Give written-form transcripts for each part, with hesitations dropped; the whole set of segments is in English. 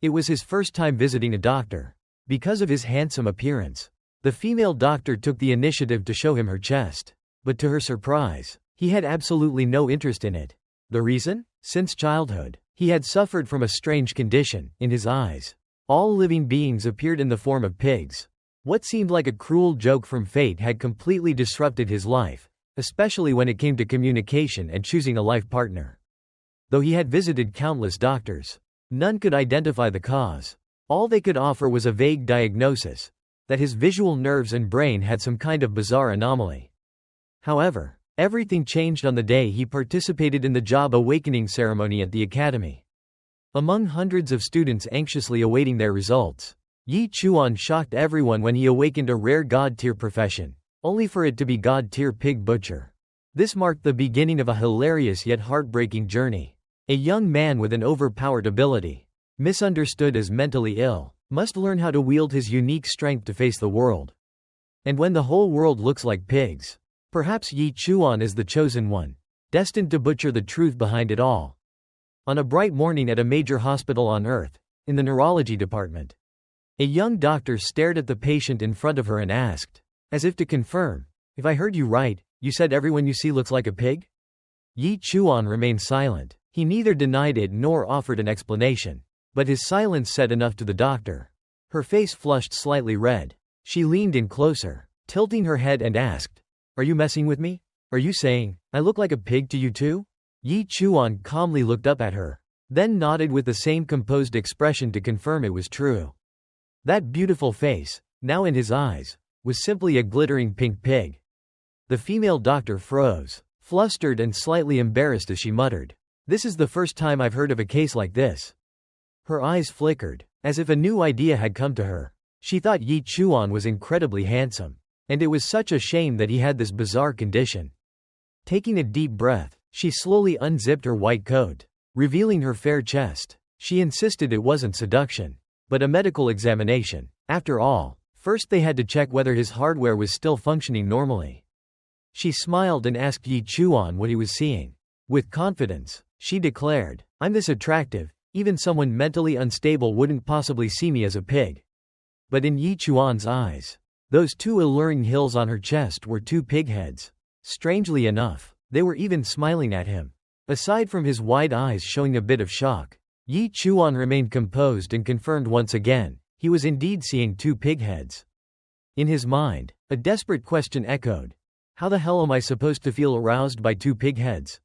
It was his first time visiting a doctor. Because of his handsome appearance, the female doctor took the initiative to show him her chest. But to her surprise, he had absolutely no interest in it. The reason? Since childhood, he had suffered from a strange condition. In his eyes, all living beings appeared in the form of pigs. What seemed like a cruel joke from fate had completely disrupted his life, especially when it came to communication and choosing a life partner. Though he had visited countless doctors, none could identify the cause. All they could offer was a vague diagnosis that his visual nerves and brain had some kind of bizarre anomaly. However, everything changed on the day he participated in the job awakening ceremony at the academy. Among hundreds of students anxiously awaiting their results, Yi Chuan shocked everyone when he awakened a rare god-tier profession, only for it to be god-tier pig butcher. This marked the beginning of a hilarious yet heartbreaking journey. A young man with an overpowered ability, misunderstood as mentally ill, must learn how to wield his unique strength to face the world. And when the whole world looks like pigs, perhaps Yi Chuan is the chosen one, destined to butcher the truth behind it all. On a bright morning at a major hospital on Earth, in the neurology department, a young doctor stared at the patient in front of her and asked, as if to confirm, "If I heard you right, you said everyone you see looks like a pig?" Yi Chuan remained silent. He neither denied it nor offered an explanation. But his silence said enough to the doctor. Her face flushed slightly red. She leaned in closer, tilting her head and asked, "Are you messing with me? Are you saying I look like a pig to you too?" Yi Chuan calmly looked up at her, then nodded with the same composed expression to confirm it was true. That beautiful face, now in his eyes, was simply a glittering pink pig. The female doctor froze, flustered and slightly embarrassed as she muttered, "This is the first time I've heard of a case like this." Her eyes flickered, as if a new idea had come to her. She thought Yi Chuan was incredibly handsome, and it was such a shame that he had this bizarre condition. Taking a deep breath, she slowly unzipped her white coat, revealing her fair chest. She insisted it wasn't seduction, but a medical examination. After all, first they had to check whether his hardware was still functioning normally. She smiled and asked Yi Chuan what he was seeing. With confidence, she declared, "I'm this attractive. Even someone mentally unstable wouldn't possibly see me as a pig." But in Yi Chuan's eyes, those two alluring hills on her chest were two pig heads. Strangely enough, they were even smiling at him. Aside from his wide eyes showing a bit of shock, Yi Chuan remained composed and confirmed once again, he was indeed seeing two pig heads. In his mind, a desperate question echoed. How the hell am I supposed to feel aroused by two pig heads?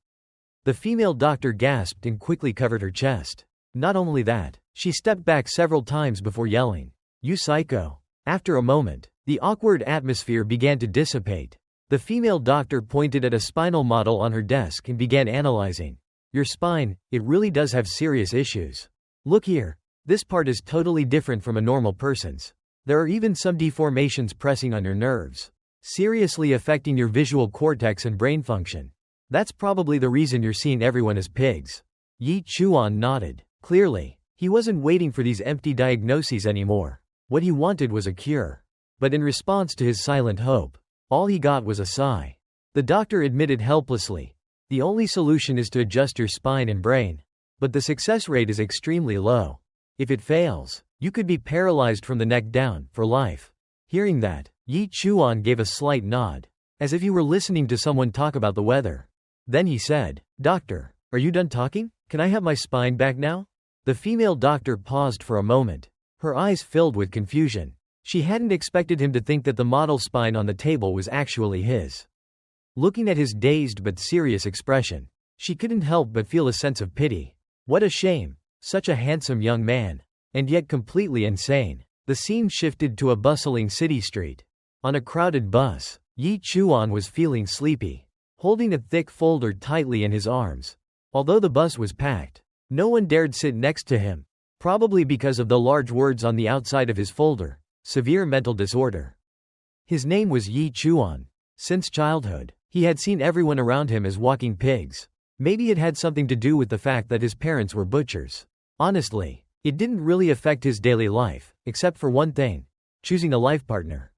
The female doctor gasped and quickly covered her chest. Not only that, she stepped back several times before yelling, "You psycho." After a moment, the awkward atmosphere began to dissipate. The female doctor pointed at a spinal model on her desk and began analyzing. "Your spine, it really does have serious issues. Look here, this part is totally different from a normal person's. There are even some deformations pressing on your nerves, seriously affecting your visual cortex and brain function. That's probably the reason you're seeing everyone as pigs." Yi Chuan nodded. Clearly, he wasn't waiting for these empty diagnoses anymore. What he wanted was a cure. But in response to his silent hope, all he got was a sigh. The doctor admitted helplessly, "The only solution is to adjust your spine and brain. But the success rate is extremely low. If it fails, you could be paralyzed from the neck down, for life." Hearing that, Yi Chuan gave a slight nod, as if he were listening to someone talk about the weather. Then he said, "Doctor, are you done talking? Can I have my spine back now?" The female doctor paused for a moment, her eyes filled with confusion. She hadn't expected him to think that the model spine on the table was actually his. Looking at his dazed but serious expression, she couldn't help but feel a sense of pity. What a shame, such a handsome young man, and yet completely insane. The scene shifted to a bustling city street. On a crowded bus, Yi Chuan was feeling sleepy, holding a thick folder tightly in his arms. Although the bus was packed, no one dared sit next to him, probably because of the large words on the outside of his folder, "Severe mental disorder." His name was Yi Chuan. Since childhood, he had seen everyone around him as walking pigs. Maybe it had something to do with the fact that his parents were butchers. Honestly, it didn't really affect his daily life, except for one thing: choosing a life partner.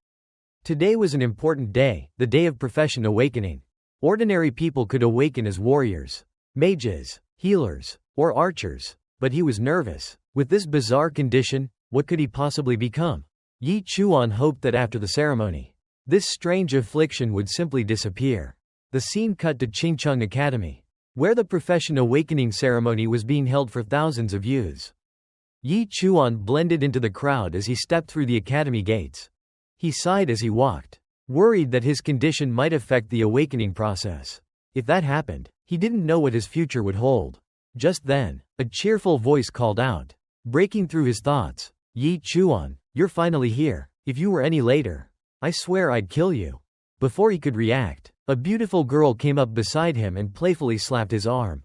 Today was an important day, the day of profession awakening. Ordinary people could awaken as warriors, mages, healers, or archers, but he was nervous. With this bizarre condition, what could he possibly become? Yi Chuan hoped that after the ceremony, this strange affliction would simply disappear. The scene cut to Qingcheng Academy, where the profession awakening ceremony was being held for thousands of youths. Yi Chuan blended into the crowd as he stepped through the academy gates. He sighed as he walked, worried that his condition might affect the awakening process. If that happened, he didn't know what his future would hold. Just then, a cheerful voice called out, breaking through his thoughts, "Yi Chuan, you're finally here. If you were any later, I swear I'd kill you." Before he could react, a beautiful girl came up beside him and playfully slapped his arm.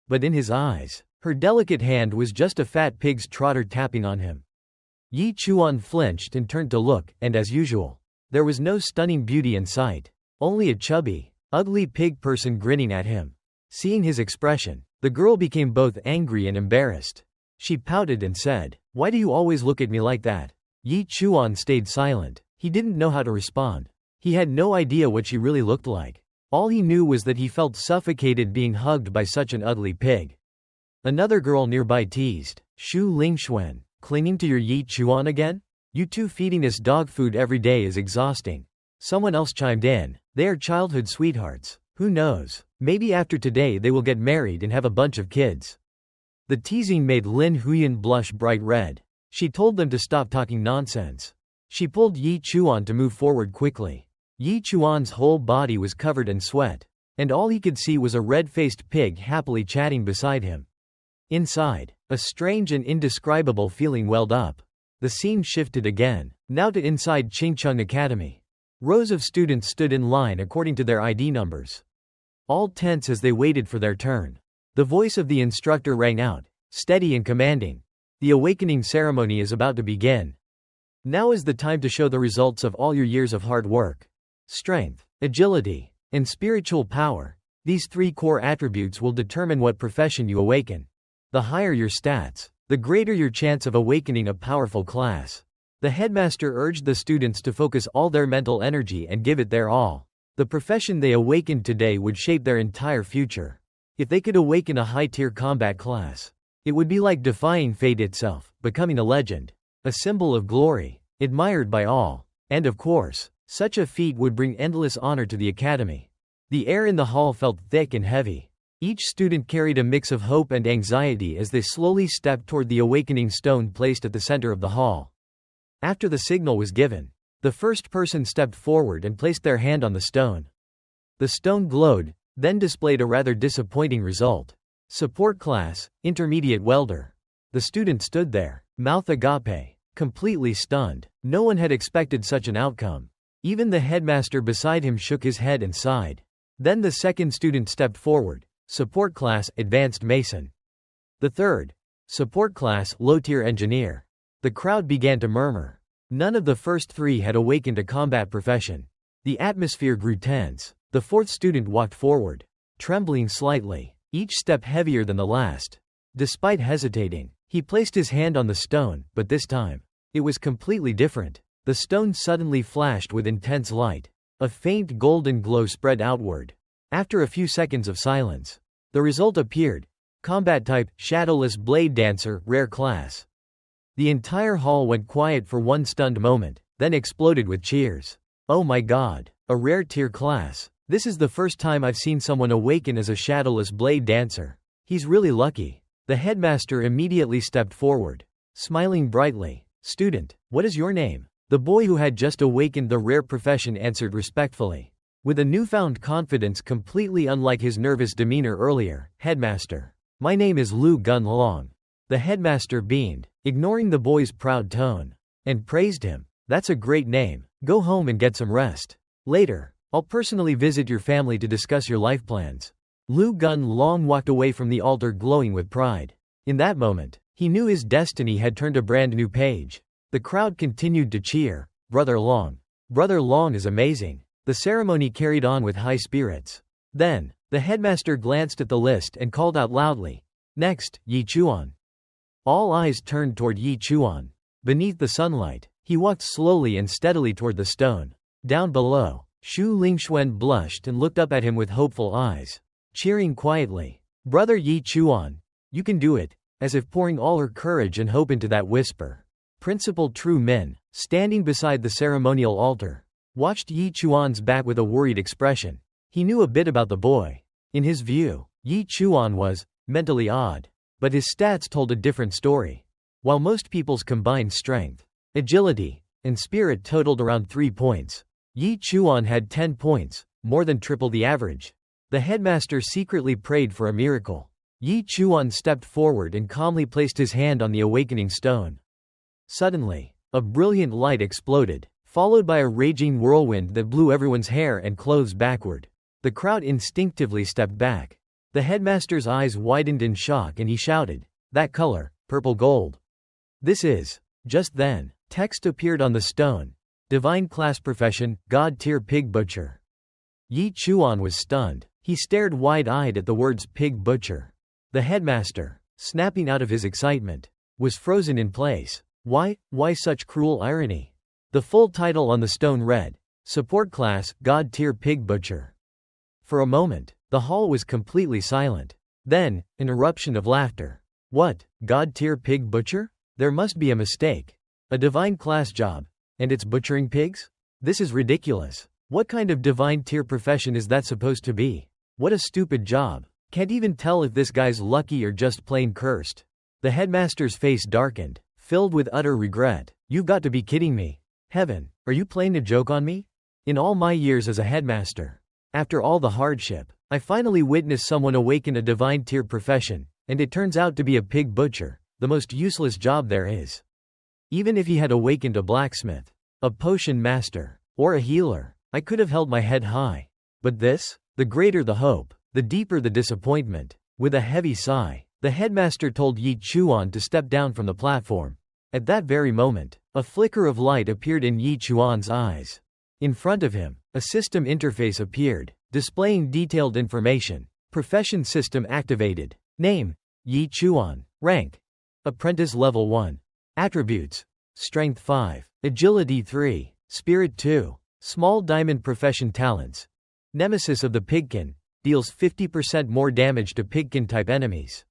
But in his eyes, her delicate hand was just a fat pig's trotter tapping on him. Yi Chuan flinched and turned to look, and as usual, there was no stunning beauty in sight, only a chubby, ugly pig person grinning at him. Seeing his expression, the girl became both angry and embarrassed. She pouted and said, "Why do you always look at me like that?" Yi Chuan stayed silent. He didn't know how to respond. He had no idea what she really looked like. All he knew was that he felt suffocated being hugged by such an ugly pig. Another girl nearby teased, "Shu Lingxuan, clinging to your Yi Chuan again? You two feeding us dog food every day is exhausting." Someone else chimed in, "They are childhood sweethearts. Who knows, maybe after today they will get married and have a bunch of kids." The teasing made Lin Huyan blush bright red. She told them to stop talking nonsense. She pulled Yi Chuan to move forward quickly. Yi Chuan's whole body was covered in sweat, and all he could see was a red-faced pig happily chatting beside him. Inside, a strange and indescribable feeling welled up. The scene shifted again, now to inside Qingcheng Academy. Rows of students stood in line according to their ID numbers, all tense as they waited for their turn. The voice of the instructor rang out, steady and commanding. "The awakening ceremony is about to begin. Now is the time to show the results of all your years of hard work. Strength, agility, and spiritual power. These three core attributes will determine what profession you awaken. The higher your stats, the greater your chance of awakening a powerful class." The headmaster urged the students to focus all their mental energy and give it their all. The profession they awakened today would shape their entire future. If they could awaken a high-tier combat class, it would be like defying fate itself, becoming a legend, a symbol of glory, admired by all. And of course, such a feat would bring endless honor to the academy. The air in the hall felt thick and heavy. Each student carried a mix of hope and anxiety as they slowly stepped toward the awakening stone placed at the center of the hall. After the signal was given, the first person stepped forward and placed their hand on the stone. The stone glowed, then displayed a rather disappointing result. Support class, intermediate welder. The student stood there, mouth agape, completely stunned. No one had expected such an outcome. Even the headmaster beside him shook his head and sighed. Then the second student stepped forward, support class, advanced mason. The third, support class, low-tier engineer. The crowd began to murmur. None of the first three had awakened a combat profession. The atmosphere grew tense. The fourth student walked forward, trembling slightly, each step heavier than the last. Despite hesitating, he placed his hand on the stone, but this time, it was completely different. The stone suddenly flashed with intense light. A faint golden glow spread outward. After a few seconds of silence, the result appeared. Combat type, shadowless blade dancer, rare class. The entire hall went quiet for one stunned moment, then exploded with cheers. "Oh my god, a rare tier class. This is the first time I've seen someone awaken as a shadowless blade dancer. He's really lucky." The headmaster immediately stepped forward, smiling brightly. "Student, what is your name?" The boy who had just awakened the rare profession answered respectfully, with a newfound confidence completely unlike his nervous demeanor earlier. "Headmaster, my name is Lu Gun Long." The headmaster beamed, ignoring the boy's proud tone, and praised him. "That's a great name. Go home and get some rest. Later, I'll personally visit your family to discuss your life plans." Lu Gun Long walked away from the altar glowing with pride. In that moment, he knew his destiny had turned a brand new page. The crowd continued to cheer. "Brother Long. Brother Long is amazing." The ceremony carried on with high spirits. Then, the headmaster glanced at the list and called out loudly, "Next, Yi Chuan." All eyes turned toward Yi Chuan. Beneath the sunlight, he walked slowly and steadily toward the stone. Down below, Shu Lingxuan blushed and looked up at him with hopeful eyes, cheering quietly. "Brother Yi Chuan, you can do it. as if pouring all her courage and hope into that whisper. Principal True Min, standing beside the ceremonial altar, watched Yi Chuan's back with a worried expression. He knew a bit about the boy. In his view, Yi Chuan was mentally odd, but his stats told a different story. While most people's combined strength, agility, and spirit totaled around 3 points, Yi Chuan had 10 points, more than triple the average. The headmaster secretly prayed for a miracle. Yi Chuan stepped forward and calmly placed his hand on the awakening stone. Suddenly, a brilliant light exploded, followed by a raging whirlwind that blew everyone's hair and clothes backward. The crowd instinctively stepped back. The headmaster's eyes widened in shock and he shouted, "That color, purple gold. This is..." Just then, text appeared on the stone. Divine class profession, God tier pig butcher. Yi Chuan was stunned. He stared wide-eyed at the words pig butcher. The headmaster, snapping out of his excitement, was frozen in place. Why such cruel irony? The full title on the stone read, Support Class, God tier pig butcher. For a moment, the hall was completely silent. Then, an eruption of laughter. What, God tier pig butcher? There must be a mistake. A divine class job, and it's butchering pigs? This is ridiculous. What kind of divine tier profession is that supposed to be? What a stupid job. Can't even tell if this guy's lucky or just plain cursed. The headmaster's face darkened, filled with utter regret. You've got to be kidding me. Heaven, are you playing a joke on me? In all my years as a headmaster, after all the hardship, I finally witnessed someone awaken a divine tier profession, and it turns out to be a pig butcher, the most useless job there is. Even if he had awakened a blacksmith, a potion master, or a healer, I could have held my head high. But this? The greater the hope, the deeper the disappointment. With a heavy sigh, the headmaster told Yi Chuan to step down from the platform. At that very moment, a flicker of light appeared in Yi Chuan's eyes. In front of him, a system interface appeared, displaying detailed information. Profession system activated. Name, Yi Chuan. Rank, Apprentice Level 1. Attributes, Strength 5, Agility 3, Spirit 2. Small Diamond Profession Talents. Nemesis of the Pigkin, deals 50% more damage to Pigkin-type enemies.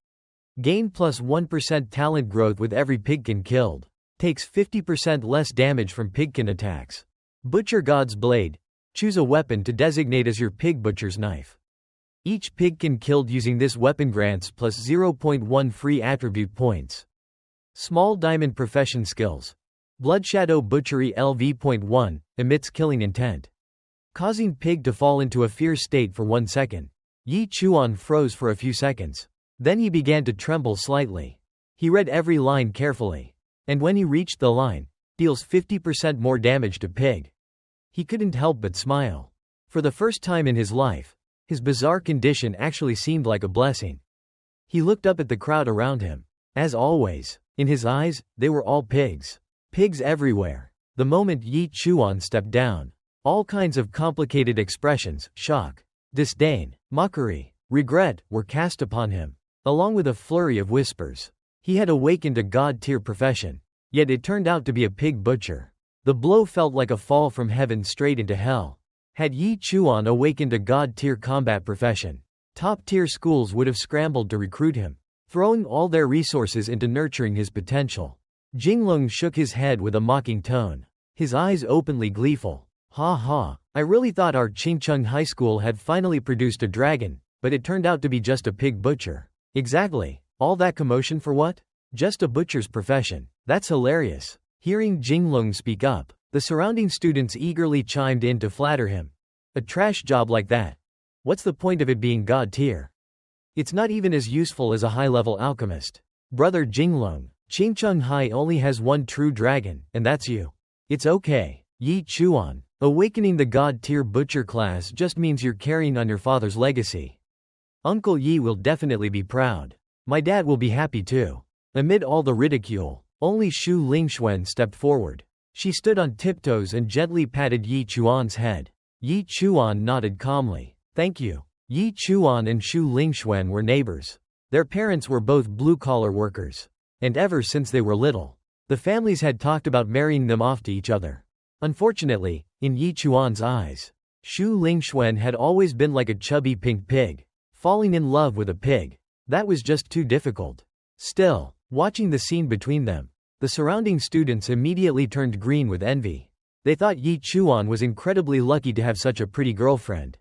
Gain plus 1% talent growth with every Pigkin killed. Takes 50% less damage from Pigkin attacks. Butcher God's Blade. Choose a weapon to designate as your pig butcher's knife. Each Pigkin killed using this weapon grants plus 0.1 free attribute points. Small Diamond Profession Skills. Bloodshadow Butchery LV.1, emits killing intent, causing pig to fall into a fear state for 1 second. Yi Chuan froze for a few seconds. Then he began to tremble slightly. He read every line carefully. And when he reached the line, deals 50% more damage to pig. He couldn't help but smile. For the first time in his life, his bizarre condition actually seemed like a blessing. He looked up at the crowd around him. As always, in his eyes, they were all pigs. Pigs everywhere. The moment Yi Chuan stepped down, all kinds of complicated expressions, shock, disdain, mockery, regret, were cast upon him, along with a flurry of whispers. He had awakened a god-tier profession, yet it turned out to be a pig butcher. The blow felt like a fall from heaven straight into hell. Had Yi Chuan awakened a god-tier combat profession, top-tier schools would have scrambled to recruit him, throwing all their resources into nurturing his potential. Jinglong shook his head with a mocking tone, his eyes openly gleeful. Ha ha, I really thought our Qingcheng High School had finally produced a dragon, but it turned out to be just a pig butcher. Exactly, all that commotion for what? Just a butcher's profession. That's hilarious. Hearing Jinglong speak up, the surrounding students eagerly chimed in to flatter him. A trash job like that. What's the point of it being god tier? It's not even as useful as a high-level alchemist. Brother Jinglong, Qingcheng High only has one true dragon, and that's you. It's okay, Yi Chuan. Awakening the god-tier butcher class just means you're carrying on your father's legacy. Uncle Yi will definitely be proud. My dad will be happy too. Amid all the ridicule, only Shu Lingxuan stepped forward. She stood on tiptoes and gently patted Yi Chuan's head. Yi Chuan nodded calmly. Thank you. Yi Chuan and Shu Lingxuan were neighbors. Their parents were both blue-collar workers. And ever since they were little, the families had talked about marrying them off to each other. Unfortunately, in Yi Chuan's eyes, Shu Lingxuan had always been like a chubby pink pig. Falling in love with a pig. That was just too difficult. Still, watching the scene between them, the surrounding students immediately turned green with envy. They thought Yi Chuan was incredibly lucky to have such a pretty girlfriend.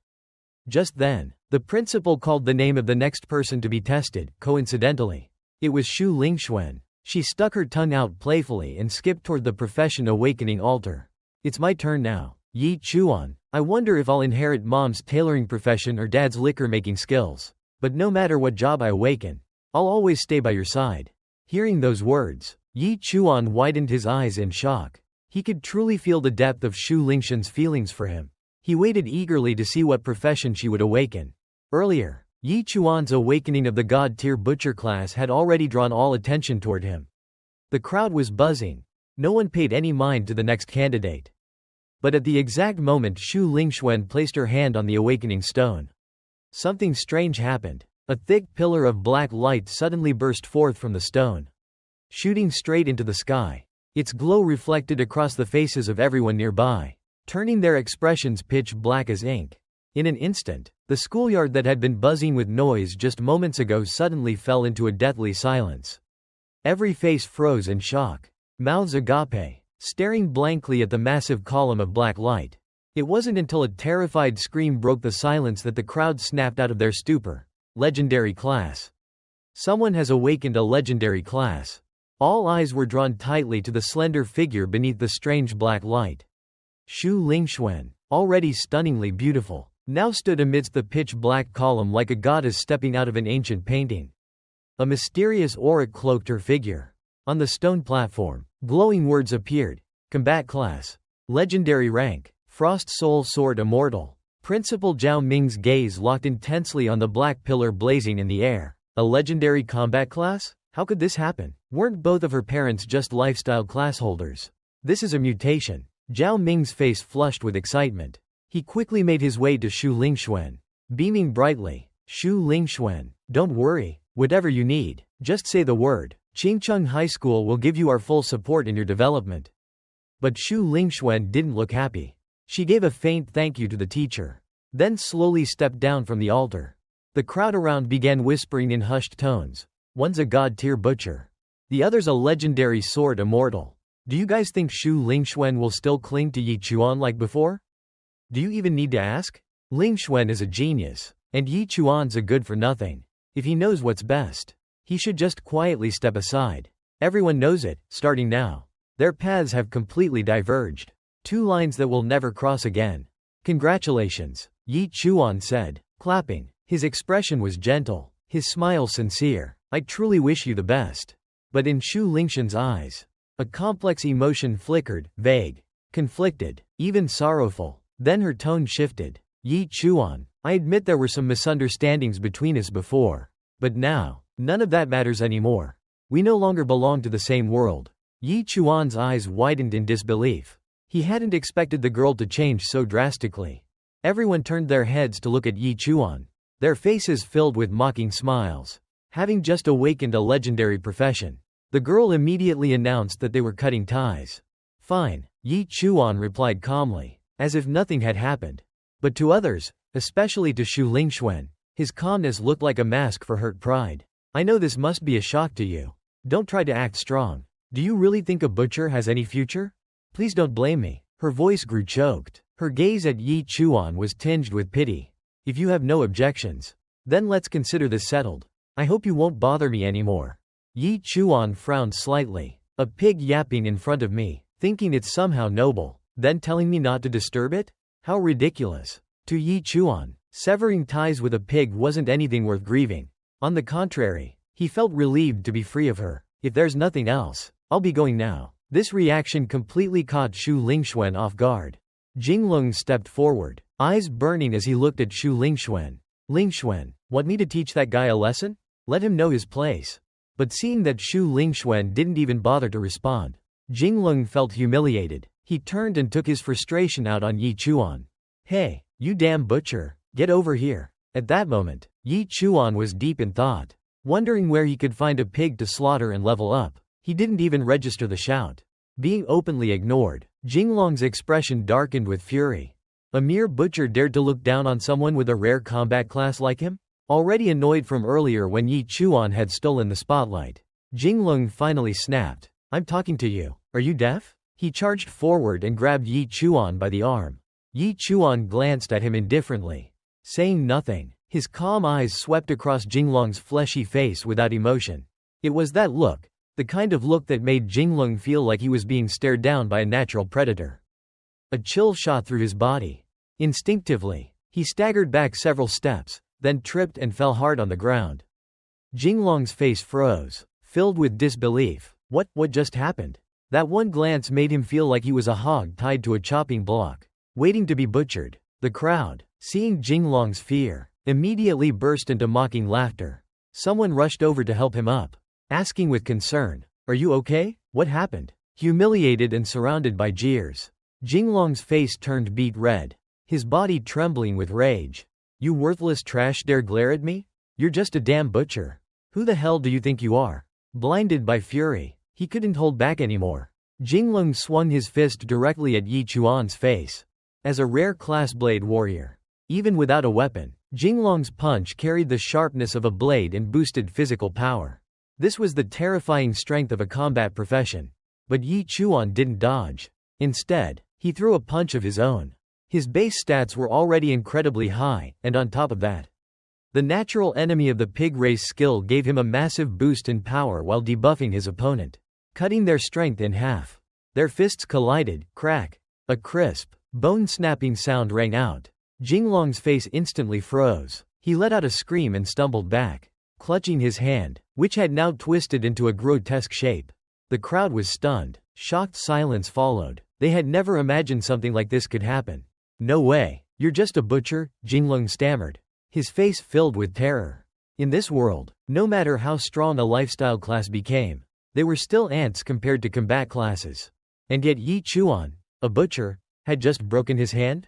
Just then, the principal called the name of the next person to be tested. Coincidentally, it was Shu Lingxuan. She stuck her tongue out playfully and skipped toward the profession awakening altar. It's my turn now. Yi Chuan, I wonder if I'll inherit mom's tailoring profession or dad's liquor making skills. But no matter what job I awaken, I'll always stay by your side. Hearing those words, Yi Chuan widened his eyes in shock. He could truly feel the depth of Shu Lingxuan's feelings for him. He waited eagerly to see what profession she would awaken. Earlier, Yi Chuan's awakening of the God-tier butcher class had already drawn all attention toward him. The crowd was buzzing. No one paid any mind to the next candidate. But at the exact moment Shu Lingxuan placed her hand on the awakening stone, something strange happened. A thick pillar of black light suddenly burst forth from the stone, shooting straight into the sky. Its glow reflected across the faces of everyone nearby, turning their expressions pitch black as ink. In an instant, the schoolyard that had been buzzing with noise just moments ago suddenly fell into a deathly silence. Every face froze in shock, mouths agape, staring blankly at the massive column of black light. It wasn't until a terrified scream broke the silence that the crowd snapped out of their stupor. Legendary class. Someone has awakened a legendary class. All eyes were drawn tightly to the slender figure beneath the strange black light. Shu Lingxuan, already stunningly beautiful, now stood amidst the pitch-black column like a goddess stepping out of an ancient painting. A mysterious aura cloaked her figure. On the stone platform, glowing words appeared. Combat class. Legendary rank. Frost Soul Sword Immortal. Principal Zhao Ming's gaze locked intensely on the black pillar blazing in the air. A legendary combat class? How could this happen? Weren't both of her parents just lifestyle class holders? This is a mutation. Zhao Ming's face flushed with excitement. He quickly made his way to Shu Lingxuan, beaming brightly. Shu Lingxuan, don't worry, whatever you need, just say the word. Qingcheng High School will give you our full support in your development. But Shu Lingxuan didn't look happy. She gave a faint thank you to the teacher, then slowly stepped down from the altar. The crowd around began whispering in hushed tones. One's a god-tier butcher. The other's a legendary sword immortal. Do you guys think Shu Lingxuan will still cling to Yi Chuan like before? Do you even need to ask? Lingxuan is a genius, and Yi Chuan's a good-for-nothing. If he knows what's best, he should just quietly step aside. Everyone knows it, starting now. Their paths have completely diverged. Two lines that will never cross again. Congratulations, Yi Chuan said, clapping. His expression was gentle, his smile sincere. I truly wish you the best. But in Shu Lingxuan's eyes, a complex emotion flickered, vague, conflicted, even sorrowful. Then her tone shifted. Yi Chuan, I admit there were some misunderstandings between us before. But now, none of that matters anymore. We no longer belong to the same world. Yi Chuan's eyes widened in disbelief. He hadn't expected the girl to change so drastically. Everyone turned their heads to look at Yi Chuan, their faces filled with mocking smiles. Having just awakened a legendary profession, the girl immediately announced that they were cutting ties. Fine, Yi Chuan replied calmly, as if nothing had happened. But to others, especially to Shu Lingxuan, his calmness looked like a mask for hurt pride. I know this must be a shock to you. Don't try to act strong. Do you really think a butcher has any future? Please don't blame me. Her voice grew choked. Her gaze at Yi Chuan was tinged with pity. If you have no objections, then let's consider this settled. I hope you won't bother me anymore. Yi Chuan frowned slightly. A pig yapping in front of me, thinking it's somehow noble, then telling me not to disturb it? How ridiculous. To Yi Chuan, severing ties with a pig wasn't anything worth grieving. On the contrary, he felt relieved to be free of her. If there's nothing else, I'll be going now. This reaction completely caught Shu Lingxuan off guard. Jinglong stepped forward, eyes burning as he looked at Shu Lingxuan. Lingxuan, want me to teach that guy a lesson? Let him know his place. But seeing that Shu Lingxuan didn't even bother to respond, Jinglong felt humiliated. He turned and took his frustration out on Yi Chuan. Hey, you damn butcher, get over here. At that moment, Yi Chuan was deep in thought, wondering where he could find a pig to slaughter and level up. He didn't even register the shout. Being openly ignored, Jinglong's expression darkened with fury. A mere butcher dared to look down on someone with a rare combat class like him? Already annoyed from earlier when Yi Chuan had stolen the spotlight, Jinglong finally snapped. I'm talking to you. Are you deaf? He charged forward and grabbed Yi Chuan by the arm. Yi Chuan glanced at him indifferently, saying nothing. His calm eyes swept across Jinglong's fleshy face without emotion. It was that look, the kind of look that made Jinglong feel like he was being stared down by a natural predator. A chill shot through his body. Instinctively, he staggered back several steps, then tripped and fell hard on the ground. Jinglong's face froze, filled with disbelief. What just happened? That one glance made him feel like he was a hog tied to a chopping block, waiting to be butchered. The crowd, seeing Jinglong's fear, immediately burst into mocking laughter. Someone rushed over to help him up, asking with concern, "Are you okay? What happened?" Humiliated and surrounded by jeers, Jinglong's face turned beet red, his body trembling with rage. "You worthless trash dare glare at me? You're just a damn butcher. Who the hell do you think you are?" Blinded by fury, he couldn't hold back anymore. Jinglong swung his fist directly at Yi Chuan's face. As a rare class blade warrior, even without a weapon, Jinglong's punch carried the sharpness of a blade and boosted physical power. This was the terrifying strength of a combat profession. But Yi Chuan didn't dodge. Instead, he threw a punch of his own. His base stats were already incredibly high, and on top of that, the natural enemy of the pig race skill gave him a massive boost in power while debuffing his opponent, cutting their strength in half. Their fists collided, crack. A crisp, bone-snapping sound rang out. Jinglong's face instantly froze. He let out a scream and stumbled back, clutching his hand, which had now twisted into a grotesque shape. The crowd was stunned. Shocked silence followed. They had never imagined something like this could happen. "No way. You're just a butcher," Jinglong stammered, his face filled with terror. In this world, no matter how strong a lifestyle class became, they were still ants compared to combat classes. And yet Yi Chuan, a butcher, had just broken his hand?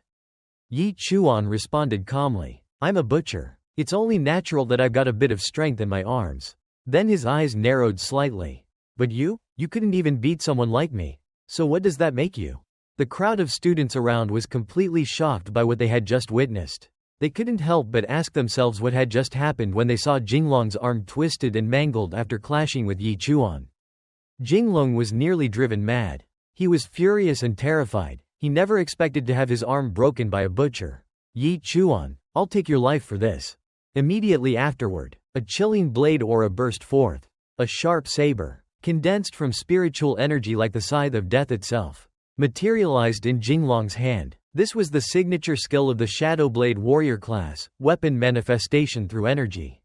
Yi Chuan responded calmly, "I'm a butcher. It's only natural that I've got a bit of strength in my arms." Then his eyes narrowed slightly. "But you couldn't even beat someone like me. So what does that make you?" The crowd of students around was completely shocked by what they had just witnessed. They couldn't help but ask themselves what had just happened when they saw Jinglong's arm twisted and mangled after clashing with Yi Chuan. Jinglong was nearly driven mad. He was furious and terrified. He never expected to have his arm broken by a butcher. "Yi Chuan, I'll take your life for this." Immediately afterward, a chilling blade aura burst forth. A sharp saber, condensed from spiritual energy like the scythe of death itself, materialized in Jinglong's hand. This was the signature skill of the Shadow Blade warrior class, weapon manifestation through energy.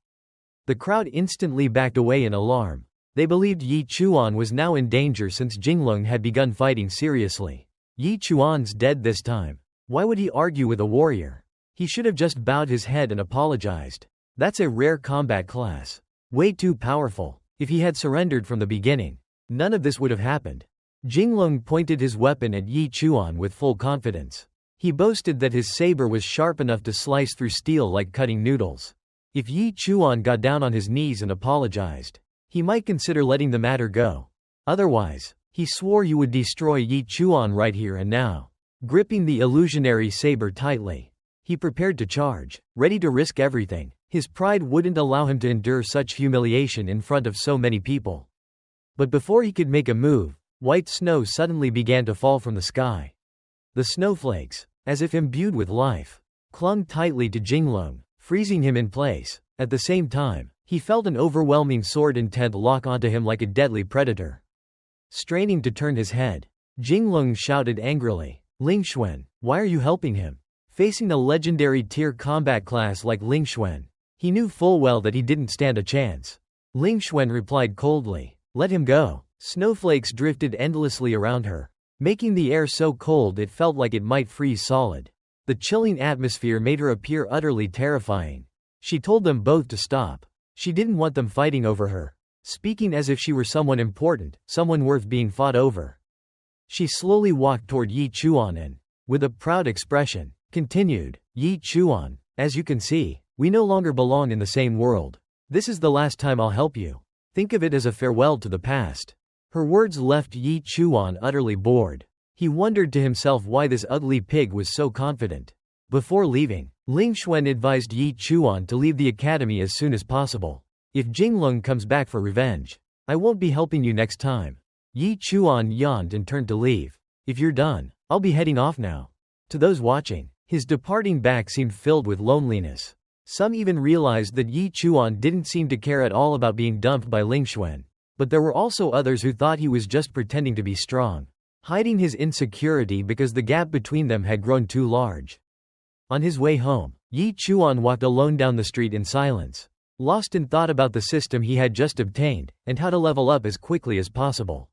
The crowd instantly backed away in alarm. They believed Yi Chuan was now in danger since Jinglong had begun fighting seriously. Yi Chuan's dead this time. Why would he argue with a warrior? He should have just bowed his head and apologized. That's a rare combat class. Way too powerful. If he had surrendered from the beginning, none of this would have happened. Jinglong pointed his weapon at Yi Chuan with full confidence. He boasted that his saber was sharp enough to slice through steel like cutting noodles. If Yi Chuan got down on his knees and apologized, he might consider letting the matter go. Otherwise, he swore you would destroy Yi Chuan right here and now. Gripping the illusionary saber tightly, he prepared to charge, ready to risk everything. His pride wouldn't allow him to endure such humiliation in front of so many people. But before he could make a move, white snow suddenly began to fall from the sky. The snowflakes, as if imbued with life, clung tightly to Jinglong, freezing him in place. At the same time, he felt an overwhelming sword intent lock onto him like a deadly predator. Straining to turn his head, Jinglong shouted angrily, "Lingxuan, why are you helping him?" Facing a legendary tier combat class like Lingxuan, he knew full well that he didn't stand a chance. Lingxuan replied coldly, "Let him go." Snowflakes drifted endlessly around her, making the air so cold it felt like it might freeze solid. The chilling atmosphere made her appear utterly terrifying. She told them both to stop. She didn't want them fighting over her, speaking as if she were someone important, someone worth being fought over. She slowly walked toward Yi Chuan and, with a proud expression, continued, "Yi Chuan, as you can see, we no longer belong in the same world. This is the last time I'll help you. Think of it as a farewell to the past." Her words left Yi Chuan utterly bored. He wondered to himself why this ugly pig was so confident. Before leaving, Lingxuan advised Yi Chuan to leave the academy as soon as possible. If Jinglong comes back for revenge, I won't be helping you next time. Yi Chuan yawned and turned to leave. If you're done, I'll be heading off now. To those watching, his departing back seemed filled with loneliness. Some even realized that Yi Chuan didn't seem to care at all about being dumped by Ling Xuan. But there were also others who thought he was just pretending to be strong, hiding his insecurity because the gap between them had grown too large. On his way home, Yi Chuan walked alone down the street in silence, lost in thought about the system he had just obtained, and how to level up as quickly as possible.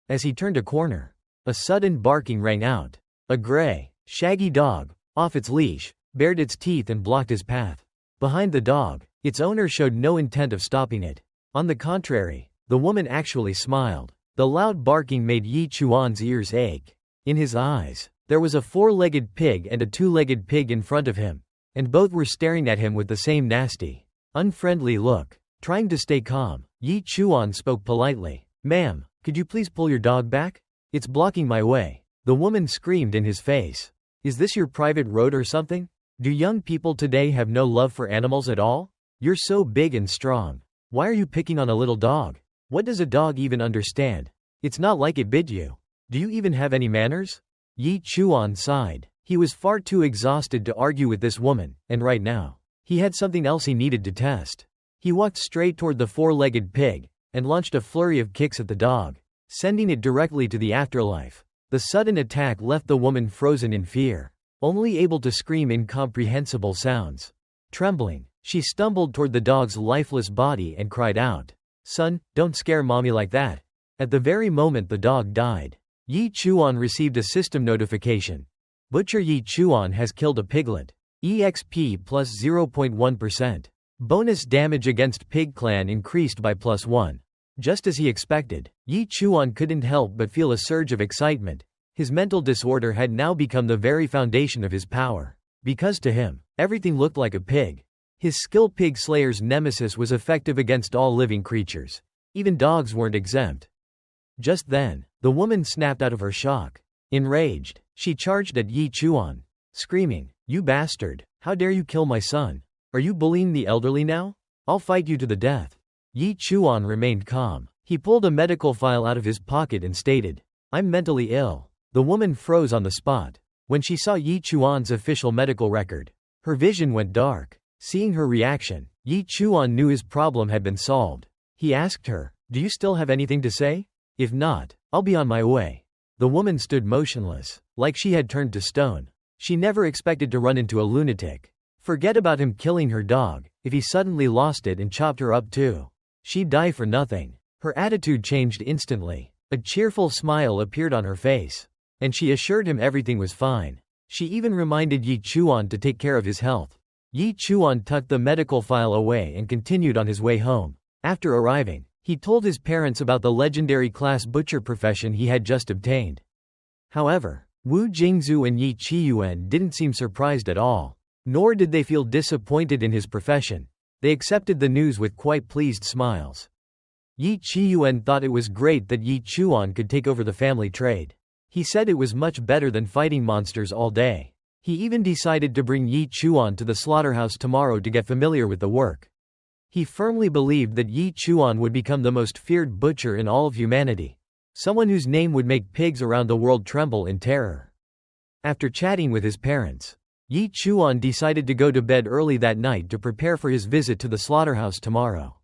As he turned a corner, a sudden barking rang out. A gray, shaggy dog, off its leash, bared its teeth and blocked his path. Behind the dog, its owner showed no intent of stopping it. On the contrary, the woman actually smiled. The loud barking made Yi Chuan's ears ache. In his eyes, there was a four-legged pig and a two-legged pig in front of him, and both were staring at him with the same nasty, unfriendly look. Trying to stay calm, Yi Chuan spoke politely. "Ma'am, could you please pull your dog back? It's blocking my way." The woman screamed in his face. "Is this your private road or something? Do young people today have no love for animals at all? You're so big and strong. Why are you picking on a little dog? What does a dog even understand? It's not like it bit you. Do you even have any manners?" Yi Chuan sighed. He was far too exhausted to argue with this woman, and right now, he had something else he needed to test. He walked straight toward the four-legged pig, and launched a flurry of kicks at the dog, sending it directly to the afterlife. The sudden attack left the woman frozen in fear, only able to scream incomprehensible sounds. Trembling, she stumbled toward the dog's lifeless body and cried out, "Son, don't scare mommy like that." At the very moment the dog died, Yi Chuan received a system notification. Butcher Yi Chuan has killed a piglet. EXP plus 0.1%. Bonus damage against Pig Clan increased by +1. Just as he expected, Yi Chuan couldn't help but feel a surge of excitement. His mental disorder had now become the very foundation of his power. Because to him, everything looked like a pig. His skill Pig Slayer's nemesis was effective against all living creatures. Even dogs weren't exempt. Just then, the woman snapped out of her shock. Enraged, she charged at Yi Chuan, screaming, "You bastard! How dare you kill my son? Are you bullying the elderly now? I'll fight you to the death." Yi Chuan remained calm. He pulled a medical file out of his pocket and stated, "I'm mentally ill." The woman froze on the spot. When she saw Yi Chuan's official medical record, her vision went dark. Seeing her reaction, Yi Chuan knew his problem had been solved. He asked her, "Do you still have anything to say? If not, I'll be on my way." The woman stood motionless, like she had turned to stone. She never expected to run into a lunatic. Forget about him killing her dog. If he suddenly lost it and chopped her up too, she'd die for nothing. Her attitude changed instantly. A cheerful smile appeared on her face, and she assured him everything was fine. She even reminded Yi Chuan to take care of his health. Yi Chuan tucked the medical file away and continued on his way home. After arriving, he told his parents about the legendary class butcher profession he had just obtained. However, Wu Jingzhu and Yi Qiyuan didn't seem surprised at all, nor did they feel disappointed in his profession. They accepted the news with quite pleased smiles. Yi Qiyuan thought it was great that Yi Chuan could take over the family trade. He said it was much better than fighting monsters all day. He even decided to bring Yi Chuan to the slaughterhouse tomorrow to get familiar with the work. He firmly believed that Yi Chuan would become the most feared butcher in all of humanity, someone whose name would make pigs around the world tremble in terror. After chatting with his parents, Yi Chuan decided to go to bed early that night to prepare for his visit to the slaughterhouse tomorrow.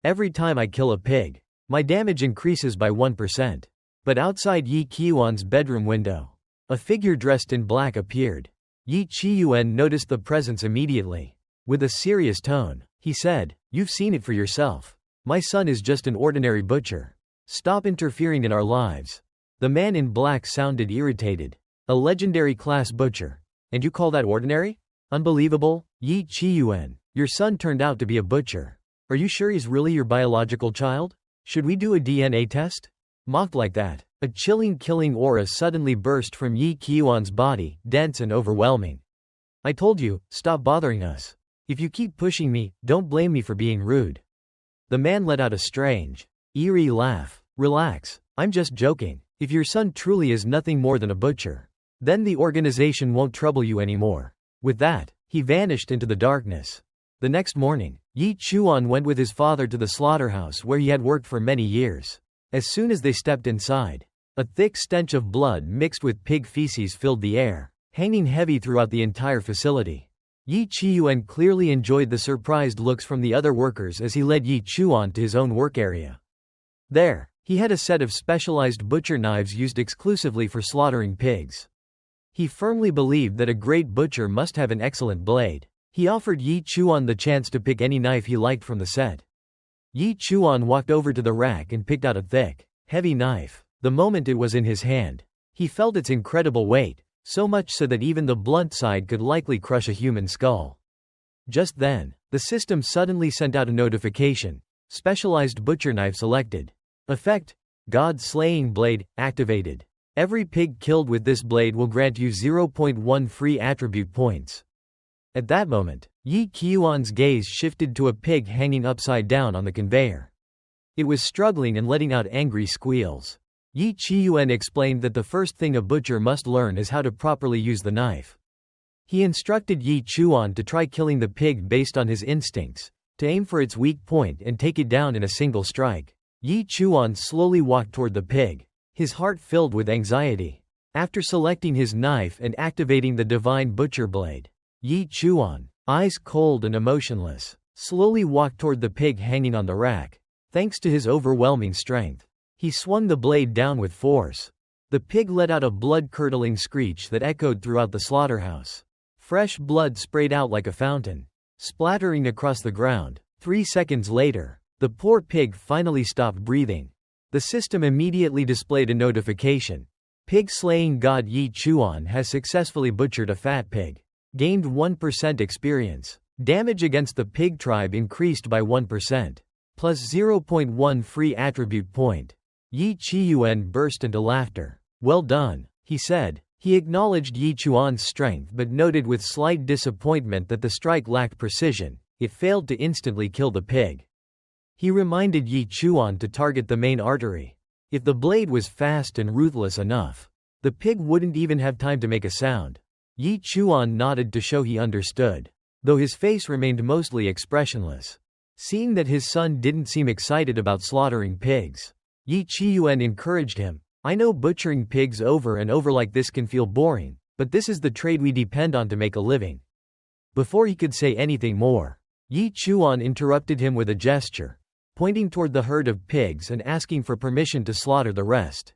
"Every time I kill a pig, my damage increases by 1%. But outside Yi Qiyuan's bedroom window, a figure dressed in black appeared. Yi Qiyuan noticed the presence immediately. With a serious tone, he said, "You've seen it for yourself. My son is just an ordinary butcher. Stop interfering in our lives." The man in black sounded irritated. "A legendary class butcher. And you call that ordinary? Unbelievable, Yi Qiyuan. Your son turned out to be a butcher. Are you sure he's really your biological child? Should we do a DNA test?" Mocked like that, a chilling killing aura suddenly burst from Yi Qiyuan's body, dense and overwhelming. "I told you, stop bothering us. If you keep pushing me, don't blame me for being rude." The man let out a strange, eerie laugh. "Relax, I'm just joking. If your son truly is nothing more than a butcher, then the organization won't trouble you anymore." With that, he vanished into the darkness. The next morning, Yi Chuan went with his father to the slaughterhouse where he had worked for many years. As soon as they stepped inside, a thick stench of blood mixed with pig feces filled the air, hanging heavy throughout the entire facility. Yi Chuan clearly enjoyed the surprised looks from the other workers as he led Yi Chuan to his own work area. There, he had a set of specialized butcher knives used exclusively for slaughtering pigs. He firmly believed that a great butcher must have an excellent blade. He offered Yi Chuan the chance to pick any knife he liked from the set. Yi Chuan walked over to the rack and picked out a thick, heavy knife. The moment it was in his hand, he felt its incredible weight, so much so that even the blunt side could likely crush a human skull. Just then, the system suddenly sent out a notification. Specialized butcher knife selected. Effect: God-slaying blade, activated. Every pig killed with this blade will grant you 0.1 free attribute points. At that moment, Yi Chuan's gaze shifted to a pig hanging upside down on the conveyor. It was struggling and letting out angry squeals. Yi Chuan explained that the first thing a butcher must learn is how to properly use the knife. He instructed Yi Chuan to try killing the pig based on his instincts, to aim for its weak point and take it down in a single strike. Yi Chuan slowly walked toward the pig, his heart filled with anxiety. After selecting his knife and activating the divine butcher blade, Yi Chuan, eyes cold and emotionless, slowly walked toward the pig hanging on the rack. Thanks to his overwhelming strength, he swung the blade down with force. The pig let out a blood-curdling screech that echoed throughout the slaughterhouse. Fresh blood sprayed out like a fountain, splattering across the ground. 3 seconds later, the poor pig finally stopped breathing. The system immediately displayed a notification. Pig-slaying god Yi Chuan has successfully butchered a fat pig. Gained 1% experience. Damage against the pig tribe increased by 1%. Plus 0.1 free attribute point. Yi Chuan burst into laughter. Well done, he said. He acknowledged Yi Chuan's strength but noted with slight disappointment that the strike lacked precision. It failed to instantly kill the pig. He reminded Yi Chuan to target the main artery. If the blade was fast and ruthless enough, the pig wouldn't even have time to make a sound. Yi Chuan nodded to show he understood, though his face remained mostly expressionless. Seeing that his son didn't seem excited about slaughtering pigs, Yi Chuan encouraged him. I know butchering pigs over and over like this can feel boring, but this is the trade we depend on to make a living. Before he could say anything more, Yi Chuan interrupted him with a gesture, pointing toward the herd of pigs and asking for permission to slaughter the rest.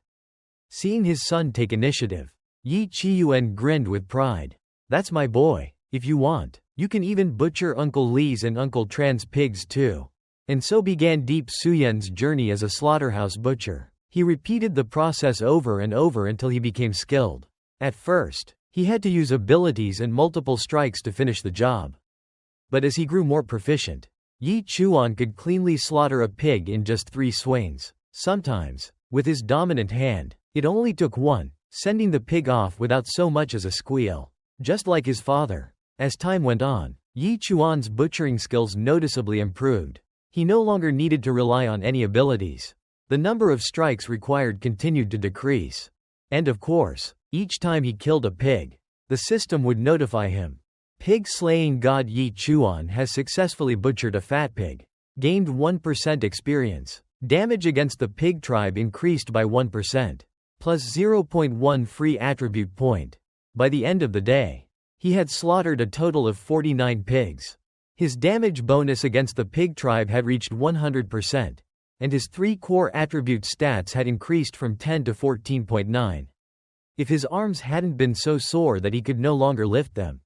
Seeing his son take initiative, Yi Chuan grinned with pride. That's my boy. If you want, you can even butcher Uncle Lee's and Uncle Tran's pigs too. And so began Deep Suyen's journey as a slaughterhouse butcher. He repeated the process over and over until he became skilled. At first, he had to use abilities and multiple strikes to finish the job. But as he grew more proficient, Yi Chuan could cleanly slaughter a pig in just 3 swings. Sometimes, with his dominant hand, it only took 1, sending the pig off without so much as a squeal. Just like his father. As time went on, Yi Chuan's butchering skills noticeably improved. He no longer needed to rely on any abilities. The number of strikes required continued to decrease. And of course, each time he killed a pig, the system would notify him. Pig-slaying god Yi Chuan has successfully butchered a fat pig. Gained 1% experience. Damage against the pig tribe increased by 1%. Plus 0.1 free attribute point. By the end of the day, he had slaughtered a total of 49 pigs. His damage bonus against the pig tribe had reached 100%, and his 3 core attribute stats had increased from 10 to 14.9. If his arms hadn't been so sore that he could no longer lift them,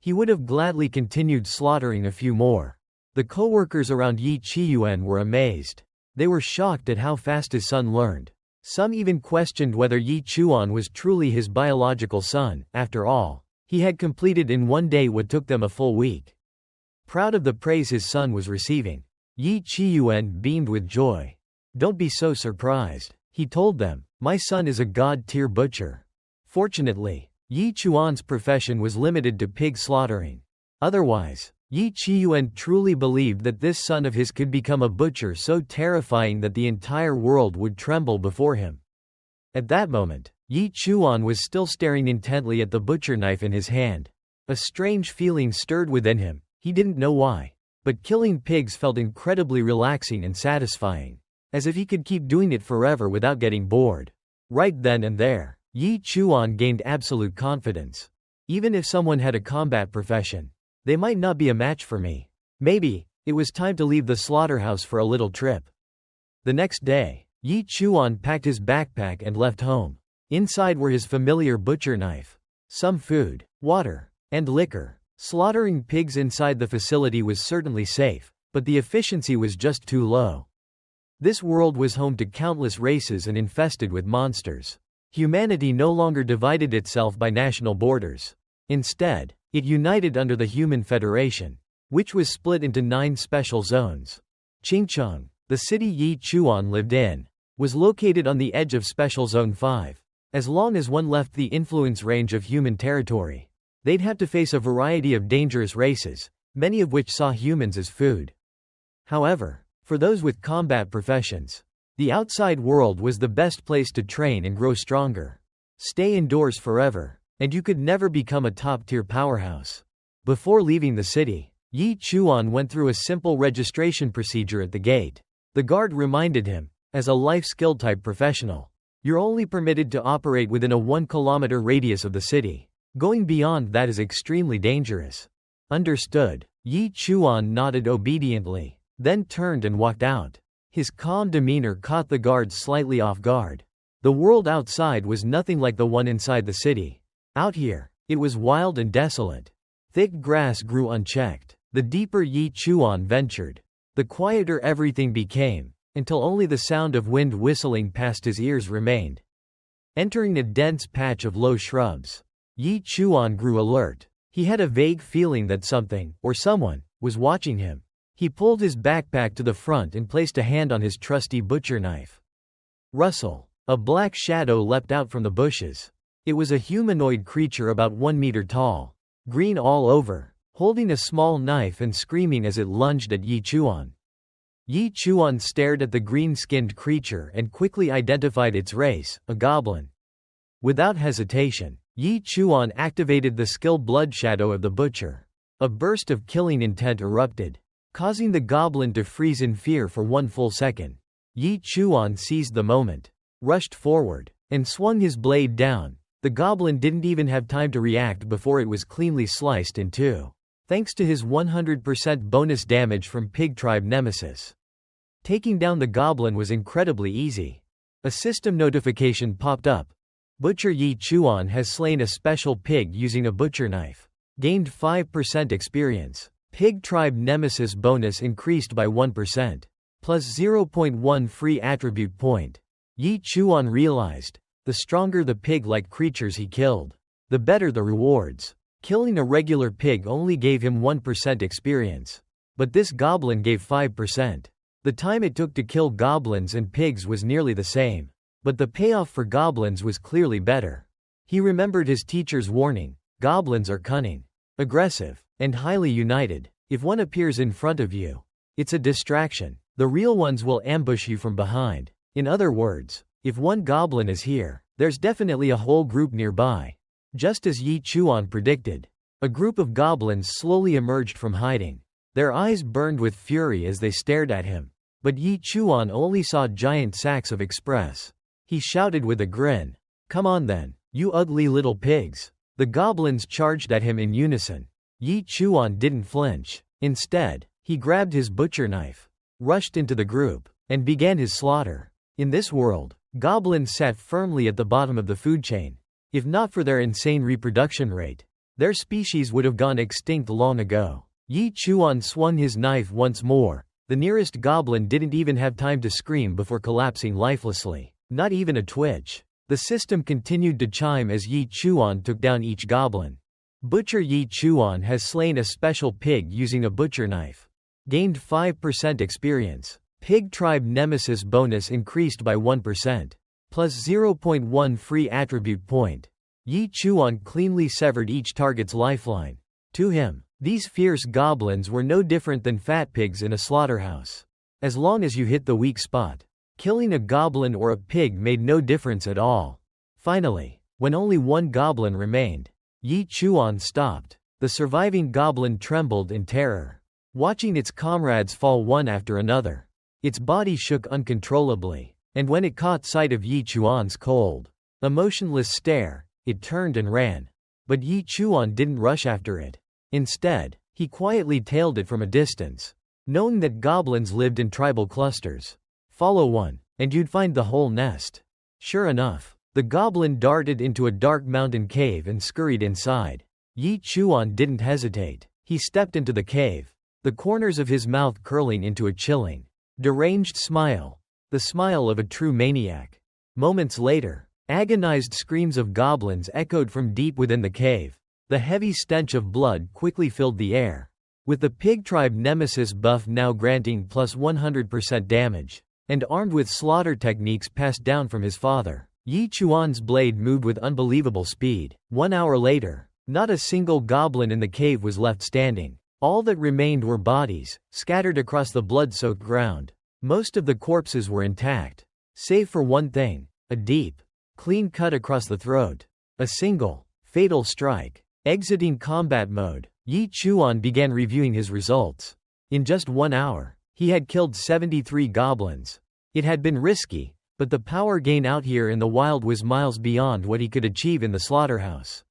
he would have gladly continued slaughtering a few more. The co-workers around Yi Chuan were amazed. They were shocked at how fast his son learned. Some even questioned whether Yi Chuan was truly his biological son. After all, he had completed in one day what took them a full week. Proud of the praise his son was receiving, Yi Chuan beamed with joy. Don't be so surprised, he told them. My son is a god-tier butcher. Fortunately, Yi Chuan's profession was limited to pig slaughtering. Otherwise, Yi Chuan truly believed that this son of his could become a butcher so terrifying that the entire world would tremble before him. At that moment, Yi Chuan was still staring intently at the butcher knife in his hand. A strange feeling stirred within him. He didn't know why, but killing pigs felt incredibly relaxing and satisfying, as if he could keep doing it forever without getting bored. Right then and there, Yi Chuan gained absolute confidence. Even if someone had a combat profession, they might not be a match for me. Maybe it was time to leave the slaughterhouse for a little trip. The next day, Yi Chuan packed his backpack and left home. Inside were his familiar butcher knife, some food, water, and liquor. Slaughtering pigs inside the facility was certainly safe, but the efficiency was just too low. This world was home to countless races and infested with monsters. Humanity no longer divided itself by national borders. Instead, it united under the Human Federation, which was split into 9 special zones. Qingcheng, the city Yi Chuan lived in, was located on the edge of Special Zone 5. As long as one left the influence range of human territory, they'd have to face a variety of dangerous races, many of which saw humans as food. However, for those with combat professions, the outside world was the best place to train and grow stronger. Stay indoors forever, and you could never become a top-tier powerhouse. Before leaving the city, Yi Chuan went through a simple registration procedure at the gate. The guard reminded him, as a life skill type professional, you're only permitted to operate within a 1-kilometer radius of the city. Going beyond that is extremely dangerous. Understood. Yi Chuan nodded obediently, then turned and walked out. His calm demeanor caught the guards slightly off guard. The world outside was nothing like the one inside the city. Out here, it was wild and desolate. Thick grass grew unchecked. The deeper Yi Chuan ventured, the quieter everything became, until only the sound of wind whistling past his ears remained. Entering a dense patch of low shrubs, Yi Chuan grew alert. He had a vague feeling that something, or someone, was watching him. He pulled his backpack to the front and placed a hand on his trusty butcher knife. Rustle. A black shadow leapt out from the bushes. It was a humanoid creature about 1 meter tall, green all over, holding a small knife and screaming as it lunged at Yi Chuan. Yi Chuan stared at the green-skinned creature and quickly identified its race, a goblin. Without hesitation, Yi Chuan activated the skill Blood Shadow of the Butcher. A burst of killing intent erupted, causing the goblin to freeze in fear for 1 full second. Yi Chuan seized the moment, rushed forward, and swung his blade down. The goblin didn't even have time to react before it was cleanly sliced in 2. Thanks to his 100% bonus damage from Pig Tribe Nemesis. Taking down the goblin was incredibly easy. A system notification popped up. Butcher Yi Chuan has slain a special pig using a butcher knife. Gained 5% experience. Pig Tribe Nemesis bonus increased by 1%. Plus 0.1 free attribute point. Yi Chuan realized, the stronger the pig-like creatures he killed, the better the rewards. Killing a regular pig only gave him 1% experience. But this goblin gave 5%. The time it took to kill goblins and pigs was nearly the same. But the payoff for goblins was clearly better. He remembered his teacher's warning: goblins are cunning, aggressive, and highly united. If one appears in front of you, it's a distraction. The real ones will ambush you from behind. In other words, if one goblin is here, there's definitely a whole group nearby. Just as Yi Chuan predicted, a group of goblins slowly emerged from hiding. Their eyes burned with fury as they stared at him. But Yi Chuan only saw giant sacks of express. He shouted with a grin, "Come on then, you ugly little pigs." The goblins charged at him in unison. Yi Chuan didn't flinch. Instead, he grabbed his butcher knife, rushed into the group, and began his slaughter. In this world, goblins sat firmly at the bottom of the food chain. If not for their insane reproduction rate, their species would have gone extinct long ago. Yi Chuan swung his knife once more. The nearest goblin didn't even have time to scream before collapsing lifelessly. Not even a twitch. The system continued to chime as Yi Chuan took down each goblin. Butcher Yi Chuan has slain a special pig using a butcher knife. Gained 5% experience. Pig Tribe Nemesis bonus increased by 1%. Plus 0.1 free attribute point. Yi Chuan cleanly severed each target's lifeline. To him, these fierce goblins were no different than fat pigs in a slaughterhouse. As long as you hit the weak spot, killing a goblin or a pig made no difference at all. Finally, when only 1 goblin remained, Yi Chuan stopped. The surviving goblin trembled in terror, watching its comrades fall one after another. Its body shook uncontrollably, and when it caught sight of Yi Chuan's cold, emotionless stare, it turned and ran. But Yi Chuan didn't rush after it. Instead, he quietly tailed it from a distance, knowing that goblins lived in tribal clusters. Follow one, and you'd find the whole nest. Sure enough, the goblin darted into a dark mountain cave and scurried inside. Yi Chuan didn't hesitate. He stepped into the cave, the corners of his mouth curling into a chilling, deranged smile, the smile of a true maniac. Moments later, agonized screams of goblins echoed from deep within the cave. The heavy stench of blood quickly filled the air. With the pig tribe nemesis buff now granting plus 100% damage, and armed with slaughter techniques passed down from his father, Yi Chuan's blade moved with unbelievable speed. 1 hour later, not a single goblin in the cave was left standing. All that remained were bodies, scattered across the blood-soaked ground. Most of the corpses were intact, save for one thing: a deep, clean cut across the throat. A single, fatal strike. Exiting combat mode, Yi Chuan began reviewing his results. In just 1 hour, he had killed 73 goblins. It had been risky, but the power gain out here in the wild was miles beyond what he could achieve in the slaughterhouse.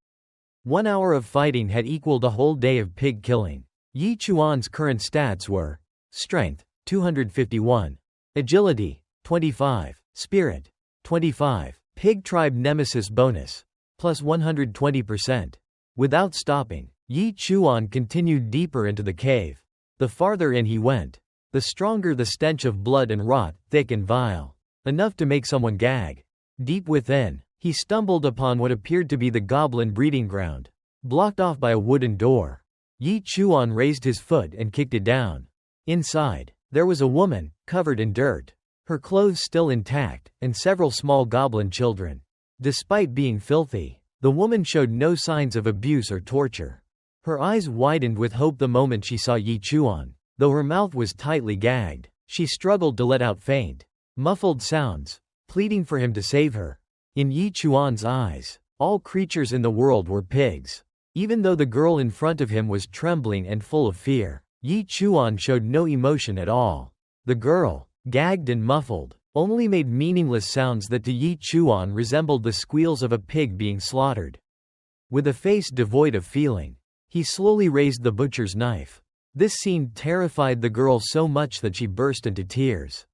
1 hour of fighting had equaled a whole day of pig killing. Yi Chuan's current stats were: Strength, 251. Agility, 25. Spirit, 25. Pig Tribe Nemesis bonus, plus 120%. Without stopping, Yi Chuan continued deeper into the cave. The farther in he went, the stronger the stench of blood and rot, thick and vile, enough to make someone gag. Deep within, he stumbled upon what appeared to be the goblin breeding ground, blocked off by a wooden door. Yi Chuan raised his foot and kicked it down. Inside, there was a woman, covered in dirt, her clothes still intact, and several small goblin children. Despite being filthy, the woman showed no signs of abuse or torture. Her eyes widened with hope the moment she saw Yi Chuan. Though her mouth was tightly gagged, she struggled to let out faint, muffled sounds, pleading for him to save her. In Yi Chuan's eyes, all creatures in the world were pigs. Even though the girl in front of him was trembling and full of fear, Yi Chuan showed no emotion at all. The girl, gagged and muffled, only made meaningless sounds that to Yi Chuan resembled the squeals of a pig being slaughtered. With a face devoid of feeling, he slowly raised the butcher's knife. This scene terrified the girl so much that she burst into tears,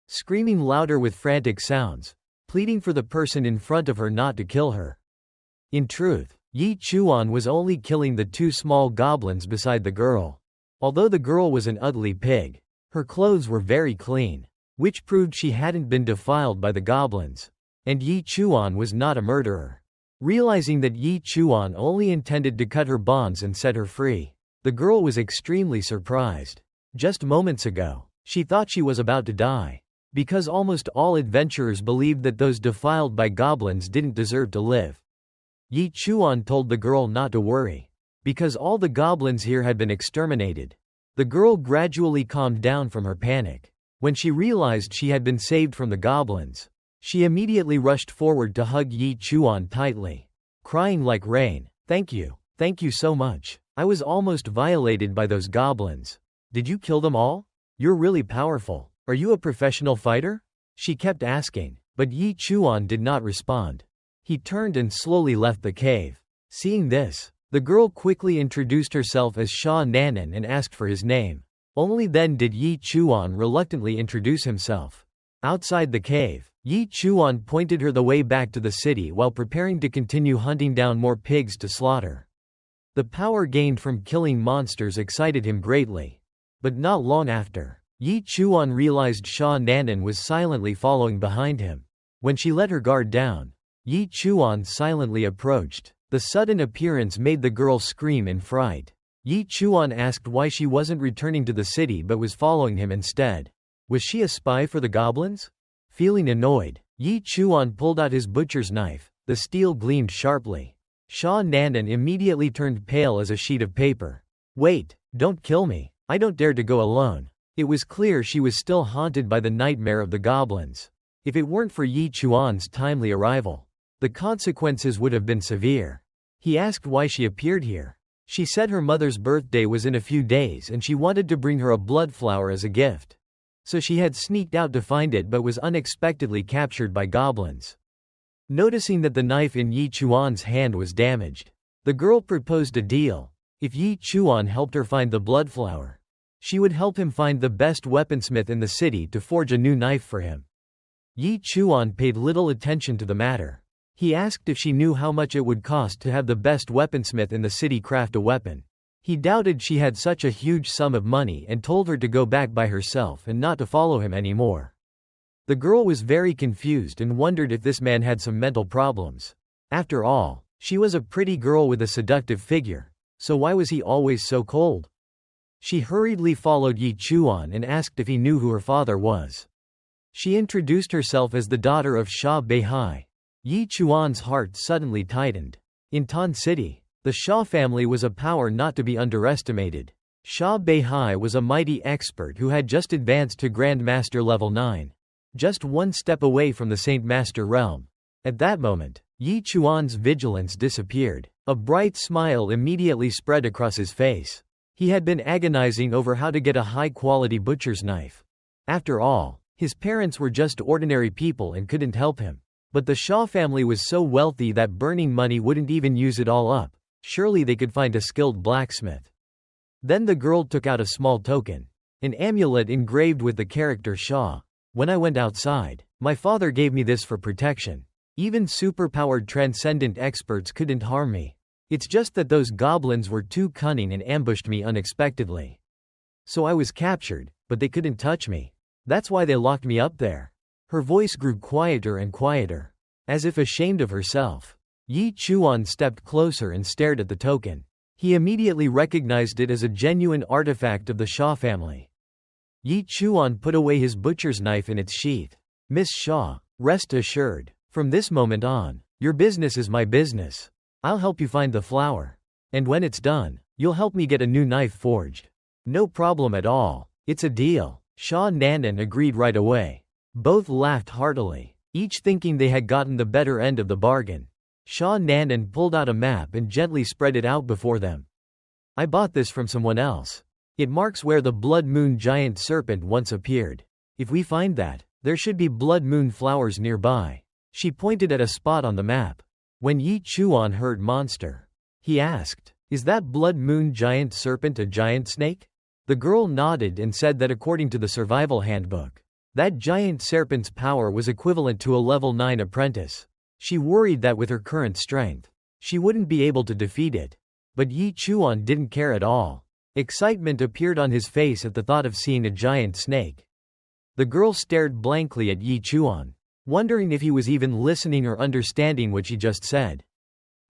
screaming louder with frantic sounds, pleading for the person in front of her not to kill her. In truth, Yi Chuan was only killing the 2 small goblins beside the girl. Although the girl was an ugly pig, her clothes were very clean, which proved she hadn't been defiled by the goblins. And Yi Chuan was not a murderer. Realizing that Yi Chuan only intended to cut her bonds and set her free, the girl was extremely surprised. Just moments ago, she thought she was about to die, because almost all adventurers believed that those defiled by goblins didn't deserve to live. Yi Chuan told the girl not to worry, because all the goblins here had been exterminated. The girl gradually calmed down from her panic. When she realized she had been saved from the goblins, she immediately rushed forward to hug Yi Chuan tightly, crying like rain. Thank you so much. I was almost violated by those goblins. Did you kill them all? You're really powerful. Are you a professional fighter? She kept asking, but Yi Chuan did not respond. He turned and slowly left the cave. Seeing this, the girl quickly introduced herself as Sha Nanan and asked for his name. Only then did Yi Chuan reluctantly introduce himself. Outside the cave, Yi Chuan pointed her the way back to the city while preparing to continue hunting down more pigs to slaughter. The power gained from killing monsters excited him greatly. But not long after, Yi Chuan realized Sha Nanan was silently following behind him. When she let her guard down, Yi Chuan silently approached. The sudden appearance made the girl scream in fright. Yi Chuan asked why she wasn't returning to the city but was following him instead. Was she a spy for the goblins? Feeling annoyed, Yi Chuan pulled out his butcher's knife. The steel gleamed sharply. Sha Nanan immediately turned pale as a sheet of paper. Wait, don't kill me. I don't dare to go alone. It was clear she was still haunted by the nightmare of the goblins. If it weren't for Yi Chuan's timely arrival, the consequences would have been severe. He asked why she appeared here. She said her mother's birthday was in a few days and she wanted to bring her a blood flower as a gift. So she had sneaked out to find it but was unexpectedly captured by goblins. Noticing that the knife in Yi Chuan's hand was damaged, the girl proposed a deal. If Yi Chuan helped her find the blood flower, she would help him find the best weaponsmith in the city to forge a new knife for him. Yi Chuan paid little attention to the matter. He asked if she knew how much it would cost to have the best weaponsmith in the city craft a weapon. He doubted she had such a huge sum of money and told her to go back by herself and not to follow him anymore. The girl was very confused and wondered if this man had some mental problems. After all, she was a pretty girl with a seductive figure, so why was he always so cold? She hurriedly followed Yi Chuan and asked if he knew who her father was. She introduced herself as the daughter of Shah Beihai. Yi Chuan's heart suddenly tightened. In Tan City, the Shah family was a power not to be underestimated. Shah Beihai was a mighty expert who had just advanced to Grand Master level 9. Just one step away from the Saint Master realm. At that moment, Yi Chuan's vigilance disappeared. A bright smile immediately spread across his face. He had been agonizing over how to get a high-quality butcher's knife. After all, his parents were just ordinary people and couldn't help him. But the Shah family was so wealthy that burning money wouldn't even use it all up. Surely they could find a skilled blacksmith. Then the girl took out a small token. An amulet engraved with the character Shah. When I went outside, my father gave me this for protection. Even superpowered transcendent experts couldn't harm me. It's just that those goblins were too cunning and ambushed me unexpectedly. So I was captured, but they couldn't touch me. That's why they locked me up there. Her voice grew quieter and quieter. As if ashamed of herself, Yi Chuan stepped closer and stared at the token. He immediately recognized it as a genuine artifact of the Shah family. Yi Chuan put away his butcher's knife in its sheath. Miss Shah, rest assured, from this moment on, your business is my business. I'll help you find the flower. And when it's done, you'll help me get a new knife forged. No problem at all. It's a deal. Shah Nanan agreed right away. Both laughed heartily, each thinking they had gotten the better end of the bargain. Shah Nanan pulled out a map and gently spread it out before them. I bought this from someone else. It marks where the blood moon giant serpent once appeared. If we find that, there should be blood moon flowers nearby. She pointed at a spot on the map. When Yi Chuan heard monster, he asked, "Is that blood moon giant serpent a giant snake?" The girl nodded and said that according to the survival handbook, that giant serpent's power was equivalent to a level 9 apprentice. She worried that with her current strength, she wouldn't be able to defeat it. But Yi Chuan didn't care at all. Excitement appeared on his face at the thought of seeing a giant snake. The girl stared blankly at Yi Chuan, wondering if he was even listening or understanding what she just said.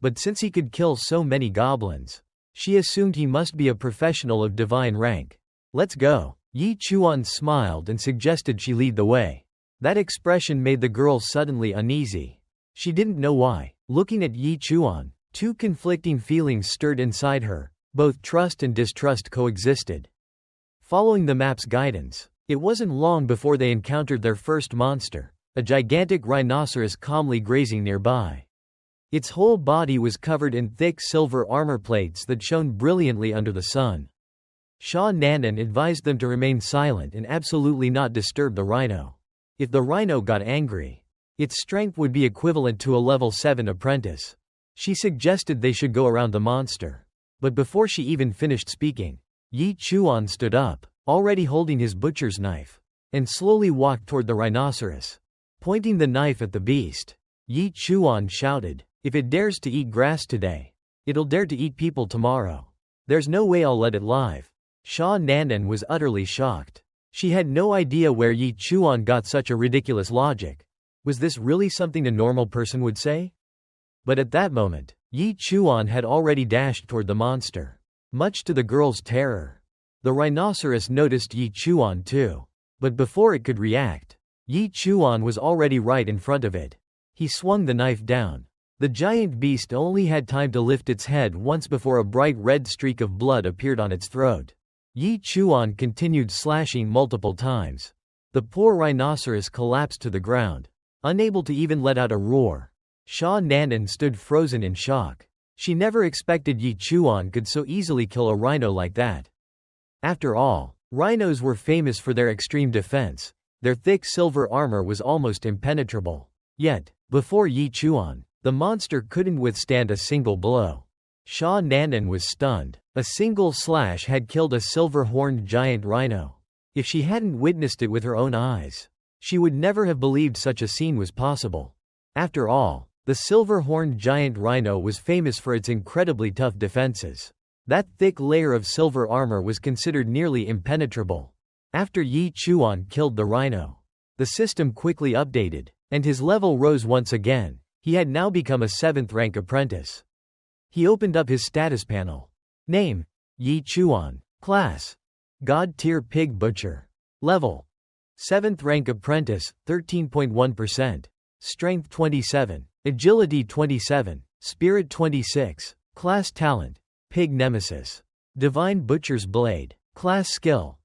But since he could kill so many goblins, she assumed he must be a professional of divine rank. Let's go. Yi Chuan smiled and suggested she lead the way. That expression made the girl suddenly uneasy. She didn't know why. Looking at Yi Chuan, two conflicting feelings stirred inside her. Both trust and distrust coexisted. Following the map's guidance, it wasn't long before they encountered their first monster, a gigantic rhinoceros calmly grazing nearby. Its whole body was covered in thick silver armor plates that shone brilliantly under the sun. Shah Nanan advised them to remain silent and absolutely not disturb the rhino. If the rhino got angry, its strength would be equivalent to a level 7 apprentice. She suggested they should go around the monster. But before she even finished speaking, Yi Chuan stood up, already holding his butcher's knife, and slowly walked toward the rhinoceros. Pointing the knife at the beast, Yi Chuan shouted, "If it dares to eat grass today, it'll dare to eat people tomorrow. There's no way I'll let it live." Shah Nanan was utterly shocked. She had no idea where Yi Chuan got such a ridiculous logic. Was this really something a normal person would say? But at that moment, Yi Chuan had already dashed toward the monster. Much to the girl's terror, the rhinoceros noticed Yi Chuan too. But before it could react, Yi Chuan was already right in front of it. He swung the knife down. The giant beast only had time to lift its head once before a bright red streak of blood appeared on its throat. Yi Chuan continued slashing multiple times. The poor rhinoceros collapsed to the ground, unable to even let out a roar. Shah Nanan stood frozen in shock. She never expected Yi Chuan could so easily kill a rhino like that. After all, rhinos were famous for their extreme defense. Their thick silver armor was almost impenetrable. Yet, before Yi Chuan, the monster couldn't withstand a single blow. Sha Nanan was stunned. A single slash had killed a silver-horned giant rhino. If she hadn't witnessed it with her own eyes, she would never have believed such a scene was possible. After all, the silver-horned giant rhino was famous for its incredibly tough defenses. That thick layer of silver armor was considered nearly impenetrable. After Yi Chuan killed the rhino, the system quickly updated, and his level rose once again. He had now become a 7th rank apprentice. He opened up his status panel. Name: Yi Chuan. Class: God Tier Pig Butcher. Level: 7th rank apprentice, 13.1%. Strength 27. Agility 27. Spirit 26. Class talent: Pig Nemesis. Divine Butcher's Blade. Class skill: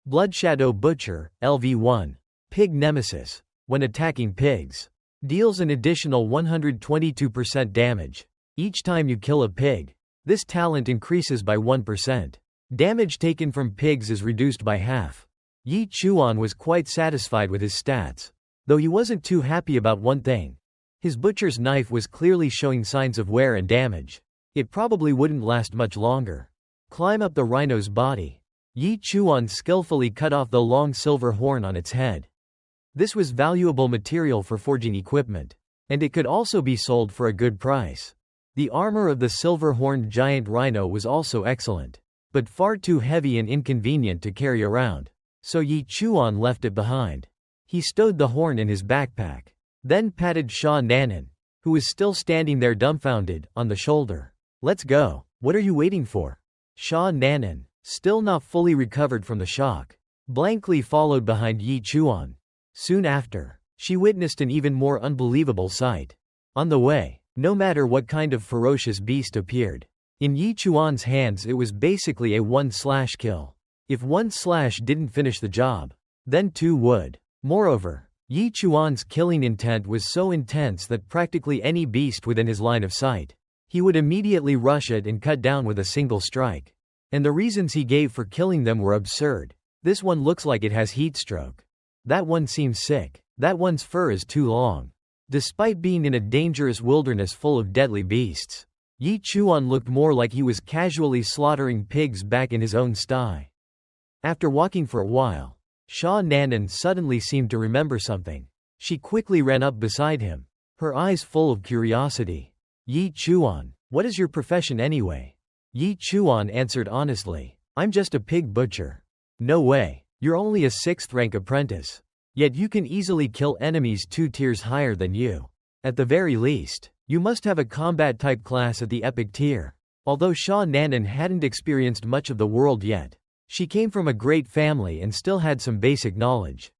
Bloodshadow Butcher, LV1. Pig Nemesis. When attacking pigs, deals an additional 122% damage each time you kill a pig. This talent increases by 1%. Damage taken from pigs is reduced by half. Yi Chuan was quite satisfied with his stats, though he wasn't too happy about one thing. His butcher's knife was clearly showing signs of wear and damage. It probably wouldn't last much longer. Climb up the rhino's body. Yi Chuan skillfully cut off the long silver horn on its head. This was valuable material for forging equipment, and it could also be sold for a good price. The armor of the silver-horned giant rhino was also excellent, but far too heavy and inconvenient to carry around, so Yi Chuan left it behind. He stowed the horn in his backpack, then patted Sha Nanan, who was still standing there dumbfounded, on the shoulder. "Let's go. What are you waiting for?" Sha Nanan, still not fully recovered from the shock, blankly followed behind Yi Chuan. Soon after, she witnessed an even more unbelievable sight. On the way, no matter what kind of ferocious beast appeared, in Yi Chuan's hands it was basically a one-slash kill. If one slash didn't finish the job, then two would. Moreover, Yi Chuan's killing intent was so intense that practically any beast within his line of sight, he would immediately rush it and cut down with a single strike. And the reasons he gave for killing them were absurd. This one looks like it has heatstroke. That one seems sick. That one's fur is too long. Despite being in a dangerous wilderness full of deadly beasts, Yi Chuan looked more like he was casually slaughtering pigs back in his own sty. After walking for a while, Sha Nanan suddenly seemed to remember something. She quickly ran up beside him, her eyes full of curiosity. "Yi Chuan, what is your profession anyway?" Yi Chuan answered honestly, "I'm just a pig butcher." "No way. You're only a 6th rank apprentice. Yet you can easily kill enemies 2 tiers higher than you. At the very least, you must have a combat type class at the epic tier." Although Sha Nanan hadn't experienced much of the world yet, she came from a great family and still had some basic knowledge.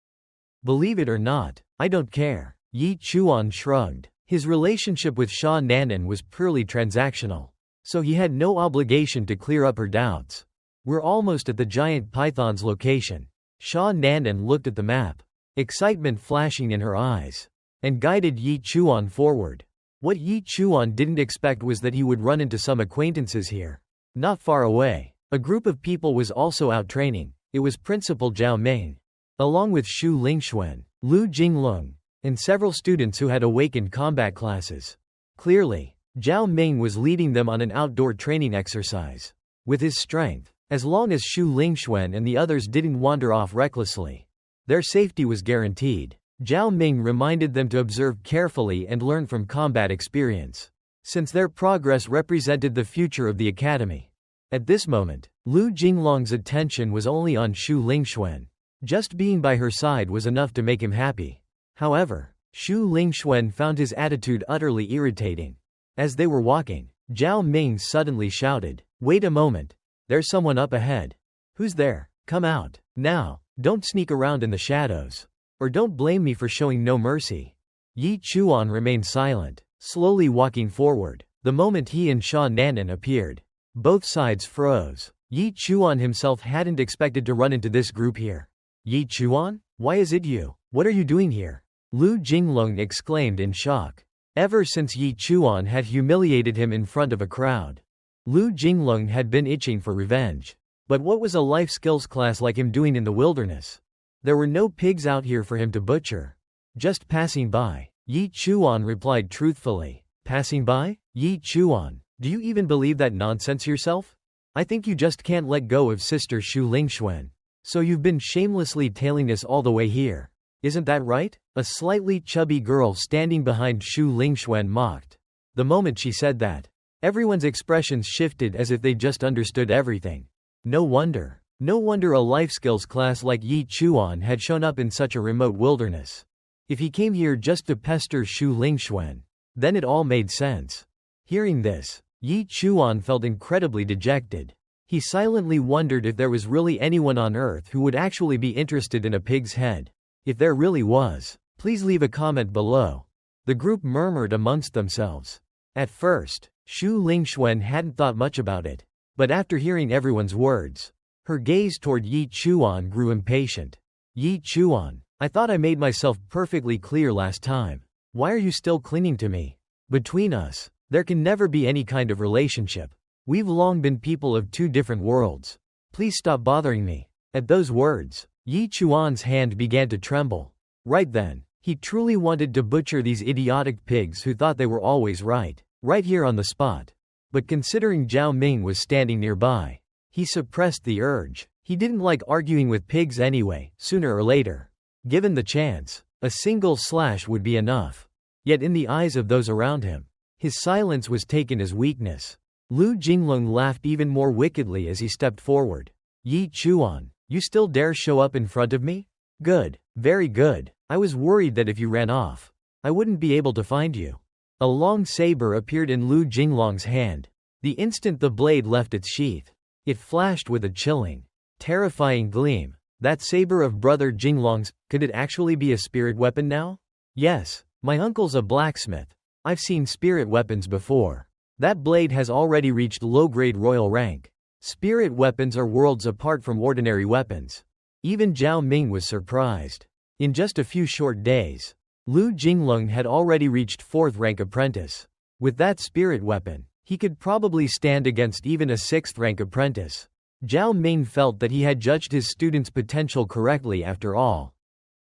"Believe it or not, I don't care." Yi Chuan shrugged. His relationship with Sha Nanan was purely transactional, so he had no obligation to clear up her doubts. "We're almost at the giant python's location." Sha Nanan looked at the map, excitement flashing in her eyes, and guided Yi Chuan forward. What Yi Chuan didn't expect was that he would run into some acquaintances here. Not far away, a group of people was also out training. It was Principal Zhao Ming, along with Xu Lingxuan, Lu Jinglong, and several students who had awakened combat classes. Clearly, Zhao Ming was leading them on an outdoor training exercise. With his strength, as long as Xu Lingxuan and the others didn't wander off recklessly, their safety was guaranteed. Zhao Ming reminded them to observe carefully and learn from combat experience, since their progress represented the future of the academy. At this moment, Lu Jinglong's attention was only on Xu Lingxuan. Just being by her side was enough to make him happy. However, Xu Lingxuan found his attitude utterly irritating. As they were walking, Zhao Ming suddenly shouted, "Wait a moment. There's someone up ahead." "Who's there? Come out. Now, don't sneak around in the shadows. Or don't blame me for showing no mercy." Yi Chuan remained silent, slowly walking forward. The moment he and Sha Nanan appeared, both sides froze. Yi Chuan himself hadn't expected to run into this group here. "Yi Chuan? Why is it you? What are you doing here?" Lu Jinglong exclaimed in shock. Ever since Yi Chuan had humiliated him in front of a crowd, Lu Jinglong had been itching for revenge. But what was a life skills class like him doing in the wilderness? There were no pigs out here for him to butcher. Just passing by. Yi Chuan replied truthfully. Passing by? Yi Chuan, do you even believe that nonsense yourself? I think you just can't let go of Sister Shu Lingxuan. So you've been shamelessly tailing us all the way here. Isn't that right? A slightly chubby girl standing behind Shu Lingxuan mocked. The moment she said that, everyone's expressions shifted as if they just understood everything. No wonder a life skills class like Yi Chuan had shown up in such a remote wilderness. If he came here just to pester Shu Lingxuan, then it all made sense. Hearing this, Yi Chuan felt incredibly dejected. He silently wondered if there was really anyone on Earth who would actually be interested in a pig's head. If there really was, please leave a comment below. The group murmured amongst themselves. At first, Shu Lingxuan hadn't thought much about it. But after hearing everyone's words, her gaze toward Yi Chuan grew impatient. Yi Chuan, I thought I made myself perfectly clear last time. Why are you still clinging to me? Between us, there can never be any kind of relationship. We've long been people of two different worlds. Please stop bothering me. At those words, Yi Chuan's hand began to tremble. Right then, he truly wanted to butcher these idiotic pigs who thought they were always right here on the spot. But considering Zhao Ming was standing nearby, he suppressed the urge. He didn't like arguing with pigs anyway. Sooner or later, given the chance, a single slash would be enough. Yet in the eyes of those around him, his silence was taken as weakness. Lu Jinglong laughed even more wickedly as he stepped forward. Yi Chuan, you still dare show up in front of me? Good, very good. I was worried that if you ran off, I wouldn't be able to find you. A long saber appeared in Lu Jinglong's hand. The instant the blade left its sheath, it flashed with a chilling, terrifying gleam. That saber of Brother Jinglong's, could it actually be a spirit weapon now? Yes, my uncle's a blacksmith. I've seen spirit weapons before. That blade has already reached low-grade royal rank. Spirit weapons are worlds apart from ordinary weapons. Even Zhao Ming was surprised. In just a few short days, Lu Jinglong had already reached 4th rank apprentice. With that spirit weapon, he could probably stand against even a 6th rank apprentice. Zhao Ming felt that he had judged his student's potential correctly after all.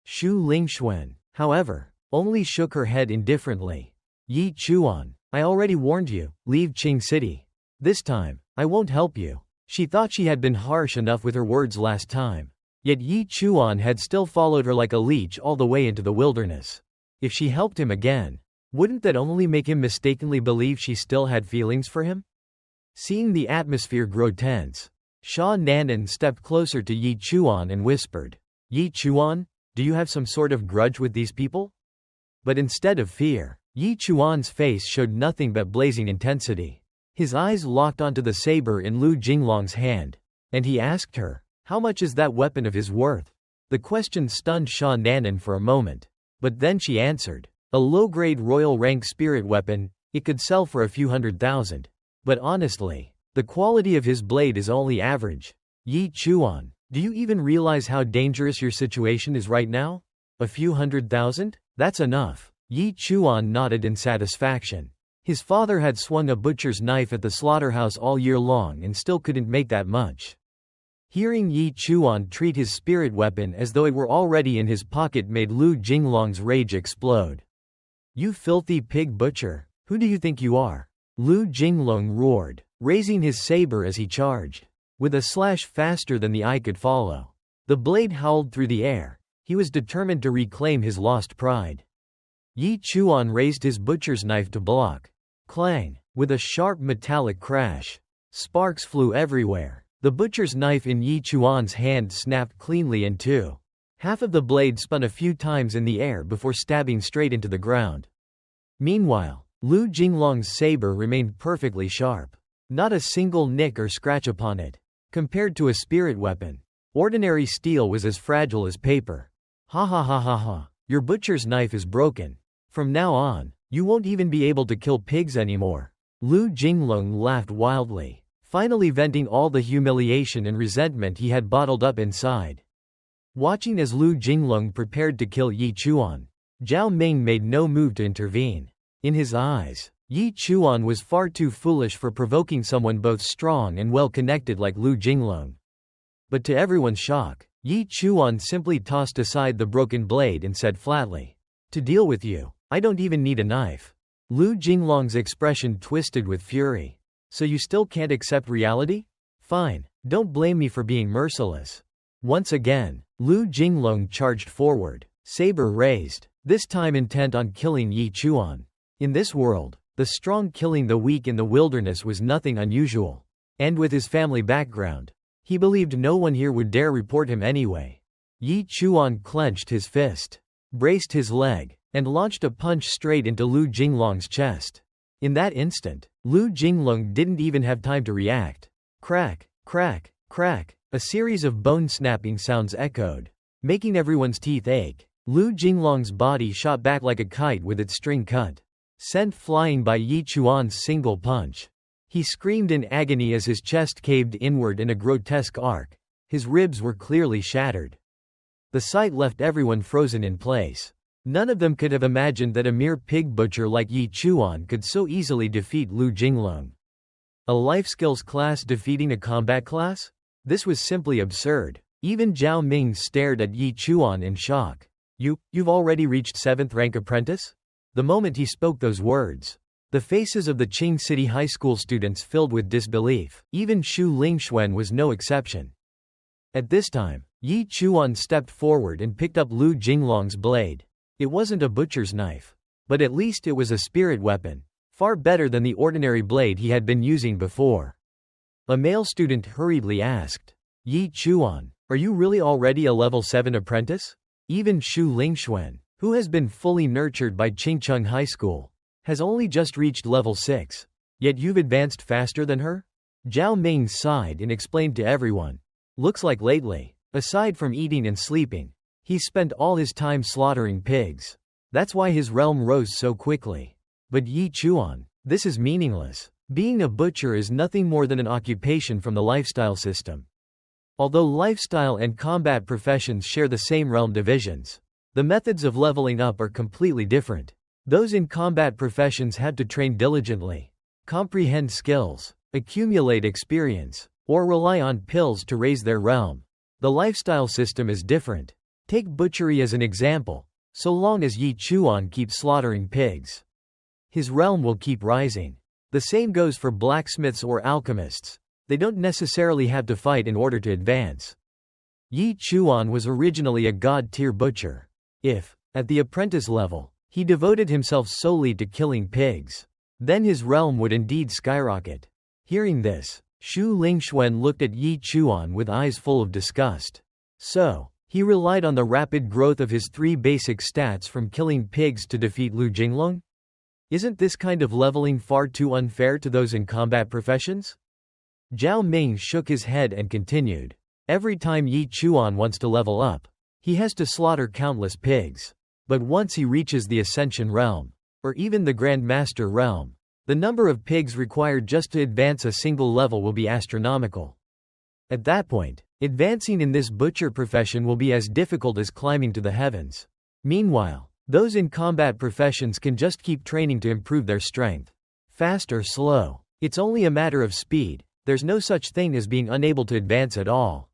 Shu Lingxuan, however, only shook her head indifferently. Yi Chuan, I already warned you, leave Qing City. This time, I won't help you. She thought she had been harsh enough with her words last time. Yet Yi Chuan had still followed her like a leech all the way into the wilderness. If she helped him again, wouldn't that only make him mistakenly believe she still had feelings for him? Seeing the atmosphere grow tense, Sha Nanan stepped closer to Yi Chuan and whispered, Yi Chuan, do you have some sort of grudge with these people? But instead of fear, Yi Chuan's face showed nothing but blazing intensity. His eyes locked onto the saber in Lu Jinglong's hand, and he asked her, how much is that weapon of his worth? The question stunned Sha Nanan for a moment. But then she answered, a low-grade royal rank spirit weapon, it could sell for a few $100,000. But honestly, the quality of his blade is only average. Yi Chuan, do you even realize how dangerous your situation is right now? A few $100,000? That's enough. Yi Chuan nodded in satisfaction. His father had swung a butcher's knife at the slaughterhouse all year long and still couldn't make that much. Hearing Yi Chuan treat his spirit weapon as though it were already in his pocket made Lu Jinglong's rage explode. You filthy pig butcher, who do you think you are? Lu Jinglong roared, raising his saber as he charged. With a slash faster than the eye could follow, the blade howled through the air. He was determined to reclaim his lost pride. Yi Chuan raised his butcher's knife to block. Clang! With a sharp metallic crash, sparks flew everywhere. The butcher's knife in Yi Chuan's hand snapped cleanly in two. Half of the blade spun a few times in the air before stabbing straight into the ground. Meanwhile, Lu Jinglong's saber remained perfectly sharp. Not a single nick or scratch upon it. Compared to a spirit weapon, ordinary steel was as fragile as paper. Ha ha ha ha ha. Your butcher's knife is broken. From now on, you won't even be able to kill pigs anymore. Lu Jinglong laughed wildly, finally venting all the humiliation and resentment he had bottled up inside. Watching as Lu Jinglong prepared to kill Yi Chuan, Zhao Ming made no move to intervene. In his eyes, Yi Chuan was far too foolish for provoking someone both strong and well-connected like Lu Jinglong. But to everyone's shock, Yi Chuan simply tossed aside the broken blade and said flatly, "To deal with you, I don't even need a knife." Lu Jinglong's expression twisted with fury. "So you still can't accept reality? Fine, don't blame me for being merciless." Once again, Lu Jinglong charged forward, saber raised, this time intent on killing Yi Chuan. In this world, the strong killing the weak in the wilderness was nothing unusual. And with his family background, he believed no one here would dare report him anyway. Yi Chuan clenched his fist, braced his leg, and launched a punch straight into Lu Jinglong's chest. In that instant, Lu Jinglong didn't even have time to react. Crack, crack, crack, a series of bone-snapping sounds echoed, making everyone's teeth ache. Lu Jinglong's body shot back like a kite with its string cut, sent flying by Yi Chuan's single punch. He screamed in agony as his chest caved inward in a grotesque arc. His ribs were clearly shattered. The sight left everyone frozen in place. None of them could have imagined that a mere pig butcher like Yi Chuan could so easily defeat Lu Jinglong. A life skills class defeating a combat class? This was simply absurd. Even Zhao Ming stared at Yi Chuan in shock. You've already reached 7th rank apprentice? The moment he spoke those words, the faces of the Qing City High School students filled with disbelief. Even Xu Lingxuan was no exception. At this time, Yi Chuan stepped forward and picked up Lu Jinglong's blade. It wasn't a butcher's knife, but at least it was a spirit weapon, far better than the ordinary blade he had been using before. A male student hurriedly asked, "Yi Chuan, are you really already a level 7 apprentice?" Even Xu Lingxuan, who has been fully nurtured by Qingcheng High School, has only just reached level 6. Yet you've advanced faster than her? Zhao Ming sighed and explained to everyone. Looks like lately, aside from eating and sleeping, he's spent all his time slaughtering pigs. That's why his realm rose so quickly. But Yi Chuan, this is meaningless. Being a butcher is nothing more than an occupation from the lifestyle system. Although lifestyle and combat professions share the same realm divisions, the methods of leveling up are completely different. Those in combat professions had to train diligently, comprehend skills, accumulate experience, or rely on pills to raise their realm. The lifestyle system is different. Take butchery as an example. So long as Yi Chuan keeps slaughtering pigs, his realm will keep rising. The same goes for blacksmiths or alchemists. They don't necessarily have to fight in order to advance. Yi Chuan was originally a god-tier butcher. If, at the apprentice level, he devoted himself solely to killing pigs, then his realm would indeed skyrocket. Hearing this, Xu Lingxuan looked at Yi Chuan with eyes full of disgust. So, he relied on the rapid growth of his 3 basic stats from killing pigs to defeat Lu Jinglong? Isn't this kind of leveling far too unfair to those in combat professions? Zhao Ming shook his head and continued. Every time Yi Chuan wants to level up, he has to slaughter countless pigs. But once he reaches the Ascension realm, or even the Grand Master realm, the number of pigs required just to advance a single level will be astronomical. At that point, advancing in this butcher profession will be as difficult as climbing to the heavens. Meanwhile, those in combat professions can just keep training to improve their strength. Fast or slow, it's only a matter of speed. There's no such thing as being unable to advance at all.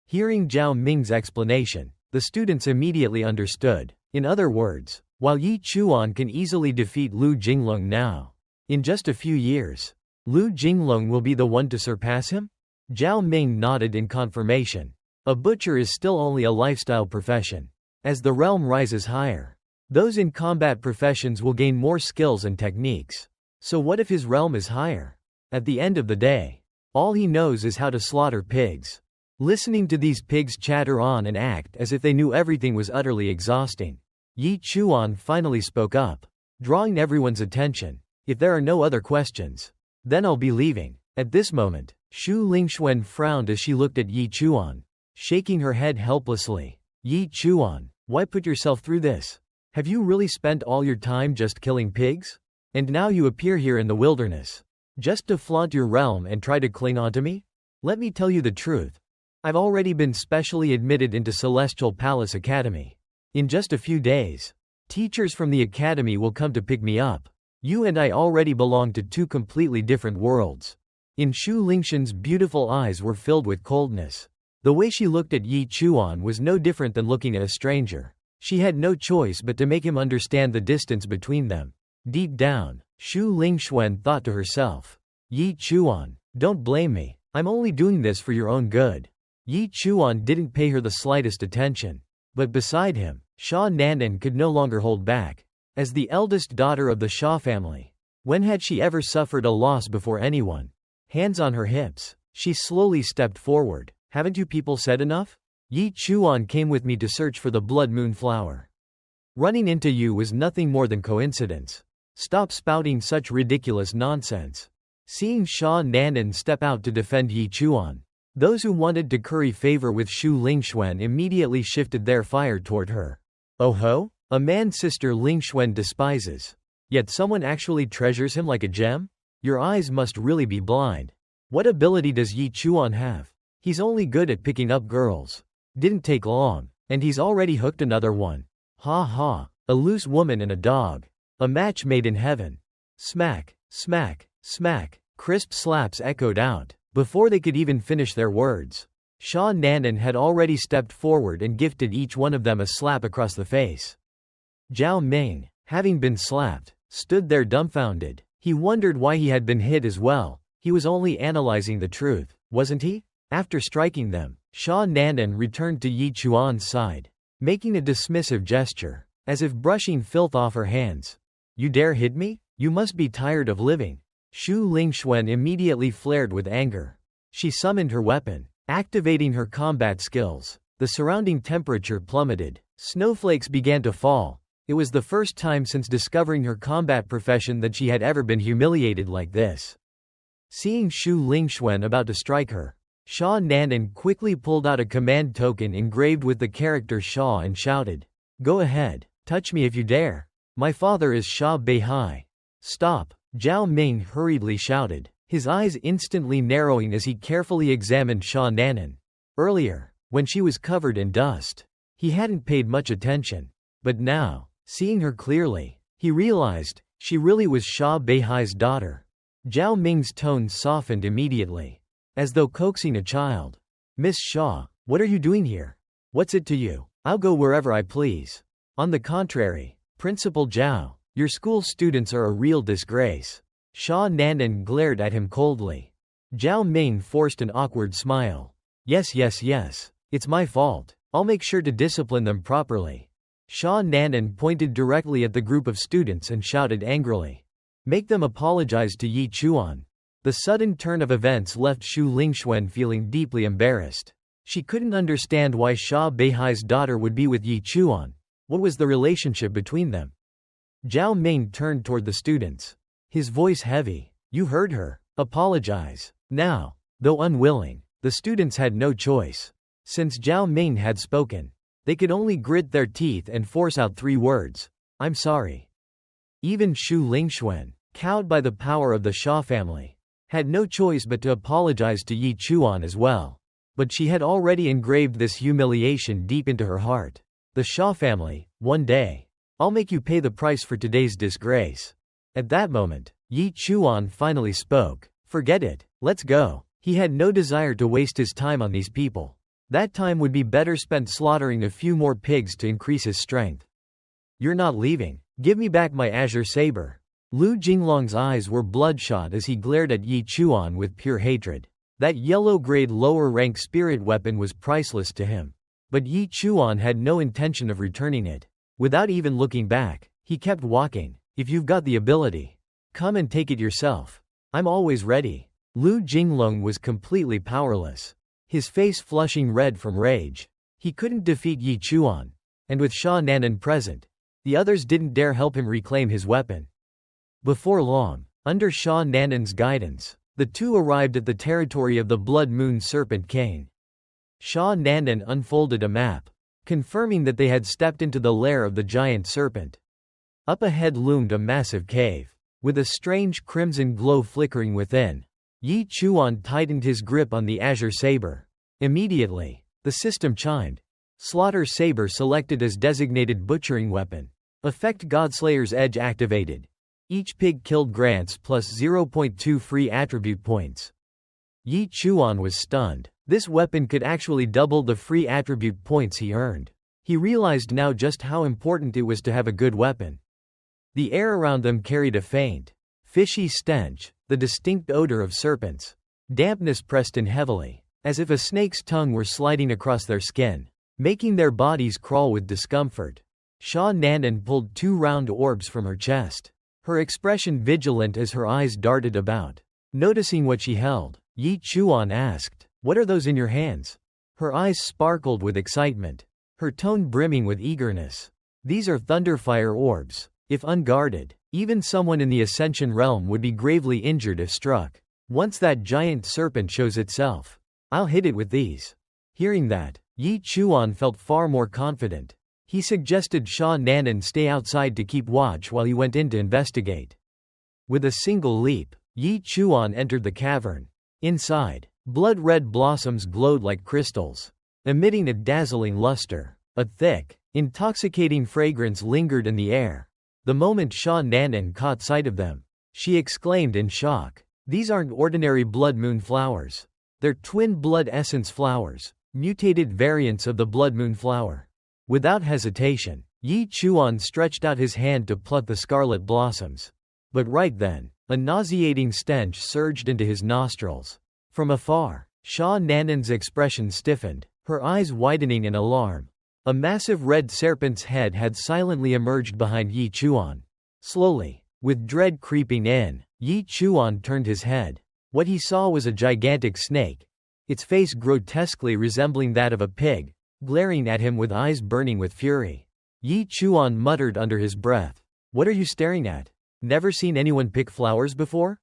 Hearing Zhao Ming's explanation, the students immediately understood. In other words, while Yi Chuan can easily defeat Lu Jinglong now, in just a few years, Lu Jinglong will be the one to surpass him? Zhao Ming nodded in confirmation. A butcher is still only a lifestyle profession. As the realm rises higher, those in combat professions will gain more skills and techniques. So what if his realm is higher? At the end of the day, all he knows is how to slaughter pigs. Listening to these pigs chatter on and act as if they knew everything was utterly exhausting. Yi Chuan finally spoke up, drawing everyone's attention. If there are no other questions, then I'll be leaving. At this moment, Xu Lingxuan frowned as she looked at Yi Chuan, shaking her head helplessly. Yi Chuan, why put yourself through this? Have you really spent all your time just killing pigs? And now you appear here in the wilderness, just to flaunt your realm and try to cling onto me? Let me tell you the truth. I've already been specially admitted into Celestial Palace Academy. In just a few days, teachers from the academy will come to pick me up. You and I already belong to two completely different worlds. In Shu Lingshan's beautiful eyes were filled with coldness. The way she looked at Yi Chuan was no different than looking at a stranger. She had no choice but to make him understand the distance between them. Deep down, Shu Lingxuan thought to herself, Yi Chuan, don't blame me. I'm only doing this for your own good. Yi Chuan didn't pay her the slightest attention. But beside him, Sha Nanan could no longer hold back. As the eldest daughter of the Sha family, when had she ever suffered a loss before anyone? Hands on her hips, she slowly stepped forward. Haven't you people said enough? Yi Chuan came with me to search for the blood moon flower. Running into you was nothing more than coincidence. Stop spouting such ridiculous nonsense. Seeing Sha Nanan step out to defend Yi Chuan, those who wanted to curry favor with Shu Lingxuan immediately shifted their fire toward her. Oh ho? A man Sister Lingxuan despises. Yet someone actually treasures him like a gem? Your eyes must really be blind. What ability does Yi Chuan have? He's only good at picking up girls. Didn't take long, and he's already hooked another one. Ha ha, a loose woman and a dog. A match made in heaven. Smack, smack, smack. Crisp slaps echoed out. Before they could even finish their words, Sha Nanan had already stepped forward and gifted each one of them a slap across the face. Zhao Ming, having been slapped, stood there dumbfounded. He wondered why he had been hit as well. He was only analyzing the truth, wasn't he? After striking them, Sha Nanan returned to Yi Chuan's side, making a dismissive gesture, as if brushing filth off her hands. You dare hit me? You must be tired of living. Shu Lingxuan immediately flared with anger. She summoned her weapon, activating her combat skills. The surrounding temperature plummeted. Snowflakes began to fall. It was the first time since discovering her combat profession that she had ever been humiliated like this. Seeing Shu Lingxuan about to strike her, Sha Nanan quickly pulled out a command token engraved with the character Sha and shouted, Go ahead, touch me if you dare. My father is Sha Beihai. Stop, Zhao Ming hurriedly shouted, his eyes instantly narrowing as he carefully examined Sha Nanan. Earlier, when she was covered in dust, he hadn't paid much attention. But now, seeing her clearly, he realized, she really was Sha Beihai's daughter. Zhao Ming's tone softened immediately, as though coaxing a child. Miss Sha, what are you doing here? What's it to you? I'll go wherever I please. On the contrary, Principal Zhao, your school students are a real disgrace. Sha Nanan glared at him coldly. Zhao Ming forced an awkward smile. Yes, it's my fault. I'll make sure to discipline them properly. Sha Nanan pointed directly at the group of students and shouted angrily. Make them apologize to Yi Chuan. The sudden turn of events left Shu Lingxuan feeling deeply embarrassed. She couldn't understand why Sha Beihai's daughter would be with Yi Chuan. What was the relationship between them? Zhao Ming turned toward the students, his voice heavy. You heard her. Apologize. Now, though unwilling, the students had no choice. Since Zhao Ming had spoken, they could only grit their teeth and force out 3 words. I'm sorry. Even Shu Lingxuan, cowed by the power of the Sha family, had no choice but to apologize to Yi Chuan as well. But she had already engraved this humiliation deep into her heart. The Sha family, one day, I'll make you pay the price for today's disgrace. At that moment, Yi Chuan finally spoke. Forget it, let's go. He had no desire to waste his time on these people. That time would be better spent slaughtering a few more pigs to increase his strength. You're not leaving. Give me back my azure saber. Lu Jinglong's eyes were bloodshot as he glared at Yi Chuan with pure hatred. That yellow-grade lower-rank spirit weapon was priceless to him. But Yi Chuan had no intention of returning it. Without even looking back, he kept walking. If you've got the ability, come and take it yourself. I'm always ready. Lu Jinglong was completely powerless, his face flushing red from rage. He couldn't defeat Yi Chuan, and with Sha Nanan present, the others didn't dare help him reclaim his weapon. Before long, under Sha Nanan's guidance, the two arrived at the territory of the Blood Moon Serpent King. Sha Nanan unfolded a map, confirming that they had stepped into the lair of the giant serpent. Up ahead loomed a massive cave, with a strange crimson glow flickering within. Yi Chuan tightened his grip on the azure saber. Immediately, the system chimed. Slaughter saber selected as designated butchering weapon. Effect Godslayer's Edge activated. Each pig killed grants plus 0.2 free attribute points. Yi Chuan was stunned. This weapon could actually double the free attribute points he earned. He realized now just how important it was to have a good weapon. The air around them carried a faint, fishy stench, the distinct odor of serpents. Dampness pressed in heavily, as if a snake's tongue were sliding across their skin, making their bodies crawl with discomfort. Sha Nanan pulled 2 round orbs from her chest, her expression vigilant as her eyes darted about. Noticing what she held, Yi Chuan asked, "What are those in your hands?" Her eyes sparkled with excitement, her tone brimming with eagerness. "These are Thunderfire orbs. If unguarded, even someone in the Ascension realm would be gravely injured if struck. Once that giant serpent shows itself, I'll hit it with these." Hearing that, Yi Chuan felt far more confident. He suggested Sha Nanan stay outside to keep watch while he went in to investigate. With a single leap, Yi Chuan entered the cavern. Inside, blood-red blossoms glowed like crystals, emitting a dazzling luster. A thick, intoxicating fragrance lingered in the air. The moment Sha Nanan caught sight of them, she exclaimed in shock, "These aren't ordinary blood moon flowers. They're twin blood essence flowers, mutated variants of the blood moon flower." Without hesitation, Yi Chuan stretched out his hand to pluck the scarlet blossoms. But right then, a nauseating stench surged into his nostrils. From afar, Sha Nanan's expression stiffened, her eyes widening in alarm. A massive red serpent's head had silently emerged behind Yi Chuan. Slowly, with dread creeping in, Yi Chuan turned his head. What he saw was a gigantic snake, its face grotesquely resembling that of a pig, glaring at him with eyes burning with fury. Yi Chuan muttered under his breath, "What are you staring at? Never seen anyone pick flowers before?"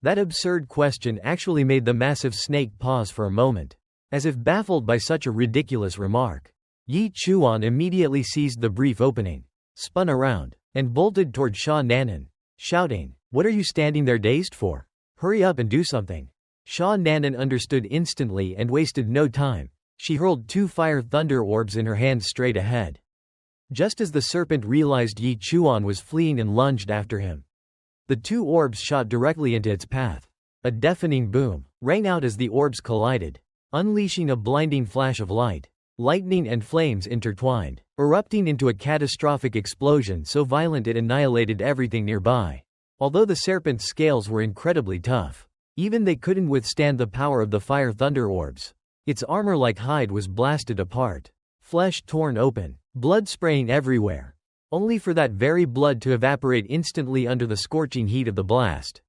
That absurd question actually made the massive snake pause for a moment, as if baffled by such a ridiculous remark. Yi Chuan immediately seized the brief opening, spun around, and bolted toward Sha Nanan, shouting, "What are you standing there dazed for? Hurry up and do something." Sha Nanan understood instantly and wasted no time. She hurled 2 fire thunder orbs in her hands straight ahead. Just as the serpent realized Yi Chuan was fleeing and lunged after him, the 2 orbs shot directly into its path. A deafening boom rang out as the orbs collided, unleashing a blinding flash of light. Lightning and flames intertwined, erupting into a catastrophic explosion so violent it annihilated everything nearby. Although the serpent's scales were incredibly tough, even they couldn't withstand the power of the fire thunder orbs. Its armor-like hide was blasted apart, flesh torn open, blood spraying everywhere, only for that very blood to evaporate instantly under the scorching heat of the blast.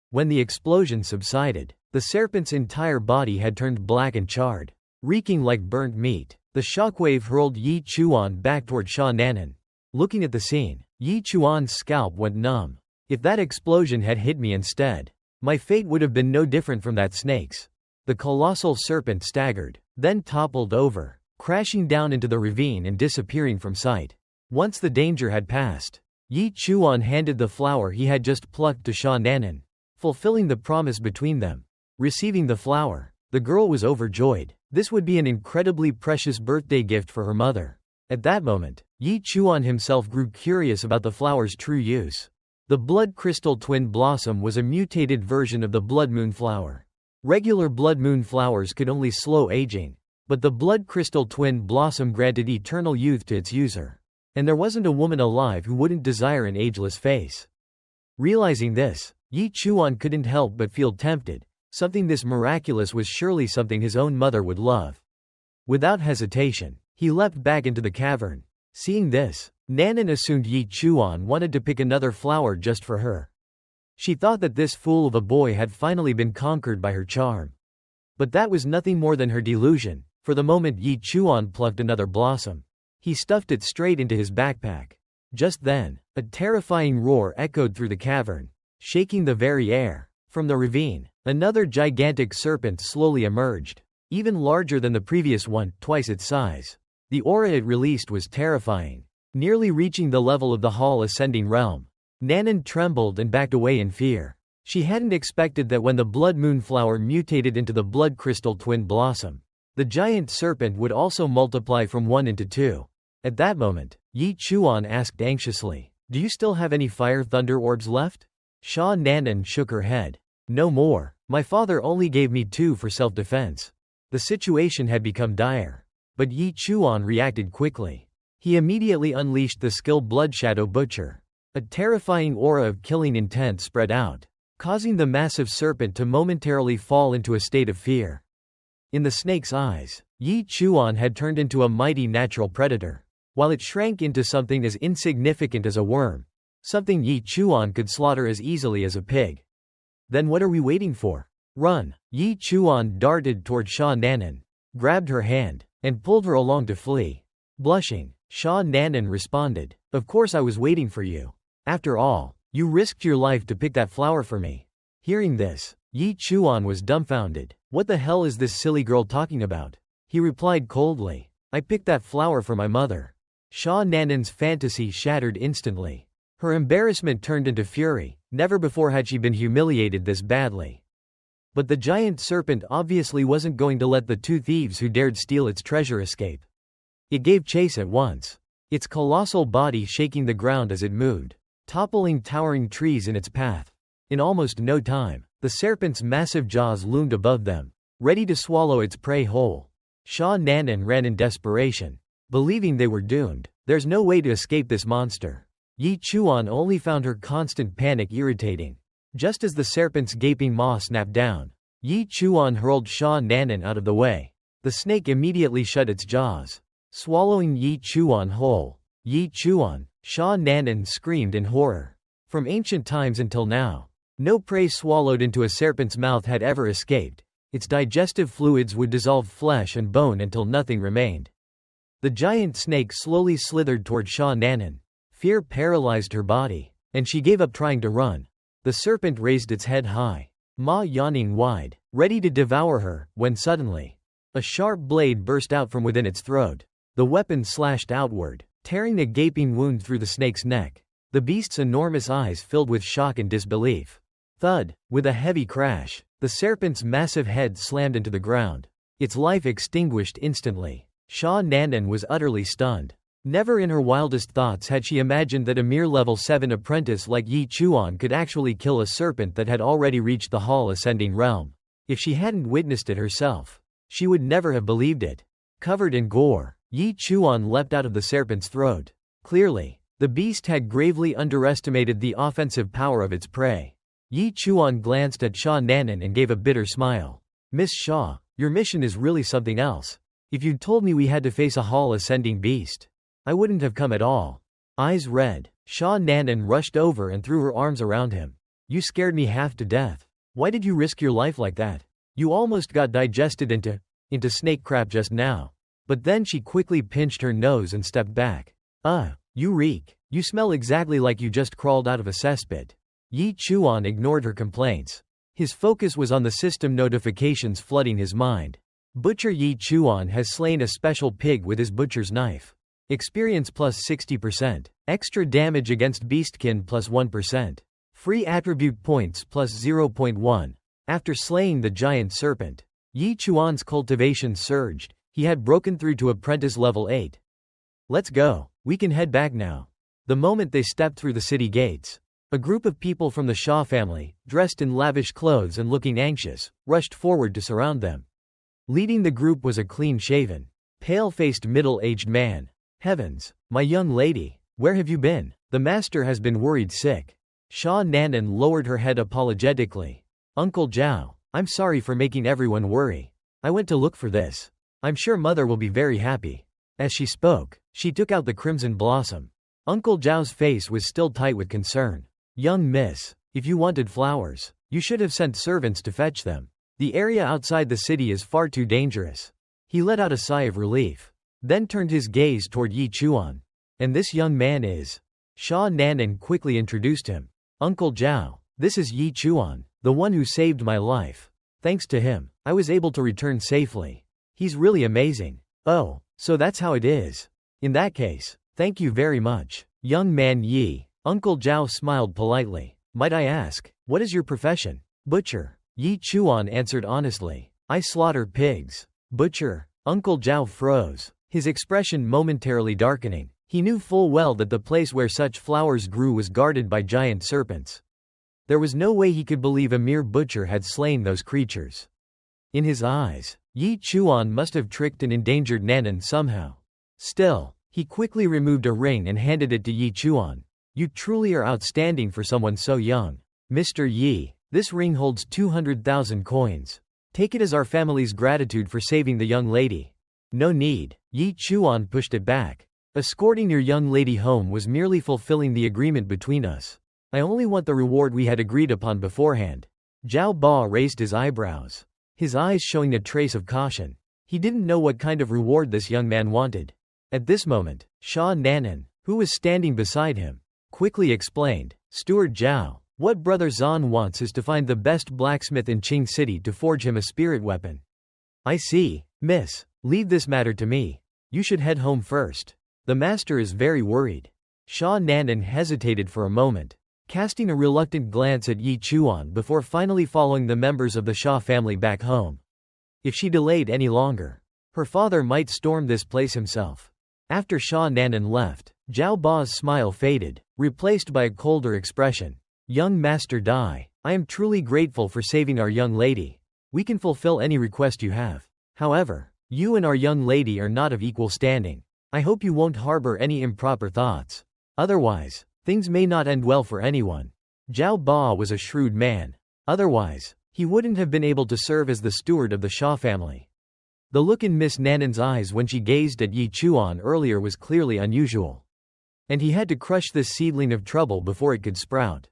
When the explosion subsided, the serpent's entire body had turned black and charred, reeking like burnt meat. The shockwave hurled Yi Chuan back toward Sha Nanan. Looking at the scene, Yi Chuan's scalp went numb. If that explosion had hit me instead, my fate would have been no different from that snake's. The colossal serpent staggered, then toppled over, crashing down into the ravine and disappearing from sight. Once the danger had passed, Yi Chuan handed the flower he had just plucked to Sha Nanan, fulfilling the promise between them. Receiving the flower, the girl was overjoyed. This would be an incredibly precious birthday gift for her mother. At that moment, Yi Chuan himself grew curious about the flower's true use. The blood crystal twin blossom was a mutated version of the blood moon flower. Regular blood moon flowers could only slow aging, but the blood crystal twin blossom granted eternal youth to its user. And there wasn't a woman alive who wouldn't desire an ageless face. Realizing this, Yi Chuan couldn't help but feel tempted. Something this miraculous was surely something his own mother would love. Without hesitation, he leapt back into the cavern. Seeing this, Nanan assumed Yi Chuan wanted to pick another flower just for her. She thought that this fool of a boy had finally been conquered by her charm. But that was nothing more than her delusion. For the moment Yi Chuan plucked another blossom, he stuffed it straight into his backpack. Just then, a terrifying roar echoed through the cavern, shaking the very air. From the ravine, another gigantic serpent slowly emerged, even larger than the previous one, twice its size. The aura it released was terrifying, nearly reaching the level of the Hall Ascending Realm. Nanan trembled and backed away in fear. She hadn't expected that when the blood moon flower mutated into the blood crystal twin blossom, the giant serpent would also multiply from 1 into 2. At that moment, Yi Chuan asked anxiously, Do you still have any fire thunder orbs left? Sha Nanan shook her head. No more. My father only gave me 2 for self-defense. The situation had become dire. But Yi Chuan reacted quickly. He immediately unleashed the skill Blood Shadow Butcher. A terrifying aura of killing intent spread out, causing the massive serpent to momentarily fall into a state of fear. In the snake's eyes, Yi Chuan had turned into a mighty natural predator. While it shrank into something as insignificant as a worm, something Yi Chuan could slaughter as easily as a pig. Then what are we waiting for? Run! Yi Chuan darted toward Sha Nanan, grabbed her hand, and pulled her along to flee. Blushing, Sha Nanan responded, "Of course I was waiting for you. After all, you risked your life to pick that flower for me." Hearing this, Yi Chuan was dumbfounded. What the hell is this silly girl talking about? He replied coldly, "I picked that flower for my mother." Sha Nanan's fantasy shattered instantly. Her embarrassment turned into fury. Never before had she been humiliated this badly. But the giant serpent obviously wasn't going to let the 2 thieves who dared steal its treasure escape. It gave chase at once, its colossal body shaking the ground as it moved, toppling towering trees in its path. In almost no time, the serpent's massive jaws loomed above them, ready to swallow its prey whole. Sha Nanan ran in desperation, believing they were doomed. There's no way to escape this monster. Yi Chuan only found her constant panic irritating. Just as the serpent's gaping maw snapped down, Yi Chuan hurled Sha Nanan out of the way. The snake immediately shut its jaws, swallowing Yi Chuan whole. Yi Chuan, Sha Nanan screamed in horror. From ancient times until now, no prey swallowed into a serpent's mouth had ever escaped. Its digestive fluids would dissolve flesh and bone until nothing remained. The giant snake slowly slithered toward Sha Nanan. Fear paralyzed her body, and she gave up trying to run. The serpent raised its head high, maw yawning wide, ready to devour her, when suddenly, a sharp blade burst out from within its throat. The weapon slashed outward, tearing a gaping wound through the snake's neck. The beast's enormous eyes filled with shock and disbelief. Thud! With a heavy crash, the serpent's massive head slammed into the ground. Its life extinguished instantly. Sha Nanan was utterly stunned. Never in her wildest thoughts had she imagined that a mere level 7 apprentice like Yi Chuan could actually kill a serpent that had already reached the Hall Ascending realm. If she hadn't witnessed it herself, she would never have believed it. Covered in gore, Yi Chuan leapt out of the serpent's throat. Clearly, the beast had gravely underestimated the offensive power of its prey. Yi Chuan glanced at Sha Nanan and gave a bitter smile. "Miss Sha, your mission is really something else. If you'd told me we had to face a Hall Ascending beast, I wouldn't have come at all." Eyes red, Sha Nanan rushed over and threw her arms around him. "You scared me half to death. Why did you risk your life like that? You almost got digested into snake crap just now." But then she quickly pinched her nose and stepped back. You reek. You smell exactly like you just crawled out of a cesspit." Yi Chuan ignored her complaints. His focus was on the system notifications flooding his mind. Butcher Yi Chuan has slain a special pig with his butcher's knife. Experience plus 60%. Extra damage against beastkin plus 1%. Free attribute points plus 0.1. After slaying the giant serpent, Yi Chuan's cultivation surged. He had broken through to apprentice level 8. "Let's go. We can head back now." The moment they stepped through the city gates, a group of people from the Shah family, dressed in lavish clothes and looking anxious, rushed forward to surround them. Leading the group was a clean-shaven, pale-faced middle-aged man. "Heavens, my young lady, where have you been? The master has been worried sick." Sha Nanan lowered her head apologetically. "Uncle Zhao, I'm sorry for making everyone worry. I went to look for this. I'm sure mother will be very happy." As she spoke, she took out the crimson blossom. Uncle Zhao's face was still tight with concern. "Young miss, if you wanted flowers, you should have sent servants to fetch them. The area outside the city is far too dangerous." He let out a sigh of relief, then turned his gaze toward Yi Chuan. "And this young man is?" Sha Nanan quickly introduced him. "Uncle Zhao, this is Yi Chuan, the one who saved my life. Thanks to him, I was able to return safely. He's really amazing." "Oh, so that's how it is. In that case, thank you very much, young man Yi." Uncle Zhao smiled politely. "Might I ask, what is your profession?" "Butcher." Yi Chuan answered honestly. "I slaughter pigs." "Butcher?" Uncle Zhao froze, his expression momentarily darkening. He knew full well that the place where such flowers grew was guarded by giant serpents. There was no way he could believe a mere butcher had slain those creatures. In his eyes, Yi Chuan must have tricked and endangered Nanan somehow. Still, he quickly removed a ring and handed it to Yi Chuan. You truly are outstanding for someone so young. Mr. Yi, this ring holds 200,000 coins. Take it as our family's gratitude for saving the young lady. No need. Yi Chuan pushed it back. Escorting your young lady home was merely fulfilling the agreement between us. I only want the reward we had agreed upon beforehand. Zhao Ba raised his eyebrows, his eyes showing a trace of caution. He didn't know what kind of reward this young man wanted. At this moment, Sha Nanan, who was standing beside him, quickly explained, Steward Zhao, what Brother Zan wants is to find the best blacksmith in Qing City to forge him a spirit weapon. I see, miss, leave this matter to me. You should head home first. The master is very worried. Sha Nanan hesitated for a moment, casting a reluctant glance at Yi Chuan before finally following the members of the Sha family back home. If she delayed any longer, her father might storm this place himself. After Sha Nanan left, Zhao Ba's smile faded, replaced by a colder expression. Young Master Dai, I am truly grateful for saving our young lady. We can fulfill any request you have. However, you and our young lady are not of equal standing. I hope you won't harbor any improper thoughts. Otherwise, things may not end well for anyone. Zhao Ba was a shrewd man. Otherwise, he wouldn't have been able to serve as the steward of the Sha family. The look in Miss Nanan's eyes when she gazed at Yi Chuan earlier was clearly unusual. And he had to crush this seedling of trouble before it could sprout.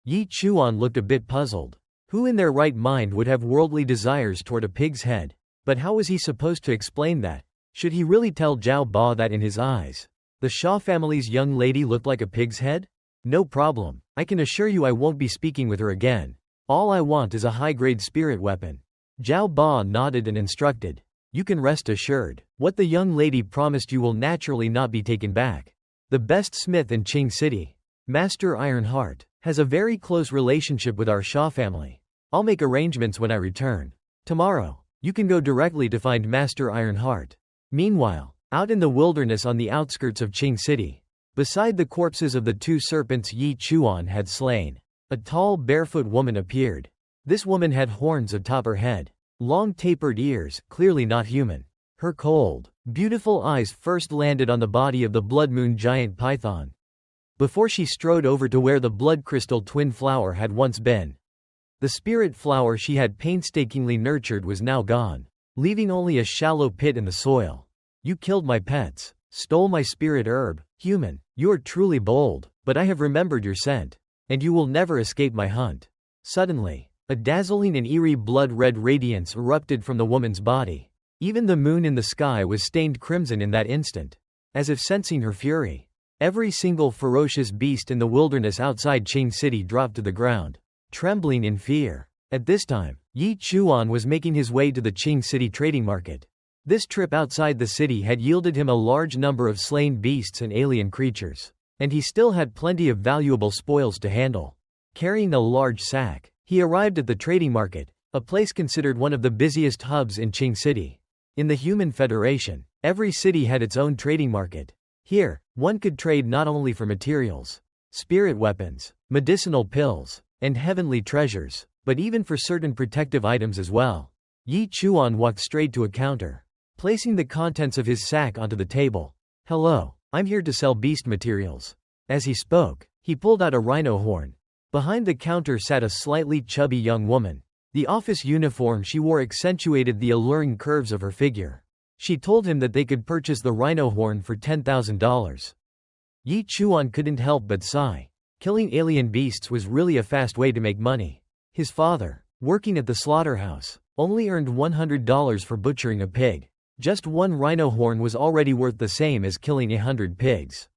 Yi Chuan looked a bit puzzled. Who in their right mind would have worldly desires toward a pig's head? But how was he supposed to explain that? Should he really tell Zhao Ba that in his eyes, the Sha family's young lady looked like a pig's head? No problem. I can assure you I won't be speaking with her again. All I want is a high-grade spirit weapon. Zhao Ba nodded and instructed. You can rest assured, what the young lady promised you will naturally not be taken back. The best smith in Qing City, Master Ironheart, has a very close relationship with our Sha family. I'll make arrangements when I return. Tomorrow, you can go directly to find Master Ironheart. Meanwhile, out in the wilderness on the outskirts of Qing City, beside the corpses of the two serpents Yi Chuan had slain, a tall barefoot woman appeared. This woman had horns atop her head, long tapered ears, clearly not human. Her cold, beautiful eyes first landed on the body of the blood moon giant python, before she strode over to where the blood crystal twin flower had once been. The spirit flower she had painstakingly nurtured was now gone, leaving only a shallow pit in the soil. You killed my pets, stole my spirit herb, human. You are truly bold, but I have remembered your scent, and you will never escape my hunt. Suddenly, a dazzling and eerie blood-red radiance erupted from the woman's body. Even the moon in the sky was stained crimson in that instant, as if sensing her fury. Every single ferocious beast in the wilderness outside Qing City dropped to the ground, trembling in fear. At this time, Yi Chuan was making his way to the Qing City trading market. This trip outside the city had yielded him a large number of slain beasts and alien creatures, and he still had plenty of valuable spoils to handle. Carrying a large sack, he arrived at the trading market, a place considered one of the busiest hubs in Qing City. In the Human Federation, every city had its own trading market. Here, one could trade not only for materials, spirit weapons, medicinal pills, and heavenly treasures, but even for certain protective items as well. Yi Chuan walked straight to a counter, placing the contents of his sack onto the table. Hello, I'm here to sell beast materials. As he spoke, he pulled out a rhino horn. Behind the counter sat a slightly chubby young woman. The office uniform she wore accentuated the alluring curves of her figure. She told him that they could purchase the rhino horn for $10,000. Yi Chuan couldn't help but sigh. Killing alien beasts was really a fast way to make money. His father, working at the slaughterhouse, only earned $100 for butchering a pig. Just one rhino horn was already worth the same as killing 100 pigs.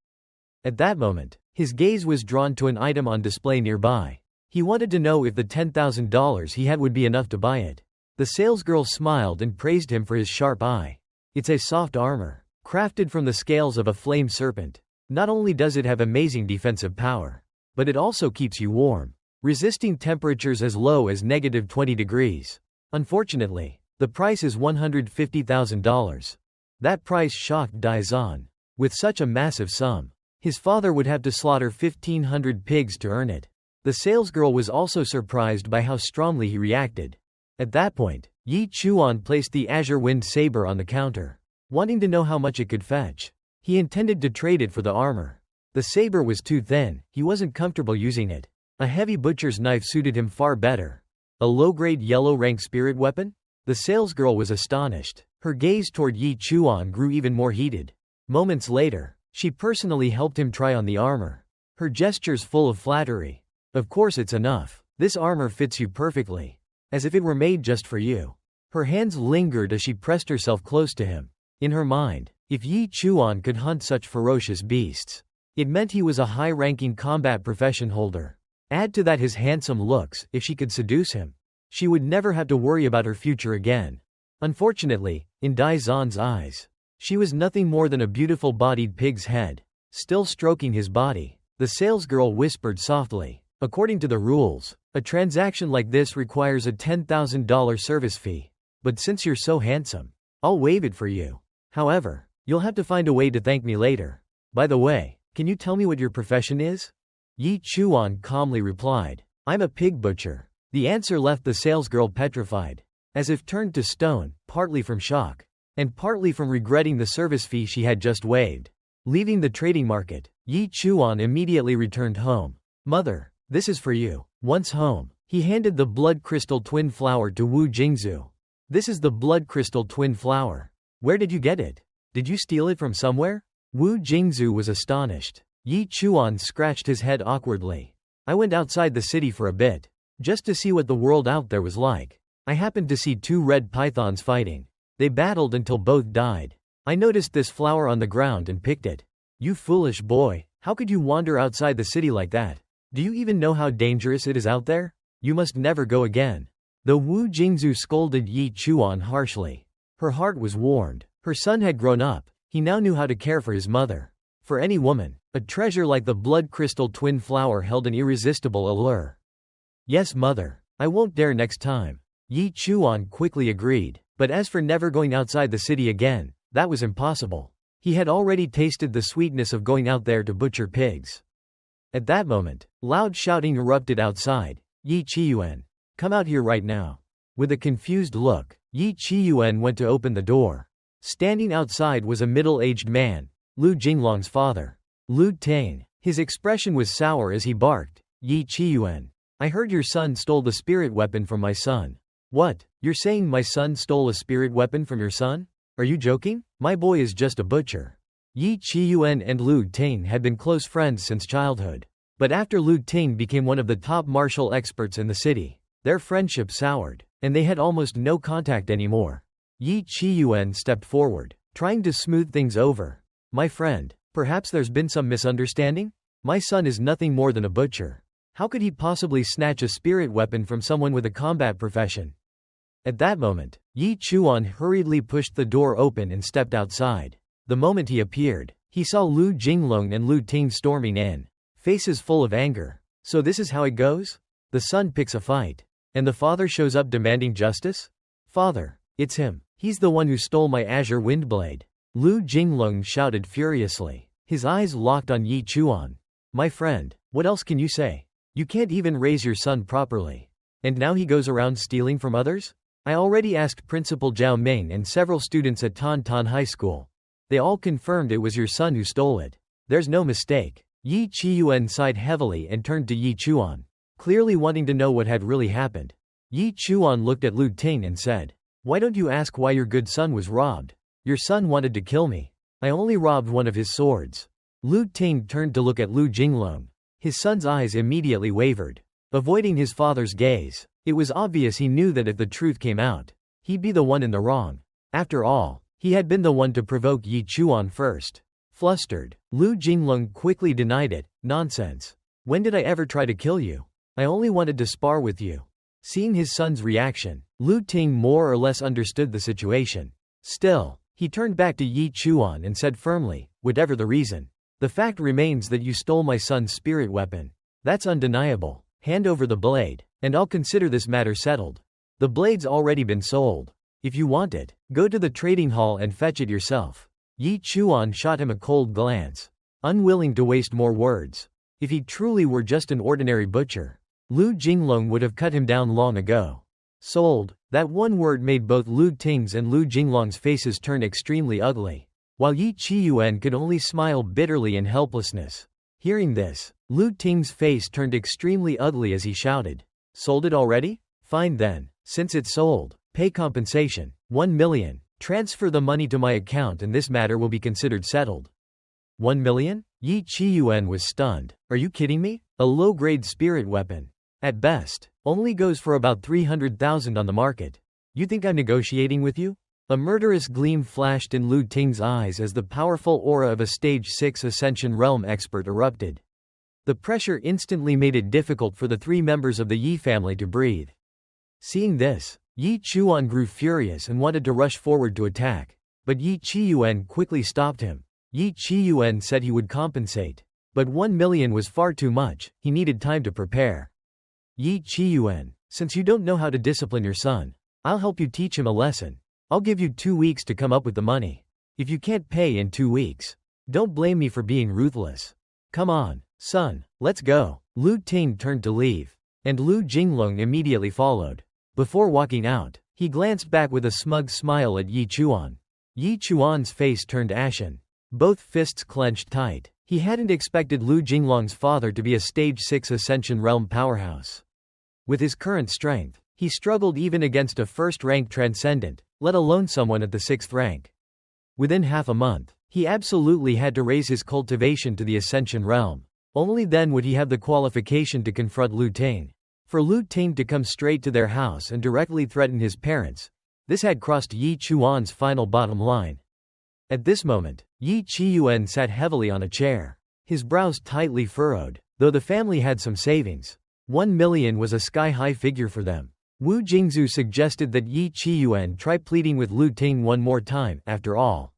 At that moment, his gaze was drawn to an item on display nearby. He wanted to know if the $10,000 he had would be enough to buy it. The salesgirl smiled and praised him for his sharp eye. It's a soft armor, crafted from the scales of a flame serpent. Not only does it have amazing defensive power, but it also keeps you warm, resisting temperatures as low as -20 degrees. Unfortunately, the price is $150,000. That price shocked Daizan. With such a massive sum, his father would have to slaughter 1,500 pigs to earn it. The salesgirl was also surprised by how strongly he reacted. At that point, Yi Chuan placed the azure wind saber on the counter, wanting to know how much it could fetch. He intended to trade it for the armor. The saber was too thin, he wasn't comfortable using it. A heavy butcher's knife suited him far better. A low-grade yellow-rank spirit weapon? The salesgirl was astonished. Her gaze toward Yi Chuan grew even more heated. Moments later, she personally helped him try on the armor. Her gestures full of flattery. Of course it's enough. This armor fits you perfectly. As if it were made just for you. Her hands lingered as she pressed herself close to him. In her mind, if Yi Chuan could hunt such ferocious beasts, it meant he was a high-ranking combat profession holder. Add to that his handsome looks. If she could seduce him, she would never have to worry about her future again. Unfortunately, in Dai Zan's eyes, she was nothing more than a beautiful-bodied pig's head. Still stroking his body, the salesgirl whispered softly, "According to the rules, a transaction like this requires a $10,000 service fee. But since you're so handsome, I'll waive it for you. However, you'll have to find a way to thank me later. By the way, can you tell me what your profession is?" Yi Chuan calmly replied, "I'm a pig butcher." The answer left the salesgirl petrified, as if turned to stone, partly from shock, and partly from regretting the service fee she had just waived. Leaving the trading market, Yi Chuan immediately returned home. "Mother, this is for you." Once home, he handed the blood crystal twin flower to Wu Jingzhu. "This is the blood crystal twin flower. Where did you get it? Did you steal it from somewhere?" Wu Jingzhu was astonished. Yi Chuan scratched his head awkwardly. "I went outside the city for a bit, just to see what the world out there was like. I happened to see two red pythons fighting. They battled until both died. I noticed this flower on the ground and picked it." "You foolish boy, how could you wander outside the city like that? Do you even know how dangerous it is out there? You must never go again." Though Wu Jingzhu scolded Yi Chuan harshly, her heart was warmed. Her son had grown up. He now knew how to care for his mother. For any woman, a treasure like the blood crystal twin flower held an irresistible allure. "Yes, mother, I won't dare next time." Yi Chuan quickly agreed, but as for never going outside the city again, that was impossible. He had already tasted the sweetness of going out there to butcher pigs. At that moment, loud shouting erupted outside. "Yi Chiyuan, come out here right now." With a confused look, Yi Chiyuan went to open the door. Standing outside was a middle-aged man, Lu Jinglong's father, Lu Tang. His expression was sour as he barked, "Yi Chiyuan, I heard your son stole the spirit weapon from my son." "What? You're saying my son stole a spirit weapon from your son? Are you joking? My boy is just a butcher." Yi Chiyuan and Lu Tang had been close friends since childhood. But after Lu Tang became one of the top martial experts in the city, their friendship soured, and they had almost no contact anymore. Yi Chiyuan stepped forward, trying to smooth things over. "My friend, perhaps there's been some misunderstanding? My son is nothing more than a butcher. How could he possibly snatch a spirit weapon from someone with a combat profession?" At that moment, Yi Chuan hurriedly pushed the door open and stepped outside. The moment he appeared, he saw Lu Jinglong and Lu Ting storming in, faces full of anger. "So this is how it goes? The son picks a fight, and the father shows up demanding justice? Father, it's him. He's the one who stole my azure windblade." Lu Jinglong shouted furiously. His eyes locked on Yi Chuan. "My friend, what else can you say? You can't even raise your son properly. And now he goes around stealing from others? I already asked Principal Zhao Ming and several students at Tan Tan High School. They all confirmed it was your son who stole it. There's no mistake." Yi Chiyuan sighed heavily and turned to Yi Chuan, clearly wanting to know what had really happened. Yi Chuan looked at Lu Ting and said, "Why don't you ask why your good son was robbed? Your son wanted to kill me. I only robbed one of his swords." Lu Ting turned to look at Lu Jinglong. His son's eyes immediately wavered, avoiding his father's gaze. It was obvious he knew that if the truth came out, he'd be the one in the wrong. After all, he had been the one to provoke Yi Chuan first. Flustered, Lu Jinglong quickly denied it. "Nonsense. When did I ever try to kill you? I only wanted to spar with you." Seeing his son's reaction, Lu Ting more or less understood the situation. Still, he turned back to Yi Chuan and said firmly, "Whatever the reason, the fact remains that you stole my son's spirit weapon. That's undeniable. Hand over the blade, and I'll consider this matter settled. The blade's already been sold. If you want it, go to the trading hall and fetch it yourself." Yi Chuan shot him a cold glance, unwilling to waste more words. If he truly were just an ordinary butcher, Lu Jinglong would have cut him down long ago. Sold. That one word made both Lu Ting's and Lu Jinglong's faces turn extremely ugly, while Yi Chiyuan could only smile bitterly in helplessness. Hearing this, Lu Ting's face turned extremely ugly as he shouted, "Sold it already? Fine then. Since it's sold, pay compensation, 1 million. Transfer the money to my account and this matter will be considered settled." 1 million? Yi Chiyuan was stunned. Are you kidding me? A low-grade spirit weapon, at best, only goes for about 300,000 on the market. You think I'm negotiating with you? A murderous gleam flashed in Lu Ting's eyes as the powerful aura of a Stage 6 Ascension Realm expert erupted. The pressure instantly made it difficult for the 3 members of the Yi family to breathe. Seeing this, Yi Chuan grew furious and wanted to rush forward to attack, but Yi Chiyuan quickly stopped him. Yi Chiyuan said he would compensate, but 1 million was far too much. He needed time to prepare. Yi Chiyuan, since you don't know how to discipline your son, I'll help you teach him a lesson. I'll give you 2 weeks to come up with the money. If you can't pay in 2 weeks, don't blame me for being ruthless. Come on, son, let's go. Lu Ting turned to leave, and Lu Jinglong immediately followed. Before walking out, he glanced back with a smug smile at Yi Chuan. Yi Chuan's face turned ashen. Both fists clenched tight. He hadn't expected Lu Jinglong's father to be a Stage 6 Ascension Realm powerhouse. With his current strength, he struggled even against a first-rank transcendent, let alone someone at the 6th rank. Within half a month, he absolutely had to raise his cultivation to the Ascension Realm. Only then would he have the qualification to confront Lu Ting. For Lu Ting to come straight to their house and directly threaten his parents, this had crossed Yi Chuan's final bottom line. At this moment, Yi Chiyuan sat heavily on a chair, his brows tightly furrowed. Though the family had some savings, 1 million was a sky-high figure for them. Wu Jingzhu suggested that Yi Chiyuan try pleading with Lu Ting one more time. After all,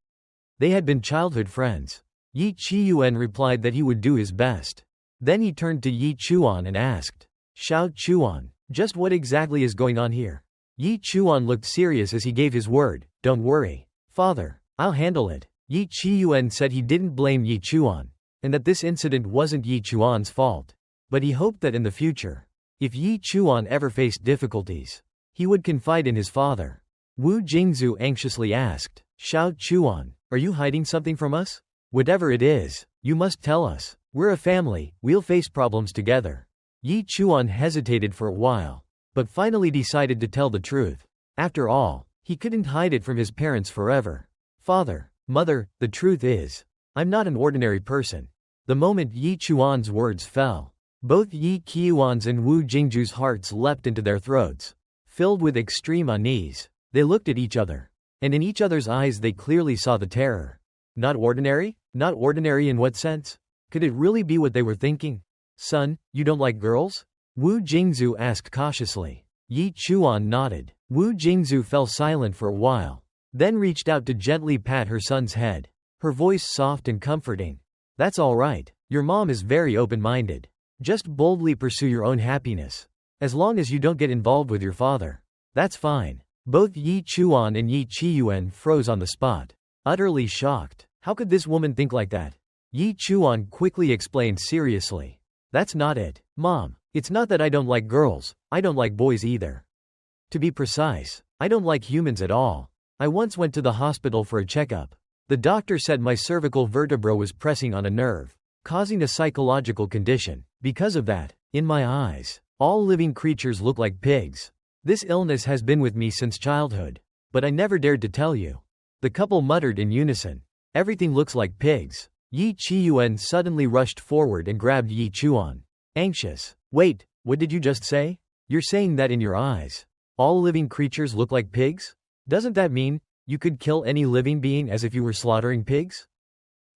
they had been childhood friends. Yi Chiyuan replied that he would do his best. Then he turned to Yi Chuan and asked, "Xiao Chuan, just what exactly is going on here?" Yi Chuan looked serious as he gave his word, "Don't worry, father. I'll handle it." Yi Chiyuan said he didn't blame Yi Chuan, and that this incident wasn't Yi Chuan's fault. But he hoped that in the future, if Yi Chuan ever faced difficulties, he would confide in his father. Wu Jingzhu anxiously asked, "Xiao Chuan, are you hiding something from us? Whatever it is, you must tell us. We're a family, we'll face problems together." Yi Chuan hesitated for a while, but finally decided to tell the truth. After all, he couldn't hide it from his parents forever. "Father, mother, the truth is, I'm not an ordinary person." The moment Yi Chuan's words fell, both Yi Qiuan's and Wu Jingzhu's hearts leapt into their throats. Filled with extreme unease, they looked at each other, and in each other's eyes they clearly saw the terror. Not ordinary? Not ordinary in what sense? Could it really be what they were thinking? "Son, you don't like girls?" Wu Jingzhu asked cautiously. Yi Chuan nodded. Wu Jingzhu fell silent for a while, then reached out to gently pat her son's head, her voice soft and comforting. "That's all right. Your mom is very open-minded. Just boldly pursue your own happiness. As long as you don't get involved with your father, that's fine." Both Yi Chuan and Yi Chiyuan froze on the spot, utterly shocked. How could this woman think like that? Yi Chuan quickly explained seriously. "That's not it, Mom. It's not that I don't like girls, I don't like boys either. To be precise, I don't like humans at all. I once went to the hospital for a checkup. The doctor said my cervical vertebra was pressing on a nerve, causing a psychological condition. Because of that, in my eyes, all living creatures look like pigs. This illness has been with me since childhood, but I never dared to tell you." The couple muttered in unison. "Everything looks like pigs." Yi Chiyuan suddenly rushed forward and grabbed Yi Chuan. Anxious. "Wait, what did you just say? You're saying that in your eyes, all living creatures look like pigs? Doesn't that mean you could kill any living being as if you were slaughtering pigs?"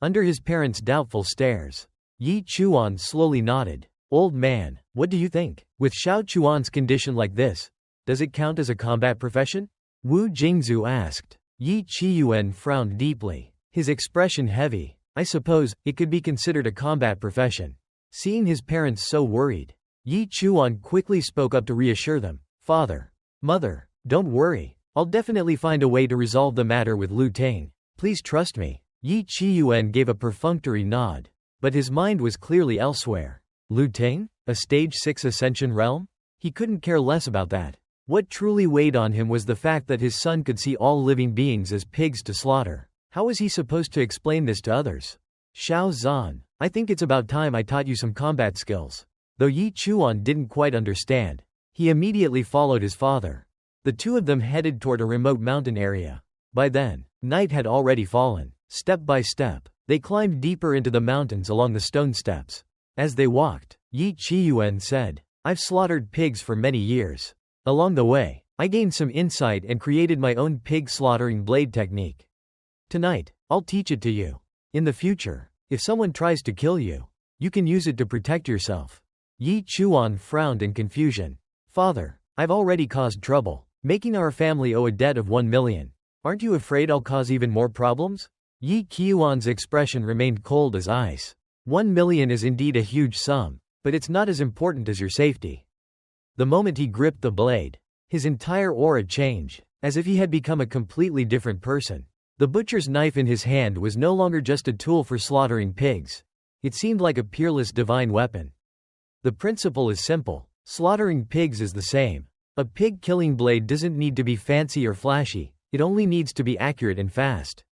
Under his parents' doubtful stares, Yi Chuan slowly nodded. "Old man, what do you think? With Xiao Chuan's condition like this, does it count as a combat profession?" Wu Jingzhu asked. Yi Chiyuan frowned deeply, his expression heavy. "I suppose it could be considered a combat profession." Seeing his parents so worried, Yi Chuan quickly spoke up to reassure them. "Father, mother, don't worry. I'll definitely find a way to resolve the matter with Lu Ting. Please trust me." Yi Qiyuan gave a perfunctory nod. But his mind was clearly elsewhere. Lu Ting? A stage 6 ascension realm? He couldn't care less about that. What truly weighed on him was the fact that his son could see all living beings as pigs to slaughter. How was he supposed to explain this to others? Xiao Zhan, I think it's about time I taught you some combat skills. Though Yi Chuan didn't quite understand, he immediately followed his father. The two of them headed toward a remote mountain area. By then, night had already fallen. Step by step, they climbed deeper into the mountains along the stone steps. As they walked, Yi Qiyuan said, I've slaughtered pigs for many years. Along the way, I gained some insight and created my own pig slaughtering blade technique. Tonight, I'll teach it to you. In the future, if someone tries to kill you, you can use it to protect yourself. Yi Chuan frowned in confusion. Father, I've already caused trouble, making our family owe a debt of 1 million. Aren't you afraid I'll cause even more problems? Yi Qiyuan's expression remained cold as ice. 1 million is indeed a huge sum, but it's not as important as your safety. The moment he gripped the blade, his entire aura changed, as if he had become a completely different person. The butcher's knife in his hand was no longer just a tool for slaughtering pigs. It seemed like a peerless divine weapon. The principle is simple. Slaughtering pigs is the same. A pig-killing blade doesn't need to be fancy or flashy, it only needs to be accurate and fast.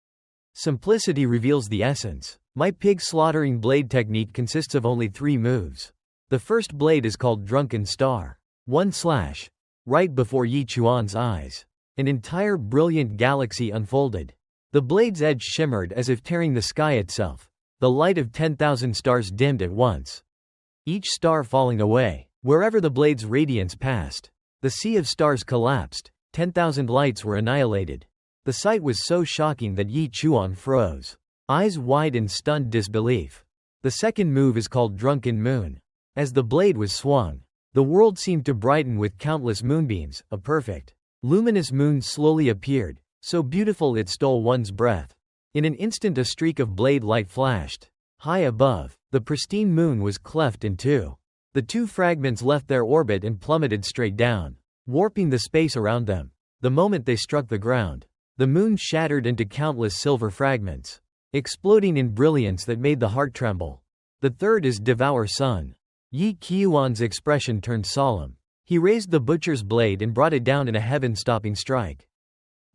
Simplicity reveals the essence. My pig slaughtering blade technique consists of only 3 moves. The first blade is called Drunken Star. 1 slash. Right before Yi Chuan's eyes, an entire brilliant galaxy unfolded. The blade's edge shimmered as if tearing the sky itself. The light of 10,000 stars dimmed at once, each star falling away. Wherever the blade's radiance passed, the sea of stars collapsed. 10,000 lights were annihilated. The sight was so shocking that Yi Chuan froze, eyes wide in stunned disbelief. The second move is called Drunken Moon. As the blade was swung, the world seemed to brighten with countless moonbeams. A perfect, luminous moon slowly appeared, so beautiful it stole one's breath. In an instant a streak of blade light flashed. High above, the pristine moon was cleft in two. The 2 fragments left their orbit and plummeted straight down, warping the space around them. The moment they struck the ground, the moon shattered into countless silver fragments, exploding in brilliance that made the heart tremble. The third is Devour Sun. Yi Qiyuan's expression turned solemn. He raised the butcher's blade and brought it down in a heaven-stopping strike.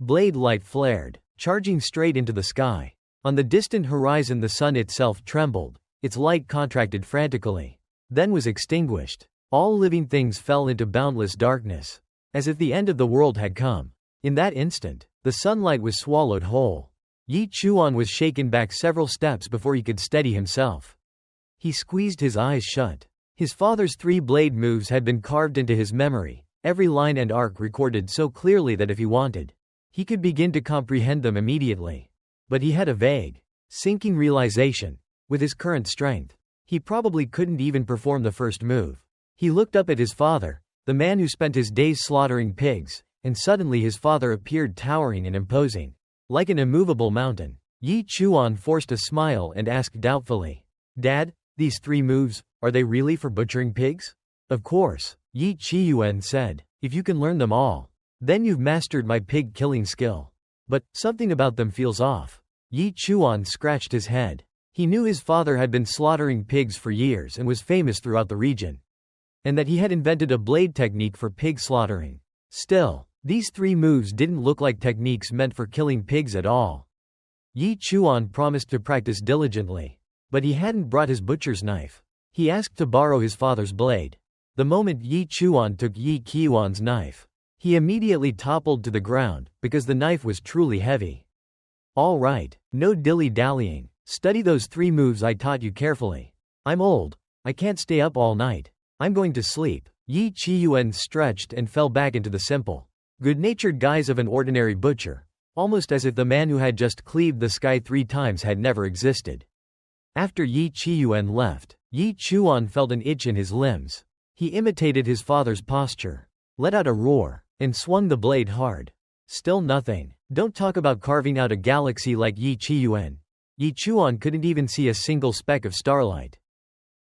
Blade light flared, charging straight into the sky. On the distant horizon the sun itself trembled, its light contracted frantically, then was extinguished. All living things fell into boundless darkness, as if the end of the world had come. In that instant, the sunlight was swallowed whole. Yi Chuan was shaken back several steps before he could steady himself. He squeezed his eyes shut. His father's 3 blade moves had been carved into his memory, every line and arc recorded so clearly that if he wanted, he could begin to comprehend them immediately. But he had a vague, sinking realization. With his current strength, he probably couldn't even perform the first move. He looked up at his father, the man who spent his days slaughtering pigs, and suddenly his father appeared towering and imposing, like an immovable mountain. Yi Chuan forced a smile and asked doubtfully, Dad, these 3 moves, are they really for butchering pigs? Of course, Yi Qiyuan said. If you can learn them all, then you've mastered my pig-killing skill. But, something about them feels off. Yi Chuan scratched his head. He knew his father had been slaughtering pigs for years and was famous throughout the region, and that he had invented a blade technique for pig slaughtering. Still, these 3 moves didn't look like techniques meant for killing pigs at all. Yi Chuan promised to practice diligently, but he hadn't brought his butcher's knife. He asked to borrow his father's blade. The moment Yi Chuan took Yi Qiyuan's knife, he immediately toppled to the ground, because the knife was truly heavy. All right, no dilly-dallying. Study those 3 moves I taught you carefully. I'm old. I can't stay up all night. I'm going to sleep. Yi Qiyuan stretched and fell back into the simple, good-natured guise of an ordinary butcher, almost as if the man who had just cleaved the sky 3 times had never existed. After Yi Qiyuan left, Yi Chuan felt an itch in his limbs. He imitated his father's posture, let out a roar, and swung the blade hard. Still nothing. Don't talk about carving out a galaxy like Yi Qiyuan. Yi Chuan couldn't even see a single speck of starlight.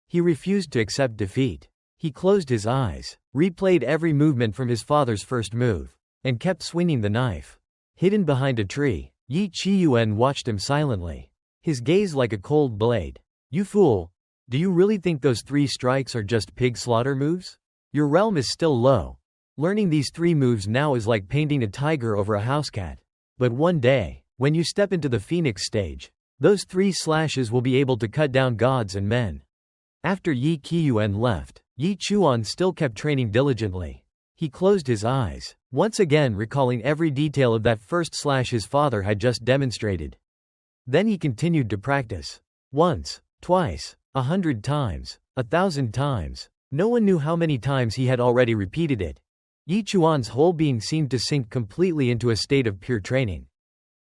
He refused to accept defeat. He closed his eyes, replayed every movement from his father's first move, and kept swinging the knife. Hidden behind a tree, Yi Qiyuan watched him silently. his gaze like a cold blade. You fool! Do you really think those 3 strikes are just pig slaughter moves? Your realm is still low. Learning these 3 moves now is like painting a tiger over a housecat. But one day, when you step into the Phoenix stage, those 3 slashes will be able to cut down gods and men. After Yi Qiuan left, Yi Chuan still kept training diligently. He closed his eyes, once again recalling every detail of that first slash his father had just demonstrated. Then he continued to practice. Once, twice, 100 times, 1,000 times. No one knew how many times he had already repeated it. Yi Chuan's whole being seemed to sink completely into a state of pure training.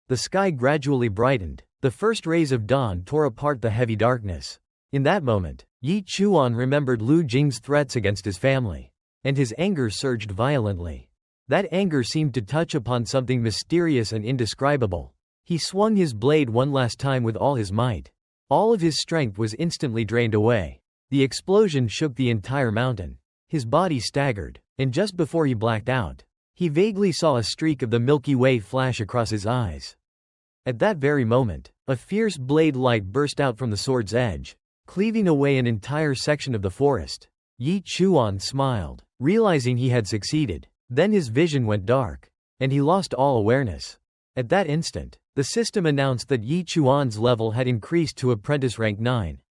The sky gradually brightened. The first rays of dawn tore apart the heavy darkness. In that moment, Yi Chuan remembered Lu Jing's threats against his family, and his anger surged violently. That anger seemed to touch upon something mysterious and indescribable. He swung his blade one last time with all his might. All of his strength was instantly drained away. The explosion shook the entire mountain. His body staggered, and just before he blacked out, he vaguely saw a streak of the Milky Way flash across his eyes. At that very moment, a fierce blade light burst out from the sword's edge, cleaving away an entire section of the forest. Yi Chuan smiled, realizing he had succeeded. Then his vision went dark, and he lost all awareness. At that instant, the system announced that Yi Chuan's level had increased to apprentice rank 9.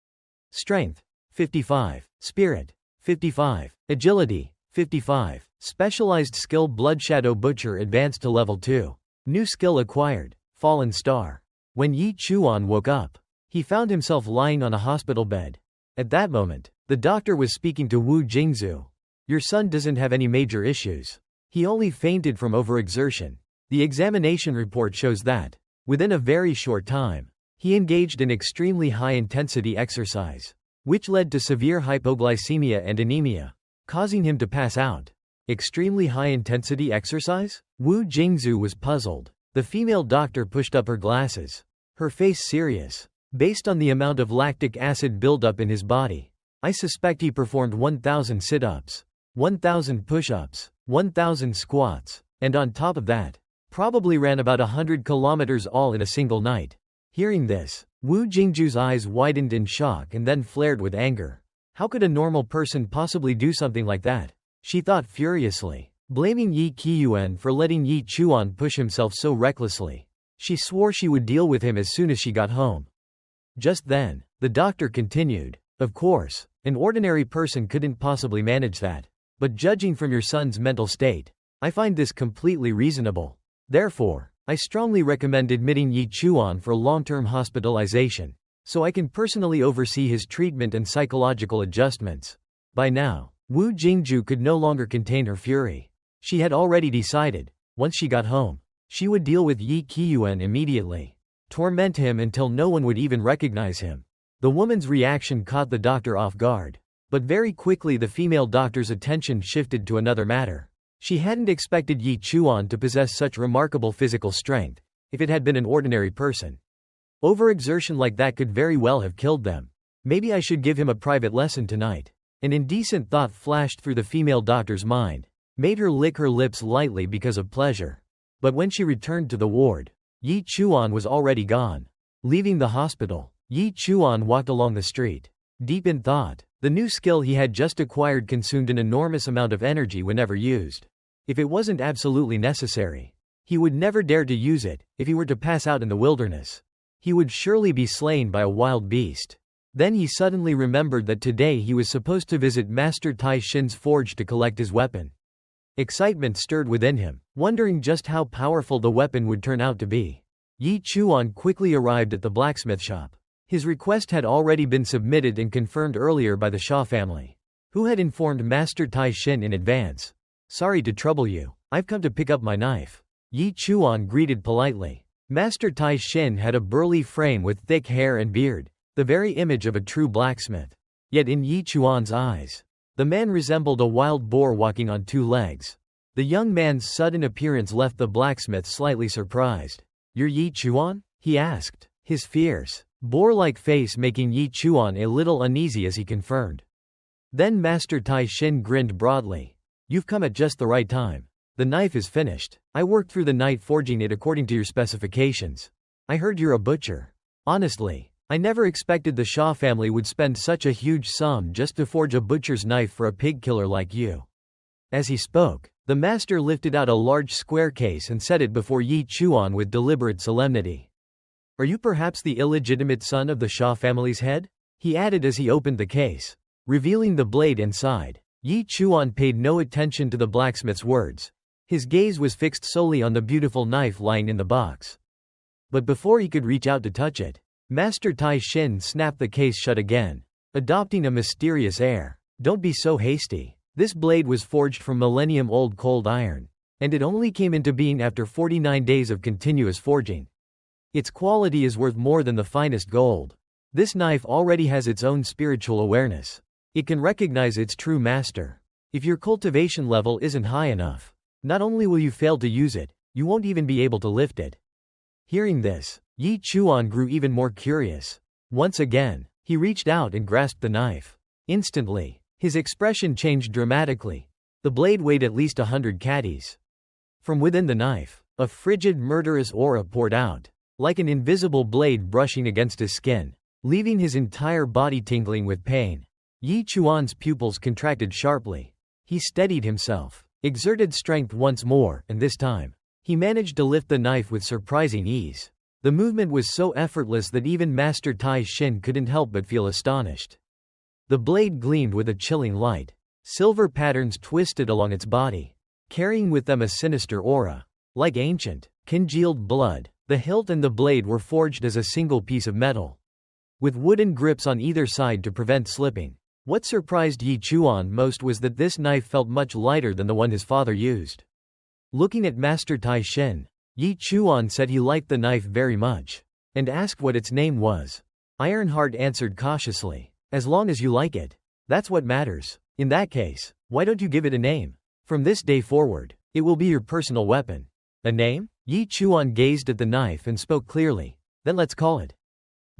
Strength, 55. Spirit, 55. Agility, 55. Specialized skill Bloodshadow Butcher advanced to level 2. New skill acquired, Fallen Star. When Yi Chuan woke up, he found himself lying on a hospital bed. At that moment, the doctor was speaking to Wu Jingzhu. Your son doesn't have any major issues. He only fainted from overexertion. The examination report shows that, within a very short time, he engaged in extremely high-intensity exercise, which led to severe hypoglycemia and anemia, causing him to pass out. Extremely high-intensity exercise? Wu Jingzhu was puzzled. The female doctor pushed up her glasses, her face serious. Based on the amount of lactic acid buildup in his body, I suspect he performed 1,000 sit-ups, 1,000 push-ups, 1,000 squats, and on top of that, probably ran about 100 kilometers all in a single night. Hearing this, Wu Jingzhu's eyes widened in shock and then flared with anger. How could a normal person possibly do something like that? She thought furiously, blaming Yi Qiuan for letting Yi Chuan push himself so recklessly. She swore she would deal with him as soon as she got home. Just then, the doctor continued, of course, an ordinary person couldn't possibly manage that. But judging from your son's mental state, I find this completely reasonable. Therefore, I strongly recommend admitting Yi Chuan for long-term hospitalization, so I can personally oversee his treatment and psychological adjustments. By now, Wu Jingzhu could no longer contain her fury. She had already decided, once she got home, she would deal with Yi Qiuan immediately. Torment him until no one would even recognize him. The woman's reaction caught the doctor off guard. But very quickly the female doctor's attention shifted to another matter. She hadn't expected Yi Chuan to possess such remarkable physical strength, if it had been an ordinary person. Overexertion like that could very well have killed them. Maybe I should give him a private lesson tonight. An indecent thought flashed through the female doctor's mind, made her lick her lips lightly because of pleasure. But when she returned to the ward, Yi Chuan was already gone. Leaving the hospital, Yi Chuan walked along the street, deep in thought. The new skill he had just acquired consumed an enormous amount of energy whenever used. If it wasn't absolutely necessary, he would never dare to use it. If he were to pass out in the wilderness, he would surely be slain by a wild beast. Then he suddenly remembered that today he was supposed to visit Master Tai Shin's forge to collect his weapon. Excitement stirred within him, wondering just how powerful the weapon would turn out to be. Yi Chuan quickly arrived at the blacksmith shop. His request had already been submitted and confirmed earlier by the Shah family, who had informed Master Tai Shin in advance. Sorry to trouble you, I've come to pick up my knife. Yi Chuan greeted politely. Master Tai Shin had a burly frame with thick hair and beard, the very image of a true blacksmith. Yet in Yi Chuan's eyes, the man resembled a wild boar walking on 2 legs. The young man's sudden appearance left the blacksmith slightly surprised. You're Yi Chuan? He asked, his fierce, boar-like face making Yi Chuan a little uneasy as he confirmed. Then Master Tai Shin grinned broadly. You've come at just the right time. The knife is finished. I worked through the night forging it according to your specifications. I heard you're a butcher. Honestly, I never expected the Shaw family would spend such a huge sum just to forge a butcher's knife for a pig killer like you." As he spoke, the master lifted out a large square case and set it before Yi Chuan with deliberate solemnity. "Are you perhaps the illegitimate son of the Shaw family's head?" he added as he opened the case, revealing the blade inside. Yi Chuan paid no attention to the blacksmith's words. His gaze was fixed solely on the beautiful knife lying in the box. But before he could reach out to touch it, Master Tai Shin snapped the case shut again, adopting a mysterious air. "Don't be so hasty. This blade was forged from millennium-old cold iron, and it only came into being after 49 days of continuous forging. Its quality is worth more than the finest gold. This knife already has its own spiritual awareness. It can recognize its true master. If your cultivation level isn't high enough, not only will you fail to use it, you won't even be able to lift it." Hearing this, Yi Chuan grew even more curious. Once again, he reached out and grasped the knife. Instantly, his expression changed dramatically. The blade weighed at least 100 catties. From within the knife, a frigid, murderous aura poured out, like an invisible blade brushing against his skin, leaving his entire body tingling with pain. Yi Chuan's pupils contracted sharply. He steadied himself, exerted strength once more, and this time, he managed to lift the knife with surprising ease. The movement was so effortless that even Master Tai Shin couldn't help but feel astonished. The blade gleamed with a chilling light. Silver patterns twisted along its body, carrying with them a sinister aura. Like ancient, congealed blood, the hilt and the blade were forged as a single piece of metal, with wooden grips on either side to prevent slipping. What surprised Yi Chuan most was that this knife felt much lighter than the one his father used. Looking at Master Tai Shin, Yi Chuan said he liked the knife very much, and asked what its name was. Ironheart answered cautiously, "As long as you like it, that's what matters. In that case, why don't you give it a name? From this day forward, it will be your personal weapon." "A name?" Yi Chuan gazed at the knife and spoke clearly. "Then let's call it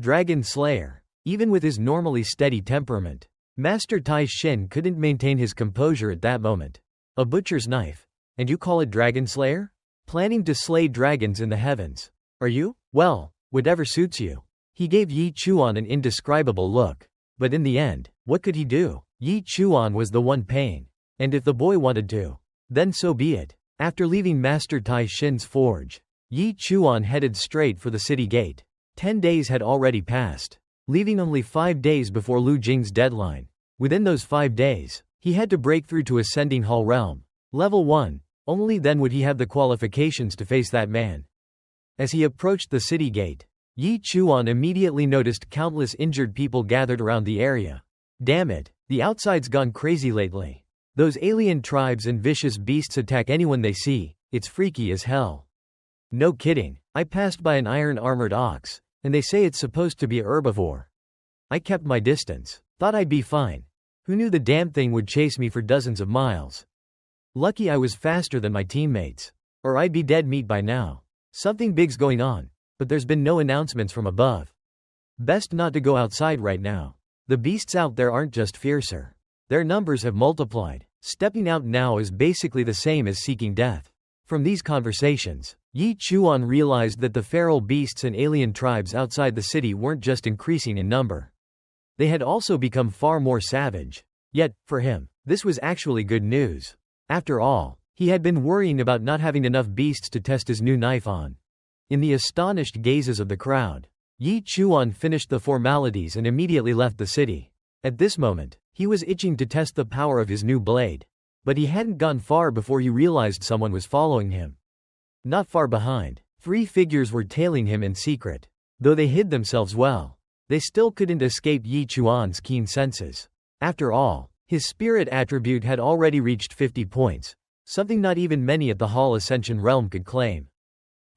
Dragon Slayer." Even with his normally steady temperament, Master Tai Shin couldn't maintain his composure at that moment. "A butcher's knife? And you call it Dragon Slayer? Planning to slay dragons in the heavens, are you? Well, whatever suits you." He gave Yi Chuan an indescribable look. But in the end, what could he do? Yi Chuan was the one paying. And if the boy wanted to, then so be it. After leaving Master Tai Shin's forge, Yi Chuan headed straight for the city gate. 10 days had already passed, leaving only 5 days before Lu Jing's deadline. Within those 5 days, he had to break through to Ascending Hall Realm, Level 1. Only then would he have the qualifications to face that man. As he approached the city gate, Yi Chuan immediately noticed countless injured people gathered around the area. "Damn it, the outside's gone crazy lately. Those alien tribes and vicious beasts attack anyone they see, it's freaky as hell. No kidding, I passed by an iron-armored ox, and they say it's supposed to be a herbivore. I kept my distance, thought I'd be fine. Who knew the damn thing would chase me for dozens of miles? Lucky I was faster than my teammates, or I'd be dead meat by now. Something big's going on, but there's been no announcements from above. Best not to go outside right now. The beasts out there aren't just fiercer. Their numbers have multiplied. Stepping out now is basically the same as seeking death." From these conversations, Yi Chuan realized that the feral beasts and alien tribes outside the city weren't just increasing in number. They had also become far more savage. Yet, for him, this was actually good news. After all, he had been worrying about not having enough beasts to test his new knife on. In the astonished gazes of the crowd, Yi Chuan finished the formalities and immediately left the city. At this moment, he was itching to test the power of his new blade. But he hadn't gone far before he realized someone was following him. Not far behind, 3 figures were tailing him in secret. Though they hid themselves well, they still couldn't escape Yi Chuan's keen senses. After all, his spirit attribute had already reached 50 points, something not even many at the Hall Ascension realm could claim.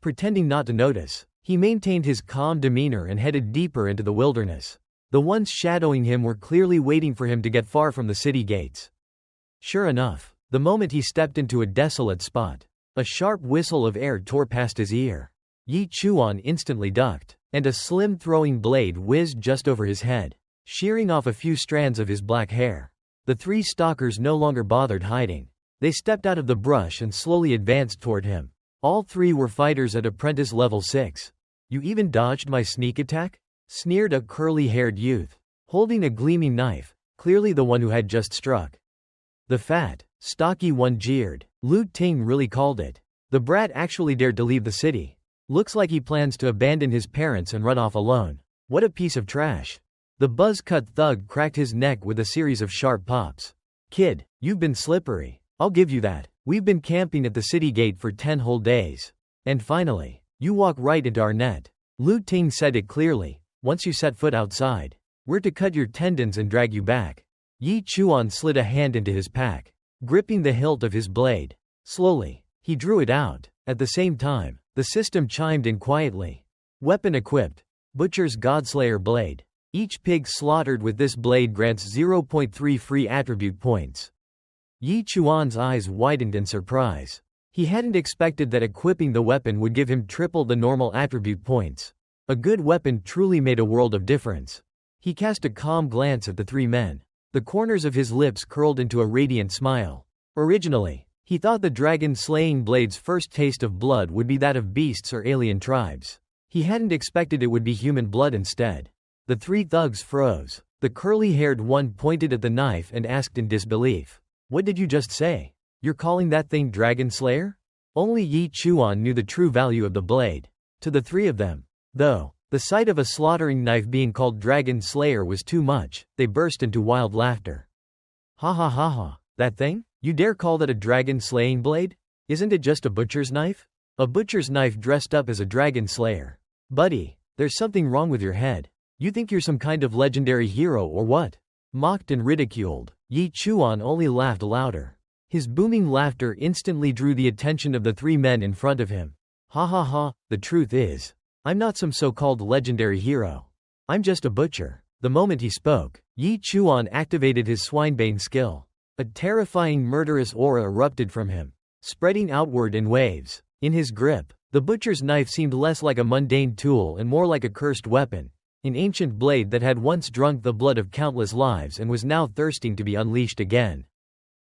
Pretending not to notice, he maintained his calm demeanor and headed deeper into the wilderness. The ones shadowing him were clearly waiting for him to get far from the city gates. Sure enough, the moment he stepped into a desolate spot, a sharp whistle of air tore past his ear. Yi Chuan instantly ducked, and a slim throwing blade whizzed just over his head, shearing off a few strands of his black hair. The 3 stalkers no longer bothered hiding. They stepped out of the brush and slowly advanced toward him. All 3 were fighters at apprentice level 6. You even dodged my sneak attack? Sneered a curly-haired youth, holding a gleaming knife, clearly the one who had just struck. The fat, stocky one jeered. Lu Ting really called it. The brat actually dared to leave the city. Looks like he plans to abandon his parents and run off alone. What a piece of trash. The buzz-cut thug cracked his neck with a series of sharp pops. Kid, you've been slippery. I'll give you that. We've been camping at the city gate for 10 whole days. And finally, you walk right into our net. Lu Ting said it clearly. Once you set foot outside, we're to cut your tendons and drag you back. Yi Chuan slid a hand into his pack, gripping the hilt of his blade. Slowly, he drew it out. At the same time, the system chimed in quietly. Weapon equipped. Butcher's Godslayer blade. Each pig slaughtered with this blade grants 0.3 free attribute points. Yi Chuan's eyes widened in surprise. He hadn't expected that equipping the weapon would give him triple the normal attribute points. A good weapon truly made a world of difference. He cast a calm glance at the three men. The corners of his lips curled into a radiant smile. Originally, he thought the dragon-slaying blade's first taste of blood would be that of beasts or alien tribes. He hadn't expected it would be human blood instead. The three thugs froze. The curly-haired one pointed at the knife and asked in disbelief. What did you just say? You're calling that thing Dragon Slayer? Only Yi Chuan knew the true value of the blade. To the three of them, though, the sight of a slaughtering knife being called Dragon Slayer was too much. They burst into wild laughter. Ha ha ha ha. That thing? You dare call that a dragon-slaying blade? Isn't it just a butcher's knife? A butcher's knife dressed up as a dragon slayer. Buddy, there's something wrong with your head. You think you're some kind of legendary hero or what? Mocked and ridiculed, Yi Chuan only laughed louder. His booming laughter instantly drew the attention of the three men in front of him. Ha ha ha, the truth is, I'm not some so-called legendary hero. I'm just a butcher. The moment he spoke, Yi Chuan activated his swinebane skill. A terrifying murderous aura erupted from him, spreading outward in waves. In his grip, the butcher's knife seemed less like a mundane tool and more like a cursed weapon, an ancient blade that had once drunk the blood of countless lives and was now thirsting to be unleashed again.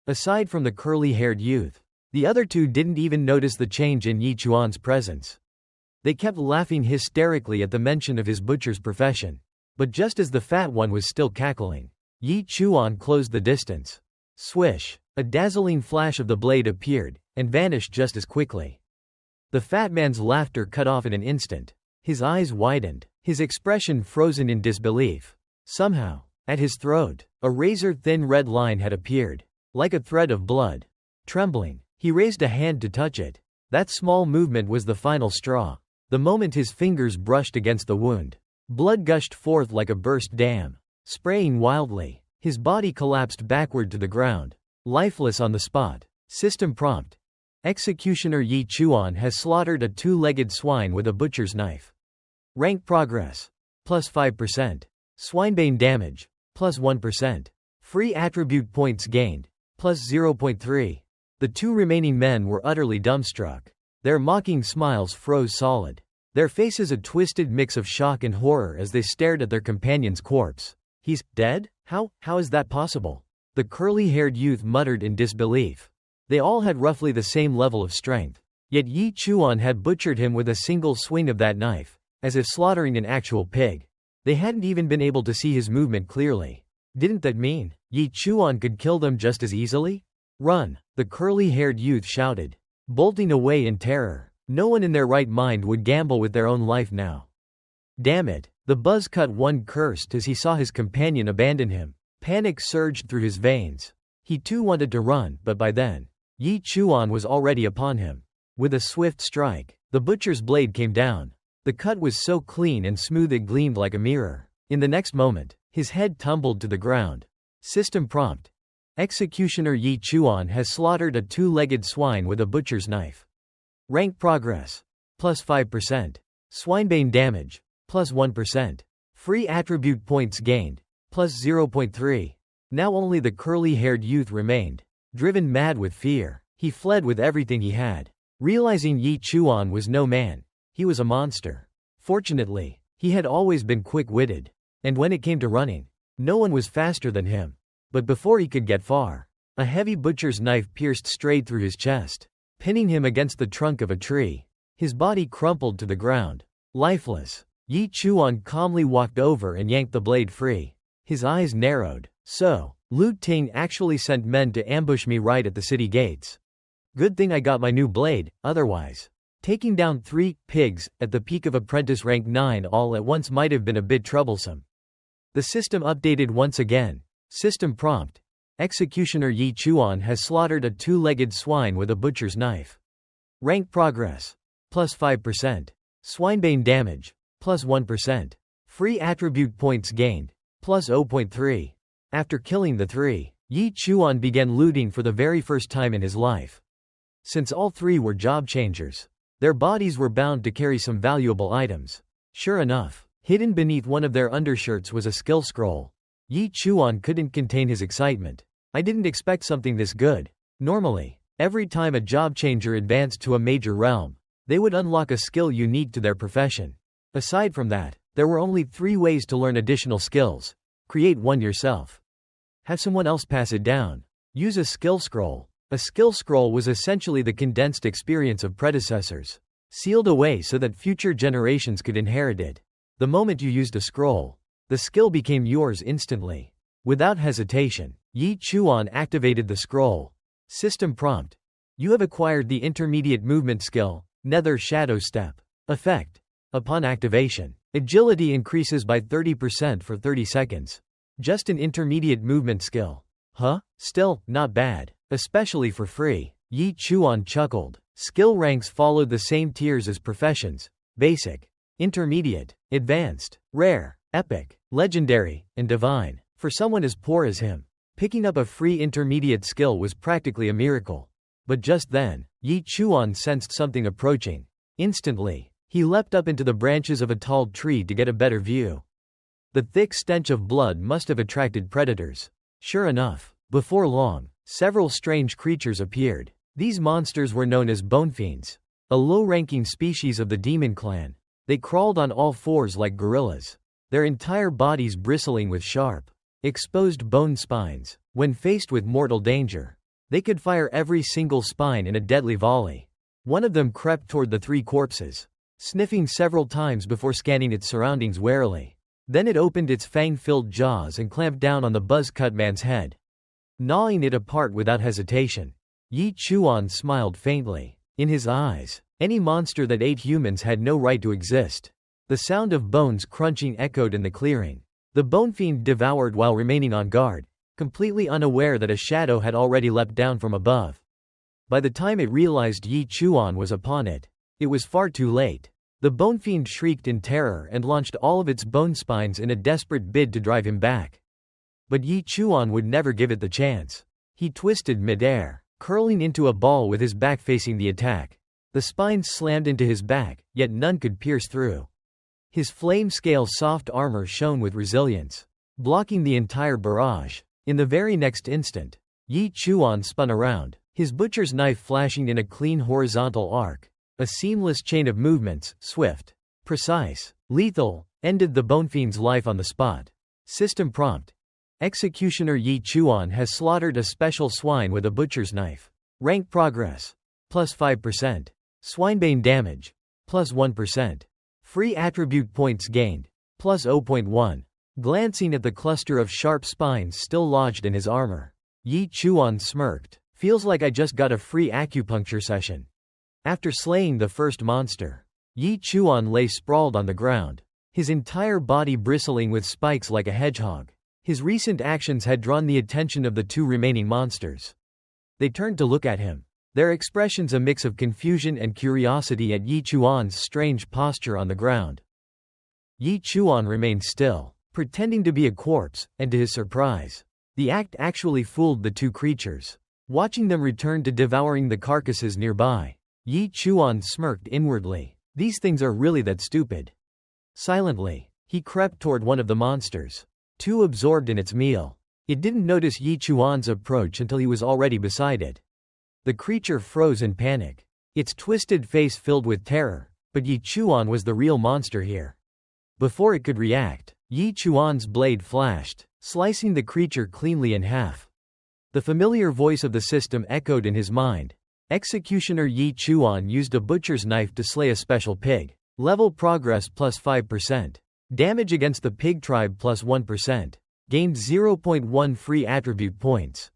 Aside from the curly-haired youth, the other two didn't even notice the change in Yi Chuan's presence. They kept laughing hysterically at the mention of his butcher's profession. But just as the fat one was still cackling, Yi Chuan closed the distance. Swish! A dazzling flash of the blade appeared, and vanished just as quickly. The fat man's laughter cut off in an instant. His eyes widened, his expression frozen in disbelief. Somehow, at his throat, a razor-thin red line had appeared, like a thread of blood. Trembling, he raised a hand to touch it. That small movement was the final straw. The moment his fingers brushed against the wound, blood gushed forth like a burst dam. Spraying wildly, his body collapsed backward to the ground, lifeless on the spot. System prompt. Executioner Yi Chuan has slaughtered a two-legged swine with a butcher's knife. Rank progress. Plus 5%. Swinebane damage. Plus 1%. Free attribute points gained. Plus 0.3. The two remaining men were utterly dumbstruck. Their mocking smiles froze solid. Their faces a twisted mix of shock and horror as they stared at their companion's corpse. He's dead? How is that possible? The curly-haired youth muttered in disbelief. They all had roughly the same level of strength. Yet Yi Chuan had butchered him with a single swing of that knife, as if slaughtering an actual pig. They hadn't even been able to see his movement clearly. Didn't that mean Yi Chuan could kill them just as easily? Run! The curly-haired youth shouted, bolting away in terror. No one in their right mind would gamble with their own life now. Damn it! The buzz-cut one cursed as he saw his companion abandon him. Panic surged through his veins. He too wanted to run, but by then, Yi Chuan was already upon him. With a swift strike, the butcher's blade came down. The cut was so clean and smooth it gleamed like a mirror. In the next moment, his head tumbled to the ground. System prompt. Executioner Yi Chuan has slaughtered a two-legged swine with a butcher's knife. Rank progress. Plus 5%. Swinebane damage. Plus 1%. Free attribute points gained. Plus 0.3. Now only the curly-haired youth remained. Driven mad with fear, he fled with everything he had. Realizing Yi Chuan was no man, he was a monster. Fortunately, he had always been quick-witted. And when it came to running, no one was faster than him. But before he could get far, a heavy butcher's knife pierced straight through his chest, pinning him against the trunk of a tree. His body crumpled to the ground, Lifeless. Yi Chuan calmly walked over and yanked the blade free. His eyes narrowed. So, Lu Ting actually sent men to ambush me right at the city gates. Good thing I got my new blade, otherwise. Taking down 3 pigs at the peak of apprentice rank 9 all at once might have been a bit troublesome. The system updated once again. System prompt. Executioner Yi Chuan has slaughtered a 2-legged swine with a butcher's knife. Rank progress. Plus 5%. Swinebane damage. Plus 1%. Free attribute points gained. Plus 0.3. After killing the 3, Yi Chuan began looting for the very first time in his life. Since all 3 were job changers, their bodies were bound to carry some valuable items. Sure enough, hidden beneath one of their undershirts was a skill scroll. Yi Chuan couldn't contain his excitement. I didn't expect something this good. Normally, every time a job changer advanced to a major realm, they would unlock a skill unique to their profession. Aside from that, there were only 3 ways to learn additional skills. Create one yourself. Have someone else pass it down. Use a skill scroll. A skill scroll was essentially the condensed experience of predecessors, sealed away so that future generations could inherit it. The moment you used a scroll, the skill became yours instantly. Without hesitation, Yi Chuan activated the scroll. System prompt. You have acquired the intermediate movement skill, Nether Shadow Step. Effect. Upon activation, agility increases by 30% for 30 seconds. Just an intermediate movement skill. Huh? Still, not bad. Especially for free. Yi Chuan chuckled. Skill ranks followed the same tiers as professions: basic, intermediate, advanced, rare, epic, legendary, and divine. For someone as poor as him, picking up a free intermediate skill was practically a miracle. But just then, Yi Chuan sensed something approaching. Instantly, he leapt up into the branches of a tall tree to get a better view. The thick stench of blood must have attracted predators. Sure enough, before long, several strange creatures appeared. These monsters were known as bone fiends, a low-ranking species of the demon clan. They crawled on all fours like gorillas, their entire bodies bristling with sharp, exposed bone spines. When faced with mortal danger, they could fire every single spine in a deadly volley. One of them crept toward the 3 corpses, sniffing several times before scanning its surroundings warily. Then it opened its fang-filled jaws and clamped down on the buzz-cut man's head, gnawing it apart without hesitation. Yi Chuan smiled faintly. In his eyes, any monster that ate humans had no right to exist. The sound of bones crunching echoed in the clearing. The bone fiend devoured while remaining on guard, completely unaware that a shadow had already leapt down from above. By the time it realized Yi Chuan was upon it, it was far too late. The bone fiend shrieked in terror and launched all of its bone spines in a desperate bid to drive him back. But Yi Chuan would never give it the chance. He twisted mid-air, curling into a ball with his back facing the attack. The spines slammed into his back, yet none could pierce through. His flame-scale soft armor shone with resilience, blocking the entire barrage. In the very next instant, Yi Chuan spun around, his butcher's knife flashing in a clean horizontal arc. A seamless chain of movements, swift, precise, lethal, ended the bone fiend's life on the spot. System prompt. Executioner Yi Chuan has slaughtered a special swine with a butcher's knife. Rank progress. Plus 5%. Swinebane damage. Plus 1%. Free attribute points gained. Plus 0.1. Glancing at the cluster of sharp spines still lodged in his armor, Yi Chuan smirked. Feels like I just got a free acupuncture session. After slaying the first monster, Yi Chuan lay sprawled on the ground, his entire body bristling with spikes like a hedgehog. His recent actions had drawn the attention of the 2 remaining monsters. They turned to look at him, their expressions a mix of confusion and curiosity at Yi Chuan's strange posture on the ground. Yi Chuan remained still, pretending to be a corpse, and to his surprise, the act actually fooled the 2 creatures. Watching them return to devouring the carcasses nearby, Yi Chuan smirked inwardly. These things are really that stupid. Silently, he crept toward one of the monsters, too absorbed in its meal. It didn't notice Yi Chuan's approach until he was already beside it. The creature froze in panic, its twisted face filled with terror, but Yi Chuan was the real monster here. Before it could react, Yi Chuan's blade flashed, slicing the creature cleanly in half. The familiar voice of the system echoed in his mind. Executioner Yi Chuan used a butcher's knife to slay a special pig. Level progress plus 5%. Damage against the pig tribe plus 1%. Gained 0.1 free attribute points.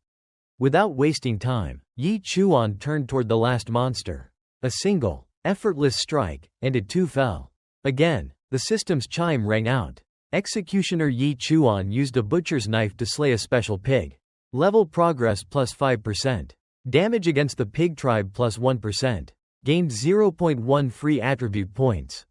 Without wasting time, Yi Chuan turned toward the last monster. A single, effortless strike, and it too fell. Again, the system's chime rang out. Executioner Yi Chuan used a butcher's knife to slay a special pig. Level progress plus 5%. Damage against the pig tribe plus 1%. Gained 0.1 free attribute points.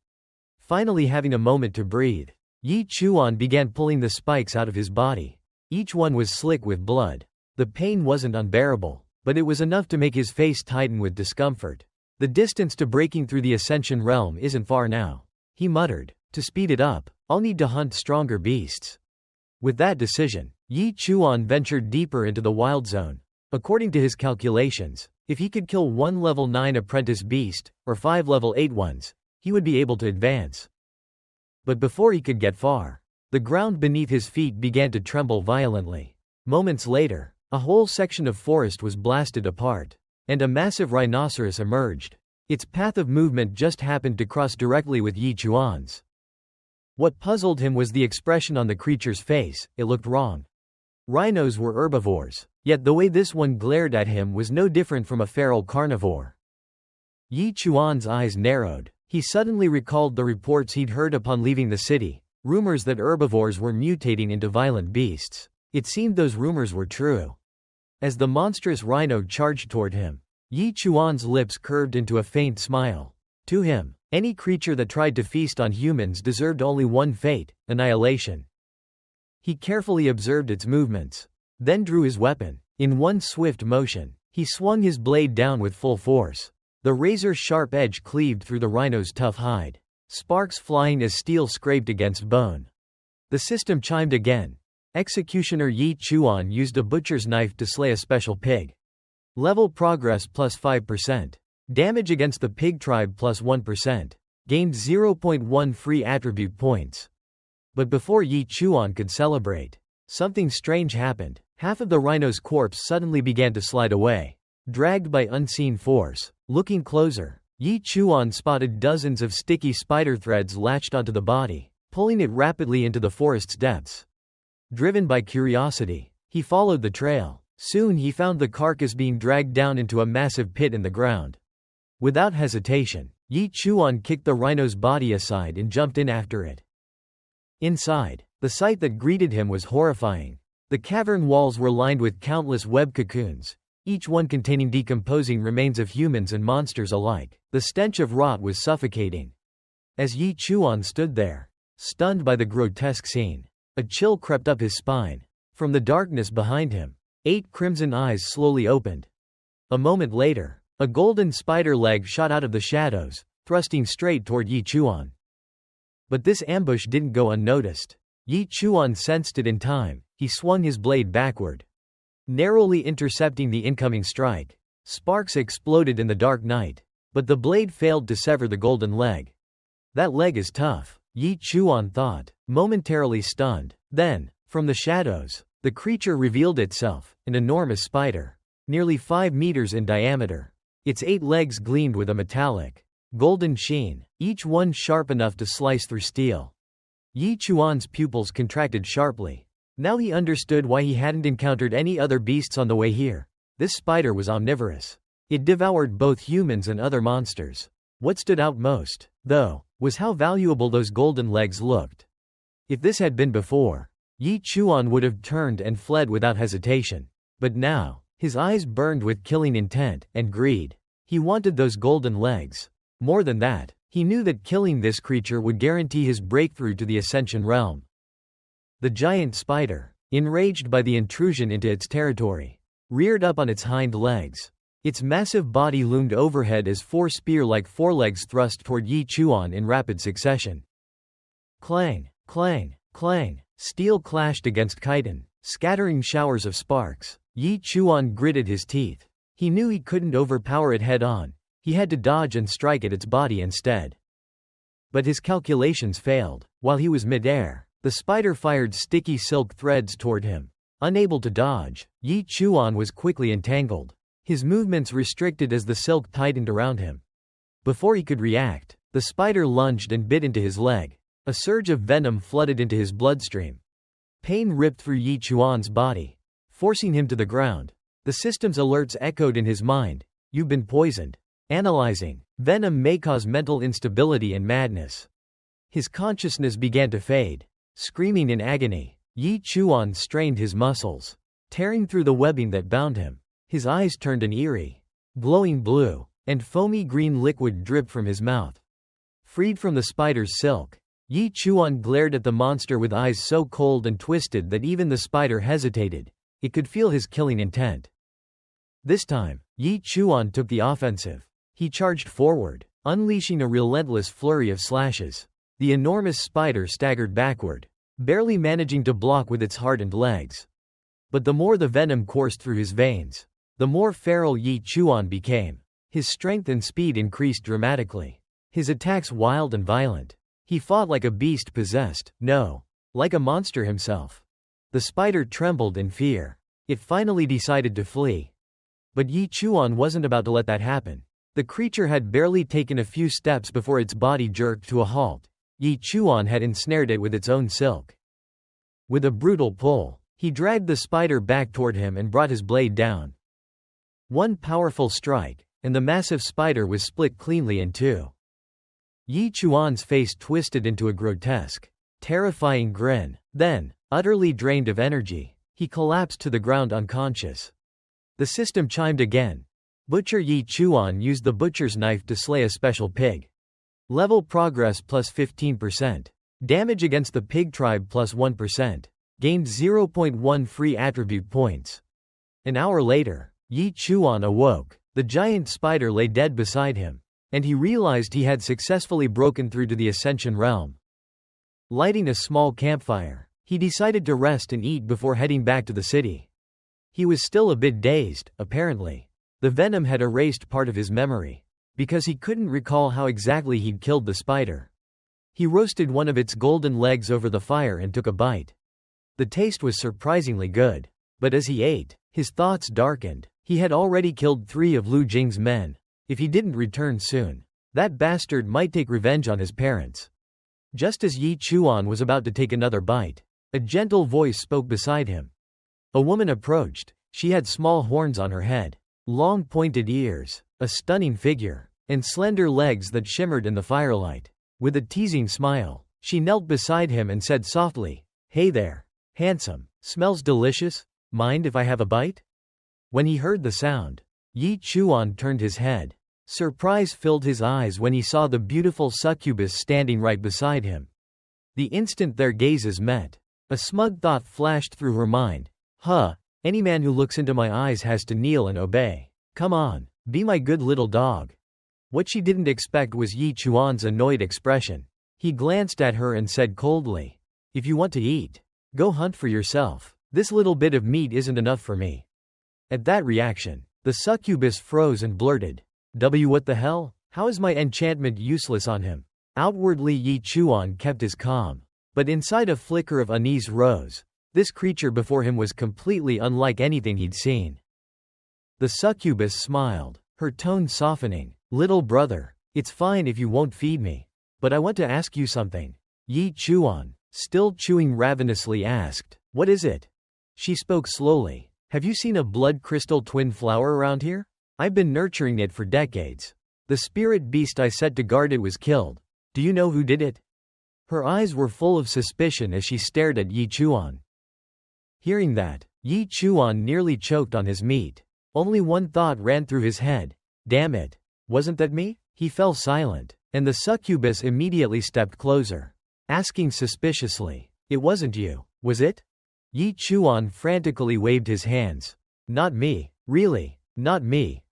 Finally having a moment to breathe, Yi Chuan began pulling the spikes out of his body. Each one was slick with blood. The pain wasn't unbearable, but it was enough to make his face tighten with discomfort. The distance to breaking through the Ascension realm isn't far now, he muttered. To speed it up, I'll need to hunt stronger beasts. With that decision, Yi Chuan ventured deeper into the wild zone. According to his calculations, if he could kill one level 9 apprentice beast, or 5 level 8 ones, he would be able to advance. But before he could get far, the ground beneath his feet began to tremble violently. Moments later, a whole section of forest was blasted apart, and a massive rhinoceros emerged. Its path of movement just happened to cross directly with Yi Chuan's. What puzzled him was the expression on the creature's face. It looked wrong. Rhinos were herbivores, yet the way this one glared at him was no different from a feral carnivore. Yi Chuan's eyes narrowed. He suddenly recalled the reports he'd heard upon leaving the city, rumors that herbivores were mutating into violent beasts. It seemed those rumors were true. As the monstrous rhino charged toward him, Yi Chuan's lips curved into a faint smile. To him, any creature that tried to feast on humans deserved only one fate: annihilation. He carefully observed its movements, then drew his weapon. In one swift motion, he swung his blade down with full force. The razor-sharp edge cleaved through the rhino's tough hide, sparks flying as steel scraped against bone. The system chimed again. Executioner Yi Chuan used a butcher's knife to slay a special pig. Level progress plus 5%. Damage against the pig tribe plus 1%. Gained 0.1 free attribute points. But before Yi Chuan could celebrate, something strange happened. Half of the rhino's corpse suddenly began to slide away, dragged by unseen force. Looking closer, Yi Chuan spotted dozens of sticky spider threads latched onto the body, pulling it rapidly into the forest's depths. Driven by curiosity, he followed the trail. Soon he found the carcass being dragged down into a massive pit in the ground. Without hesitation, Yi Chuan kicked the rhino's body aside and jumped in after it. Inside, the sight that greeted him was horrifying. The cavern walls were lined with countless web cocoons, each one containing decomposing remains of humans and monsters alike. The stench of rot was suffocating. As Yi Chuan stood there, stunned by the grotesque scene, a chill crept up his spine. From the darkness behind him, 8 crimson eyes slowly opened. A moment later, a golden spider leg shot out of the shadows, thrusting straight toward Yi Chuan. But this ambush didn't go unnoticed. Yi Chuan sensed it in time. He swung his blade backward, narrowly intercepting the incoming strike. Sparks exploded in the dark night, but the blade failed to sever the golden leg. That leg is tough, Yi Chuan thought, momentarily stunned. Then, from the shadows, the creature revealed itself, an enormous spider, nearly 5 meters in diameter. Its 8 legs gleamed with a metallic, golden sheen, each one sharp enough to slice through steel. Yi Chuan's pupils contracted sharply. Now he understood why he hadn't encountered any other beasts on the way here. This spider was omnivorous. It devoured both humans and other monsters. What stood out most, though, was how valuable those golden legs looked. If this had been before, Yi Chuan would have turned and fled without hesitation. But now, his eyes burned with killing intent and greed. He wanted those golden legs. More than that, he knew that killing this creature would guarantee his breakthrough to the Ascension realm. The giant spider, enraged by the intrusion into its territory, reared up on its hind legs. Its massive body loomed overhead as 4 spear-like forelegs thrust toward Yi Chuan in rapid succession. Clang, clang, clang. Steel clashed against chitin, scattering showers of sparks. Yi Chuan gritted his teeth. He knew he couldn't overpower it head-on. He had to dodge and strike at its body instead. But his calculations failed. While he was mid-air, the spider fired sticky silk threads toward him. Unable to dodge, Yi Chuan was quickly entangled, his movements restricted as the silk tightened around him. Before he could react, The spider lunged and bit into his leg. A surge of venom flooded into his bloodstream. Pain ripped through Yi Chuan's body, forcing him to the ground. The system's alerts echoed in his mind. You've been poisoned. Analyzing. Venom may cause mental instability and madness. His consciousness began to fade. Screaming in agony, Yi Chuan strained his muscles, tearing through the webbing that bound him. His eyes turned an eerie, glowing blue, and foamy green liquid dripped from his mouth. Freed from the spider's silk, Yi Chuan glared at the monster with eyes so cold and twisted that even the spider hesitated. It could feel his killing intent. This time, Yi Chuan took the offensive. He charged forward, unleashing a relentless flurry of slashes. The enormous spider staggered backward, barely managing to block with its hardened legs. But the more the venom coursed through his veins, the more feral Yi Chuan became. His strength and speed increased dramatically. His attacks wild and violent. He fought like a beast possessed, no, like a monster himself. The spider trembled in fear. It finally decided to flee. But Yi Chuan wasn't about to let that happen. The creature had barely taken a few steps before its body jerked to a halt. Yi Chuan had ensnared it with its own silk. With a brutal pull, he dragged the spider back toward him and brought his blade down. One powerful strike, and the massive spider was split cleanly in two. Yi Chuan's face twisted into a grotesque, terrifying grin. Then, utterly drained of energy, he collapsed to the ground unconscious. The system chimed again. Butcher Yi Chuan used the butcher's knife to slay a special pig. Level progress plus 15%. Damage against the pig tribe plus 1%. Gained 0.1 free attribute points. An hour later, Yi Chuan awoke. The giant spider lay dead beside him, and he realized he had successfully broken through to the Ascension realm. Lighting a small campfire, he decided to rest and eat before heading back to the city. He was still a bit dazed, apparently. The venom had erased part of his memory, because he couldn't recall how exactly he'd killed the spider. He roasted one of its golden legs over the fire and took a bite. The taste was surprisingly good, but as he ate, his thoughts darkened. He had already killed 3 of Lu Jing's men. If he didn't return soon, that bastard might take revenge on his parents. Just as Yi Chuan was about to take another bite, a gentle voice spoke beside him. A woman approached. She had small horns on her head, long pointed ears, a stunning figure, and slender legs that shimmered in the firelight. With a teasing smile, she knelt beside him and said softly, "Hey there, handsome, smells delicious, mind if I have a bite?" When he heard the sound, Yi Chuan turned his head. Surprise filled his eyes when he saw the beautiful succubus standing right beside him. The instant their gazes met, a smug thought flashed through her mind. Any man who looks into my eyes has to kneel and obey. Come on, be my good little dog. What she didn't expect was Yi Chuan's annoyed expression. He glanced at her and said coldly, "If you want to eat, go hunt for yourself. This little bit of meat isn't enough for me." At that reaction, the succubus froze and blurted, What the hell? How is my enchantment useless on him?" Outwardly Yi Chuan kept his calm, but inside a flicker of unease rose. This creature before him was completely unlike anything he'd seen. The succubus smiled, her tone softening. "Little brother, it's fine if you won't feed me, but I want to ask you something." Yi Chuan, still chewing ravenously, asked, "What is it?" She spoke slowly. "Have you seen a blood crystal twin flower around here? I've been nurturing it for decades. The spirit beast I set to guard it was killed. Do you know who did it?" Her eyes were full of suspicion as she stared at Yi Chuan. Hearing that, Yi Chuan nearly choked on his meat. Only one thought ran through his head. Damn it. Wasn't that me? He fell silent, and the succubus immediately stepped closer, asking suspiciously, "It wasn't you, was it?" Yi Chuan frantically waved his hands. "Not me. Really, not me."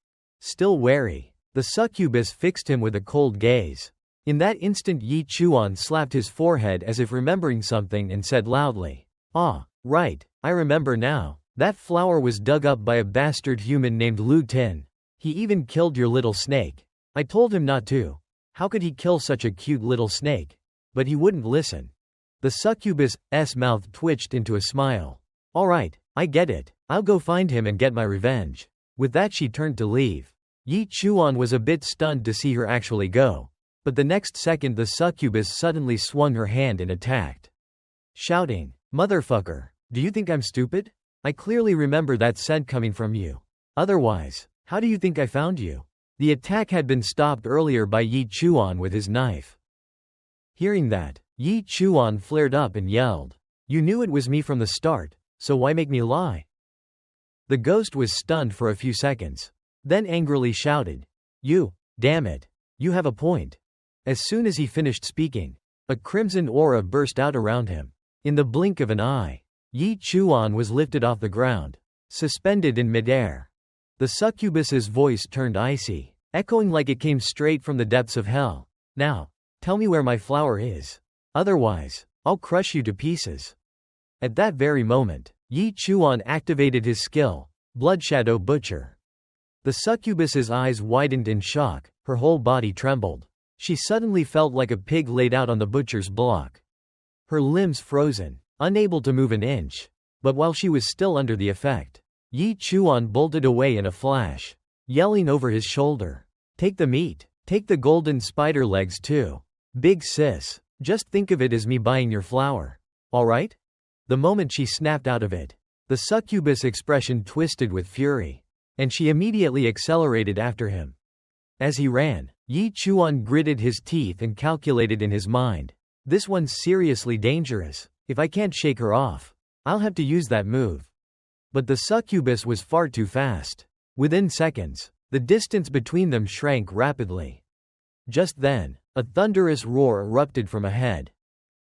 Still wary, the succubus fixed him with a cold gaze. In that instant Yi Chuan slapped his forehead as if remembering something and said loudly, "Ah, right, I remember now. That flower was dug up by a bastard human named Lu Tin. He even killed your little snake. I told him not to. How could he kill such a cute little snake? But he wouldn't listen." The succubus's mouth twitched into a smile. "All right, I get it. I'll go find him and get my revenge." With that she turned to leave. Yi Chuan was a bit stunned to see her actually go. But the next second the succubus suddenly swung her hand and attacked, shouting, "Motherfucker! Do you think I'm stupid? I clearly remember that scent coming from you. Otherwise, how do you think I found you?" The attack had been stopped earlier by Yi Chuan with his knife. Hearing that, Yi Chuan flared up and yelled, "You knew it was me from the start, so why make me lie?" The ghost was stunned for a few seconds, then angrily shouted, Damn it. You have a point." As soon as he finished speaking, a crimson aura burst out around him. In the blink of an eye, Yi Chuan was lifted off the ground, suspended in midair. The succubus's voice turned icy, echoing like it came straight from the depths of hell. "Now, tell me where my flower is. Otherwise, I'll crush you to pieces." At that very moment, Yi Chuan activated his skill, Bloodshadow Butcher. The succubus's eyes widened in shock, her whole body trembled. She suddenly felt like a pig laid out on the butcher's block. Her limbs frozen, unable to move an inch. But while she was still under the effect, Yi Chuan bolted away in a flash, yelling over his shoulder, "Take the meat. Take the golden spider legs too. Big sis, just think of it as me buying your flower. Alright?" The moment she snapped out of it, the succubus expression twisted with fury, and she immediately accelerated after him. As he ran, Yi Chuan gritted his teeth and calculated in his mind, "This one's seriously dangerous. If I can't shake her off, I'll have to use that move." But the succubus was far too fast. Within seconds, the distance between them shrank rapidly. Just then, a thunderous roar erupted from ahead.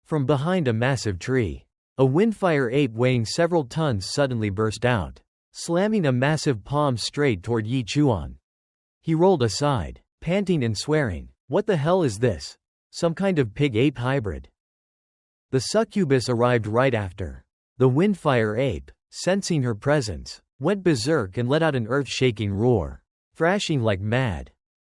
From behind a massive tree, a windfire ape weighing several tons suddenly burst out, slamming a massive palm straight toward Yi Chuan. He rolled aside, panting and swearing, "What the hell is this? Some kind of pig-ape hybrid?" The succubus arrived right after. The windfire ape, sensing her presence, went berserk and let out an earth-shaking roar, thrashing like mad.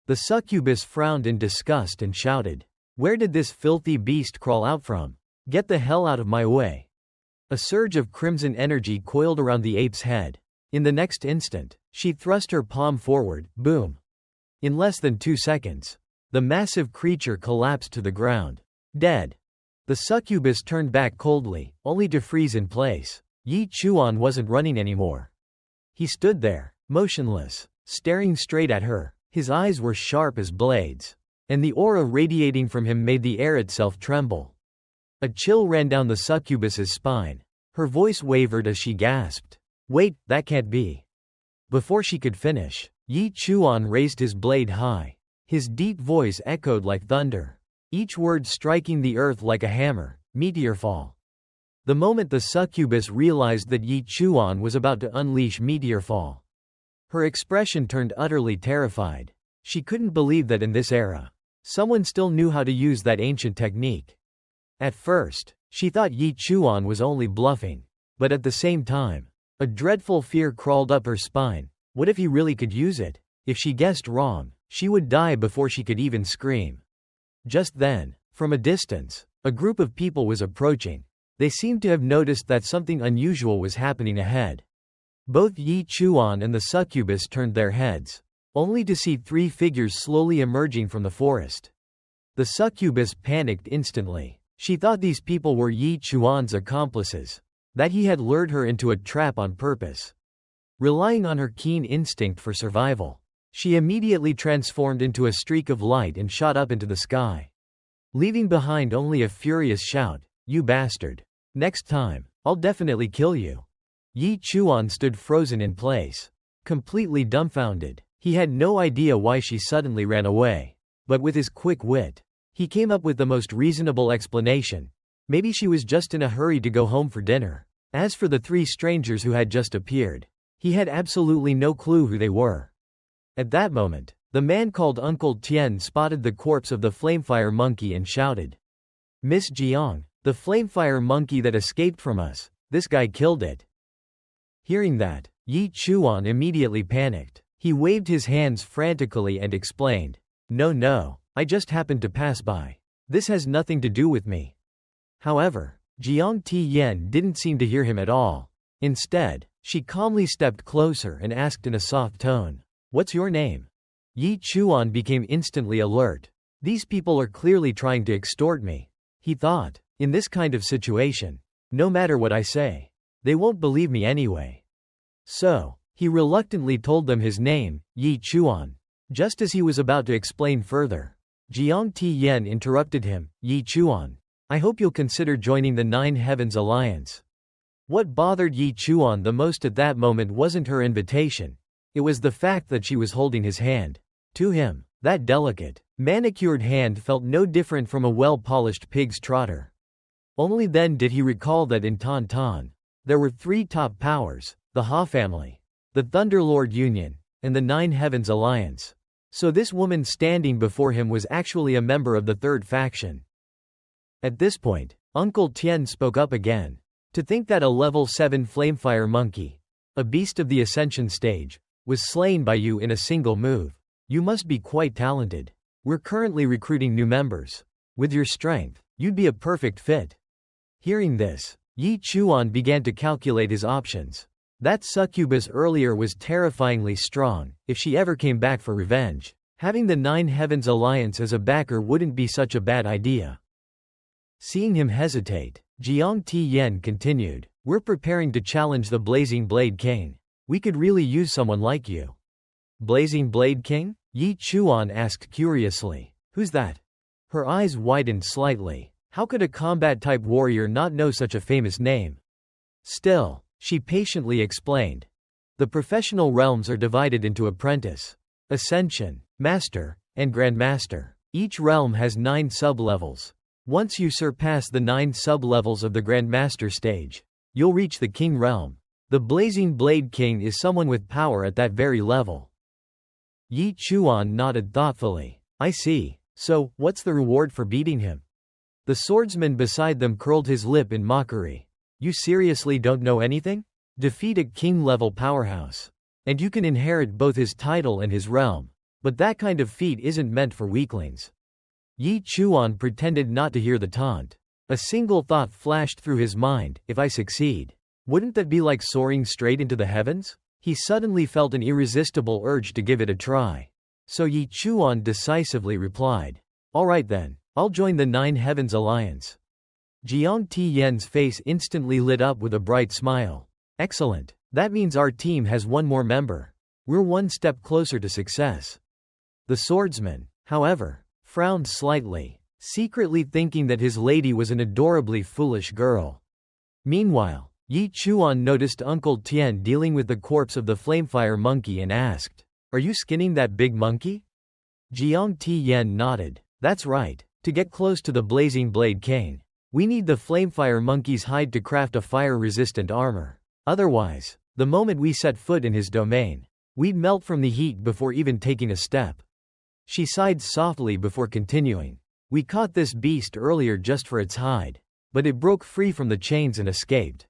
The succubus frowned in disgust and shouted, "Where did this filthy beast crawl out from? Get the hell out of my way." A surge of crimson energy coiled around the ape's head. In the next instant, she thrust her palm forward, boom. In less than 2 seconds, the massive creature collapsed to the ground, dead. The succubus turned back coldly, only to freeze in place. Yi Chuan wasn't running anymore. He stood there, motionless, staring straight at her. His eyes were sharp as blades, and the aura radiating from him made the air itself tremble. A chill ran down the succubus's spine. Her voice wavered as she gasped, "Wait, that can't be." Before she could finish, Yi Chuan raised his blade high. His deep voice echoed like thunder, each word striking the earth like a hammer. Meteorfall. The moment the succubus realized that Yi Chuan was about to unleash Meteorfall, her expression turned utterly terrified. She couldn't believe that in this era, someone still knew how to use that ancient technique. At first, she thought Yi Chuan was only bluffing, but at the same time, a dreadful fear crawled up her spine. What if he really could use it? If she guessed wrong, she would die before she could even scream. Just then, from a distance, a group of people was approaching. They seemed to have noticed that something unusual was happening ahead. Both Yi Chuan and the succubus turned their heads, only to see 3 figures slowly emerging from the forest. The succubus panicked instantly. She thought these people were Yi Chuan's accomplices, that he had lured her into a trap on purpose. Relying on her keen instinct for survival, she immediately transformed into a streak of light and shot up into the sky, leaving behind only a furious shout, "You bastard. Next time, I'll definitely kill you." Yi Chuan stood frozen in place, completely dumbfounded. He had no idea why she suddenly ran away, but with his quick wit, he came up with the most reasonable explanation. Maybe she was just in a hurry to go home for dinner. As for the 3 strangers who had just appeared, he had absolutely no clue who they were. At that moment, the man called Uncle Tian spotted the corpse of the flamefire monkey and shouted, "Miss Jiang, the flamefire monkey that escaped from us, this guy killed it." Hearing that, Yi Chuan immediately panicked. He waved his hands frantically and explained, No, I just happened to pass by. This has nothing to do with me." However, Jiang Tian didn't seem to hear him at all. Instead, she calmly stepped closer and asked in a soft tone, "What's your name?" Yi Chuan became instantly alert. These people are clearly trying to extort me, he thought. In this kind of situation, no matter what I say, they won't believe me anyway. So, he reluctantly told them his name, Yi Chuan. Just as he was about to explain further, Jiang Tian interrupted him. Yi Chuan, I hope you'll consider joining the Nine Heavens Alliance. What bothered Yi Chuan the most at that moment wasn't her invitation. It was the fact that she was holding his hand. To him, that delicate, manicured hand felt no different from a well-polished pig's trotter. Only then did he recall that in Tan, there were 3 top powers, the Ha family, the Thunderlord Union, and the Nine Heavens Alliance. So this woman standing before him was actually a member of the 3rd faction. At this point, Uncle Tian spoke up again. To think that a level 7 flamefire monkey, a beast of the ascension stage, was slain by you in a single move. You must be quite talented. We're currently recruiting new members. With your strength, you'd be a perfect fit. Hearing this, Yi Chuan began to calculate his options. That succubus earlier was terrifyingly strong. If she ever came back for revenge, having the Nine Heavens Alliance as a backer wouldn't be such a bad idea. Seeing him hesitate, Jiang Tian continued, we're preparing to challenge the Blazing Blade King. We could really use someone like you. Blazing Blade King? Yi Chuan asked curiously. Who's that? Her eyes widened slightly. How could a combat-type warrior not know such a famous name? Still, she patiently explained. The professional realms are divided into Apprentice, Ascension, Master, and Grandmaster. Each realm has 9 sub-levels. Once you surpass the 9 sub-levels of the Grandmaster stage, you'll reach the King realm. The Blazing Blade King is someone with power at that very level. Yi Chuan nodded thoughtfully. I see. So, what's the reward for beating him? The swordsman beside them curled his lip in mockery. You seriously don't know anything? Defeat a king-level powerhouse, and you can inherit both his title and his realm. But that kind of feat isn't meant for weaklings. Yi Chuan pretended not to hear the taunt. A single thought flashed through his mind, if I succeed, wouldn't that be like soaring straight into the heavens? He suddenly felt an irresistible urge to give it a try. So Yi Chuan decisively replied, all right then, I'll join the Nine Heavens Alliance. Jiang Tian's face instantly lit up with a bright smile. Excellent. That means our team has one more member. We're one step closer to success. The swordsman, however, frowned slightly, secretly thinking that his lady was an adorably foolish girl. Meanwhile, Yi Chuan noticed Uncle Tian dealing with the corpse of the flamefire monkey and asked, are you skinning that big monkey? Jiang Tian nodded. That's right. To get close to the Blazing Blade King, we need the flamefire monkey's hide to craft a fire-resistant armor. Otherwise, the moment we set foot in his domain, we'd melt from the heat before even taking a step. She sighed softly before continuing. We caught this beast earlier just for its hide, but it broke free from the chains and escaped.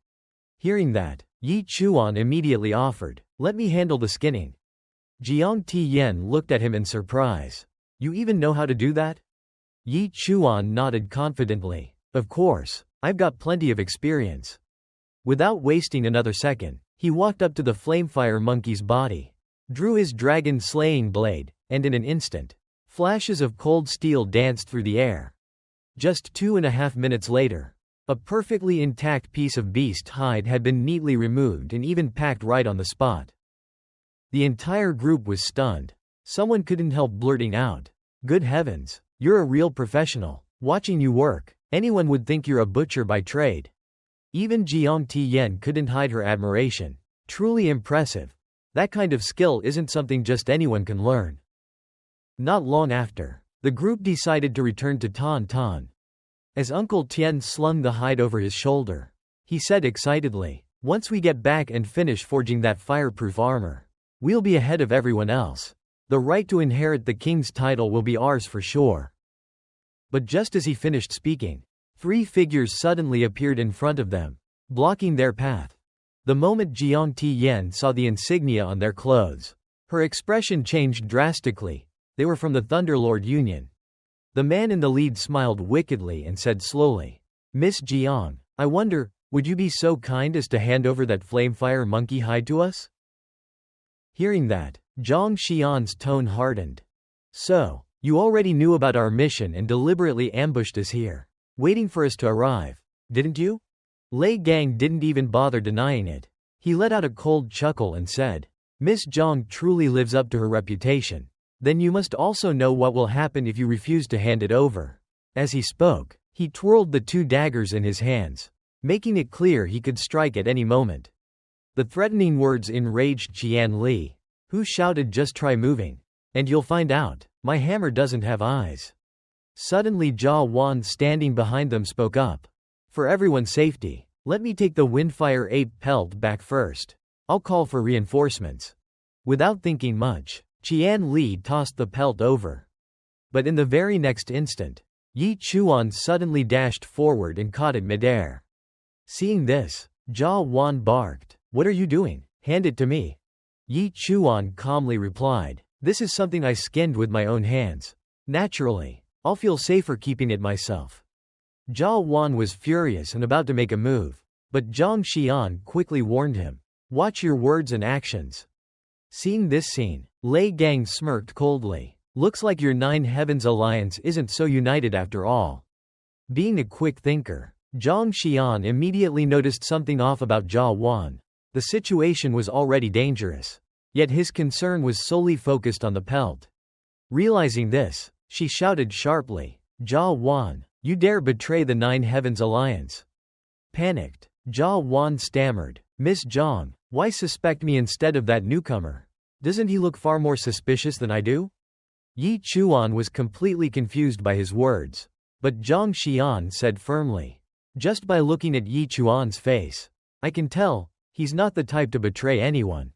Hearing that, Yi Chuan immediately offered, let me handle the skinning. Jiang Tian looked at him in surprise. You even know how to do that? Yi Chuan nodded confidently. Of course, I've got plenty of experience. Without wasting another second, he walked up to the flamefire monkey's body, drew his dragon-slaying blade, and in an instant, flashes of cold steel danced through the air. Just 2.5 minutes later, a perfectly intact piece of beast hide had been neatly removed and even packed right on the spot. The entire group was stunned. Someone couldn't help blurting out, good heavens, you're a real professional. Watching you work, anyone would think you're a butcher by trade. Even Jiang Tian couldn't hide her admiration. Truly impressive. That kind of skill isn't something just anyone can learn. Not long after, the group decided to return to Tan. As Uncle Tian slung the hide over his shoulder, he said excitedly, once we get back and finish forging that fireproof armor, we'll be ahead of everyone else. The right to inherit the king's title will be ours for sure. But just as he finished speaking, 3 figures suddenly appeared in front of them, blocking their path. The moment Jiang Tian saw the insignia on their clothes, her expression changed drastically. They were from the Thunderlord Union. The man in the lead smiled wickedly and said slowly, Miss Jiang, I wonder, would you be so kind as to hand over that flamefire monkey hide to us? Hearing that, Zhang Xian's tone hardened. So, You already knew about our mission and deliberately ambushed us here, waiting for us to arrive, didn't you? Lei Gang didn't even bother denying it. He let out a cold chuckle and said, Miss Zhang truly lives up to her reputation. Then you must also know what will happen if you refuse to hand it over. As he spoke, he twirled the 2 daggers in his hands, making it clear he could strike at any moment. The threatening words enraged Qian Li, who shouted, just try moving, and you'll find out, my hammer doesn't have eyes. Suddenly Jia Wan standing behind them spoke up. For everyone's safety, let me take the Windfire Ape pelt back first. I'll call for reinforcements. Without thinking much, Qian Li tossed the pelt over. But in the very next instant, Yi Chuan suddenly dashed forward and caught it midair. Seeing this, Jia Wan barked, what are you doing? Hand it to me. Yi Chuan calmly replied, this is something I skinned with my own hands. Naturally, I'll feel safer keeping it myself. Jia Wan was furious and about to make a move, but Zhang Xian quickly warned him, watch your words and actions. Seeing this scene, Lei Gang smirked coldly. Looks like your 9 Heavens alliance isn't so united after all. Being a quick thinker, Zhang Xian immediately noticed something off about Jia Wan. The situation was already dangerous, yet his concern was solely focused on the pelt. Realizing this, she shouted sharply, Jia Wan, you dare betray the 9 Heavens alliance. Panicked, Jia Wan stammered, Miss Zhang, why suspect me instead of that newcomer? Doesn't he look far more suspicious than I do? Yi Chuan was completely confused by his words, but Zhang Xian said firmly, just by looking at Yi Chuan's face, I can tell, he's not the type to betray anyone.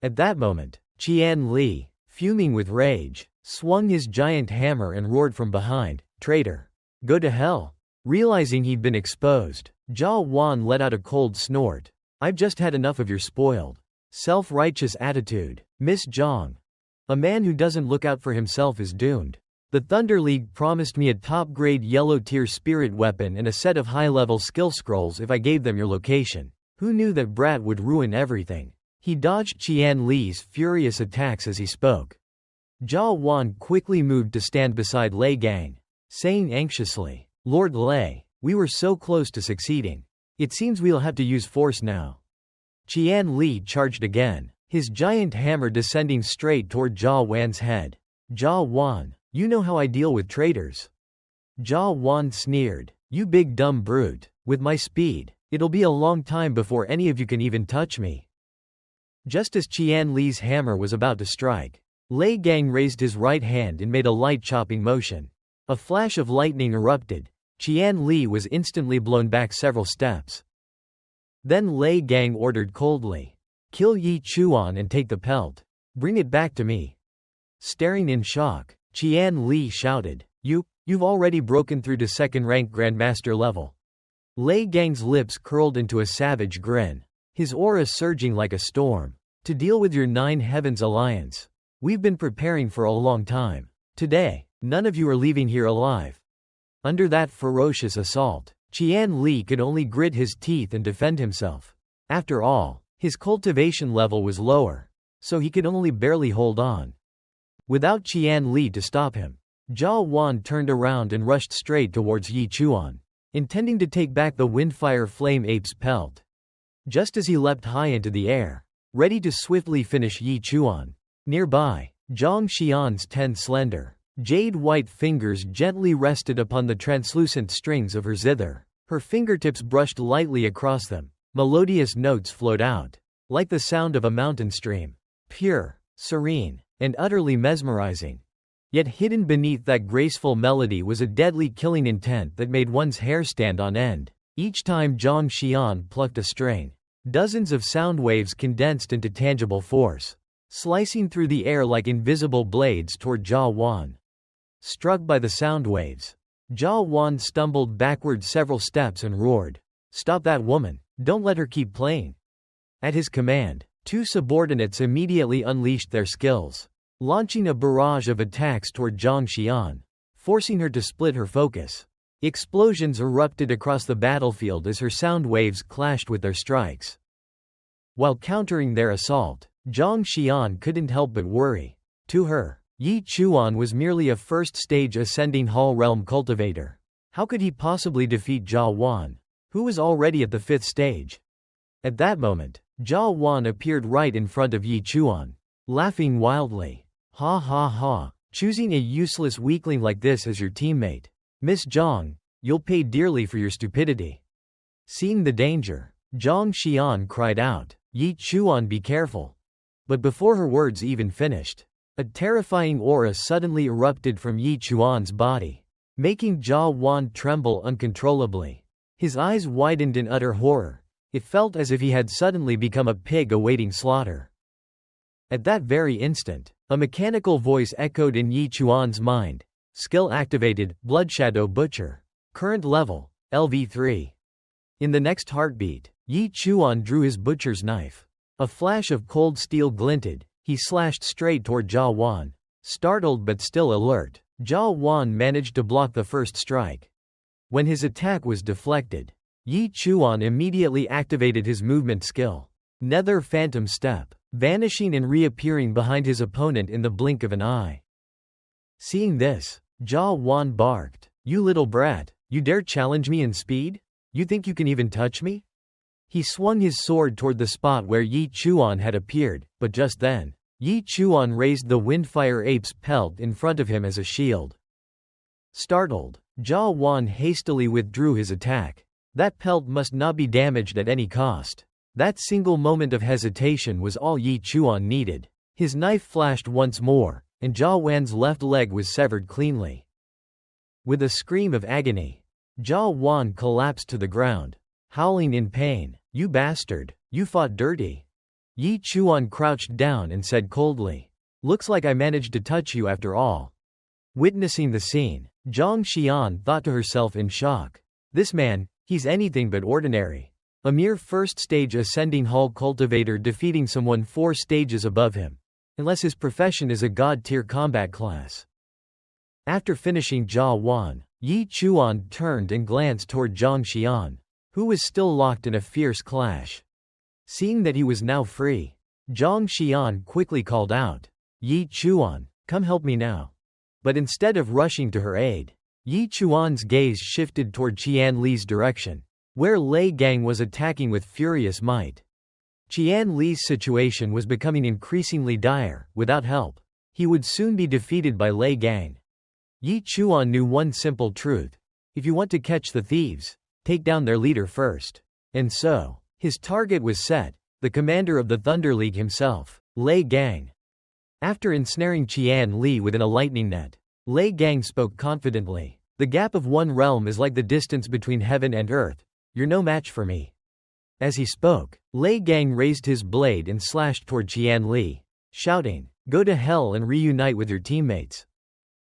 At that moment, Qian Li, fuming with rage, swung his giant hammer and roared from behind, traitor! Go to hell! Realizing he'd been exposed, Jia Wan let out a cold snort. I've just had enough of your spoiled, self-righteous attitude, Miss Zhang. A man who doesn't look out for himself is doomed. The Thunder League promised me a top-grade yellow-tier spirit weapon and a set of high-level skill scrolls if I gave them your location. Who knew that brat would ruin everything? He dodged Qian Li's furious attacks as he spoke. Jia Wan quickly moved to stand beside Lei Gang, saying anxiously, Lord Lei, we were so close to succeeding. It seems we'll have to use force now. Qian Li charged again, his giant hammer descending straight toward Jia Wan's head. Jia Wan, you know how I deal with traitors. Jia Wan sneered, you big dumb brute, with my speed, it'll be a long time before any of you can even touch me. Just as Qian Li's hammer was about to strike, Lei Gang raised his right hand and made a light chopping motion. A flash of lightning erupted. Qian Li was instantly blown back several steps. Then Lei Gang ordered coldly, kill Yi Chuan and take the pelt. Bring it back to me. Staring in shock, Qian Li shouted, You've already broken through to second-rank Grandmaster level. Lei Gang's lips curled into a savage grin, his aura surging like a storm. To deal with your 9 Heavens alliance, we've been preparing for a long time. Today, none of you are leaving here alive. Under that ferocious assault, Qian Li could only grit his teeth and defend himself. After all, his cultivation level was lower, so he could only barely hold on. Without Qian Li to stop him, Jia Wan turned around and rushed straight towards Yi Chuan, intending to take back the Windfire Flame Ape's pelt. Just as he leapt high into the air, ready to swiftly finish Yi Chuan, nearby, Zhang Xian's 10 slender, jade-white fingers gently rested upon the translucent strings of her zither. Her fingertips brushed lightly across them. Melodious notes flowed out, like the sound of a mountain stream, pure, serene, and utterly mesmerizing. Yet hidden beneath that graceful melody was a deadly killing intent that made one's hair stand on end. Each time Zhang Xian plucked a string, dozens of sound waves condensed into tangible force, slicing through the air like invisible blades toward Jia Wan. Struck by the sound waves, Jia Wan stumbled backward several steps and roared, "Stop that woman, don't let her keep playing." At his command, 2 subordinates immediately unleashed their skills, launching a barrage of attacks toward Zhang Xian, forcing her to split her focus. Explosions erupted across the battlefield as her sound waves clashed with their strikes. While countering their assault, Zhang Xian couldn't help but worry. To her, Yi Chuan was merely a first-stage ascending Hall realm cultivator. How could he possibly defeat Jia Wan, who was already at the 5th stage? At that moment, Jia Wan appeared right in front of Yi Chuan, laughing wildly. Ha ha ha, choosing a useless weakling like this as your teammate. Miss Zhang, you'll pay dearly for your stupidity. Seeing the danger, Zhang Xian cried out, Yi Chuan, be careful. But before her words even finished, a terrifying aura suddenly erupted from Yi Chuan's body, making Jia Wan tremble uncontrollably. His eyes widened in utter horror. It felt as if he had suddenly become a pig awaiting slaughter. At that very instant, a mechanical voice echoed in Yi Chuan's mind. Skill activated, Bloodshadow Butcher. Current level, LV3. In the next heartbeat, Yi Chuan drew his butcher's knife. A flash of cold steel glinted. He slashed straight toward Jia Wan. Startled but still alert, Jia Wan managed to block the first strike. When his attack was deflected, Yi Chuan immediately activated his movement skill. Nether Phantom Step, vanishing and reappearing behind his opponent in the blink of an eye. Seeing this, Jia Wan barked, You little brat, you dare challenge me in speed? You think you can even touch me? He swung his sword toward the spot where Yi Chuan had appeared, but just then, Yi Chuan raised the Windfire Ape's pelt in front of him as a shield. Startled, Jia Wan hastily withdrew his attack. That pelt must not be damaged at any cost. That single moment of hesitation was all Yi Chuan needed. His knife flashed once more, and Jia Wan's left leg was severed cleanly. With a scream of agony, Jia Wan collapsed to the ground, howling in pain. You bastard, you fought dirty. Yi Chuan crouched down and said coldly, Looks like I managed to touch you after all. Witnessing the scene, Zhang Xian thought to herself in shock. This man, he's anything but ordinary. A mere first-stage ascending hall cultivator defeating someone 4 stages above him. Unless his profession is a god-tier combat class. After finishing Jia Wan, Yi Chuan turned and glanced toward Zhang Xian, who was still locked in a fierce clash. Seeing that he was now free, Zhang Xian quickly called out, Yi Chuan, come help me now. But instead of rushing to her aid, Yi Chuan's gaze shifted toward Qian Li's direction, where Lei Gang was attacking with furious might. Qian Li's situation was becoming increasingly dire. Without help, he would soon be defeated by Lei Gang. Yi Chuan knew one simple truth. If you want to catch the thieves, take down their leader first. And so, his target was set, the commander of the Thunder League himself, Lei Gang. After ensnaring Qian Li within a lightning net, Lei Gang spoke confidently. The gap of one realm is like the distance between heaven and earth. You're no match for me. As he spoke, Lei Gang raised his blade and slashed toward Qian Li, shouting, Go to hell and reunite with your teammates.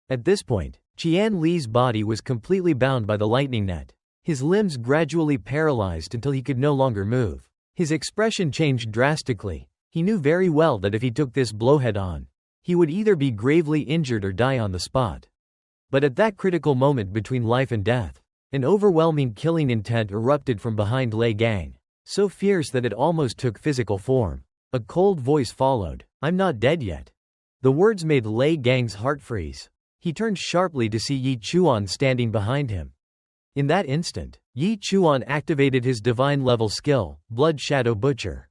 At this point, Qian Li's body was completely bound by the lightning net. His limbs gradually paralyzed until he could no longer move. His expression changed drastically. He knew very well that if he took this blow head-on, he would either be gravely injured or die on the spot. But at that critical moment between life and death, an overwhelming killing intent erupted from behind Lei Gang, so fierce that it almost took physical form. A cold voice followed, I'm not dead yet. The words made Lei Gang's heart freeze. He turned sharply to see Yi Chuan standing behind him. In that instant, Yi Chuan activated his divine-level skill, Blood Shadow Butcher.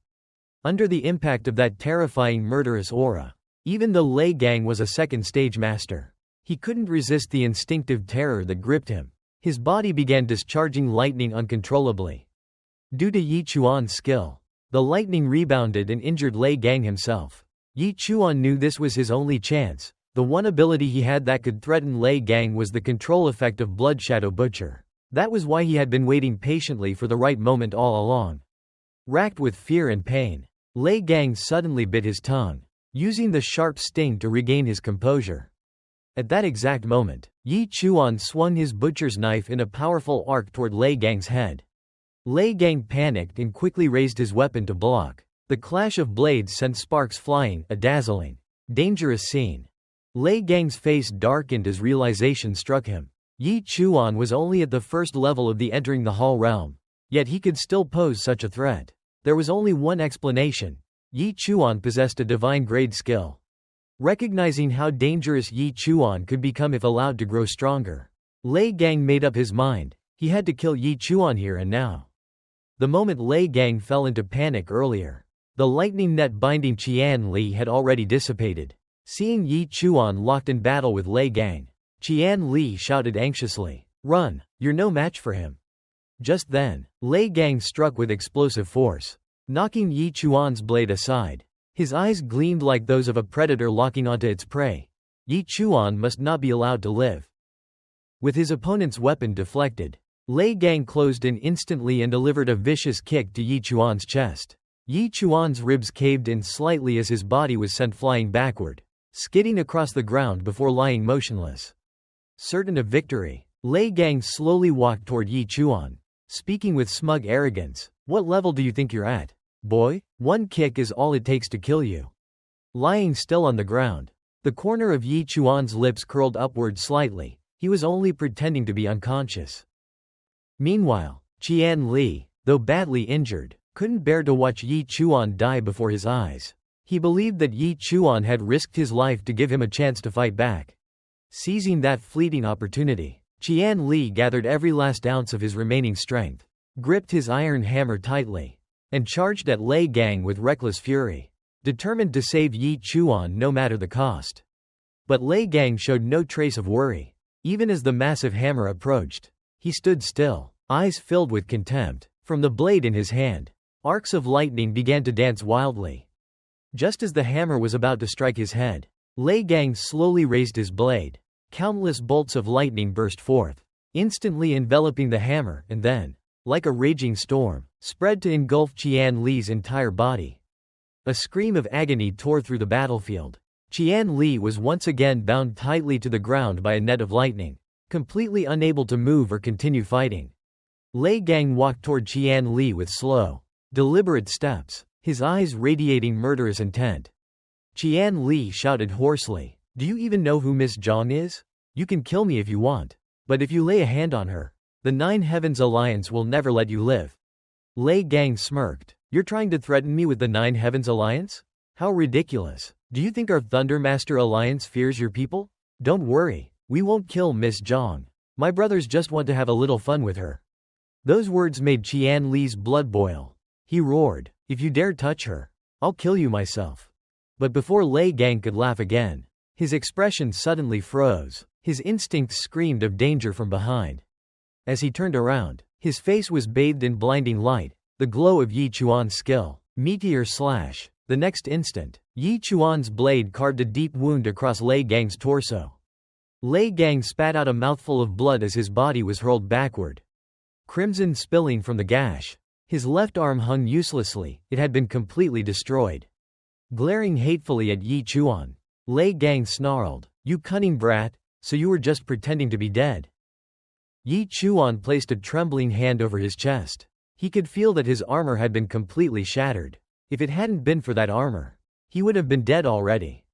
Under the impact of that terrifying murderous aura, even though Lei Gang was a second-stage master, he couldn't resist the instinctive terror that gripped him. His body began discharging lightning uncontrollably. Due to Yi Chuan's skill, the lightning rebounded and injured Lei Gang himself. Yi Chuan knew this was his only chance. The one ability he had that could threaten Lei Gang was the control effect of Blood Shadow Butcher. That was why he had been waiting patiently for the right moment all along. Racked with fear and pain, Lei Gang suddenly bit his tongue, using the sharp sting to regain his composure. At that exact moment, Yi Chuan swung his butcher's knife in a powerful arc toward Lei Gang's head. Lei Gang panicked and quickly raised his weapon to block. The clash of blades sent sparks flying, a dazzling, dangerous scene. Lei Gang's face darkened as realization struck him. Yi Chuan was only at the first level of the entering the hall realm, yet he could still pose such a threat. There was only one explanation. Yi Chuan possessed a divine grade skill. recognizing how dangerous Yi Chuan could become if allowed to grow stronger. Lei Gang made up his mind. He had to kill Yi Chuan here and now. The moment Lei Gang fell into panic earlier, the lightning net binding Qian Li had already dissipated. Seeing Yi Chuan locked in battle with Lei Gang, Qian Li shouted anxiously, "Run, you're no match for him." Just then, Lei Gang struck with explosive force, knocking Yi Chuan's blade aside. His eyes gleamed like those of a predator locking onto its prey. Yi Chuan must not be allowed to live. With his opponent's weapon deflected, Lei Gang closed in instantly and delivered a vicious kick to Yi Chuan's chest. Yi Chuan's ribs caved in slightly as his body was sent flying backward, skidding across the ground before lying motionless. Certain of victory, Lei Gang slowly walked toward Yi Chuan, speaking with smug arrogance. "What level do you think you're at, boy? One kick is all it takes to kill you." Lying still on the ground, the corner of Yi Chuan's lips curled upward slightly. He was only pretending to be unconscious. Meanwhile, Qian Li, though badly injured, couldn't bear to watch Yi Chuan die before his eyes. He believed that Yi Chuan had risked his life to give him a chance to fight back. Seizing that fleeting opportunity, Qian Li gathered every last ounce of his remaining strength, gripped his iron hammer tightly, and charged at Lei Gang with reckless fury, determined to save Yi Chuan no matter the cost. But Lei Gang showed no trace of worry. Even as the massive hammer approached, he stood still, eyes filled with contempt. From the blade in his hand, arcs of lightning began to dance wildly. Just as the hammer was about to strike his head, Lei Gang slowly raised his blade. Countless bolts of lightning burst forth, instantly enveloping the hammer and then, like a raging storm, spread to engulf Qian Li's entire body. A scream of agony tore through the battlefield. Qian Li was once again bound tightly to the ground by a net of lightning, completely unable to move or continue fighting. Lei Gang walked toward Qian Li with slow, deliberate steps, his eyes radiating murderous intent. Qian Li shouted hoarsely, "Do you even know who Miss Zhang is? You can kill me if you want, but if you lay a hand on her, the Nine Heavens Alliance will never let you live." Lei Gang smirked. "You're trying to threaten me with the Nine Heavens Alliance? How ridiculous. Do you think our Thundermaster Alliance fears your people? Don't worry, we won't kill Miss Zhang. My brothers just want to have a little fun with her." Those words made Qian Li's blood boil. He roared, "If you dare touch her, I'll kill you myself." But before Lei Gang could laugh again, his expression suddenly froze. His instincts screamed of danger from behind. As he turned around, his face was bathed in blinding light, the glow of Yi Chuan's skill. Meteor slash. The next instant, Yi Chuan's blade carved a deep wound across Lei Gang's torso. Lei Gang spat out a mouthful of blood as his body was hurled backward, crimson spilling from the gash. His left arm hung uselessly, it had been completely destroyed. Glaring hatefully at Yi Chuan, Lei Gang snarled, "You cunning brat, so you were just pretending to be dead." Yi Chuan placed a trembling hand over his chest. He could feel that his armor had been completely shattered. If it hadn't been for that armor, he would have been dead already.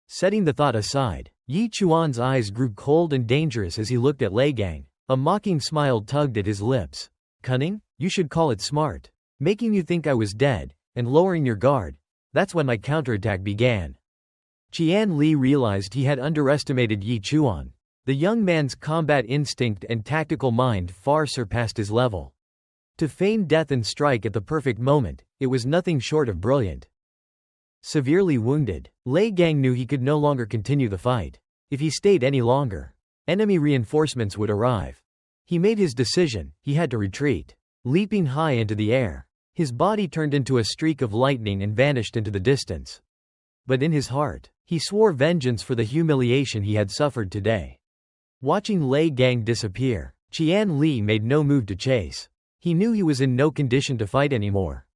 Setting the thought aside, Yi Chuan's eyes grew cold and dangerous as he looked at Lei Gang. A mocking smile tugged at his lips. "Cunning? You should call it smart. Making you think I was dead, and lowering your guard. That's when my counterattack began." Qian Li realized he had underestimated Yi Chuan. The young man's combat instinct and tactical mind far surpassed his level. To feign death and strike at the perfect moment, it was nothing short of brilliant. Severely wounded, Lei Gang knew he could no longer continue the fight. If he stayed any longer, enemy reinforcements would arrive. He made his decision, he had to retreat. Leaping high into the air, his body turned into a streak of lightning and vanished into the distance. But in his heart, he swore vengeance for the humiliation he had suffered today. Watching Lei Gang disappear, Qian Li made no move to chase. He knew he was in no condition to fight anymore.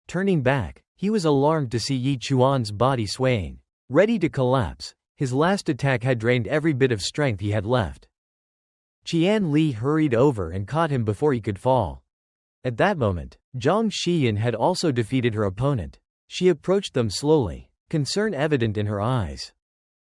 Turning back, he was alarmed to see Yi Chuan's body swaying, ready to collapse. His last attack had drained every bit of strength he had left. Qian Li hurried over and caught him before he could fall. At that moment, Zhang Xiyan had also defeated her opponent. She approached them slowly, concern evident in her eyes.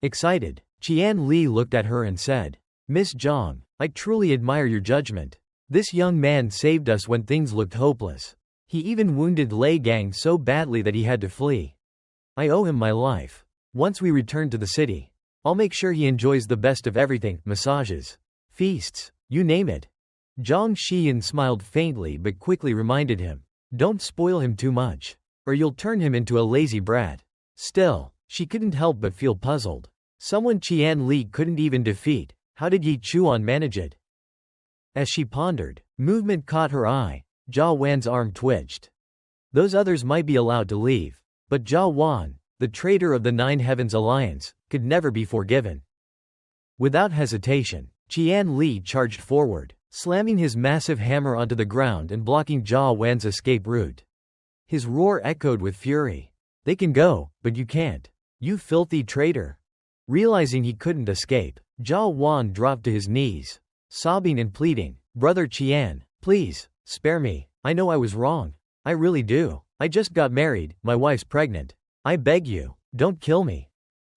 Excited, Qian Li looked at her and said, "Miss Zhang, I truly admire your judgment. This young man saved us when things looked hopeless. He even wounded Lei Gang so badly that he had to flee. I owe him my life." Once we return to the city, I'll make sure he enjoys the best of everything, massages, feasts, you name it. Zhang Xian smiled faintly but quickly reminded him, don't spoil him too much, or you'll turn him into a lazy brat. Still, she couldn't help but feel puzzled. Someone Qian Li couldn't even defeat, how did Yi Chuan manage it? As she pondered, movement caught her eye. Jia Wan's arm twitched. Those others might be allowed to leave, but Jia Wan, the traitor of the Nine Heavens Alliance, could never be forgiven. Without hesitation, Qian Li charged forward, slamming his massive hammer onto the ground and blocking Jia Wan's escape route. His roar echoed with fury. They can go, but you can't. You filthy traitor. Realizing he couldn't escape, Jia Wan dropped to his knees, sobbing and pleading, Brother Qian, please, spare me. I know I was wrong. I really do. I just got married, my wife's pregnant. I beg you, don't kill me.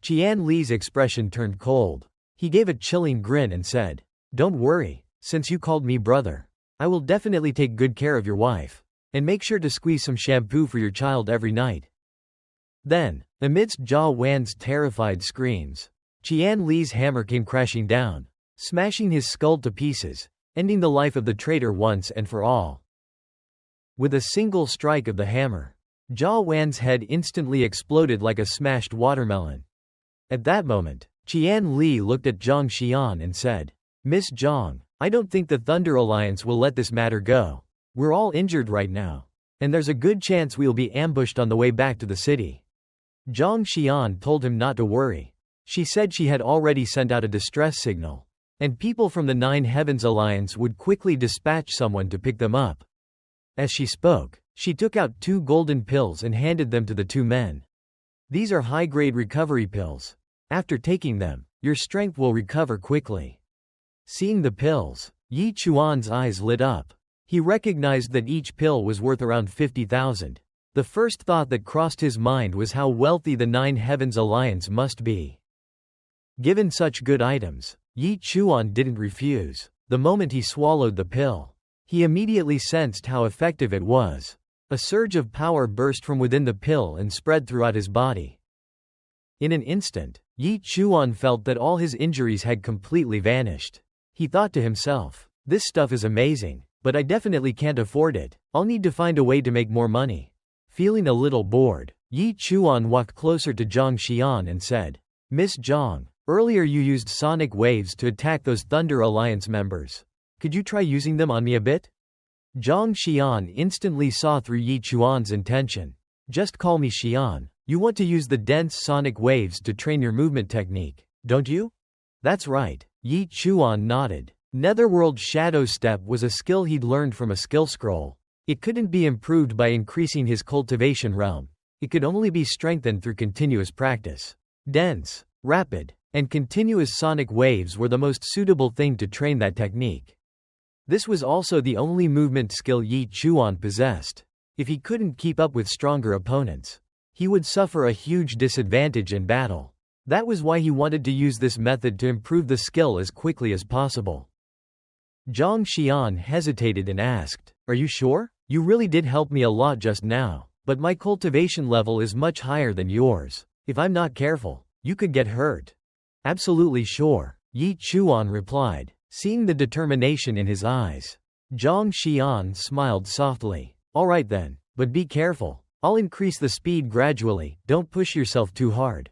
Qian Li's expression turned cold. He gave a chilling grin and said, don't worry, since you called me brother. I will definitely take good care of your wife. And make sure to squeeze some shampoo for your child every night. Then, amidst Jia Wan's terrified screams, Qian Li's hammer came crashing down, smashing his skull to pieces, ending the life of the traitor once and for all. With a single strike of the hammer, Jia Wan's head instantly exploded like a smashed watermelon. At that moment, Qian Li looked at Zhang Xian and said, Miss Zhang, I don't think the Thunder Alliance will let this matter go. We're all injured right now, and there's a good chance we'll be ambushed on the way back to the city. Zhang Xian told him not to worry. She said she had already sent out a distress signal, and people from the Nine Heavens Alliance would quickly dispatch someone to pick them up. As she spoke, she took out 2 golden pills and handed them to the 2 men. These are high-grade recovery pills. After taking them, your strength will recover quickly. Seeing the pills, Yi Chuan's eyes lit up. He recognized that each pill was worth around 50,000. The first thought that crossed his mind was how wealthy the Nine Heavens Alliance must be. Given such good items, Yi Chuan didn't refuse. The moment he swallowed the pill, he immediately sensed how effective it was. A surge of power burst from within the pill and spread throughout his body. In an instant, Yi Chuan felt that all his injuries had completely vanished. He thought to himself, this stuff is amazing, but I definitely can't afford it. I'll need to find a way to make more money. Feeling a little bored, Yi Chuan walked closer to Zhang Xian and said, Miss Zhang, earlier you used sonic waves to attack those Thunder Alliance members. Could you try using them on me a bit? Zhang Xian instantly saw through Yi Chuan's intention. Just call me Xian. You want to use the dense sonic waves to train your movement technique, don't you? That's right. Yi Chuan nodded. Netherworld Shadow Step was a skill he'd learned from a skill scroll. It couldn't be improved by increasing his cultivation realm. It could only be strengthened through continuous practice. Dense, rapid, and continuous sonic waves were the most suitable thing to train that technique. This was also the only movement skill Yi Chuan possessed. If he couldn't keep up with stronger opponents, he would suffer a huge disadvantage in battle. That was why he wanted to use this method to improve the skill as quickly as possible. Zhang Xian hesitated and asked, Are you sure? You really did help me a lot just now, but my cultivation level is much higher than yours. If I'm not careful, you could get hurt. Absolutely sure, Yi Chuan replied, seeing the determination in his eyes. Zhang Xian smiled softly. All right then, but be careful. I'll increase the speed gradually, don't push yourself too hard.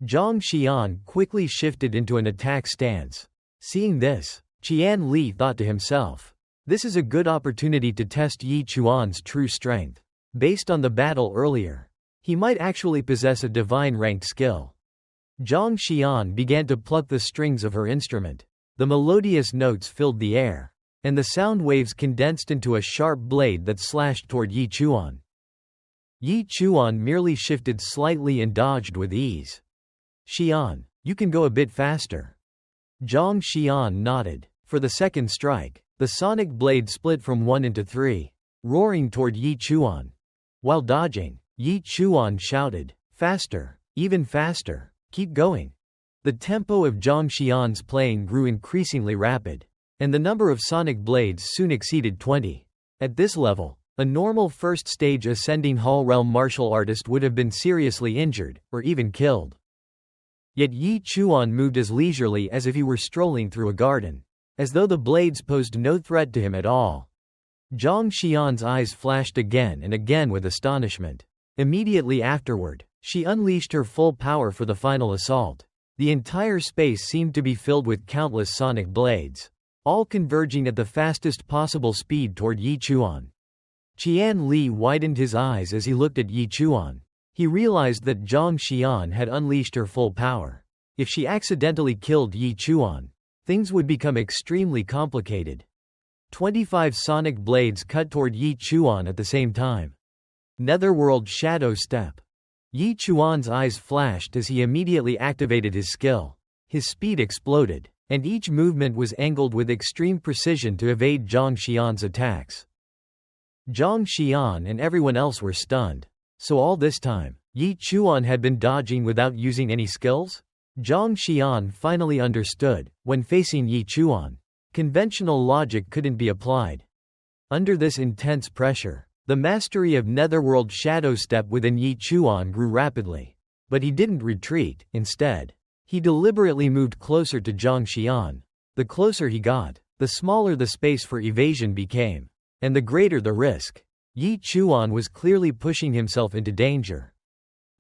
Zhang Xian quickly shifted into an attack stance. Seeing this, Qian Li thought to himself, this is a good opportunity to test Yi Chuan's true strength. Based on the battle earlier, he might actually possess a divine-ranked skill. Zhang Xian began to pluck the strings of her instrument. The melodious notes filled the air, and the sound waves condensed into a sharp blade that slashed toward Yi Chuan. Yi Chuan merely shifted slightly and dodged with ease. Xian, you can go a bit faster. Zhang Xian nodded. For the second strike, the sonic blade split from 1 into 3, roaring toward Yi Chuan. While dodging, Yi Chuan shouted, Faster, even faster, keep going. The tempo of Zhang Xian's playing grew increasingly rapid, and the number of sonic blades soon exceeded 20. At this level, a normal first-stage ascending hall realm martial artist would have been seriously injured, or even killed. Yet Yi Chuan moved as leisurely as if he were strolling through a garden, as though the blades posed no threat to him at all. Zhang Xian's eyes flashed again and again with astonishment. Immediately afterward, she unleashed her full power for the final assault. The entire space seemed to be filled with countless sonic blades, all converging at the fastest possible speed toward Yi Chuan. Qian Li widened his eyes as he looked at Yi Chuan. He realized that Zhang Xian had unleashed her full power. If she accidentally killed Yi Chuan, things would become extremely complicated. 25 sonic blades cut toward Yi Chuan at the same time. Netherworld Shadow Step. Yi Chuan's eyes flashed as he immediately activated his skill. His speed exploded, and each movement was angled with extreme precision to evade Zhang Xian's attacks. Zhang Xian and everyone else were stunned. So all this time, Yi Chuan had been dodging without using any skills? Zhang Xian finally understood. When facing Yi Chuan, conventional logic couldn't be applied. Under this intense pressure, the mastery of Netherworld Shadow Step within Yi Chuan grew rapidly. But he didn't retreat. Instead, he deliberately moved closer to Zhang Xian. The closer he got, the smaller the space for evasion became, and the greater the risk. Yi Chuan was clearly pushing himself into danger.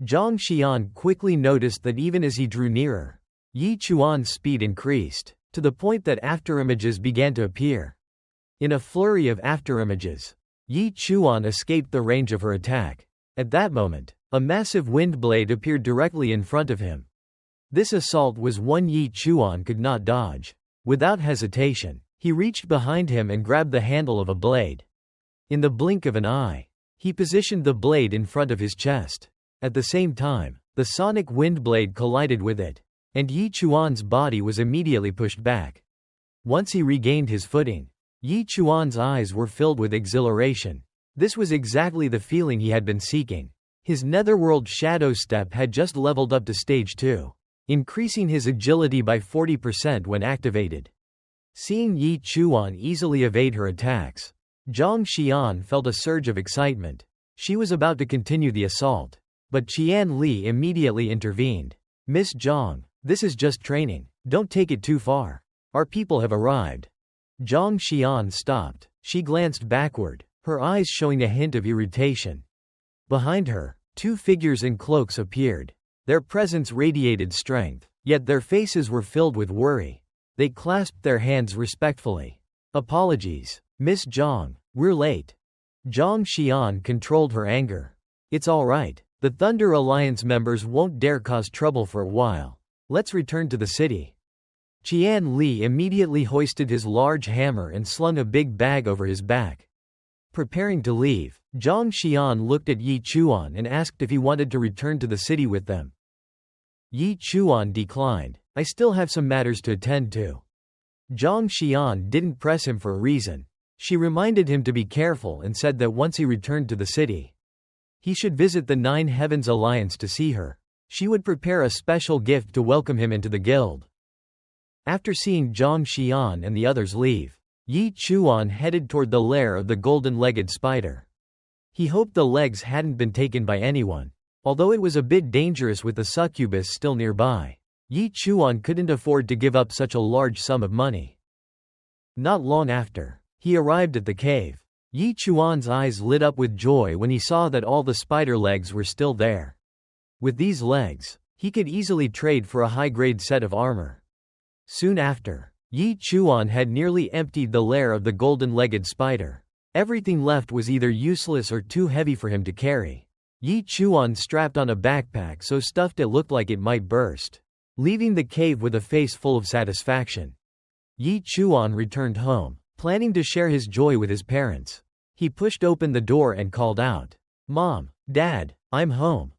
Zhang Xian quickly noticed that even as he drew nearer, Yi Chuan's speed increased, to the point that afterimages began to appear. In a flurry of afterimages, Yi Chuan escaped the range of her attack. At that moment, a massive wind blade appeared directly in front of him. This assault was one Yi Chuan could not dodge. Without hesitation, he reached behind him and grabbed the handle of a blade. In the blink of an eye, he positioned the blade in front of his chest. At the same time, the sonic wind blade collided with it, and Yi Chuan's body was immediately pushed back. Once he regained his footing, Yi Chuan's eyes were filled with exhilaration. This was exactly the feeling he had been seeking. His Netherworld Shadow Step had just leveled up to Stage 2, increasing his agility by 40% when activated. Seeing Yi Chuan easily evade her attacks, Zhang Xian felt a surge of excitement. She was about to continue the assault, but Qian Li immediately intervened. "Miss Zhang, this is just training. Don't take it too far. Our people have arrived." Zhang Xian stopped. She glanced backward, her eyes showing a hint of irritation. Behind her, two figures in cloaks appeared. Their presence radiated strength, yet their faces were filled with worry. They clasped their hands respectfully. "Apologies, Miss Zhang, we're late." Zhang Xian controlled her anger. "It's all right. The Thunder Alliance members won't dare cause trouble for a while. Let's return to the city." Qian Li immediately hoisted his large hammer and slung a big bag over his back. Preparing to leave, Zhang Xian looked at Yi Chuan and asked if he wanted to return to the city with them. Yi Chuan declined. "I still have some matters to attend to." Zhang Xian didn't press him for a reason. She reminded him to be careful and said that once he returned to the city, he should visit the Nine Heavens Alliance to see her. She would prepare a special gift to welcome him into the guild. After seeing Zhang Xian and the others leave, Yi Chuan headed toward the lair of the golden-legged spider. He hoped the legs hadn't been taken by anyone. Although it was a bit dangerous with the succubus still nearby, Yi Chuan couldn't afford to give up such a large sum of money. Not long after, he arrived at the cave. Yi Chuan's eyes lit up with joy when he saw that all the spider legs were still there. With these legs, he could easily trade for a high-grade set of armor. Soon after, Yi Chuan had nearly emptied the lair of the golden-legged spider. Everything left was either useless or too heavy for him to carry. Yi Chuan strapped on a backpack so stuffed it looked like it might burst, leaving the cave with a face full of satisfaction. Yi Chuan returned home, planning to share his joy with his parents. He pushed open the door and called out, "Mom, Dad, I'm home."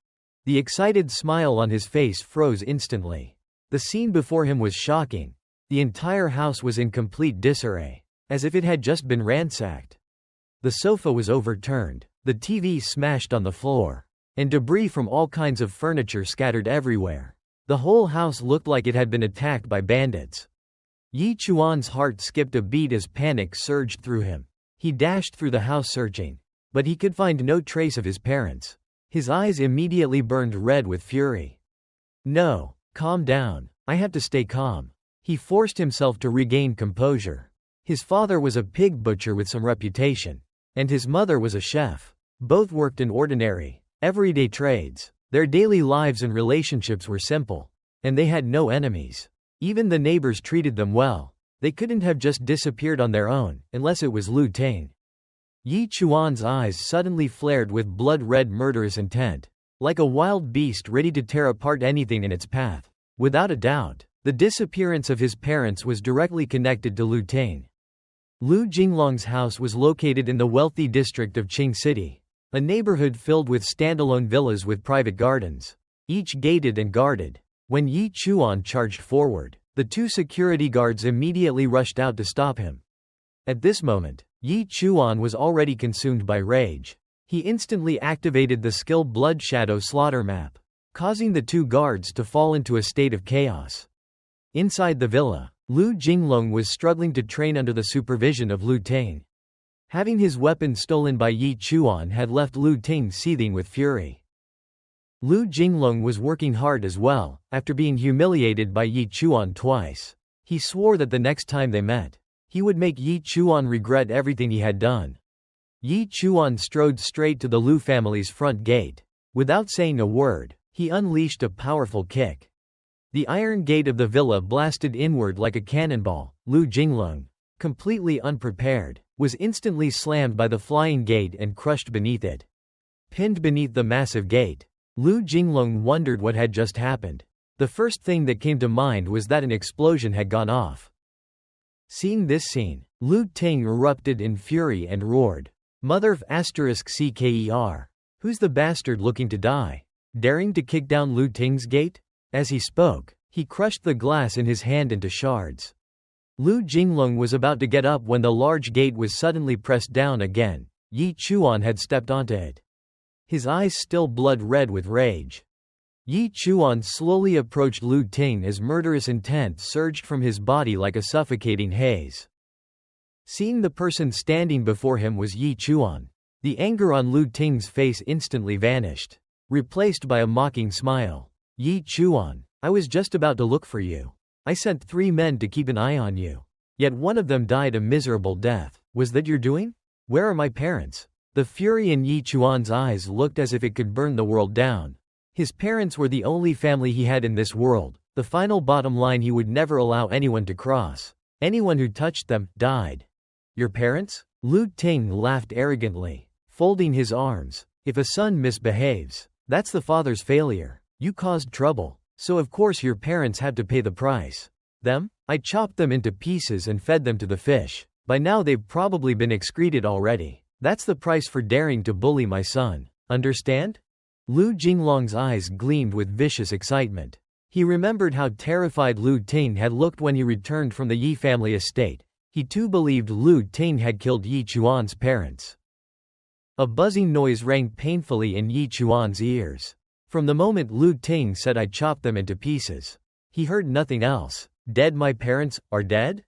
The excited smile on his face froze instantly. The scene before him was shocking. The entire house was in complete disarray, as if it had just been ransacked. The sofa was overturned, the TV smashed on the floor, and debris from all kinds of furniture scattered everywhere. The whole house looked like it had been attacked by bandits. Yi Chuan's heart skipped a beat as panic surged through him. He dashed through the house searching, but he could find no trace of his parents. His eyes immediately burned red with fury. No, Calm down. I have to stay calm. He forced himself to regain composure. His father was a pig butcher with some reputation. And his mother was a chef. Both worked in ordinary, everyday trades. Their daily lives and relationships were simple. And they had no enemies. Even the neighbors treated them well. They couldn't have just disappeared on their own, unless it was Lu Ting. Yi Chuan's eyes suddenly flared with blood-red murderous intent. Like a wild beast ready to tear apart anything in its path. Without a doubt, the disappearance of his parents was directly connected to Lu Ting. Lu Jinglong's house was located in the wealthy district of Qing City, a neighborhood filled with standalone villas with private gardens, each gated and guarded. When Yi Chuan charged forward, the two security guards immediately rushed out to stop him. At this moment, Yi Chuan was already consumed by rage. He instantly activated the skill Blood Shadow Slaughter map, causing the two guards to fall into a state of chaos. Inside the villa, Lu Jinglong was struggling to train under the supervision of Lu Ting. Having his weapon stolen by Yi Chuan had left Lu Ting seething with fury. Lu Jinglong was working hard as well, after being humiliated by Yi Chuan twice. He swore that the next time they met, he would make Yi Chuan regret everything he had done. Yi Chuan strode straight to the Lu family's front gate. Without saying a word, he unleashed a powerful kick. The iron gate of the villa blasted inward like a cannonball. Lu Jinglong, completely unprepared, was instantly slammed by the flying gate and crushed beneath it. Pinned beneath the massive gate, Lu Jinglong wondered what had just happened. The first thing that came to mind was that an explosion had gone off. Seeing this scene, Lu Ting erupted in fury and roared, "Mother of *CKER. Who's the bastard looking to die? Daring to kick down Lu Ting's gate?" As he spoke, he crushed the glass in his hand into shards. Lu Jinglong was about to get up when the large gate was suddenly pressed down again. Yi Chuan had stepped onto it. His eyes still blood-red with rage. Yi Chuan slowly approached Lu Ting as murderous intent surged from his body like a suffocating haze. Seeing the person standing before him was Yi Chuan, the anger on Lu Ting's face instantly vanished, replaced by a mocking smile. "Yi Chuan, I was just about to look for you. I sent 3 men to keep an eye on you. Yet one of them died a miserable death. Was that your doing? Where are my parents?" The fury in Yi Chuan's eyes looked as if it could burn the world down. His parents were the only family he had in this world, the final bottom line he would never allow anyone to cross. Anyone who touched them, died. "Your parents?" Lu Ting laughed arrogantly, folding his arms. "If a son misbehaves, that's the father's failure. You caused trouble, so of course your parents had to pay the price. Them? I chopped them into pieces and fed them to the fish. By now they've probably been excreted already. That's the price for daring to bully my son. Understand?" Lu Jinglong's eyes gleamed with vicious excitement. He remembered how terrified Lu Ting had looked when he returned from the Yi family estate. He too believed Lu Ting had killed Yi Chuan's parents. A buzzing noise rang painfully in Yi Chuan's ears. From the moment Lu Ting said "I chopped them into pieces," he heard nothing else. "Dead? My parents are dead?"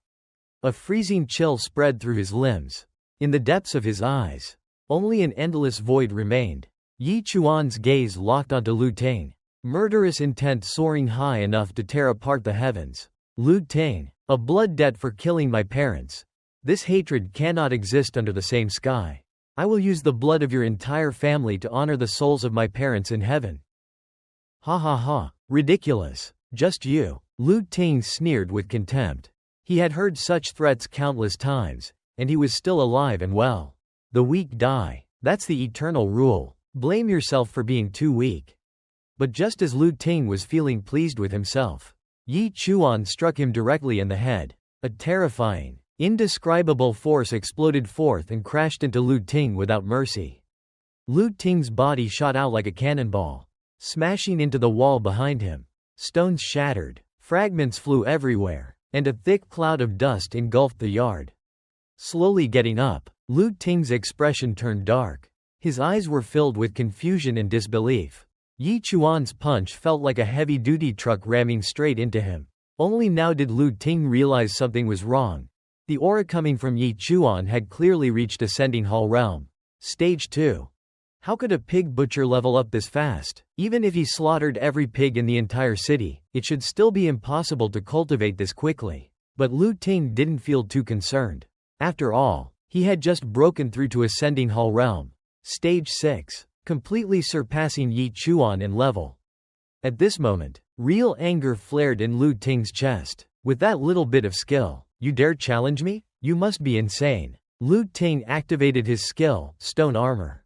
A freezing chill spread through his limbs. In the depths of his eyes, only an endless void remained. Yi Chuan's gaze locked onto Lu Ting, murderous intent soaring high enough to tear apart the heavens. "Lu Ting, a blood debt for killing my parents. This hatred cannot exist under the same sky. I will use the blood of your entire family to honor the souls of my parents in heaven." "Ha ha ha, ridiculous. Just you." Lu Ting sneered with contempt. He had heard such threats countless times, and he was still alive and well. The weak die. That's the eternal rule. Blame yourself for being too weak. But just as Lu Ting was feeling pleased with himself, Yi Chuan struck him directly in the head. A terrifying, indescribable force exploded forth and crashed into Lu Ting without mercy. Lu Ting's body shot out like a cannonball, smashing into the wall behind him. Stones shattered, fragments flew everywhere, and a thick cloud of dust engulfed the yard. Slowly getting up, Lu Ting's expression turned dark. His eyes were filled with confusion and disbelief. Yi Chuan's punch felt like a heavy-duty truck ramming straight into him. Only now did Lu Ting realize something was wrong. The aura coming from Yi Chuan had clearly reached Ascending Hall realm. Stage 2. How could a pig butcher level up this fast? Even if he slaughtered every pig in the entire city, it should still be impossible to cultivate this quickly. But Lu Ting didn't feel too concerned. After all, he had just broken through to Ascending Hall Realm. Stage 6. Completely surpassing Yi Chuan in level. At this moment, real anger flared in Lu Ting's chest. With that little bit of skill, you dare challenge me? You must be insane. Lu Ting activated his skill, Stone Armor.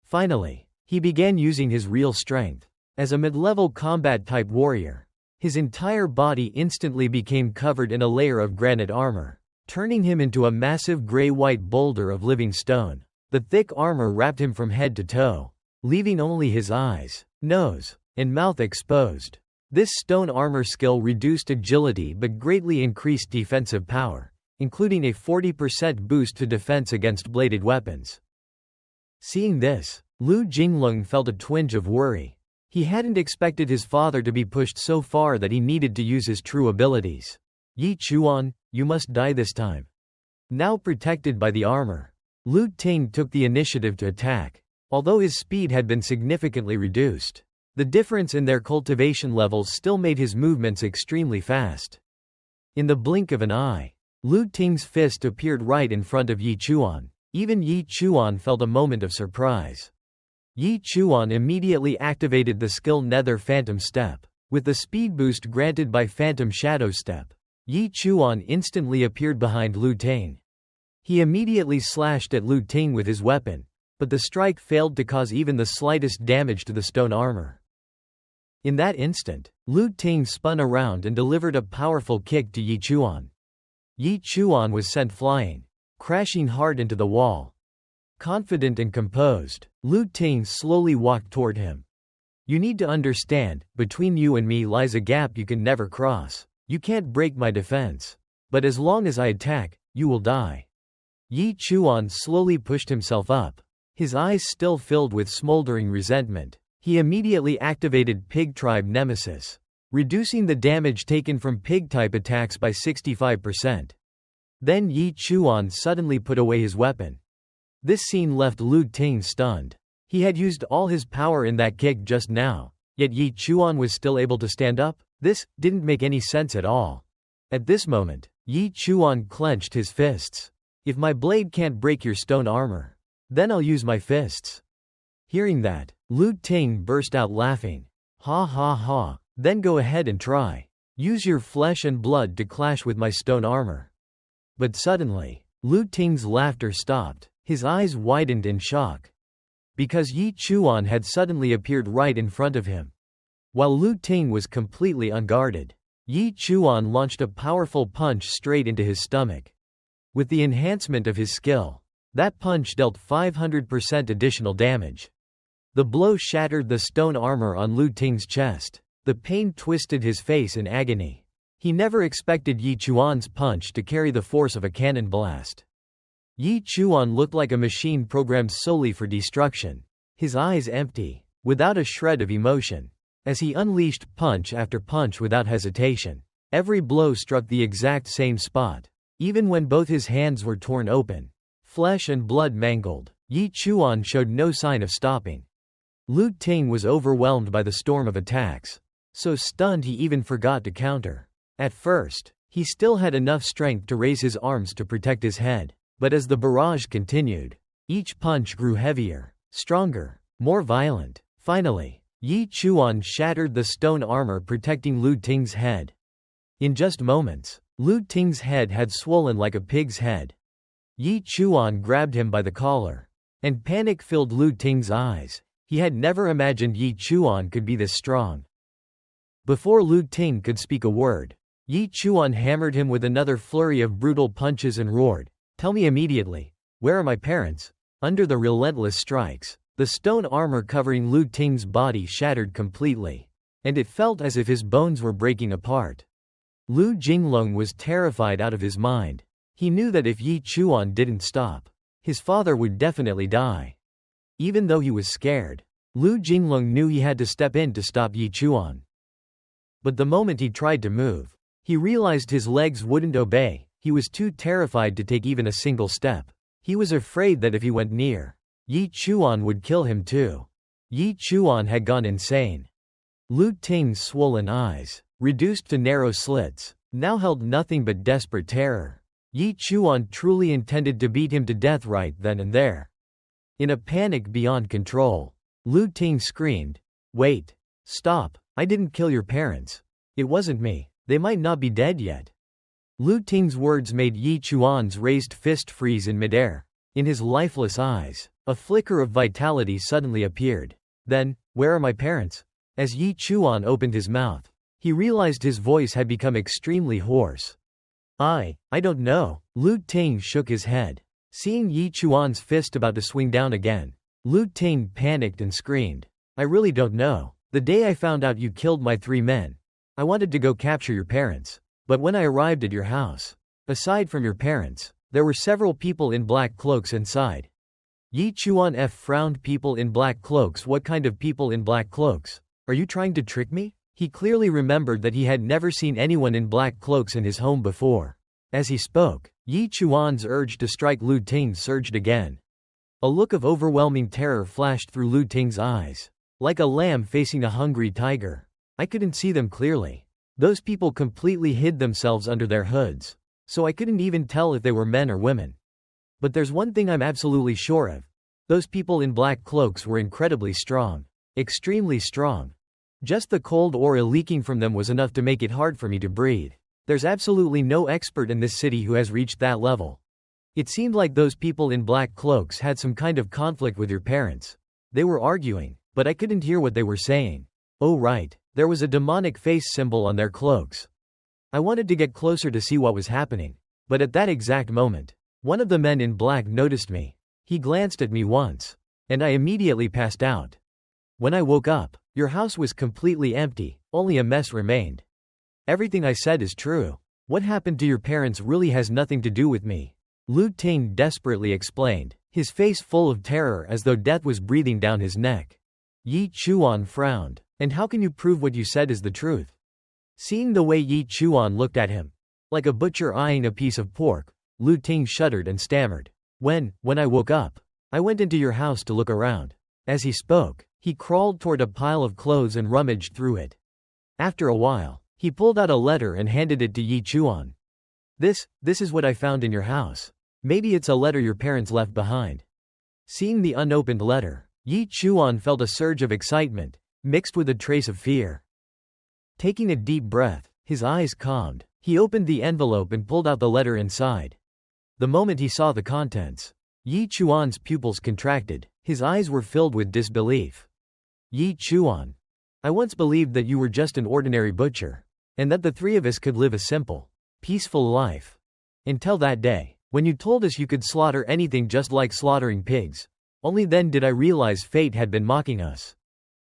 Finally, he began using his real strength. As a mid-level combat-type warrior, his entire body instantly became covered in a layer of granite armor, turning him into a massive gray-white boulder of living stone. The thick armor wrapped him from head to toe, leaving only his eyes, nose, and mouth exposed. This stone armor skill reduced agility but greatly increased defensive power, including a 40% boost to defense against bladed weapons. Seeing this, Lu Jinglong felt a twinge of worry. He hadn't expected his father to be pushed so far that he needed to use his true abilities. Yi Chuan, you must die this time. Now protected by the armor, Lu Ting took the initiative to attack. Although his speed had been significantly reduced, the difference in their cultivation levels still made his movements extremely fast. In the blink of an eye, Lu Ting's fist appeared right in front of Yi Chuan. Even Yi Chuan felt a moment of surprise. Yi Chuan immediately activated the skill Nether Phantom Step. With the speed boost granted by Phantom Shadow Step, Yi Chuan instantly appeared behind Lu Ting. He immediately slashed at Lu Ting with his weapon, but the strike failed to cause even the slightest damage to the stone armor. In that instant, Lu Ting spun around and delivered a powerful kick to Yi Chuan. Yi Chuan was sent flying, crashing hard into the wall. Confident and composed, Lu Ting slowly walked toward him. You need to understand, between you and me lies a gap you can never cross. You can't break my defense. But as long as I attack, you will die. Yi Chuan slowly pushed himself up, his eyes still filled with smoldering resentment. He immediately activated Pig Tribe Nemesis, reducing the damage taken from Pig-type attacks by 65%. Then Yi Chuan suddenly put away his weapon. This scene left Lu Ting stunned. He had used all his power in that kick just now, yet Yi Chuan was still able to stand up? This didn't make any sense at all. At this moment, Yi Chuan clenched his fists. If my blade can't break your stone armor, then I'll use my fists. Hearing that, Lu Ting burst out laughing. Ha ha ha, then go ahead and try. Use your flesh and blood to clash with my stone armor. But suddenly, Lu Ting's laughter stopped. His eyes widened in shock. Because Yi Chuan had suddenly appeared right in front of him. While Lu Ting was completely unguarded, Yi Chuan launched a powerful punch straight into his stomach. With the enhancement of his skill, that punch dealt 500% additional damage. The blow shattered the stone armor on Lu Ting's chest. The pain twisted his face in agony. He never expected Yi Chuan's punch to carry the force of a cannon blast. Yi Chuan looked like a machine programmed solely for destruction, his eyes empty, without a shred of emotion. As he unleashed punch after punch without hesitation, every blow struck the exact same spot. Even when both his hands were torn open, flesh and blood mangled, Yi Chuan showed no sign of stopping. Lu Ting was overwhelmed by the storm of attacks. So stunned he even forgot to counter. At first, he still had enough strength to raise his arms to protect his head. But as the barrage continued, each punch grew heavier, stronger, more violent. Finally, Yi Chuan shattered the stone armor protecting Lu Ting's head. In just moments, Lu Ting's head had swollen like a pig's head. Yi Chuan grabbed him by the collar, and panic filled Lu Ting's eyes. He had never imagined Yi Chuan could be this strong. Before Lu Ting could speak a word, Yi Chuan hammered him with another flurry of brutal punches and roared, "Tell me immediately, where are my parents?" Under the relentless strikes, the stone armor covering Lu Ting's body shattered completely, and it felt as if his bones were breaking apart. Lu Jinglong was terrified out of his mind. He knew that if Yi Chuan didn't stop, his father would definitely die. Even though he was scared, Lu Jinglong knew he had to step in to stop Yi Chuan. But the moment he tried to move, he realized his legs wouldn't obey. He was too terrified to take even a single step. He was afraid that if he went near, Yi Chuan would kill him too. Yi Chuan had gone insane. Lu Ting's swollen eyes, reduced to narrow slits, now held nothing but desperate terror. Yi Chuan truly intended to beat him to death right then and there. In a panic beyond control, Lu Ting screamed, "Wait! Stop! I didn't kill your parents. It wasn't me. They might not be dead yet." Lu Ting's words made Yi Chuan's raised fist freeze in midair. In his lifeless eyes, a flicker of vitality suddenly appeared. Then, "Where are my parents?" As Yi Chuan opened his mouth, he realized his voice had become extremely hoarse. I don't know." Lu Ting shook his head. Seeing Yi Chuan's fist about to swing down again, Lu Ting panicked and screamed, "I really don't know. The day I found out you killed my 3 men, I wanted to go capture your parents. But when I arrived at your house, aside from your parents, there were several people in black cloaks inside." Yi Chuan frowned. "People in black cloaks? What kind of people in black cloaks? Are you trying to trick me?" He clearly remembered that he had never seen anyone in black cloaks in his home before. As he spoke, Yi Chuan's urge to strike Lu Ting surged again. A look of overwhelming terror flashed through Lu Ting's eyes. Like a lamb facing a hungry tiger. I couldn't see them clearly. Those people completely hid themselves under their hoods, so I couldn't even tell if they were men or women. But there's one thing I'm absolutely sure of. Those people in black cloaks were incredibly strong. Extremely strong. Just the cold aura leaking from them was enough to make it hard for me to breathe. There's absolutely no expert in this city who has reached that level. It seemed like those people in black cloaks had some kind of conflict with your parents. They were arguing, but I couldn't hear what they were saying. Oh right, there was a demonic face symbol on their cloaks. I wanted to get closer to see what was happening, but at that exact moment, one of the men in black noticed me. He glanced at me once, and I immediately passed out. When I woke up, your house was completely empty, only a mess remained. Everything I said is true. What happened to your parents really has nothing to do with me. Lu Ting desperately explained, his face full of terror as though death was breathing down his neck. Yi Chuan frowned. And how can you prove what you said is the truth? Seeing the way Yi Chuan looked at him, like a butcher eyeing a piece of pork, Lu Ting shuddered and stammered. When I woke up, I went into your house to look around. As he spoke, he crawled toward a pile of clothes and rummaged through it. After a while, he pulled out a letter and handed it to Yi Chuan. This is what I found in your house. Maybe it's a letter your parents left behind." Seeing the unopened letter, Yi Chuan felt a surge of excitement, mixed with a trace of fear. Taking a deep breath, his eyes calmed, he opened the envelope and pulled out the letter inside. The moment he saw the contents, Yi Chuan's pupils contracted, his eyes were filled with disbelief. "Yi Chuan, I once believed that you were just an ordinary butcher, and that the 3 of us could live a simple, peaceful life. Until that day, when you told us you could slaughter anything just like slaughtering pigs. Only then did I realize fate had been mocking us.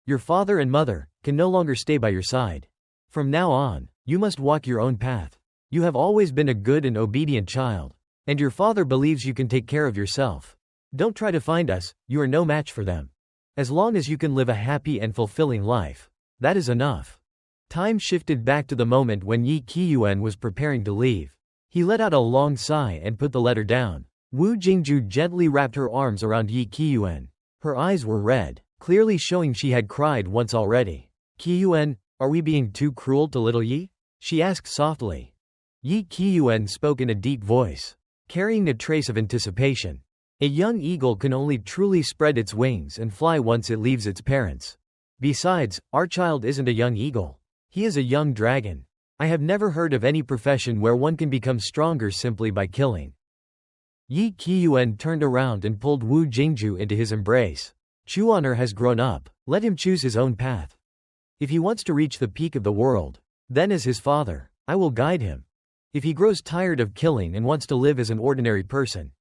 Your father and mother can no longer stay by your side. From now on, you must walk your own path. You have always been a good and obedient child, and your father believes you can take care of yourself. Don't try to find us, you are no match for them. As long as you can live a happy and fulfilling life, that is enough." Time shifted back to the moment when Yi Qiyuan was preparing to leave. He let out a long sigh and put the letter down. Wu Jingju gently wrapped her arms around Yi Qiyuan. Her eyes were red, clearly showing she had cried once already. "Qiyuan, are we being too cruel to little Yi?" she asked softly. Yi Qiyuan spoke in a deep voice, carrying a trace of anticipation. "A young eagle can only truly spread its wings and fly once it leaves its parents. Besides, our child isn't a young eagle. He is a young dragon. I have never heard of any profession where one can become stronger simply by killing." Yi Qiyuan turned around and pulled Wu Jingju into his embrace. "Chuaner has grown up, let him choose his own path. If he wants to reach the peak of the world, then as his father, I will guide him. If he grows tired of killing and wants to live as an ordinary person,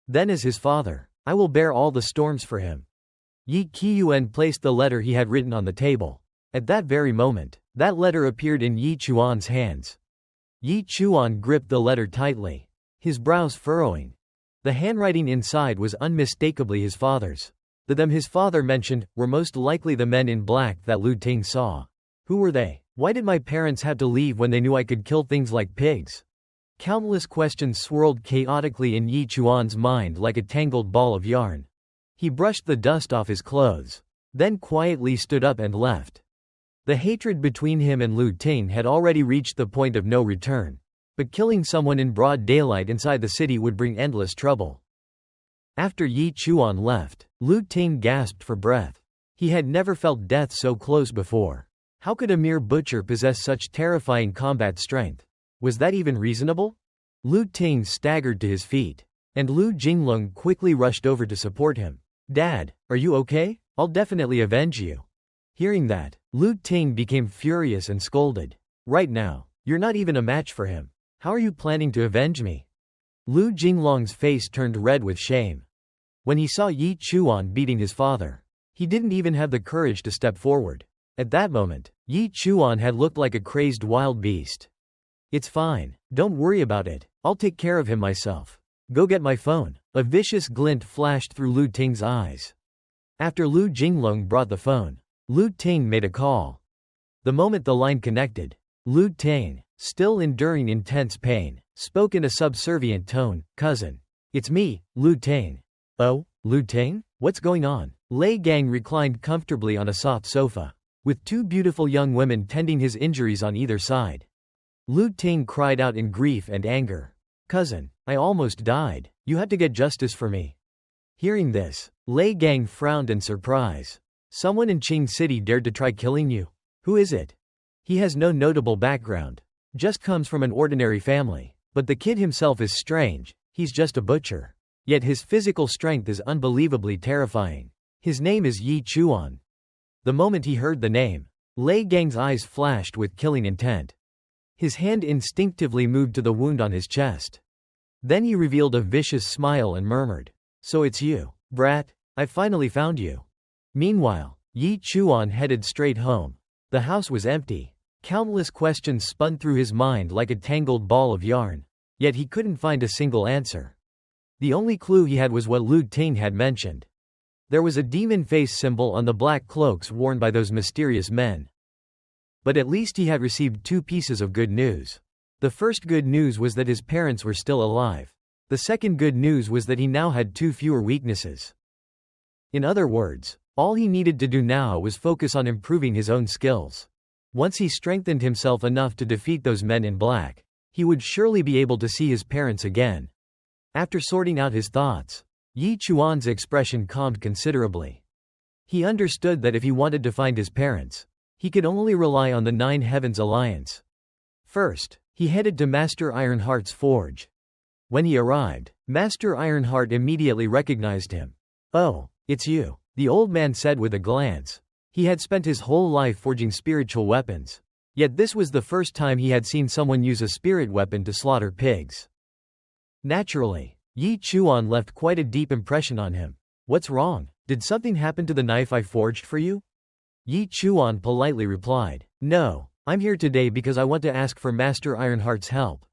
then as his father, I will bear all the storms for him." Yi Qiyuan placed the letter he had written on the table. At that very moment, that letter appeared in Yi Chuan's hands. Yi Chuan gripped the letter tightly, his brows furrowing. The handwriting inside was unmistakably his father's. The them his father mentioned were most likely the men in black that Lu Ting saw. Who were they? Why did my parents have to leave when they knew I could kill things like pigs? Countless questions swirled chaotically in Yi Chuan's mind like a tangled ball of yarn. He brushed the dust off his clothes, then quietly stood up and left. The hatred between him and Lu Ting had already reached the point of no return, but killing someone in broad daylight inside the city would bring endless trouble. After Yi Chuan left, Lu Ting gasped for breath. He had never felt death so close before. How could a mere butcher possess such terrifying combat strength? Was that even reasonable? Lu Ting staggered to his feet, and Lu Jinglong quickly rushed over to support him. "Dad, are you okay? I'll definitely avenge you." Hearing that, Lu Ting became furious and scolded. "Right now, you're not even a match for him. How are you planning to avenge me?" Lu Jinglong's face turned red with shame. When he saw Yi Chuan beating his father, he didn't even have the courage to step forward. At that moment, Yi Chuan had looked like a crazed wild beast. "It's fine, don't worry about it, I'll take care of him myself. Go get my phone." A vicious glint flashed through Lu Ting's eyes. After Lu Jinglong brought the phone, Lu Ting made a call. The moment the line connected, Lu Ting, still enduring intense pain, spoke in a subservient tone. "Cousin. It's me, Lu Ting." "Oh, Lu Ting? What's going on?" Lei Gang reclined comfortably on a soft sofa, with two beautiful young women tending his injuries on either side. Lu Ting cried out in grief and anger. "Cousin, I almost died. You had to get justice for me." Hearing this, Lei Gang frowned in surprise. "Someone in Qing City dared to try killing you? Who is it?" "He has no notable background. Just comes from an ordinary family. But the kid himself is strange, he's just a butcher. Yet his physical strength is unbelievably terrifying. His name is Yi Chuan." The moment he heard the name, Lei Gang's eyes flashed with killing intent. His hand instinctively moved to the wound on his chest. Then he revealed a vicious smile and murmured, "So it's you, brat. I finally found you." Meanwhile, Yi Chuan headed straight home. The house was empty. Countless questions spun through his mind like a tangled ball of yarn. Yet he couldn't find a single answer. The only clue he had was what Lu Ting had mentioned. There was a demon face symbol on the black cloaks worn by those mysterious men. But at least he had received two pieces of good news. The first good news was that his parents were still alive. The second good news was that he now had two fewer weaknesses. In other words, all he needed to do now was focus on improving his own skills. Once he strengthened himself enough to defeat those men in black, he would surely be able to see his parents again. After sorting out his thoughts, Yi Chuan's expression calmed considerably. He understood that if he wanted to find his parents, he could only rely on the Nine Heavens Alliance. First, he headed to Master Ironheart's forge. When he arrived, Master Ironheart immediately recognized him. "Oh, it's you," the old man said with a glance. He had spent his whole life forging spiritual weapons. Yet this was the first time he had seen someone use a spirit weapon to slaughter pigs. Naturally, Yi Chuan left quite a deep impression on him. "What's wrong? Did something happen to the knife I forged for you?" Yi Chuan politely replied, "No, I'm here today because I want to ask for Master Ironheart's help."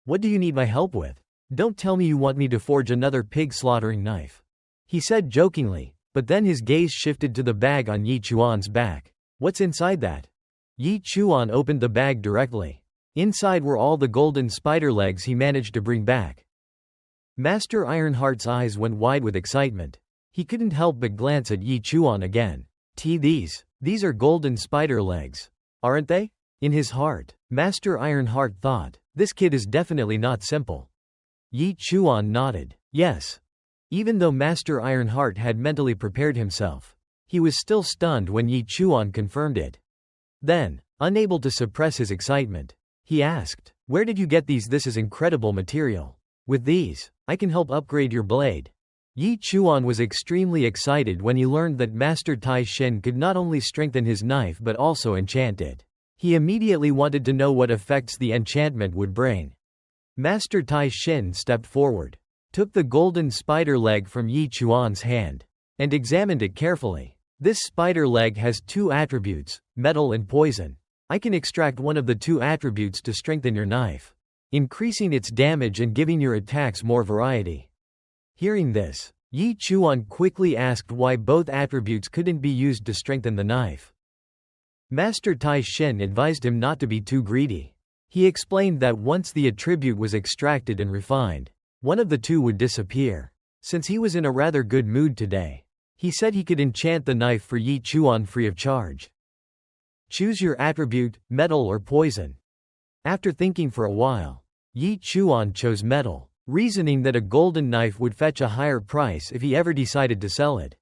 "What do you need my help with? Don't tell me you want me to forge another pig-slaughtering knife," he said jokingly, but then his gaze shifted to the bag on Yi Chuan's back. "What's inside that?" Yi Chuan opened the bag directly. Inside were all the golden spider legs he managed to bring back. Master Ironheart's eyes went wide with excitement. He couldn't help but glance at Yi Chuan again. These are golden spider legs, aren't they?" In his heart, Master Ironheart thought, "This kid is definitely not simple." Yi Chuan nodded. "Yes." Even though Master Ironheart had mentally prepared himself, he was still stunned when Yi Chuan confirmed it. Then, unable to suppress his excitement, he asked, "Where did you get these? This is incredible material. With these, I can help upgrade your blade." Yi Chuan was extremely excited when he learned that Master Tai Shin could not only strengthen his knife but also enchant it. He immediately wanted to know what effects the enchantment would bring. Master Tai Shin stepped forward, took the golden spider leg from Yi Chuan's hand, and examined it carefully. "This spider leg has two attributes, metal and poison. I can extract one of the two attributes to strengthen your knife, increasing its damage and giving your attacks more variety." Hearing this, Yi Chuan quickly asked why both attributes couldn't be used to strengthen the knife. Master Tai Shin advised him not to be too greedy. He explained that once the attribute was extracted and refined, one of the two would disappear. Since he was in a rather good mood today, he said he could enchant the knife for Yi Chuan free of charge. Choose your attribute, metal or poison. After thinking for a while, Yi Chuan chose metal, reasoning that a golden knife would fetch a higher price if he ever decided to sell it.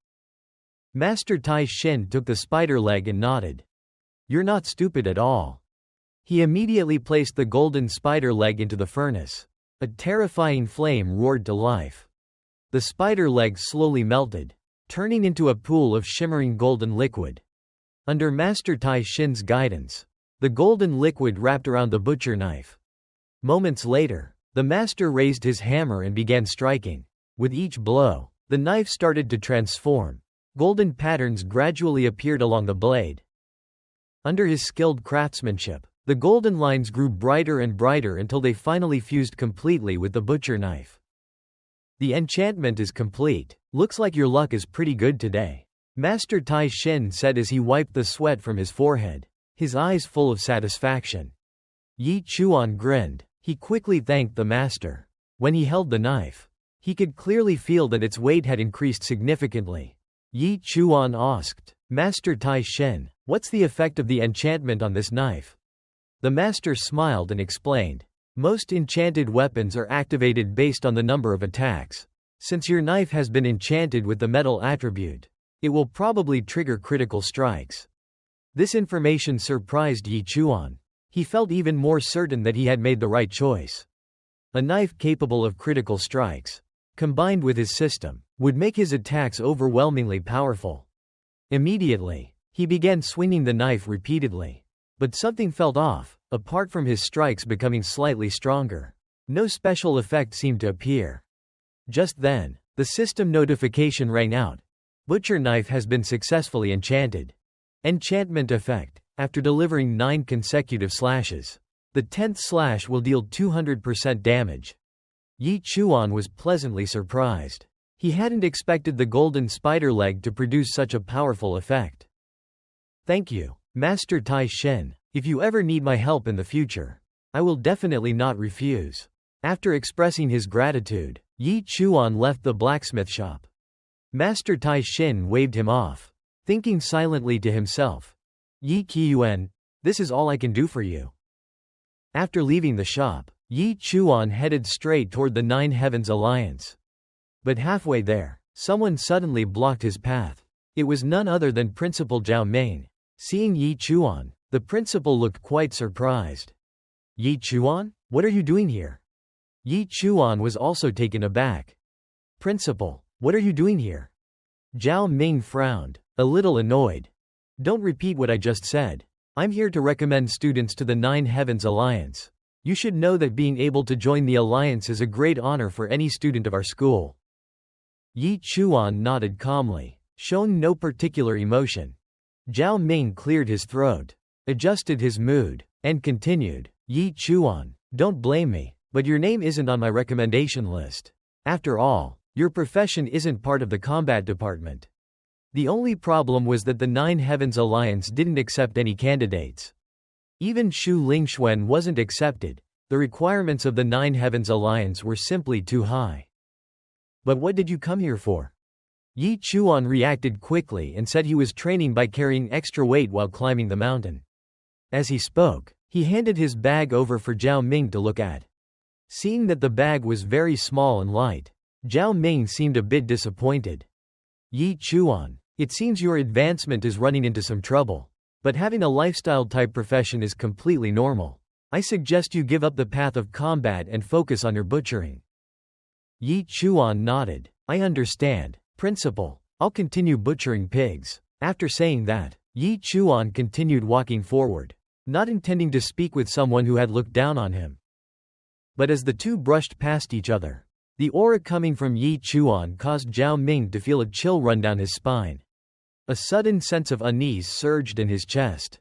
Master Tai Shin took the spider leg and nodded. You're not stupid at all. He immediately placed the golden spider leg into the furnace. A terrifying flame roared to life. The spider leg slowly melted, turning into a pool of shimmering golden liquid. Under Master Tai Shin's guidance, the golden liquid wrapped around the butcher knife. Moments later, the master raised his hammer and began striking. With each blow, the knife started to transform. Golden patterns gradually appeared along the blade. Under his skilled craftsmanship, the golden lines grew brighter and brighter until they finally fused completely with the butcher knife. The enchantment is complete. Looks like your luck is pretty good today, Master Tai Shin said as he wiped the sweat from his forehead, his eyes full of satisfaction. Yi Chuan grinned. He quickly thanked the master. When he held the knife, he could clearly feel that its weight had increased significantly. Yi Chuan asked, Master Tai Shin, what's the effect of the enchantment on this knife? The master smiled and explained. Most enchanted weapons are activated based on the number of attacks. Since your knife has been enchanted with the metal attribute, it will probably trigger critical strikes. This information surprised Yi Chuan. He felt even more certain that he had made the right choice. A knife capable of critical strikes, combined with his system, would make his attacks overwhelmingly powerful. Immediately, he began swinging the knife repeatedly. But something felt off. Apart from his strikes becoming slightly stronger, no special effect seemed to appear. Just then, the system notification rang out. Butcher knife has been successfully enchanted. Enchantment effect. After delivering 9 consecutive slashes, the 10th slash will deal 200% damage. Yi Chuan was pleasantly surprised. He hadn't expected the golden spider leg to produce such a powerful effect. Thank you, Master Tai Shin. If you ever need my help in the future, I will definitely not refuse. After expressing his gratitude, Yi Chuan left the blacksmith shop. Master Tai Shin waved him off, thinking silently to himself, Yi Qiuan, this is all I can do for you. After leaving the shop, Yi Chuan headed straight toward the Nine Heavens Alliance. But halfway there, someone suddenly blocked his path. It was none other than Principal Zhao Ming. Seeing Yi Chuan, the principal looked quite surprised. Yi Chuan? What are you doing here? Yi Chuan was also taken aback. Principal, what are you doing here? Zhao Ming frowned, a little annoyed. Don't repeat what I just said. I'm here to recommend students to the Nine Heavens Alliance. You should know that being able to join the alliance is a great honor for any student of our school. Yi Chuan nodded calmly, showing no particular emotion. Zhao Ming cleared his throat, adjusted his mood, and continued, Yi Chuan, don't blame me, but your name isn't on my recommendation list. After all, your profession isn't part of the combat department. The only problem was that the Nine Heavens Alliance didn't accept any candidates. Even Shu Lingxuan wasn't accepted. The requirements of the Nine Heavens Alliance were simply too high. But what did you come here for? Yi Chuan reacted quickly and said he was training by carrying extra weight while climbing the mountain. As he spoke, he handed his bag over for Zhao Ming to look at. Seeing that the bag was very small and light, Zhao Ming seemed a bit disappointed. Yi Chuan, it seems your advancement is running into some trouble. But having a lifestyle-type profession is completely normal. I suggest you give up the path of combat and focus on your butchering. Yi Chuan nodded. I understand, Principal. I'll continue butchering pigs. After saying that, Yi Chuan continued walking forward, not intending to speak with someone who had looked down on him. But as the two brushed past each other, the aura coming from Yi Chuan caused Zhao Ming to feel a chill run down his spine. A sudden sense of unease surged in his chest.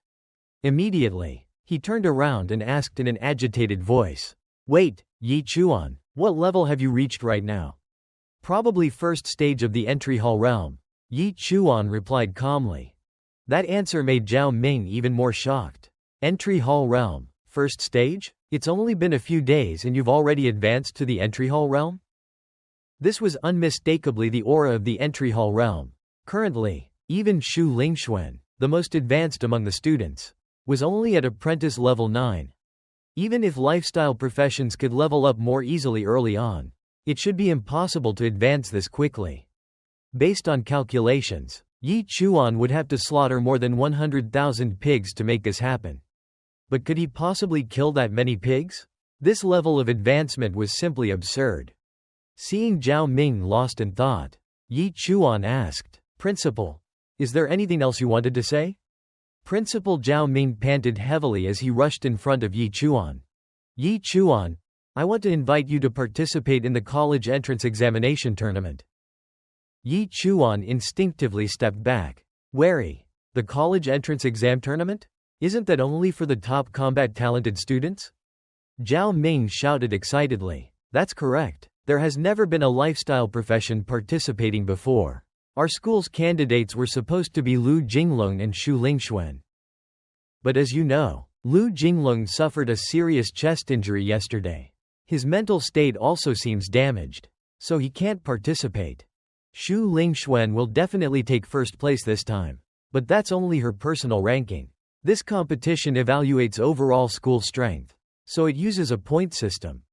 Immediately, he turned around and asked in an agitated voice, Wait, Yi Chuan, what level have you reached right now? Probably first stage of the entry hall realm. Yi Chuan replied calmly. That answer made Zhao Ming even more shocked. Entry hall realm, first stage? It's only been a few days and you've already advanced to the entry hall realm? This was unmistakably the aura of the entry hall realm. Currently, even Shu Lingxuan, the most advanced among the students, was only at apprentice level 9. Even if lifestyle professions could level up more easily early on, it should be impossible to advance this quickly. Based on calculations, Yi Chuan would have to slaughter more than 100,000 pigs to make this happen. But could he possibly kill that many pigs? This level of advancement was simply absurd. Seeing Zhao Ming lost in thought, Yi Chuan asked, "Principal, is there anything else you wanted to say?" Principal Zhao Ming panted heavily as he rushed in front of Yi Chuan. "Yi Chuan, I want to invite you to participate in the college entrance examination tournament." Yi Chuan instinctively stepped back, wary. The college entrance exam tournament? Isn't that only for the top combat talented students? Zhao Ming shouted excitedly. That's correct. There has never been a lifestyle profession participating before. Our school's candidates were supposed to be Lu Jinglong and Shu Lingxuan. But as you know, Lu Jinglong suffered a serious chest injury yesterday. His mental state also seems damaged, so he can't participate. Shu Lingxuan will definitely take first place this time, but that's only her personal ranking. This competition evaluates overall school strength, so it uses a point system.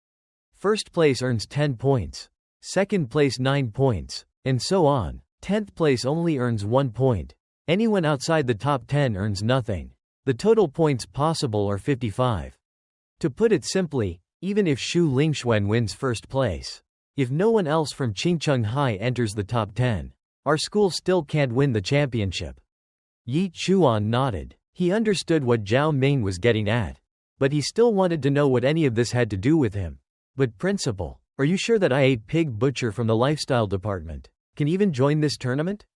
First place earns 10 points, second place 9 points, and so on. 10th place only earns 1 point. Anyone outside the top 10 earns nothing. The total points possible are 55. To put it simply, even if Shu Lingxuan wins first place, if no one else from Qingcheng High enters the top 10, our school still can't win the championship. Yi Chuan nodded. He understood what Zhao Ming was getting at, but he still wanted to know what any of this had to do with him. But principal, are you sure that a pig butcher from the lifestyle department can even join this tournament?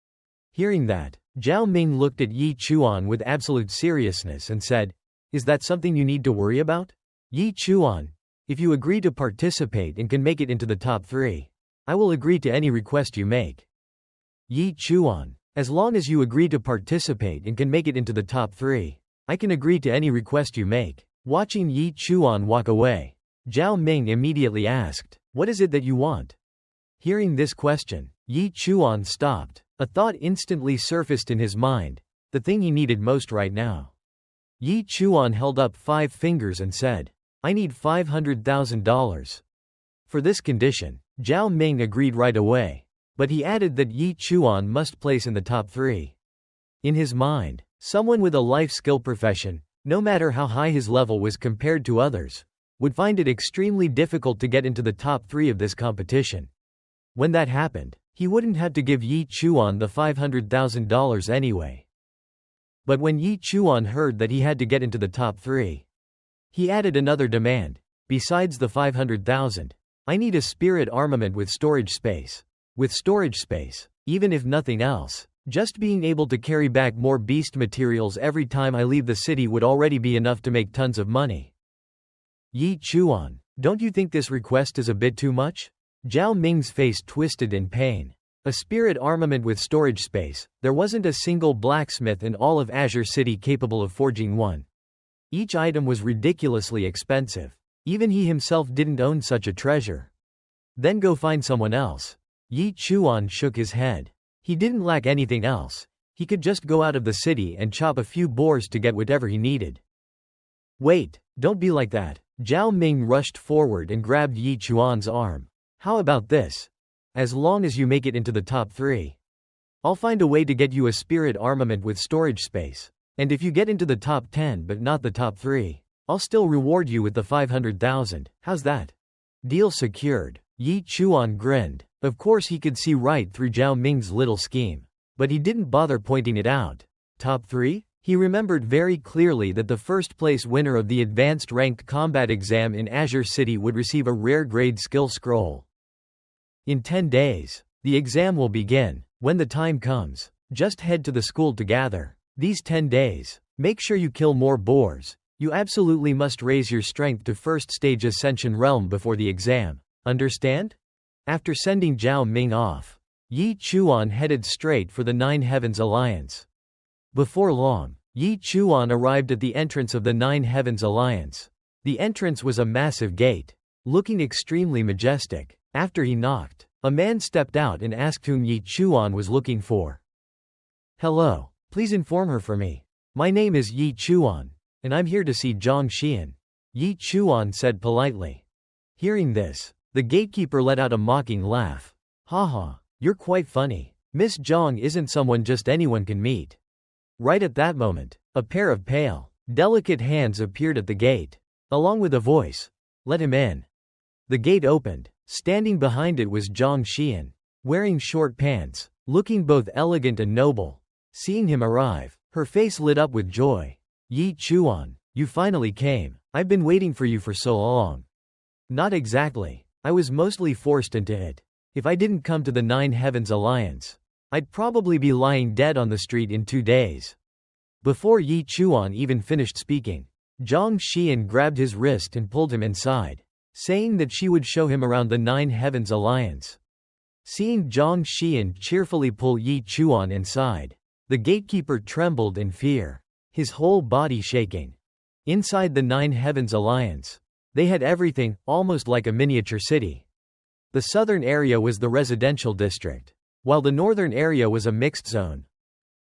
Hearing that, Zhao Ming looked at Yi Chuan with absolute seriousness and said, "Is that something you need to worry about? Yi Chuan, if you agree to participate and can make it into the top 3, I will agree to any request you make." Yi Chuan, as long as you agree to participate and can make it into the top 3, I can agree to any request you make. Watching Yi Chuan walk away, Zhao Ming immediately asked, "What is it that you want?" Hearing this question, Yi Chuan stopped. A thought instantly surfaced in his mind, the thing he needed most right now. Yi Chuan held up 5 fingers and said, "I need $500,000. For this condition, Zhao Ming agreed right away, but he added that Yi Chuan must place in the top 3. In his mind, someone with a life skill profession, no matter how high his level was compared to others, would find it extremely difficult to get into the top 3 of this competition. When that happened, he wouldn't have to give Yi Chuan the $500,000 anyway. But when Yi Chuan heard that he had to get into the top 3, he added another demand. Besides the 500,000, I need a spirit armament with storage space. With storage space, even if nothing else, just being able to carry back more beast materials every time I leave the city would already be enough to make tons of money. Yi Chuan, don't you think this request is a bit too much? Zhao Ming's face twisted in pain. A spirit armament with storage space, there wasn't a single blacksmith in all of Azure City capable of forging one. Each item was ridiculously expensive. Even he himself didn't own such a treasure. Then go find someone else. Yi Chuan shook his head. He didn't lack anything else. He could just go out of the city and chop a few boars to get whatever he needed. Wait, don't be like that. Zhao Ming rushed forward and grabbed Yi Chuan's arm. How about this? As long as you make it into the top 3, I'll find a way to get you a spirit armament with storage space. And if you get into the top 10 but not the top 3, I'll still reward you with the 500,000. How's that? Deal secured. Yi Chuan grinned. Of course he could see right through Zhao Ming's little scheme, but he didn't bother pointing it out. Top 3? He remembered very clearly that the first place winner of the advanced ranked combat exam in Azure City would receive a rare grade skill scroll. In 10 days, the exam will begin. When the time comes, just head to the school to gather. These 10 days, make sure you kill more boars. You absolutely must raise your strength to first stage Ascension Realm before the exam. Understand? After sending Zhao Ming off, Yi Chuan headed straight for the Nine Heavens Alliance. Before long, Yi Chuan arrived at the entrance of the Nine Heavens Alliance. The entrance was a massive gate, looking extremely majestic. After he knocked, A man stepped out and asked whom Yi Chuan was looking for. "Hello. Please inform her for me. My name is Yi Chuan, and I'm here to see Zhang Xian," Yi Chuan said politely. Hearing this, the gatekeeper let out a mocking laugh. "Haha, you're quite funny. Miss Zhang isn't someone just anyone can meet." Right at that moment, a pair of pale, delicate hands appeared at the gate, along with a voice, "Let him in." The gate opened. Standing behind it was Zhang Xian, wearing short pants, looking both elegant and noble. Seeing him arrive, her face lit up with joy. "Yi Chuan, you finally came. I've been waiting for you for so long." "Not exactly. I was mostly forced into it. If I didn't come to the Nine Heavens Alliance, I'd probably be lying dead on the street in 2 days." Before Yi Chuan even finished speaking, Zhang Xian grabbed his wrist and pulled him inside, saying that she would show him around the Nine Heavens Alliance. Seeing Zhang Xian cheerfully pull Yi Chuan inside, the gatekeeper trembled in fear, his whole body shaking. Inside the Nine Heavens Alliance, they had everything, almost like a miniature city. The southern area was the residential district, while the northern area was a mixed zone.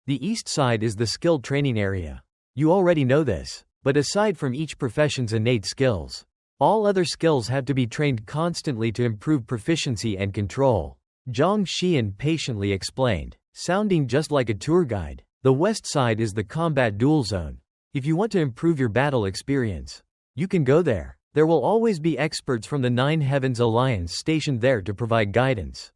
The east side is the skill training area. You already know this, but aside from each profession's innate skills, all other skills have to be trained constantly to improve proficiency and control, Zhang Xian patiently explained, sounding just like a tour guide. The west side is the combat duel zone. If you want to improve your battle experience, you can go there. There will always be experts from the Nine Heavens Alliance stationed there to provide guidance.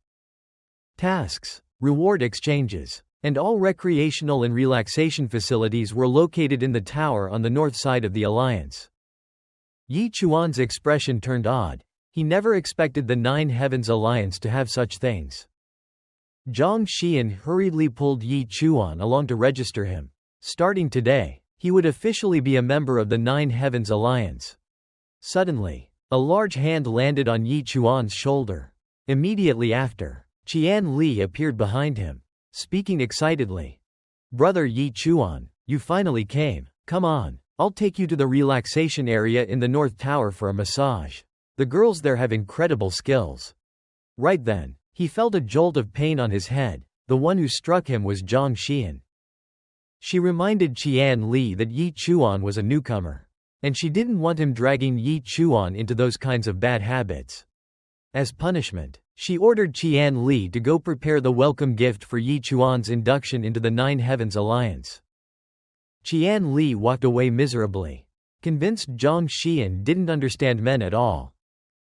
Tasks, reward exchanges, and all recreational and relaxation facilities were located in the tower on the north side of the Alliance. Yi Chuan's expression turned odd. He never expected the Nine Heavens Alliance to have such things. Zhang Xian hurriedly pulled Yi Chuan along to register him. Starting today, he would officially be a member of the Nine Heavens Alliance. Suddenly, a large hand landed on Yi Chuan's shoulder. Immediately after, Qian Li appeared behind him, speaking excitedly. "Brother Yi Chuan, you finally came. Come on. I'll take you to the relaxation area in the North Tower for a massage. The girls there have incredible skills." Right then, he felt a jolt of pain on his head. The one who struck him was Zhang Xian. She reminded Qian Li that Yi Chuan was a newcomer, and she didn't want him dragging Yi Chuan into those kinds of bad habits. As punishment, she ordered Qian Li to go prepare the welcome gift for Yi Chuan's induction into the Nine Heavens Alliance. Qian Li walked away miserably, convinced Zhang Xian didn't understand men at all.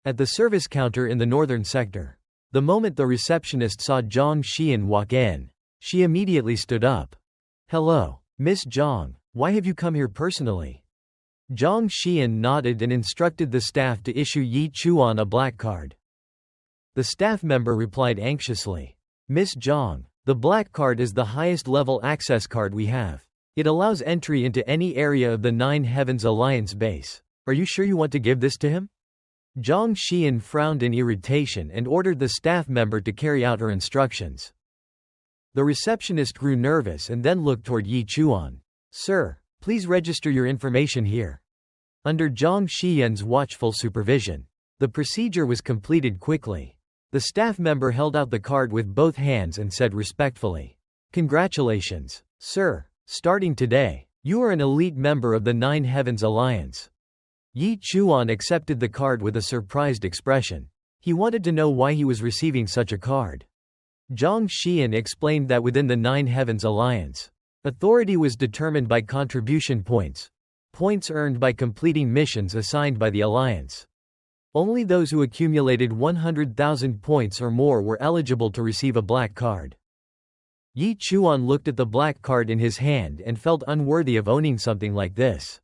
At the service counter in the northern sector, the moment the receptionist saw Zhang Xian walk in, she immediately stood up. "Hello, Miss Zhang, why have you come here personally?" Zhang Xian nodded and instructed the staff to issue Yi Chuan a black card. The staff member replied anxiously, "Miss Zhang, the black card is the highest level access card we have. It allows entry into any area of the Nine Heavens Alliance base. Are you sure you want to give this to him?" Zhang Xian frowned in irritation and ordered the staff member to carry out her instructions. The receptionist grew nervous and then looked toward Yi Chuan. "Sir, please register your information here." Under Zhang Xian's watchful supervision, the procedure was completed quickly. The staff member held out the card with both hands and said respectfully, "Congratulations, sir. Starting today, you are an elite member of the Nine Heavens Alliance." Yi Chuan accepted the card with a surprised expression. He wanted to know why he was receiving such a card. Zhang Xian explained that within the Nine Heavens Alliance, authority was determined by contribution points, points earned by completing missions assigned by the Alliance. Only those who accumulated 100,000 points or more were eligible to receive a black card. Yi Chuan looked at the black card in his hand and felt unworthy of owning something like this.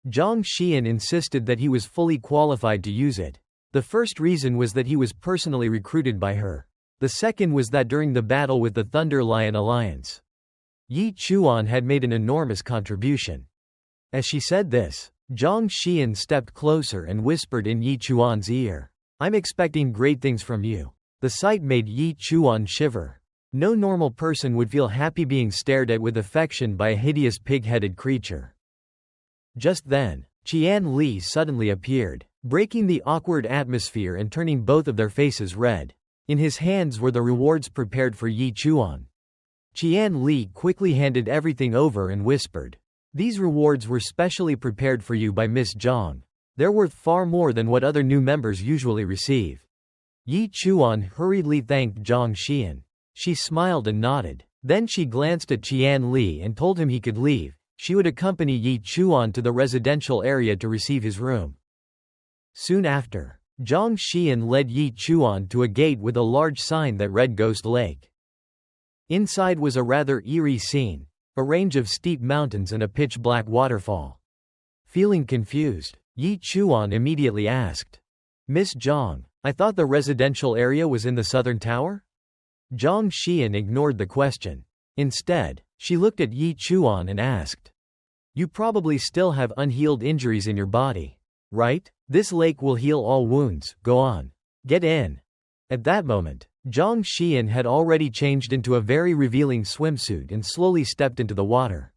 Zhang Xian insisted that he was fully qualified to use it. The first reason was that he was personally recruited by her. The second was that during the battle with the Thunder Lion Alliance, Yi Chuan had made an enormous contribution. As she said this, Zhang Xian stepped closer and whispered in Yi Chuan's ear, "I'm expecting great things from you." The sight made Yi Chuan shiver. No normal person would feel happy being stared at with affection by a hideous pig-headed creature. Just then, Qian Li suddenly appeared, breaking the awkward atmosphere and turning both of their faces red. In his hands were the rewards prepared for Yi Chuan. Qian Li quickly handed everything over and whispered, "These rewards were specially prepared for you by Miss Zhang. They're worth far more than what other new members usually receive." Yi Chuan hurriedly thanked Zhang Xian. She smiled and nodded. Then she glanced at Qian Li and told him he could leave. She would accompany Yi Chuan to the residential area to receive his room. Soon after, Zhang Xian led Yi Chuan to a gate with a large sign that read Ghost Lake. Inside was a rather eerie scene, a range of steep mountains and a pitch-black waterfall. Feeling confused, Yi Chuan immediately asked, "Miss Zhang, I thought the residential area was in the southern tower?" Zhang Xian ignored the question. Instead, she looked at Yi Chuan and asked, "You probably still have unhealed injuries in your body, right? This lake will heal all wounds, go on. Get in." At that moment, Zhang Xian had already changed into a very revealing swimsuit and slowly stepped into the water.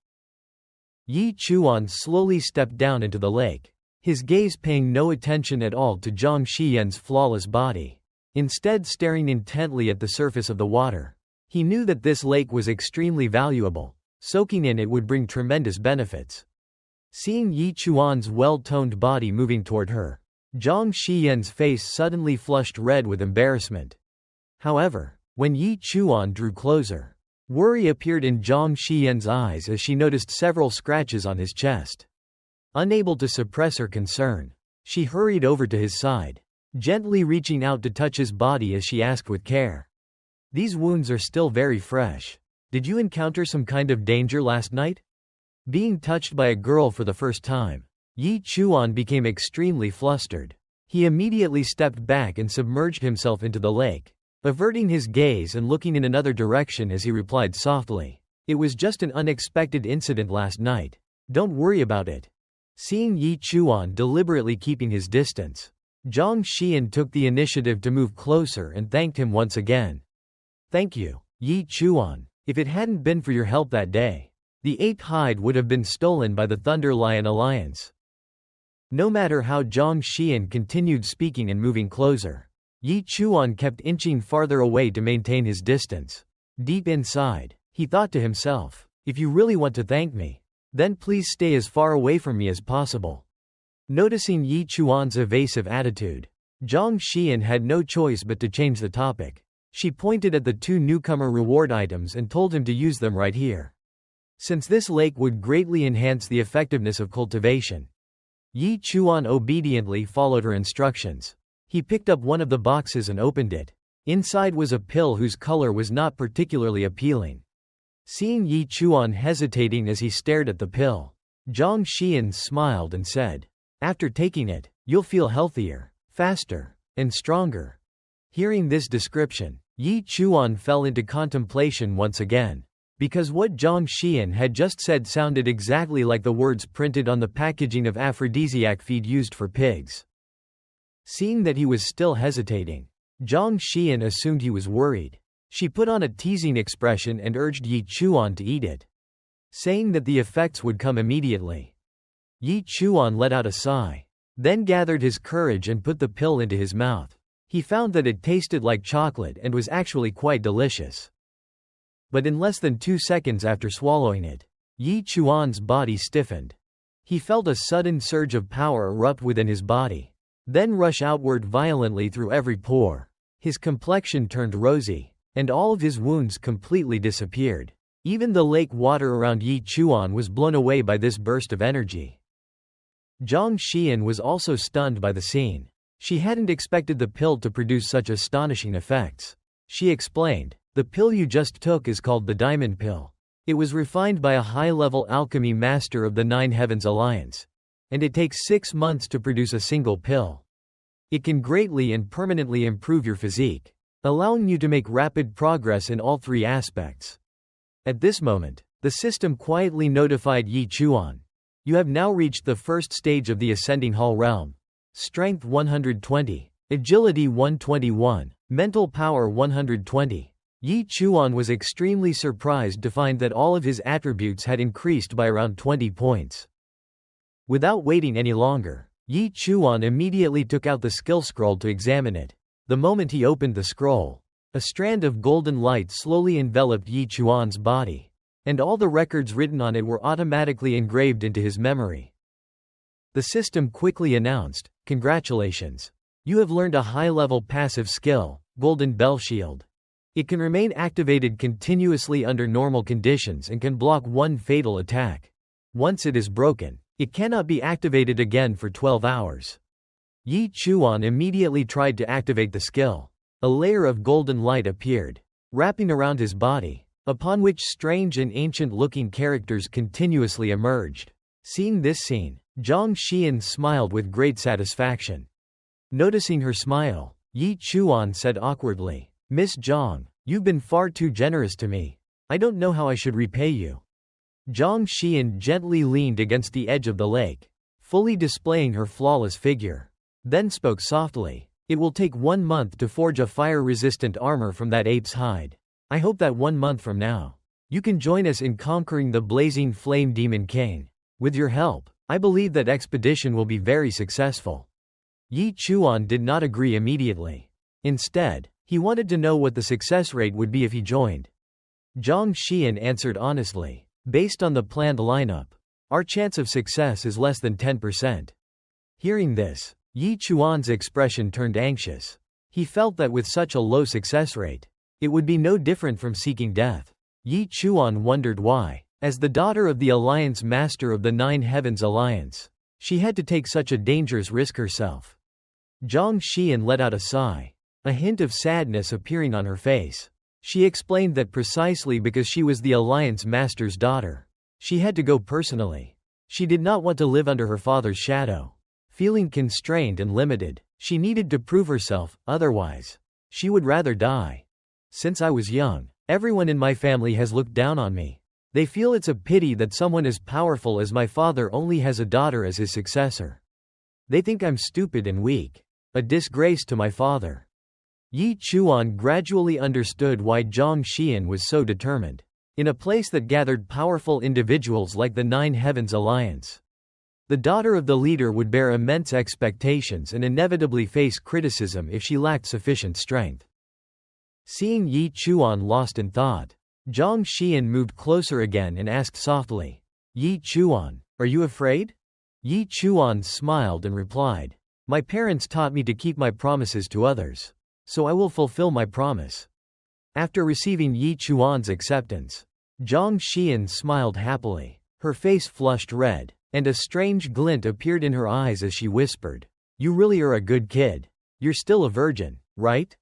Yi Chuan slowly stepped down into the lake, his gaze paying no attention at all to Zhang Xian's flawless body, instead staring intently at the surface of the water. He knew that this lake was extremely valuable. Soaking in it would bring tremendous benefits. Seeing Yi Chuan's well-toned body moving toward her, Zhang Xian's face suddenly flushed red with embarrassment. However, when Yi Chuan drew closer, worry appeared in Zhang Xian's eyes as she noticed several scratches on his chest. Unable to suppress her concern, she hurried over to his side, gently reaching out to touch his body as she asked with care, "These wounds are still very fresh. Did you encounter some kind of danger last night?" Being touched by a girl for the first time, Yi Chuan became extremely flustered. He immediately stepped back and submerged himself into the lake, averting his gaze and looking in another direction as he replied softly, "It was just an unexpected incident last night. Don't worry about it." Seeing Yi Chuan deliberately keeping his distance, Zhang Xian took the initiative to move closer and thanked him once again. "Thank you, Yi Chuan. If it hadn't been for your help that day, the ape hide would have been stolen by the Thunder Lion Alliance." No matter how Zhang Xian continued speaking and moving closer, Yi Chuan kept inching farther away to maintain his distance. Deep inside, he thought to himself, "If you really want to thank me, then please stay as far away from me as possible." Noticing Yi Chuan's evasive attitude, Zhang Xian had no choice but to change the topic. She pointed at the two newcomer reward items and told him to use them right here, since this lake would greatly enhance the effectiveness of cultivation. Yi Chuan obediently followed her instructions. He picked up one of the boxes and opened it. Inside was a pill whose color was not particularly appealing. Seeing Yi Chuan hesitating as he stared at the pill, Zhang Xian smiled and said, "After taking it, you'll feel healthier, faster, and stronger." Hearing this description, Yi Chuan fell into contemplation once again, because what Zhang Xian had just said sounded exactly like the words printed on the packaging of aphrodisiac feed used for pigs. Seeing that he was still hesitating, Zhang Xian assumed he was worried. She put on a teasing expression and urged Yi Chuan to eat it, saying that the effects would come immediately. Yi Chuan let out a sigh, then gathered his courage and put the pill into his mouth. He found that it tasted like chocolate and was actually quite delicious. But in less than 2 seconds after swallowing it, Yi Chuan's body stiffened. He felt a sudden surge of power erupt within his body, then rush outward violently through every pore. His complexion turned rosy, and all of his wounds completely disappeared. Even the lake water around Yi Chuan was blown away by this burst of energy. Zhang Xian was also stunned by the scene. She hadn't expected the pill to produce such astonishing effects. She explained, "The pill you just took is called the Diamond Pill. It was refined by a high-level alchemy master of the Nine Heavens Alliance, and it takes 6 months to produce a single pill. It can greatly and permanently improve your physique, allowing you to make rapid progress in all 3 aspects." At this moment, the system quietly notified Yi Chuan, "You have now reached the first stage of the Ascending Hall realm. Strength 120, Agility 121, Mental Power 120. Yi Chuan was extremely surprised to find that all of his attributes had increased by around 20 points. Without waiting any longer, Yi Chuan immediately took out the skill scroll to examine it. The moment he opened the scroll, A strand of golden light slowly enveloped Yi Chuan's body, and all the records written on it were automatically engraved into his memory. The system quickly announced, "Congratulations. You have learned a high-level passive skill, Golden Bell Shield. It can remain activated continuously under normal conditions and can block one fatal attack. Once it is broken, it cannot be activated again for 12 hours." Yi Chuan immediately tried to activate the skill. A layer of golden light appeared, wrapping around his body, upon which strange and ancient-looking characters continuously emerged. Seeing this scene, Zhang Xian smiled with great satisfaction. Noticing her smile, Yi Chuan said awkwardly, "Miss Zhang, you've been far too generous to me. I don't know how I should repay you." Zhang Xian gently leaned against the edge of the lake, fully displaying her flawless figure. Then spoke softly, "It will take 1 month to forge a fire-resistant armor from that ape's hide. I hope that 1 month from now, you can join us in conquering the blazing flame demon king. With your help, I believe that expedition will be very successful." Yi Chuan did not agree immediately. Instead, he wanted to know what the success rate would be if he joined. Zhang Xian answered honestly, "Based on the planned lineup, our chance of success is less than 10%. Hearing this, Yi Chuan's expression turned anxious. He felt that with such a low success rate, it would be no different from seeking death. Yi Chuan wondered why, as the daughter of the Alliance Master of the Nine Heavens Alliance, she had to take such a dangerous risk herself. Zhang Xian let out a sigh, a hint of sadness appearing on her face. She explained that precisely because she was the Alliance Master's daughter, she had to go personally. She did not want to live under her father's shadow. Feeling constrained and limited, she needed to prove herself, otherwise, she would rather die. "Since I was young, everyone in my family has looked down on me. They feel it's a pity that someone as powerful as my father only has a daughter as his successor. They think I'm stupid and weak, a disgrace to my father." Yi Chuan gradually understood why Zhang Xian was so determined. In a place that gathered powerful individuals like the Nine Heavens Alliance, the daughter of the leader would bear immense expectations and inevitably face criticism if she lacked sufficient strength. Seeing Yi Chuan lost in thought, Zhang Xian moved closer again and asked softly, "Yi Chuan, are you afraid?" Yi Chuan smiled and replied, "My parents taught me to keep my promises to others, so I will fulfill my promise." After receiving Yi Chuan's acceptance, Zhang Xian smiled happily. Her face flushed red, and a strange glint appeared in her eyes as she whispered, "You really are a good kid. You're still a virgin, right?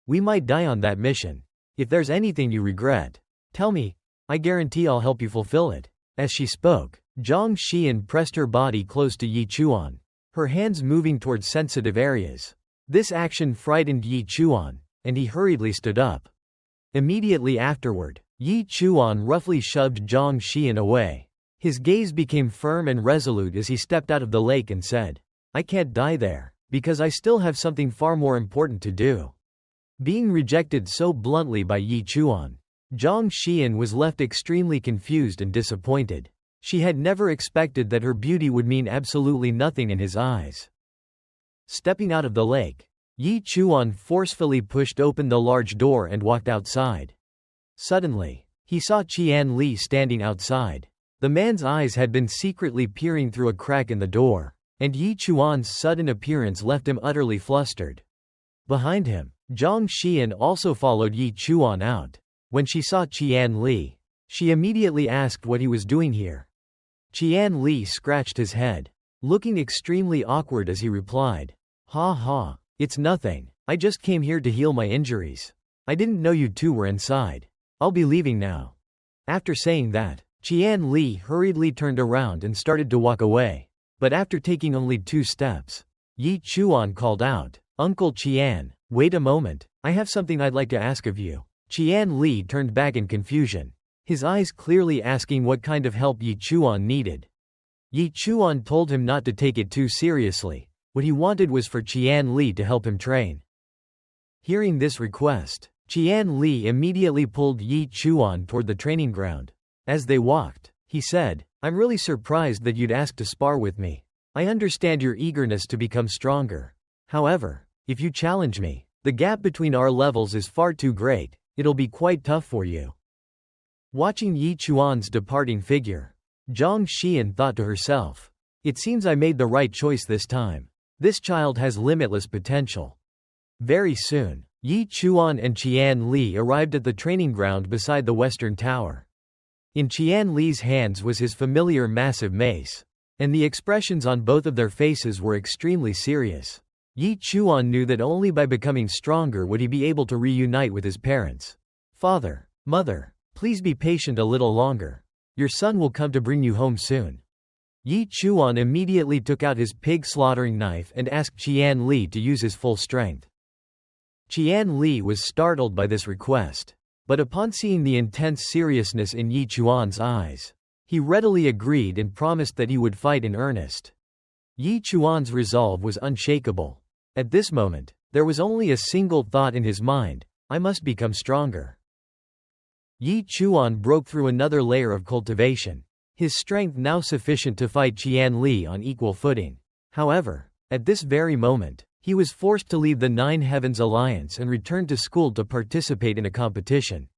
We might die on that mission. If there's anything you regret, tell me. I guarantee I'll help you fulfill it." As she spoke, Zhang Xian pressed her body close to Yi Chuan, her hands moving towards sensitive areas. This action frightened Yi Chuan, and he hurriedly stood up. Immediately afterward, Yi Chuan roughly shoved Zhang Xian away. His gaze became firm and resolute as he stepped out of the lake and said, "I can't die there, because I still have something far more important to do." Being rejected so bluntly by Yi Chuan, Zhang Xian was left extremely confused and disappointed. She had never expected that her beauty would mean absolutely nothing in his eyes. Stepping out of the lake, Yi Chuan forcefully pushed open the large door and walked outside. Suddenly, he saw Qian Li standing outside. The man's eyes had been secretly peering through a crack in the door, and Yi Chuan's sudden appearance left him utterly flustered. Behind him, Zhang Xian also followed Yi Chuan out. When she saw Qian Li, she immediately asked what he was doing here. Qian Li scratched his head, looking extremely awkward as he replied, "Ha ha, it's nothing. I just came here to heal my injuries. I didn't know you two were inside. I'll be leaving now." After saying that, Qian Li hurriedly turned around and started to walk away. But after taking only 2 steps, Yi Chuan called out, "Uncle Qian, wait a moment, I have something I'd like to ask of you." Qian Li turned back in confusion, his eyes clearly asking what kind of help Yi Chuan needed. Yi Chuan told him not to take it too seriously. What he wanted was for Qian Li to help him train. Hearing this request, Qian Li immediately pulled Yi Chuan toward the training ground. As they walked, he said, "I'm really surprised that you'd ask to spar with me. I understand your eagerness to become stronger. However, if you challenge me, The gap between our levels is far too great, it'll be quite tough for you. Watching Yi Chuan's departing figure, Zhang Xian thought to herself. It seems I made the right choice this time. This child has limitless potential. Very soon, Yi Chuan and Qian Li arrived at the training ground beside the Western Tower. In Qian Li's hands was his familiar massive mace, and the expressions on both of their faces were extremely serious. Yi Chuan knew that only by becoming stronger would he be able to reunite with his parents. Father, mother, please be patient a little longer. Your son will come to bring you home soon. Yi Chuan immediately took out his pig slaughtering knife and asked Qian Li to use his full strength. Qian Li was startled by this request, but upon seeing the intense seriousness in Yi Chuan's eyes, he readily agreed and promised that he would fight in earnest. Yi Chuan's resolve was unshakable. At this moment, there was only a single thought in his mind: I must become stronger. Yi Chuan broke through another layer of cultivation, his strength now sufficient to fight Qian Li on equal footing. However, at this very moment, he was forced to leave the Nine Heavens Alliance and return to school to participate in a competition.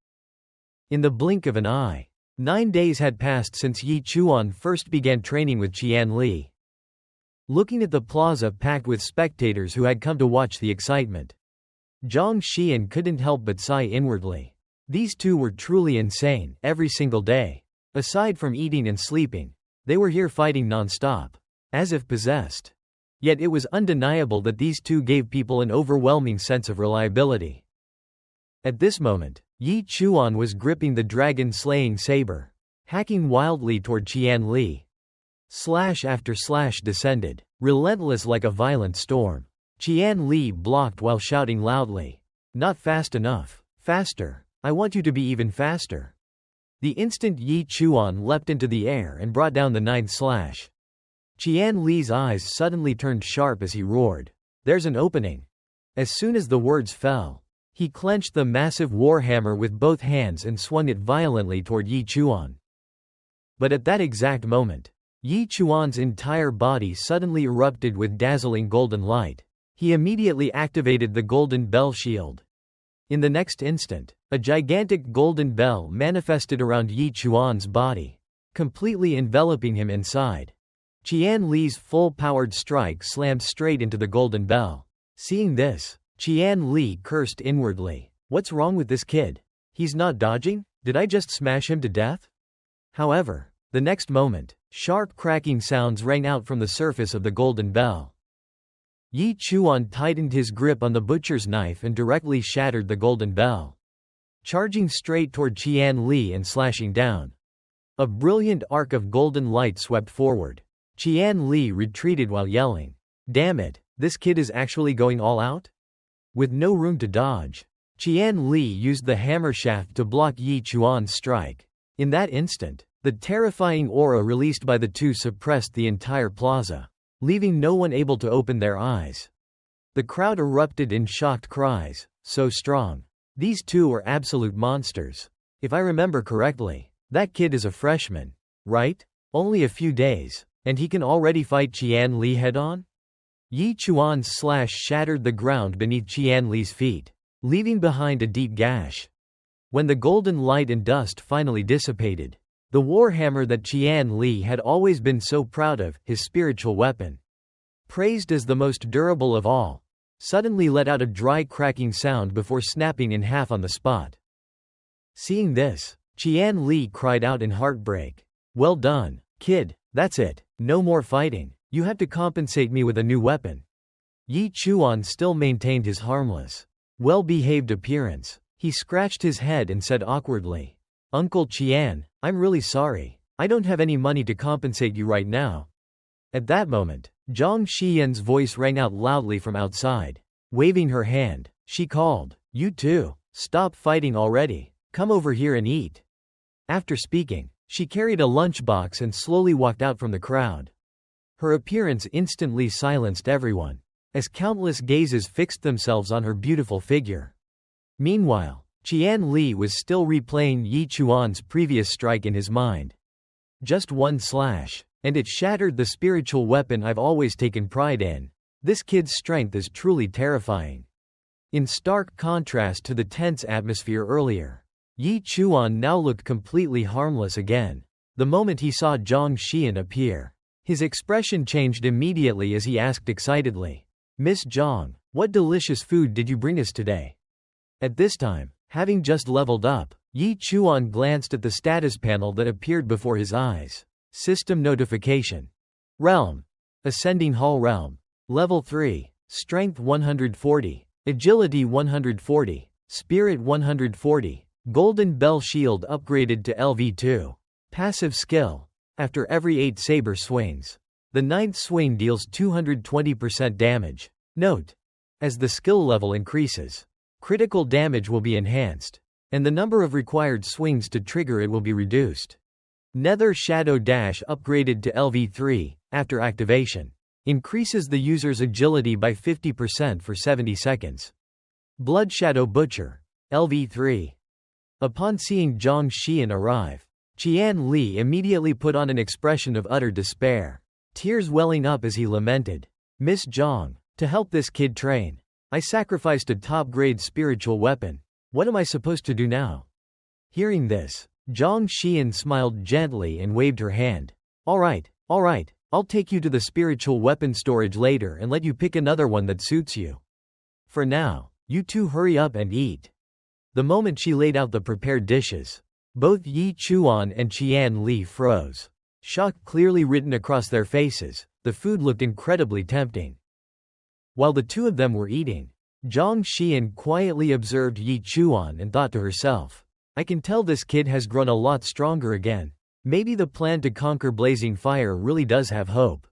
In the blink of an eye, 9 days had passed since Yi Chuan first began training with Qian Li. Looking at the plaza packed with spectators who had come to watch the excitement, Zhang Xian couldn't help but sigh inwardly. These two were truly insane. Every single day, aside from eating and sleeping, they were here fighting non-stop, as if possessed. Yet it was undeniable that these two gave people an overwhelming sense of reliability. At this moment, Yi Chuan was gripping the dragon-slaying saber, hacking wildly toward Qian Li. Slash after slash descended, relentless like a violent storm. Qian Li blocked while shouting loudly, "Not fast enough. Faster. I want you to be even faster." The instant Yi Chuan leapt into the air and brought down the 9th slash, Qian Li's eyes suddenly turned sharp as he roared, "There's an opening." As soon as the words fell, he clenched the massive warhammer with both hands and swung it violently toward Yi Chuan. But at that exact moment, Yi Chuan's entire body suddenly erupted with dazzling golden light. He immediately activated the golden bell shield. In the next instant, a gigantic golden bell manifested around Yi Chuan's body, completely enveloping him inside. Qian Li's full-powered strike slammed straight into the golden bell. Seeing this, Qian Li cursed inwardly. What's wrong with this kid? He's not dodging? Did I just smash him to death? However, the next moment, sharp cracking sounds rang out from the surface of the golden bell. Yi Chuan tightened his grip on the butcher's knife and directly shattered the golden bell, charging straight toward Qian Li and slashing down. A brilliant arc of golden light swept forward. Qian Li retreated while yelling, "Damn it, this kid is actually going all out?" With no room to dodge, Qian Li used the hammer shaft to block Yi Chuan's strike. In that instant, the terrifying aura released by the two suppressed the entire plaza, leaving no one able to open their eyes. The crowd erupted in shocked cries, "So strong. These two are absolute monsters. If I remember correctly, that kid is a freshman, right? Only a few days, and he can already fight Qian Li head-on?" Yi Chuan's slash shattered the ground beneath Qian Li's feet, leaving behind a deep gash. When the golden light and dust finally dissipated, the warhammer that Qian Li had always been so proud of, his spiritual weapon, praised as the most durable of all, suddenly let out a dry cracking sound before snapping in half on the spot. Seeing this, Qian Li cried out in heartbreak, "Well done, kid, that's it, no more fighting. You have to compensate me with a new weapon." Yi Chuan still maintained his harmless, well-behaved appearance. He scratched his head and said awkwardly, "Uncle Qian, I'm really sorry. I don't have any money to compensate you right now." At that moment, Zhang Xian's voice rang out loudly from outside. Waving her hand, she called, "You two, stop fighting already. Come over here and eat." After speaking, she carried a lunchbox and slowly walked out from the crowd. Her appearance instantly silenced everyone, as countless gazes fixed themselves on her beautiful figure. Meanwhile, Qian Li was still replaying Yi Chuan's previous strike in his mind. "Just one slash, and it shattered the spiritual weapon I've always taken pride in. This kid's strength is truly terrifying." In stark contrast to the tense atmosphere earlier, Yi Chuan now looked completely harmless again. The moment he saw Zhang Xian appear, his expression changed immediately as he asked excitedly, "Miss Zhang, what delicious food did you bring us today?" At this time, having just leveled up, Yi Chuan glanced at the status panel that appeared before his eyes. System notification. Realm. Ascending Hall Realm. Level 3. Strength 140. Agility 140. Spirit 140. Golden Bell Shield upgraded to LV2. Passive skill. After every 8 saber swings, the 9th swing deals 220% damage. Note: as the skill level increases, critical damage will be enhanced, and the number of required swings to trigger it will be reduced. Nether Shadow Dash upgraded to LV3, after activation, increases the user's agility by 50% for 70 seconds. Blood Shadow Butcher, LV3. Upon seeing Zhang Xian arrive, Qian Li immediately put on an expression of utter despair, tears welling up as he lamented, "Miss Zhang, to help this kid train, I sacrificed a top-grade spiritual weapon. What am I supposed to do now?" Hearing this, Zhang Xian smiled gently and waved her hand. All right, I'll take you to the spiritual weapon storage later and let you pick another one that suits you. For now, you two hurry up and eat." The moment she laid out the prepared dishes, both Yi Chuan and Qian Li froze. Shock clearly written across their faces, the food looked incredibly tempting. While the two of them were eating, Zhang Xian quietly observed Yi Chuan and thought to herself, "I can tell this kid has grown a lot stronger again. Maybe the plan to conquer blazing fire really does have hope."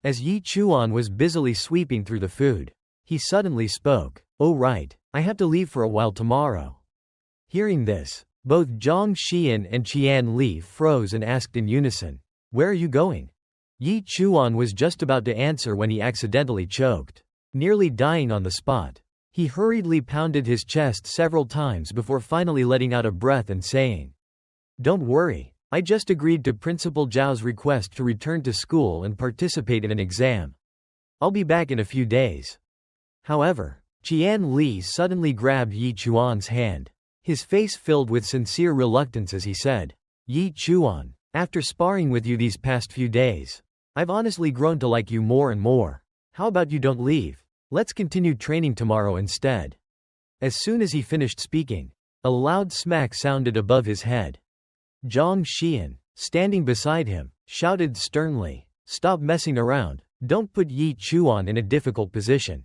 As Yi Chuan was busily sweeping through the food, he suddenly spoke, "Oh right, I have to leave for a while tomorrow." Hearing this, both Zhang Xian and Qian Li froze and asked in unison, "Where are you going?" Yi Chuan was just about to answer when he accidentally choked, nearly dying on the spot. He hurriedly pounded his chest several times before finally letting out a breath and saying, "Don't worry, I just agreed to Principal Zhao's request to return to school and participate in an exam. I'll be back in a few days." However, Qian Li suddenly grabbed Yi Chuan's hand, his face filled with sincere reluctance as he said, "Yi Chuan, after sparring with you these past few days, I've honestly grown to like you more and more. How about you don't leave? Let's continue training tomorrow instead." As soon as he finished speaking, a loud smack sounded above his head. Zhang Xian, standing beside him, shouted sternly, "Stop messing around, don't put Yi Chuan in a difficult position."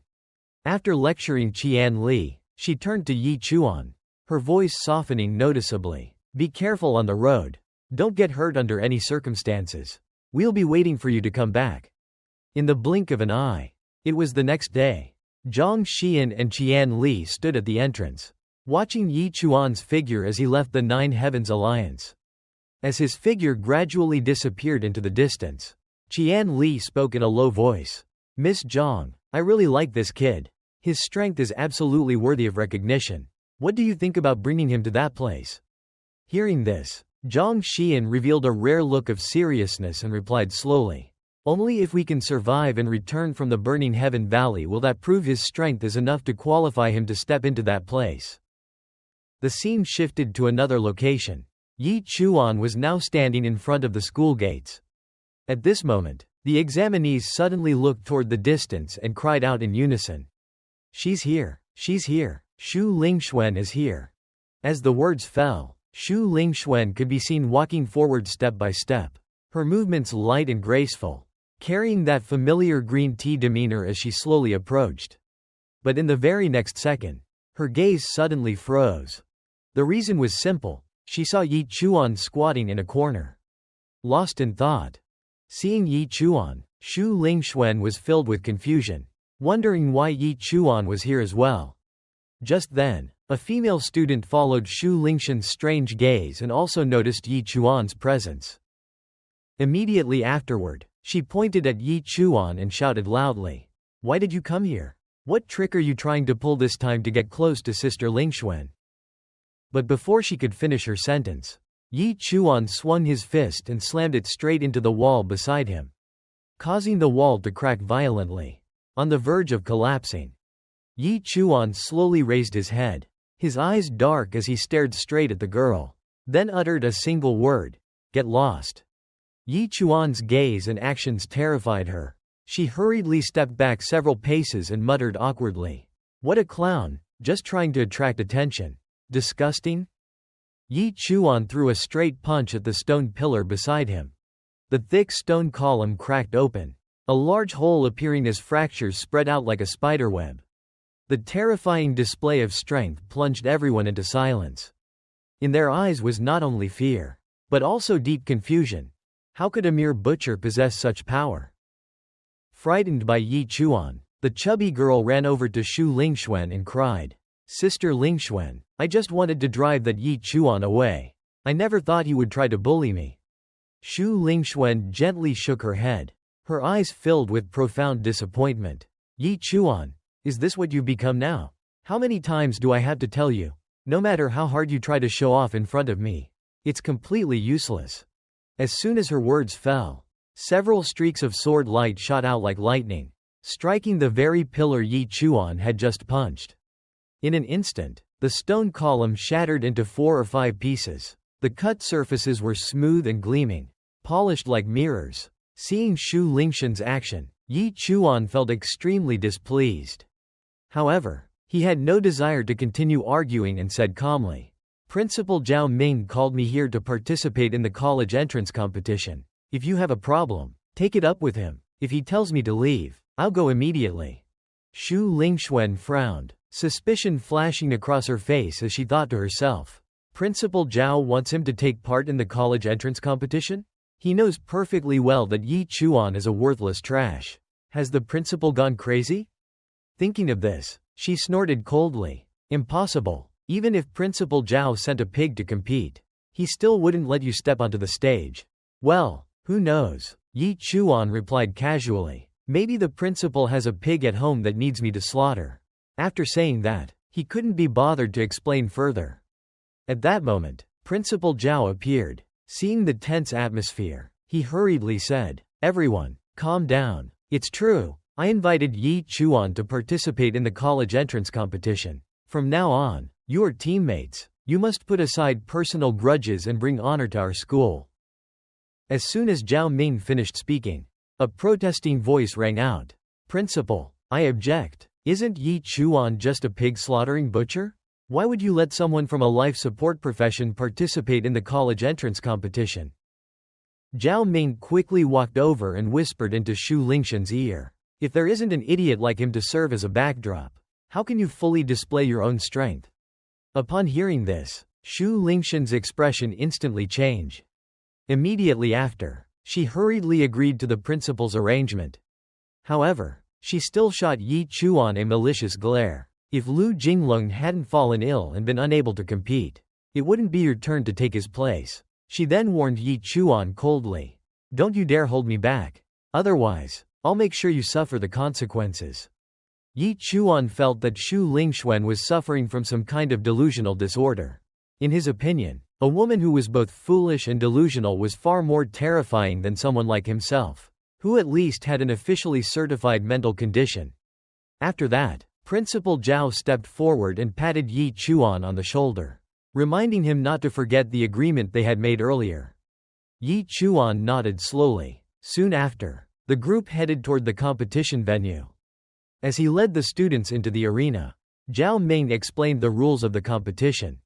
After lecturing Qian Li, she turned to Yi Chuan, her voice softening noticeably, "Be careful on the road. Don't get hurt under any circumstances. We'll be waiting for you to come back." In the blink of an eye, it was the next day. Zhang Xian and Qian Li stood at the entrance, watching Yi Chuan's figure as he left the Nine Heavens Alliance. As his figure gradually disappeared into the distance, Qian Li spoke in a low voice, "Miss Zhang, I really like this kid. His strength is absolutely worthy of recognition. What do you think about bringing him to that place?" Hearing this, Zhang Xian revealed a rare look of seriousness and replied slowly, "Only if we can survive and return from the Burning Heaven Valley will that prove his strength is enough to qualify him to step into that place." The scene shifted to another location. Yi Chuan was now standing in front of the school gates. At this moment, the examinees suddenly looked toward the distance and cried out in unison, "She's here! She's here! Xu Lingxuan is here!" As the words fell, Xu Lingxuan could be seen walking forward step by step, her movements light and graceful, carrying that familiar green tea demeanor as she slowly approached. But in the very next second, her gaze suddenly froze. The reason was simple: she saw Yi Chuan squatting in a corner, lost in thought. Seeing Yi Chuan, Xu Lingxuan was filled with confusion, wondering why Yi Chuan was here as well. Just then, a female student followed Xu Lingxuan's strange gaze and also noticed Yi Chuan's presence. Immediately afterward, she pointed at Yi Chuan and shouted loudly, "Why did you come here? What trick are you trying to pull this time to get close to Sister Lingxuan?" But before she could finish her sentence, Yi Chuan swung his fist and slammed it straight into the wall beside him, causing the wall to crack violently, on the verge of collapsing. Yi Chuan slowly raised his head, his eyes dark as he stared straight at the girl, then uttered a single word: "Get lost." Yi Chuan's gaze and actions terrified her. She hurriedly stepped back several paces and muttered awkwardly, "What a clown, just trying to attract attention. Disgusting." Yi Chuan threw a straight punch at the stone pillar beside him. The thick stone column cracked open, a large hole appearing as fractures spread out like a spiderweb. The terrifying display of strength plunged everyone into silence. In their eyes was not only fear, but also deep confusion. How could a mere butcher possess such power? Frightened by Yi Chuan, the chubby girl ran over to Shu Lingxuan and cried, "Sister Lingxuan, I just wanted to drive that Yi Chuan away. I never thought he would try to bully me." Shu Lingxuan gently shook her head, her eyes filled with profound disappointment. "Yi Chuan, is this what you've become now? How many times do I have to tell you? No matter how hard you try to show off in front of me, it's completely useless." As soon as her words fell, several streaks of sword light shot out like lightning, striking the very pillar Yi Chuan had just punched. In an instant, the stone column shattered into 4 or 5 pieces. The cut surfaces were smooth and gleaming, polished like mirrors. Seeing Shu Lingxuan's action, Yi Chuan felt extremely displeased. However, he had no desire to continue arguing and said calmly, "Principal Zhao Ming called me here to participate in the college entrance competition. If you have a problem, take it up with him. If he tells me to leave, I'll go immediately." Shu Lingxuan frowned, suspicion flashing across her face as she thought to herself, "Principal Zhao wants him to take part in the college entrance competition? He knows perfectly well that Yi Chuan is a worthless trash. Has the principal gone crazy?" Thinking of this, she snorted coldly. "Impossible. Even if Principal Zhao sent a pig to compete, he still wouldn't let you step onto the stage." "Well, who knows?" Yi Chuan replied casually. "Maybe the principal has a pig at home that needs me to slaughter." After saying that, he couldn't be bothered to explain further. At that moment, Principal Zhao appeared. Seeing the tense atmosphere, he hurriedly said, "Everyone, calm down. It's true. I invited Yi Chuan to participate in the college entrance competition. From now on, you are teammates. You must put aside personal grudges and bring honor to our school." As soon as Zhao Ming finished speaking, a protesting voice rang out. "Principal, I object. Isn't Yi Chuan just a pig-slaughtering butcher? Why would you let someone from a life support profession participate in the college entrance competition?" Zhao Ming quickly walked over and whispered into Shu Lingxuan's ear, "If there isn't an idiot like him to serve as a backdrop, how can you fully display your own strength?" Upon hearing this, Shu Lingxuan's expression instantly changed. Immediately after, she hurriedly agreed to the principal's arrangement. However, she still shot Yi Chuan a malicious glare. If Lu Jinglong hadn't fallen ill and been unable to compete, it wouldn't be your turn to take his place. She then warned Yi Chuan coldly, "Don't you dare hold me back. Otherwise, I'll make sure you suffer the consequences." Yi Chuan felt that Shu Lingxuan was suffering from some kind of delusional disorder. In his opinion, a woman who was both foolish and delusional was far more terrifying than someone like himself, who at least had an officially certified mental condition. After that, Principal Zhao stepped forward and patted Yi Chuan on the shoulder, reminding him not to forget the agreement they had made earlier. Yi Chuan nodded slowly. Soon after, the group headed toward the competition venue. As he led the students into the arena, Zhao Ming explained the rules of the competition.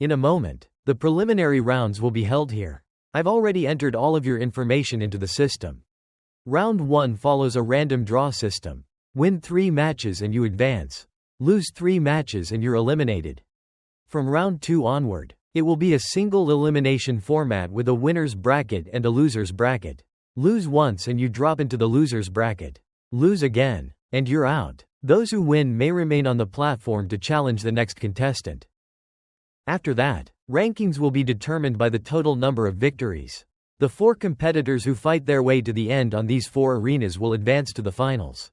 "In a moment, the preliminary rounds will be held here. I've already entered all of your information into the system. Round 1 follows a random draw system. Win 3 matches and you advance. Lose 3 matches and you're eliminated. From round 2 onward, it will be a single elimination format with a winner's bracket and a loser's bracket. Lose once and you drop into the loser's bracket. Lose again, and you're out. Those who win may remain on the platform to challenge the next contestant. After that, rankings will be determined by the total number of victories. The 4 competitors who fight their way to the end on these 4 arenas will advance to the finals."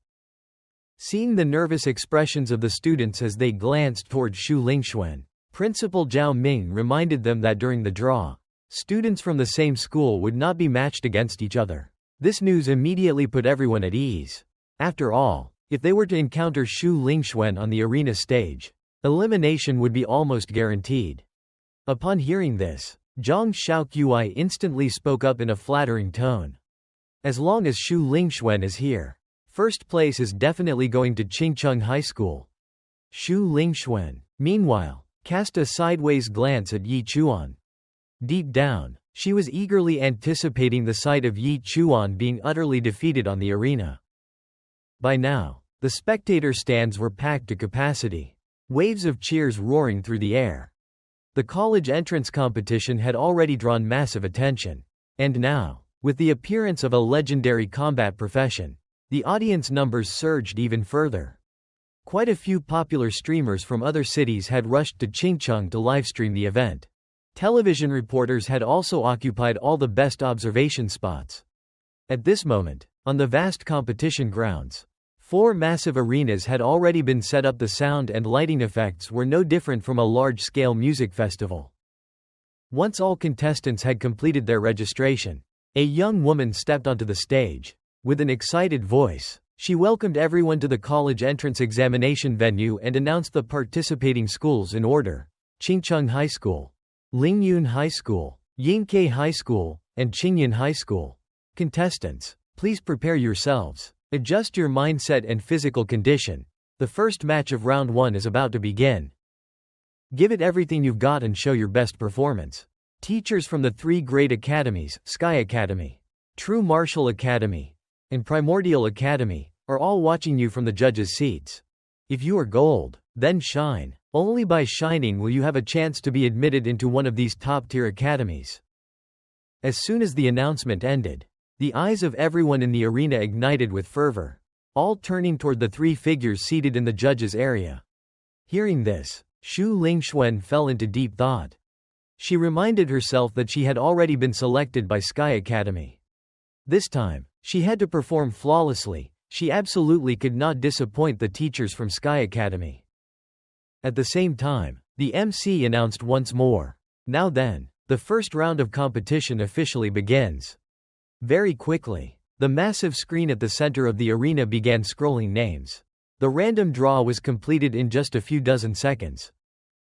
Seeing the nervous expressions of the students as they glanced toward Shu Lingxuan, Principal Zhao Ming reminded them that during the draw, students from the same school would not be matched against each other. This news immediately put everyone at ease. After all, If they were to encounter Xu Lingxuan on the arena stage, elimination would be almost guaranteed. Upon hearing this, Zhang Xiaoqui instantly spoke up in a flattering tone. As long as Xu Lingxuan is here, first place is definitely going to Qingcheng High School. Xu Lingxuan, meanwhile, cast a sideways glance at Yi Chuan. Deep down, she was eagerly anticipating the sight of Yi Chuan being utterly defeated on the arena. By now, the spectator stands were packed to capacity, waves of cheers roaring through the air. The college entrance competition had already drawn massive attention, and now, with the appearance of a legendary combat profession, the audience numbers surged even further. Quite a few popular streamers from other cities had rushed to Qingcheng to livestream the event. Television reporters had also occupied all the best observation spots. At this moment, on the vast competition grounds, 4 massive arenas had already been set up. The sound and lighting effects were no different from a large-scale music festival. Once all contestants had completed their registration, a young woman stepped onto the stage. With an excited voice, she welcomed everyone to the college entrance examination venue and announced the participating schools in order: Qingcheng High School, Lingyun High School, Yingke High School, and Qingyan High School. Contestants, please prepare yourselves. Adjust your mindset and physical condition. The first match of round 1 is about to begin. Give it everything you've got and show your best performance. Teachers from the 3 great academies, Sky Academy, True Martial Academy, and Primordial Academy, are all watching you from the judges' seats. If you are gold, then shine. Only by shining will you have a chance to be admitted into one of these top-tier academies. As soon as the announcement ended, the eyes of everyone in the arena ignited with fervor, all turning toward the 3 figures seated in the judges' area. Hearing this, Xu Lingxuan fell into deep thought. She reminded herself that she had already been selected by Sky Academy. This time, she had to perform flawlessly. She absolutely could not disappoint the teachers from Sky Academy. At the same time, the MC announced once more. Now then, the first round of competition officially begins. Very quickly, the massive screen at the center of the arena began scrolling names. The random draw was completed in just a few dozen seconds.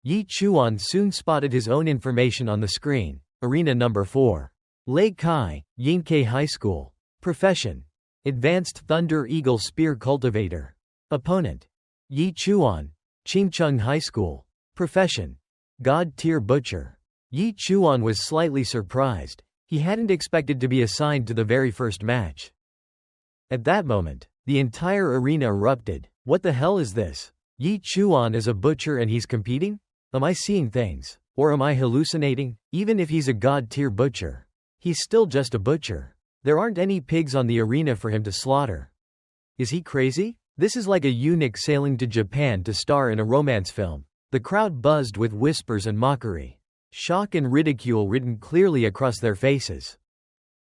Yi Chuan soon spotted his own information on the screen. Arena number 4. Lei Kai, Yingke High School. Profession: Advanced Thunder Eagle Spear Cultivator. Opponent: Yi Chuan, Qingcheng High School. Profession: God Tier Butcher. Yi Chuan was slightly surprised. He hadn't expected to be assigned to the very first match. At that moment, the entire arena erupted. What the hell is this? Yi Chuan is a butcher and he's competing? Am I seeing things? Or am I hallucinating? Even if he's a god-tier butcher, he's still just a butcher. There aren't any pigs on the arena for him to slaughter. Is he crazy? This is like a eunuch sailing to Japan to star in a romance film. The crowd buzzed with whispers and mockery. Shock and ridicule written clearly across their faces.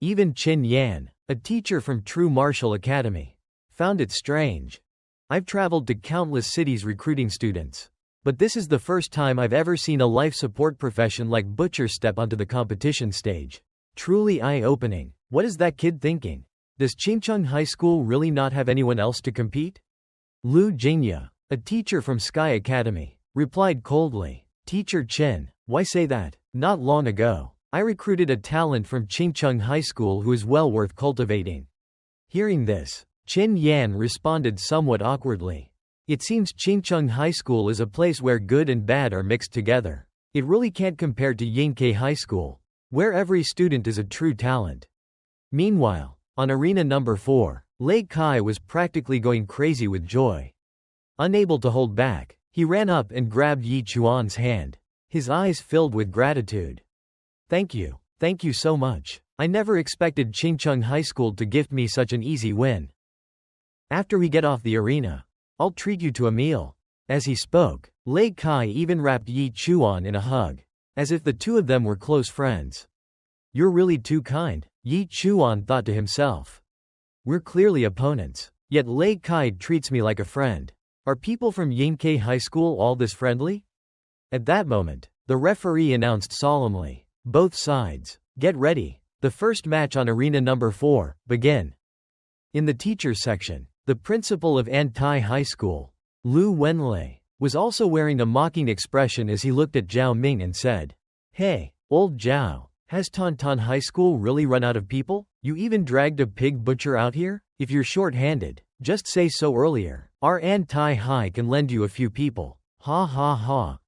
Even Qin Yan, a teacher from True Martial Academy, found it strange. I've traveled to countless cities recruiting students, but this is the first time I've ever seen a life support profession like butcher step onto the competition stage. Truly eye-opening. What is that kid thinking? Does Qingcheng High School really not have anyone else to compete? Lu Jingya, a teacher from Sky Academy, replied coldly. Teacher Qin, why say that? Not long ago, I recruited a talent from Qingcheng High School who is well worth cultivating. Hearing this, Qin Yan responded somewhat awkwardly. It seems Qingcheng High School is a place where good and bad are mixed together. It really can't compare to Yingke High School, where every student is a true talent. Meanwhile, on arena number 4, Lei Kai was practically going crazy with joy. Unable to hold back, he ran up and grabbed Yi Chuan's hand, his eyes filled with gratitude. Thank you so much. I never expected Qingcheng High School to gift me such an easy win. After we get off the arena, I'll treat you to a meal. As he spoke, Lei Kai even wrapped Yi Chuan in a hug, as if the two of them were close friends. You're really too kind, Yi Chuan thought to himself. We're clearly opponents, yet Lei Kai treats me like a friend. Are people from Yingke High School all this friendly? At that moment, the referee announced solemnly, both sides, get ready. The first match on arena number 4, begin. In the teachers section, The principal of Antai High School, Lu Wenlei, was also wearing a mocking expression as he looked at Zhao Ming and said, "Hey, old Zhao, has Tauntaun High School really run out of people? You even dragged a pig butcher out here? If you're short-handed, just say so earlier. Our Antai High can lend you a few people." Ha ha ha.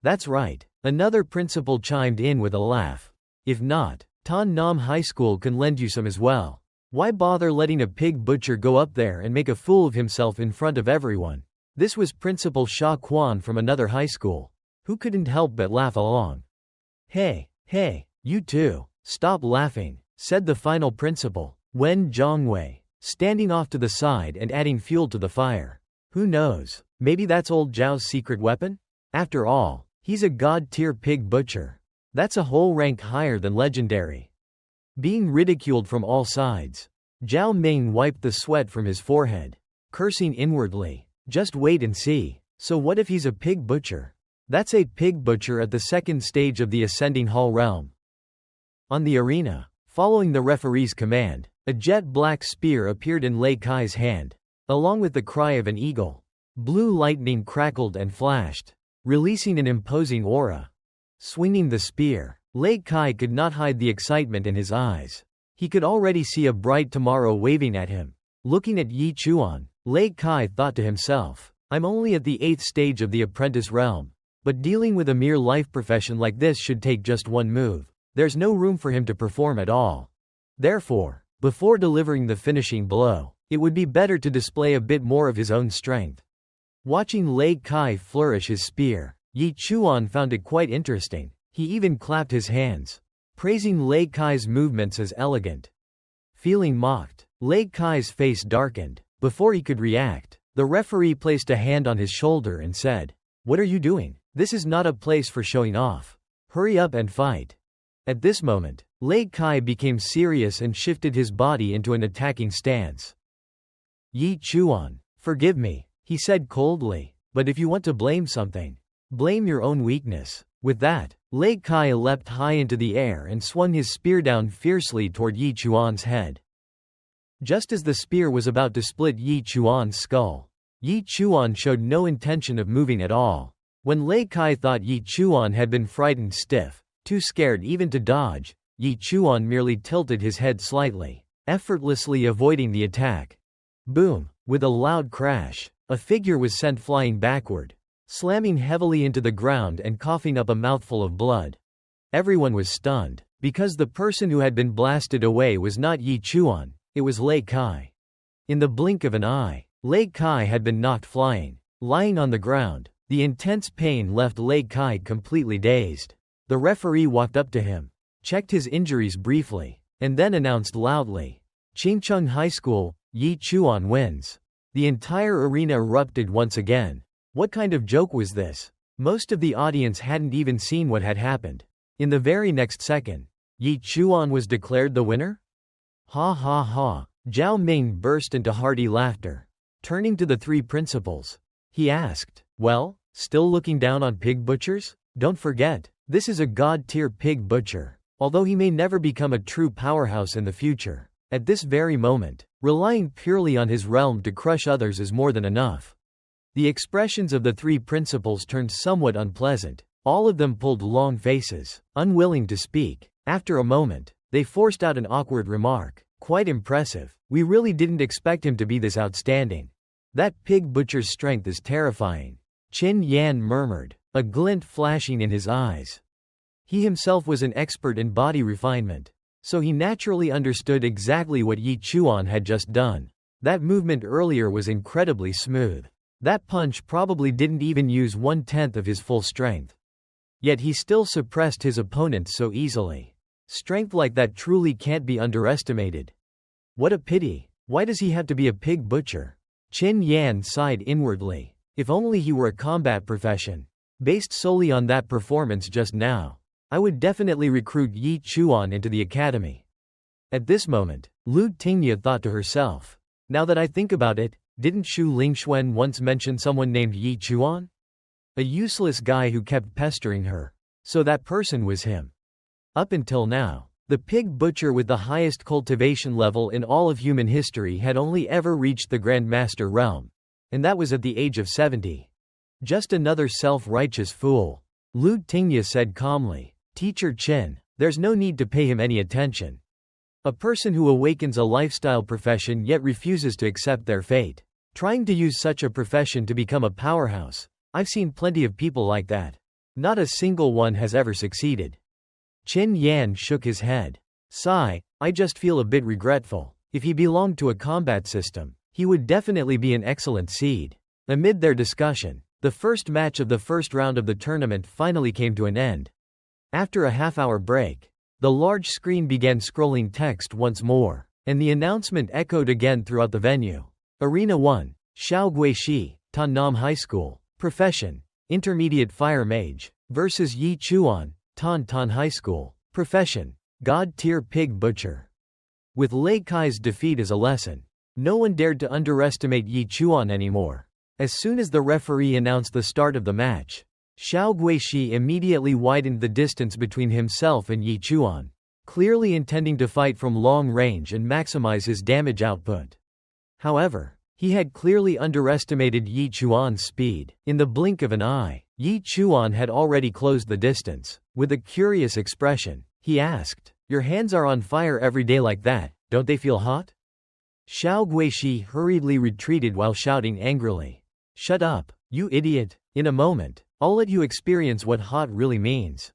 That's right, another principal chimed in with a laugh. If not, Tan Nam High School can lend you some as well. Why bother letting a pig butcher go up there and make a fool of himself in front of everyone? This was Principal Sha Quan from another high school, who couldn't help but laugh along. Hey, you two, stop laughing, said the final principal, Wen Zhongwei, standing off to the side and adding fuel to the fire. Who knows, maybe that's old Zhao's secret weapon? After all, he's a god-tier pig butcher. That's a whole rank higher than legendary. Being ridiculed from all sides, Zhao Ming wiped the sweat from his forehead, cursing inwardly. Just wait and see. So what if he's a pig butcher? That's a pig butcher at the second stage of the Ascending Hall realm. On the arena, following the referee's command, a jet-black spear appeared in Lei Kai's hand, along with the cry of an eagle. Blue lightning crackled and flashed, releasing an imposing aura. Swinging the spear, Lei Kai could not hide the excitement in his eyes. He could already see a bright tomorrow waving at him. Looking at Yi Chuan, Lei Kai thought to himself, I'm only at the 8th stage of the apprentice realm, but dealing with a mere life profession like this should take just one move. There's no room for him to perform at all. Therefore, before delivering the finishing blow, it would be better to display a bit more of his own strength. Watching Lei Kai flourish his spear, Yi Chuan found it quite interesting. He even clapped his hands, praising Lei Kai's movements as elegant. Feeling mocked, Lei Kai's face darkened. Before he could react, the referee placed a hand on his shoulder and said, "What are you doing? This is not a place for showing off. Hurry up and fight." At this moment, Lei Kai became serious and shifted his body into an attacking stance. Yi Chuan, forgive me, he said coldly, but if you want to blame something, blame your own weakness. With that, Lei Kai leapt high into the air and swung his spear down fiercely toward Yi Chuan's head. Just as the spear was about to split Yi Chuan's skull, Yi Chuan showed no intention of moving at all. When Lei Kai thought Yi Chuan had been frightened stiff, too scared even to dodge, Yi Chuan merely tilted his head slightly, effortlessly avoiding the attack. Boom! With a loud crash, a figure was sent flying backward, slamming heavily into the ground and coughing up a mouthful of blood. Everyone was stunned, because the person who had been blasted away was not Yi Chuan, it was Lei Kai. In the blink of an eye, Lei Kai had been knocked flying. Lying on the ground, the intense pain left Lei Kai completely dazed. The referee walked up to him, checked his injuries briefly, and then announced loudly, "Qingcheng High School, Yi Chuan wins." The entire arena erupted once again. What kind of joke was this? Most of the audience hadn't even seen what had happened. In the very next second, Yi Chuan was declared the winner? Ha ha ha. Zhao Ming burst into hearty laughter. Turning to the three principals, he asked, "Well, still looking down on pig butchers? Don't forget, this is a god-tier pig butcher. Although he may never become a true powerhouse in the future, at this very moment, relying purely on his realm to crush others is more than enough." The expressions of the three principals turned somewhat unpleasant. All of them pulled long faces, unwilling to speak. After a moment, they forced out an awkward remark. "Quite impressive. We really didn't expect him to be this outstanding. That pig butcher's strength is terrifying," Qin Yan murmured, a glint flashing in his eyes. He himself was an expert in body refinement, so he naturally understood exactly what Yi Chuan had just done. That movement earlier was incredibly smooth. That punch probably didn't even use 1/10 of his full strength. Yet he still suppressed his opponent so easily. Strength like that truly can't be underestimated. What a pity. Why does he have to be a pig butcher? Qin Yan sighed inwardly. If only he were a combat profession. Based solely on that performance just now, I would definitely recruit Yi Chuan into the academy. At this moment, Lu Tingya thought to herself, now that I think about it, didn't Shu Lingxuan once mention someone named Yi Chuan? A useless guy who kept pestering her. So that person was him. Up until now, The pig butcher with the highest cultivation level in all of human history had only ever reached the Grandmaster realm. And that was at the age of 70. Just another self-righteous fool. Lu Tingya said calmly. Teacher Chen, there's no need to pay him any attention. A person who awakens a lifestyle profession yet refuses to accept their fate. Trying to use such a profession to become a powerhouse. I've seen plenty of people like that. Not a single one has ever succeeded. Qin Yan shook his head. Sigh, I just feel a bit regretful. If he belonged to a combat system, he would definitely be an excellent seed. Amid their discussion, the first match of the first round of the tournament finally came to an end. After a half-hour break, the large screen began scrolling text once more, and the announcement echoed again throughout the venue. Arena 1, Shaoguishi, Tannam High School. Profession, Intermediate Fire Mage, versus Yi Chuan, Tan High School. Profession, God-tier Pig Butcher. With Lei Kai's defeat as a lesson, no one dared to underestimate Yi Chuan anymore. As soon as the referee announced the start of the match, Xiao Guishi immediately widened the distance between himself and Yi Chuan, clearly intending to fight from long range and maximize his damage output. However, he had clearly underestimated Yi Chuan's speed. In the blink of an eye, Yi Chuan had already closed the distance. With a curious expression, he asked, "Your hands are on fire every day like that, don't they feel hot?" Xiao Guishi hurriedly retreated while shouting angrily, "Shut up, you idiot. In a moment, I'll let you experience what hot really means."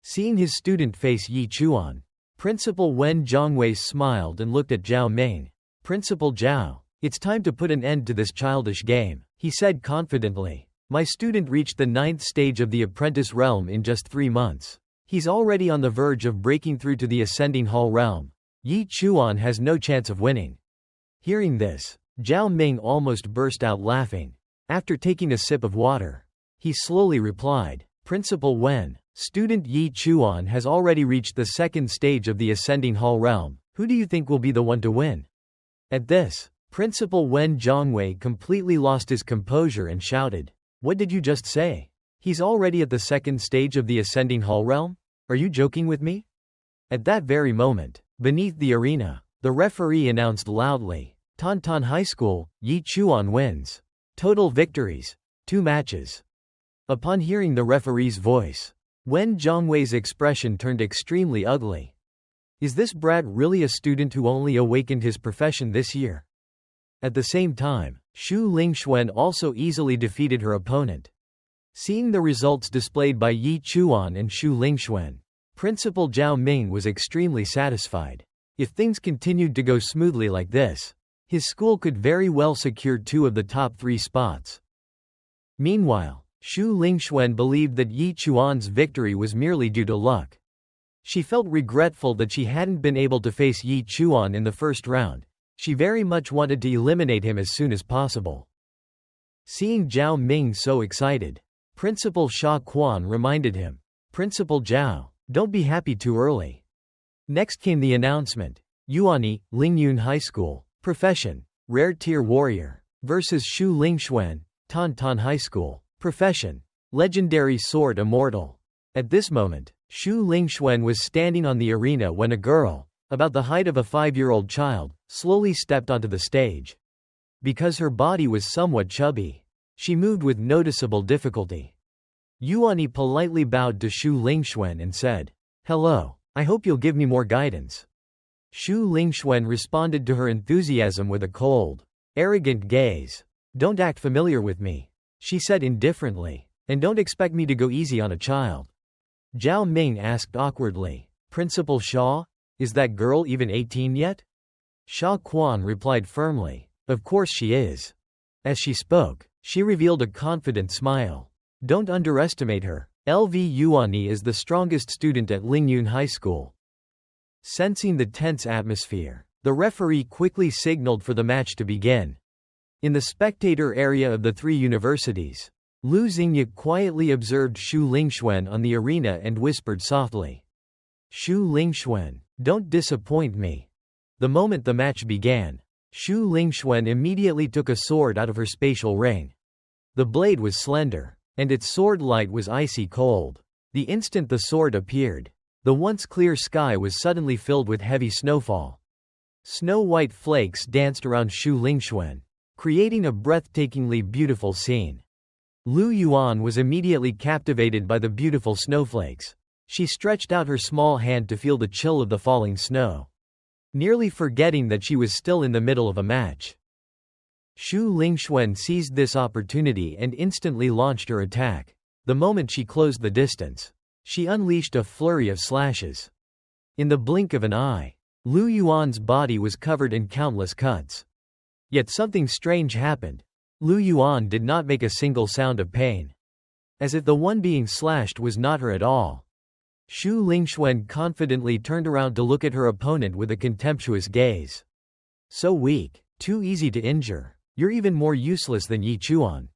Seeing his student face Yi Chuan, Principal Wen Zhongwei smiled and looked at Zhao Ming. "Principal Zhao, it's time to put an end to this childish game," he said confidently. "My student reached the 9th stage of the apprentice realm in just 3 months. He's already on the verge of breaking through to the ascending hall realm. Yi Chuan has no chance of winning." Hearing this, Zhao Ming almost burst out laughing. After taking a sip of water, he slowly replied, "Principal Wen, student Yi Chuan has already reached the 2nd stage of the ascending hall realm. Who do you think will be the one to win?" At this, Principal Wen Zhongwei completely lost his composure and shouted, "What did you just say? He's already at the 2nd stage of the ascending hall realm? Are you joking with me?" At that very moment, beneath the arena, the referee announced loudly, Tan High School, Yi Chuan wins. Total victories, 2 matches. Upon hearing the referee's voice, Wen Zhongwei's expression turned extremely ugly. Is this brat really a student who only awakened his profession this year? At the same time, Xu Lingxuan also easily defeated her opponent. Seeing the results displayed by Yi Chuan and Xu Lingxuan, Principal Zhao Ming was extremely satisfied. If things continued to go smoothly like this, his school could very well secure 2 of the top 3 spots. Meanwhile, Xu Lingxuan believed that Yi Chuan's victory was merely due to luck. She felt regretful that she hadn't been able to face Yi Chuan in the first round. She very much wanted to eliminate him as soon as possible. Seeing Zhao Ming so excited, Principal Sha Quan reminded him, "Principal Zhao, don't be happy too early." Next came the announcement, Yuani, Lingyun High School. Profession, Rare Tier Warrior, versus Xu Lingxuan, Tan High School. Profession, Legendary Sword Immortal. At this moment, Xu Lingxuan was standing on the arena when a girl, about the height of a 5-year-old child, slowly stepped onto the stage. Because her body was somewhat chubby, she moved with noticeable difficulty. Yuani politely bowed to Xu Lingxuan and said, "Hello, I hope you'll give me more guidance." Xu Lingxuan responded to her enthusiasm with a cold, arrogant gaze. "Don't act familiar with me," she said indifferently, "and don't expect me to go easy on a child." Zhao Ming asked awkwardly, "Principal Shaw, is that girl even 18 yet?" Sha Quan replied firmly, "Of course she is." As she spoke, she revealed a confident smile. "Don't underestimate her. LV Yuani is the strongest student at Lingyun High School." Sensing the tense atmosphere, the referee quickly signaled for the match to begin. In the spectator area of the 3 universities, Lu Xingye quietly observed Xu Lingxuan on the arena and whispered softly, "Xu Lingxuan, don't disappoint me." The moment the match began, Xu Lingxuan immediately took a sword out of her spatial ring. The blade was slender, and its sword light was icy cold. The instant the sword appeared, The once clear sky was suddenly filled with heavy snowfall. Snow-white flakes danced around Shu Lingxuan, creating a breathtakingly beautiful scene. Lu Yuan was immediately captivated by the beautiful snowflakes. She stretched out her small hand to feel the chill of the falling snow, nearly forgetting that she was still in the middle of a match. Shu Lingxuan seized this opportunity and instantly launched her attack. The moment she closed the distance, she unleashed a flurry of slashes. In the blink of an eye, Lu Yuan's body was covered in countless cuts. Yet something strange happened. Lu Yuan did not make a single sound of pain, as if the one being slashed was not her at all. Shu Lingxuan confidently turned around to look at her opponent with a contemptuous gaze. So weak, too easy to injure. You're even more useless than Yi Chuan.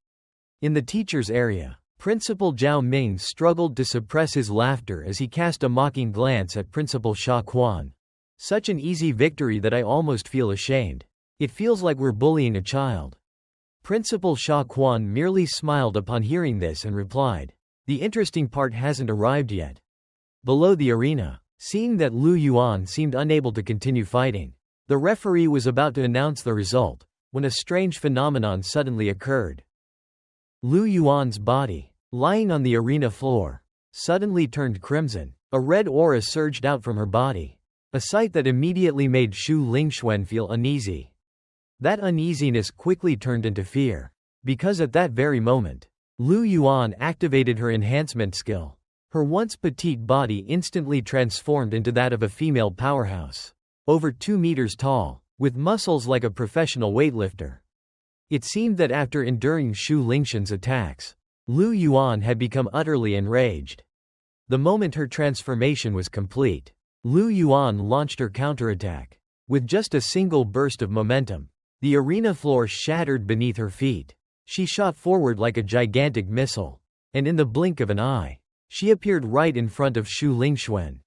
In the teacher's area, Principal Zhao Ming struggled to suppress his laughter as he cast a mocking glance at Principal Sha Quan. Such an easy victory that I almost feel ashamed. It feels like we're bullying a child. Principal Sha Quan merely smiled upon hearing this and replied, "The interesting part hasn't arrived yet." Below the arena, seeing that Lu Yuan seemed unable to continue fighting, the referee was about to announce the result, when a strange phenomenon suddenly occurred. Lu Yuan's body, lying on the arena floor, suddenly turned crimson. A red aura surged out from her body, a sight that immediately made Shu Lingxuan feel uneasy. That uneasiness quickly turned into fear, because at that very moment, Lu Yuan activated her enhancement skill. Her once petite body instantly transformed into that of a female powerhouse, over 2 meters tall, with muscles like a professional weightlifter. It seemed that after enduring Shu Lingxuan's attacks, Lu Yuan had become utterly enraged. The moment her transformation was complete, Lu Yuan launched her counterattack. With just a single burst of momentum, the arena floor shattered beneath her feet. She shot forward like a gigantic missile, and in the blink of an eye, she appeared right in front of Shu Lingxuan.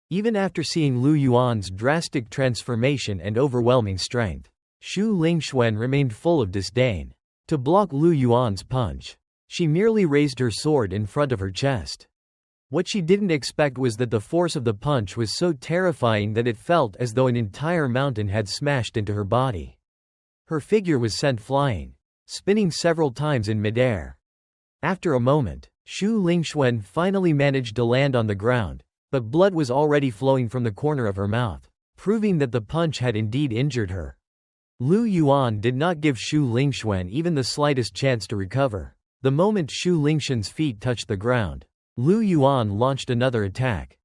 Even after seeing Lu Yuan's drastic transformation and overwhelming strength, Shu Lingxuan remained full of disdain. To block Lu Yuan's punch, she merely raised her sword in front of her chest. What she didn't expect was that the force of the punch was so terrifying that it felt as though an entire mountain had smashed into her body. Her figure was sent flying, spinning several times in midair. After a moment, Shu Lingxuan finally managed to land on the ground, but blood was already flowing from the corner of her mouth, proving that the punch had indeed injured her. Lu Yuan did not give Shu Lingxuan even the slightest chance to recover. The moment Shu Lingxuan's feet touched the ground, Lu Yuan launched another attack.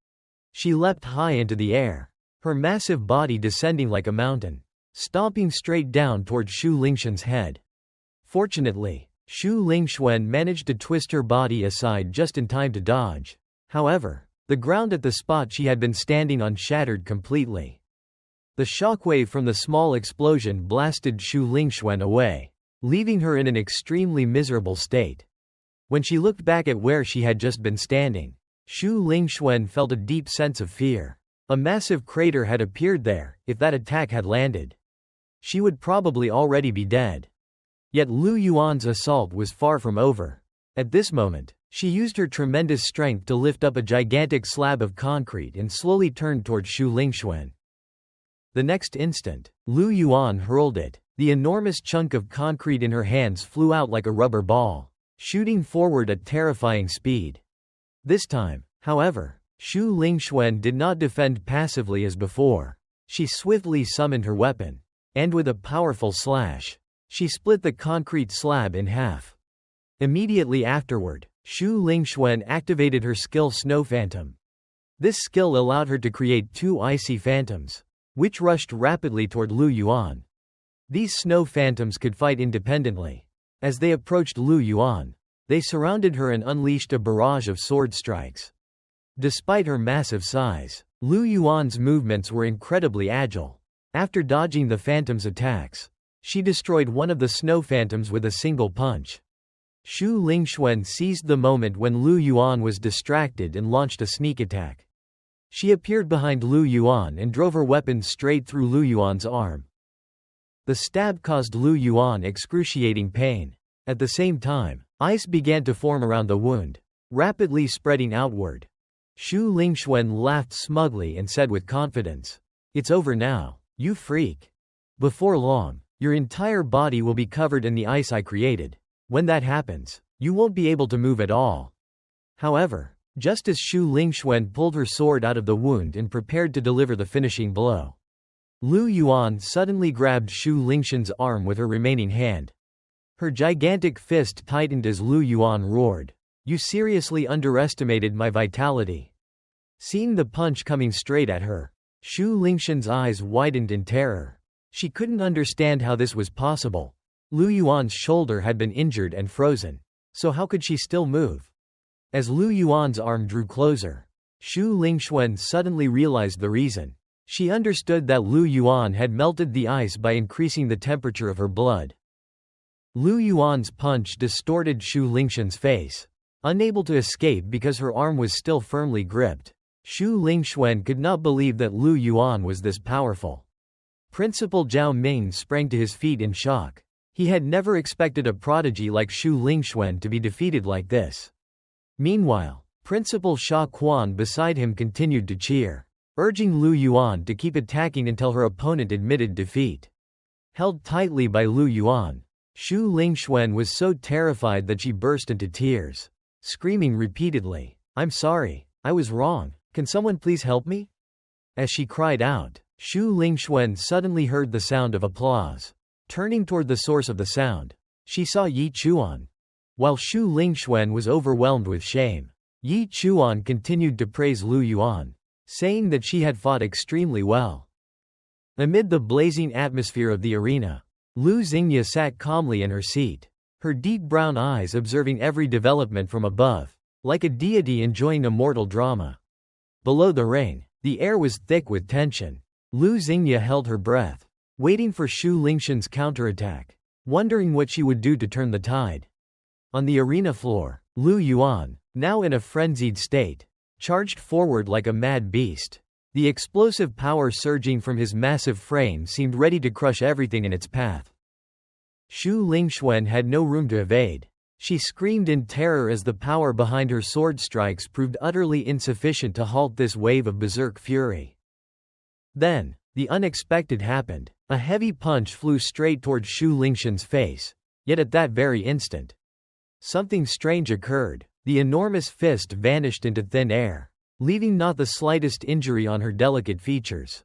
She leapt high into the air, her massive body descending like a mountain, stomping straight down toward Shu Lingxuan's head. Fortunately, Shu Lingxuan managed to twist her body aside just in time to dodge. However, the ground at the spot she had been standing on shattered completely. The shockwave from the small explosion blasted Shu Lingxuan away, leaving her in an extremely miserable state. When she looked back at where she had just been standing, Shu Lingxuan felt a deep sense of fear. A massive crater had appeared there. If that attack had landed, she would probably already be dead. Yet Lu Yuan's assault was far from over. At this moment, she used her tremendous strength to lift up a gigantic slab of concrete and slowly turned toward Shu Lingxuan. The next instant, Lu Yuan hurled it. The enormous chunk of concrete in her hands flew out like a rubber ball, shooting forward at terrifying speed. This time, however, Shu Lingxuan did not defend passively as before. She swiftly summoned her weapon, and with a powerful slash, she split the concrete slab in half. Immediately afterward, Shu Lingxuan activated her skill Snow Phantom. This skill allowed her to create 2 icy phantoms, which rushed rapidly toward Lu Yuan. These snow phantoms could fight independently. As they approached Lu Yuan, they surrounded her and unleashed a barrage of sword strikes. Despite her massive size, Lu Yuan's movements were incredibly agile. After dodging the phantom's attacks, she destroyed one of the snow phantoms with a single punch. Shu Lingxuan seized the moment when Lu Yuan was distracted and launched a sneak attack. She appeared behind Lu Yuan and drove her weapon straight through Lu Yuan's arm. The stab caused Lu Yuan excruciating pain. At the same time, ice began to form around the wound, rapidly spreading outward. Shu Lingxuan laughed smugly and said with confidence, "It's over now, you freak. Before long, your entire body will be covered in the ice I created. When that happens, you won't be able to move at all." However, just as Shu Lingxuan pulled her sword out of the wound and prepared to deliver the finishing blow, Lu Yuan suddenly grabbed Shu Lingxuan's arm with her remaining hand. Her gigantic fist tightened as Lu Yuan roared, "You seriously underestimated my vitality." Seeing the punch coming straight at her, Shu Lingxuan's eyes widened in terror. She couldn't understand how this was possible. Lu Yuan's shoulder had been injured and frozen, so how could she still move? As Lu Yuan's arm drew closer, Shu Lingxuan suddenly realized the reason. She understood that Lu Yuan had melted the ice by increasing the temperature of her blood. Lu Yuan's punch distorted Shu Lingxuan's face. Unable to escape because her arm was still firmly gripped, Shu Lingxuan could not believe that Lu Yuan was this powerful. Principal Zhao Ming sprang to his feet in shock. He had never expected a prodigy like Shu Lingxuan to be defeated like this. Meanwhile, Principal Sha Quan beside him continued to cheer, urging Lu Yuan to keep attacking until her opponent admitted defeat. Held tightly by Lu Yuan, Shu Lingxuan was so terrified that she burst into tears, screaming repeatedly, "I'm sorry, I was wrong, can someone please help me?" As she cried out, Shu Lingxuan suddenly heard the sound of applause. Turning toward the source of the sound, she saw Yi Chuan. While Shu Lingxuan was overwhelmed with shame, Yi Chuan continued to praise Lu Yuan, saying that she had fought extremely well. Amid the blazing atmosphere of the arena, Lu Xingye sat calmly in her seat, her deep brown eyes observing every development from above, like a deity enjoying a mortal drama. Below the ring, the air was thick with tension. Lu Xingye held her breath, waiting for Shu Lingxuan's counterattack, wondering what she would do to turn the tide. On the arena floor, Lu Yuan, now in a frenzied state, charged forward like a mad beast. The explosive power surging from his massive frame seemed ready to crush everything in its path. Shu Lingxuan had no room to evade. She screamed in terror as the power behind her sword strikes proved utterly insufficient to halt this wave of berserk fury. Then, the unexpected happened. A heavy punch flew straight toward Shu Lingxuan's face, yet at that very instant, something strange occurred. The enormous fist vanished into thin air, leaving not the slightest injury on her delicate features.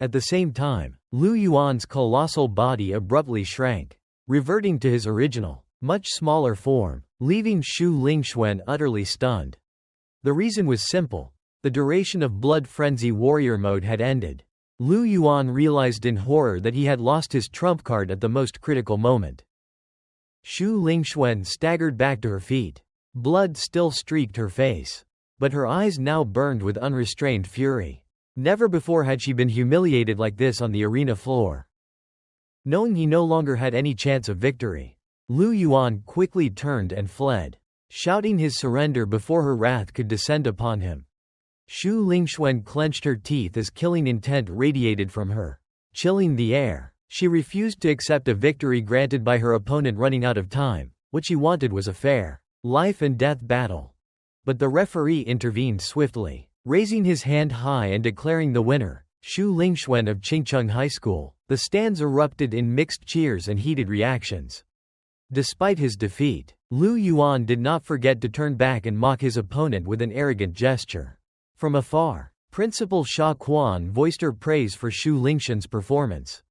At the same time, Lu Yuan's colossal body abruptly shrank, reverting to his original, much smaller form, leaving Shu Lingxuan utterly stunned. The reason was simple. The duration of Blood Frenzy Warrior mode had ended. Lu Yuan realized in horror that he had lost his trump card at the most critical moment. Shu Lingxuan staggered back to her feet. Blood still streaked her face, but her eyes now burned with unrestrained fury. Never before had she been humiliated like this on the arena floor. Knowing he no longer had any chance of victory, Lu Yuan quickly turned and fled, shouting his surrender before her wrath could descend upon him. Shu Lingxuan clenched her teeth as killing intent radiated from her, chilling the air. She refused to accept a victory granted by her opponent running out of time. What she wanted was a fair, life-and-death battle. But the referee intervened swiftly, raising his hand high and declaring the winner, Shu Lingxuan of Qingcheng High School. The stands erupted in mixed cheers and heated reactions. Despite his defeat, Lu Yuan did not forget to turn back and mock his opponent with an arrogant gesture. From afar, Principal Sha Quan voiced her praise for Shu Lingxuan's performance.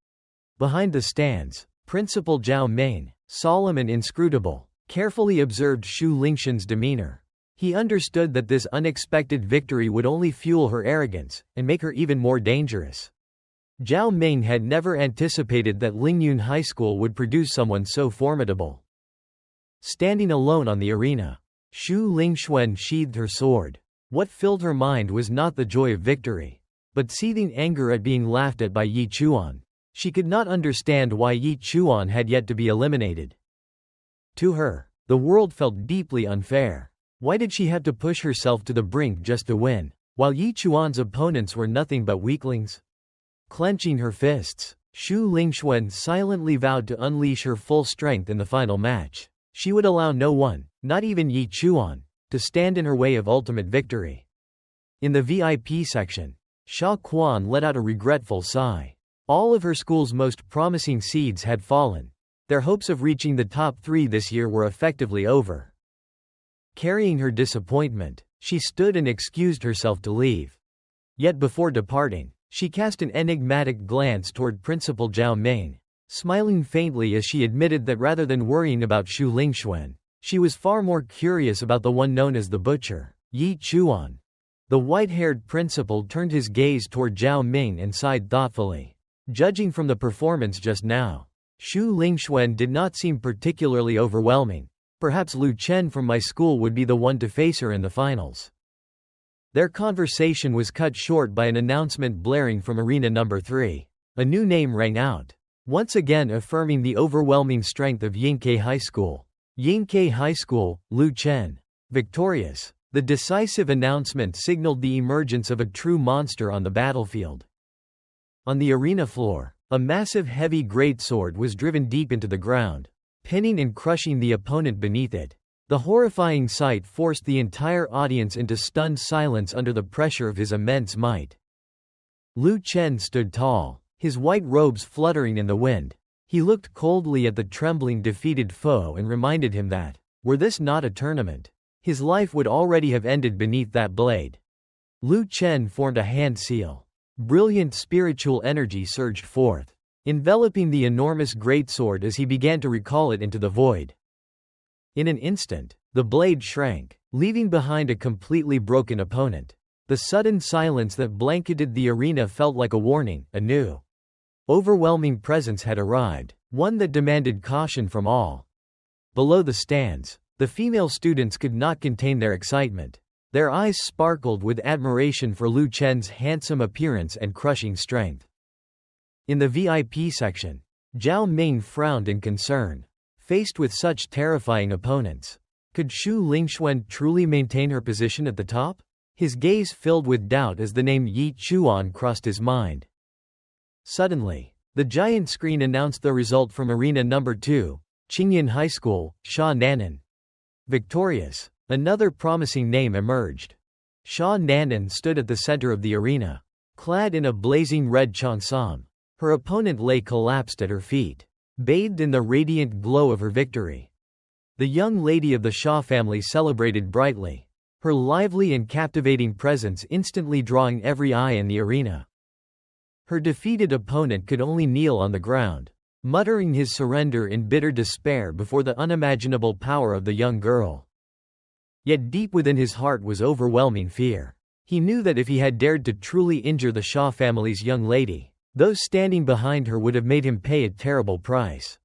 Behind the stands, Principal Zhao Ming, solemn and inscrutable, carefully observed Shu Lingxuan's demeanor. He understood that this unexpected victory would only fuel her arrogance, and make her even more dangerous. Zhao Ming had never anticipated that Lingyun High School would produce someone so formidable. Standing alone on the arena, Shu Lingxuan sheathed her sword. What filled her mind was not the joy of victory, but seething anger at being laughed at by Yi Chuan. She could not understand why Yi Chuan had yet to be eliminated. To her, the world felt deeply unfair. Why did she have to push herself to the brink just to win, while Yi Chuan's opponents were nothing but weaklings? Clenching her fists, Shu Lingxuan silently vowed to unleash her full strength in the final match. She would allow no one, not even Yi Chuan, to stand in her way of ultimate victory. In the VIP section, Sha Quan let out a regretful sigh. All of her school's most promising seeds had fallen. Their hopes of reaching the top 3 this year were effectively over. Carrying her disappointment, she stood and excused herself to leave. Yet before departing, she cast an enigmatic glance toward Principal Zhao Ming, smiling faintly as she admitted that rather than worrying about Xu Lingxuan, she was far more curious about the one known as the Butcher, Yi Chuan. The white-haired principal turned his gaze toward Zhao Ming and sighed thoughtfully. Judging from the performance just now, Xu Lingxuan did not seem particularly overwhelming. Perhaps Lu Chen from my school would be the one to face her in the finals. Their conversation was cut short by an announcement blaring from arena number 3. A new name rang out, once again affirming the overwhelming strength of Yingke High School. Yingke High School, Lu Chen. Victorious. The decisive announcement signaled the emergence of a true monster on the battlefield. On the arena floor, a massive heavy greatsword was driven deep into the ground, pinning and crushing the opponent beneath it. The horrifying sight forced the entire audience into stunned silence under the pressure of his immense might. Lu Chen stood tall, his white robes fluttering in the wind. He looked coldly at the trembling defeated foe and reminded him that, were this not a tournament, his life would already have ended beneath that blade. Lu Chen formed a hand seal. Brilliant spiritual energy surged forth, enveloping the enormous greatsword as he began to recall it into the void. In an instant, the blade shrank, leaving behind a completely broken opponent. The sudden silence that blanketed the arena felt like a warning. A new, overwhelming presence had arrived, one that demanded caution from all. Below the stands, the female students could not contain their excitement. Their eyes sparkled with admiration for Lu Chen's handsome appearance and crushing strength. In the VIP section, Zhao Ming frowned in concern. Faced with such terrifying opponents, could Xu Lingxuan truly maintain her position at the top? His gaze filled with doubt as the name Yi Chuan crossed his mind. Suddenly, the giant screen announced the result from arena number 2, Qingyan High School, Sha Nanan. Victorious. Another promising name emerged. Sha Nanan stood at the center of the arena, clad in a blazing red cheongsam. Her opponent lay collapsed at her feet, bathed in the radiant glow of her victory. The young lady of the Sha family celebrated brightly, her lively and captivating presence instantly drawing every eye in the arena. Her defeated opponent could only kneel on the ground, muttering his surrender in bitter despair before the unimaginable power of the young girl. Yet deep within his heart was overwhelming fear. He knew that if he had dared to truly injure the Sha family's young lady, those standing behind her would have made him pay a terrible price.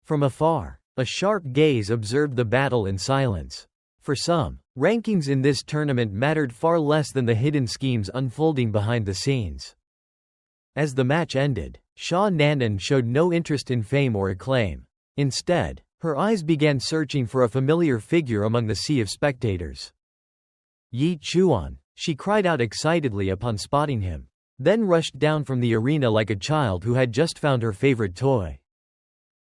From afar, a sharp gaze observed the battle in silence. For some, rankings in this tournament mattered far less than the hidden schemes unfolding behind the scenes. As the match ended, Sha Nanan showed no interest in fame or acclaim. Instead, her eyes began searching for a familiar figure among the sea of spectators. Yi Chuan, she cried out excitedly upon spotting him, then rushed down from the arena like a child who had just found her favorite toy.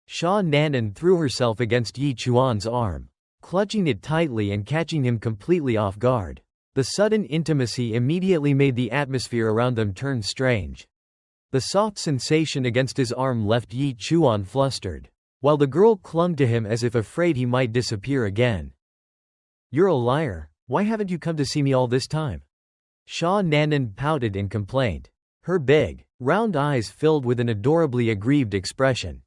Sha Nanan threw herself against Yi Chuan's arm, clutching it tightly and catching him completely off guard. The sudden intimacy immediately made the atmosphere around them turn strange. The soft sensation against his arm left Yi Chuan flustered, while the girl clung to him as if afraid he might disappear again. "You're a liar, why haven't you come to see me all this time?" Sha Nanan pouted in complaint, her big, round eyes filled with an adorably aggrieved expression.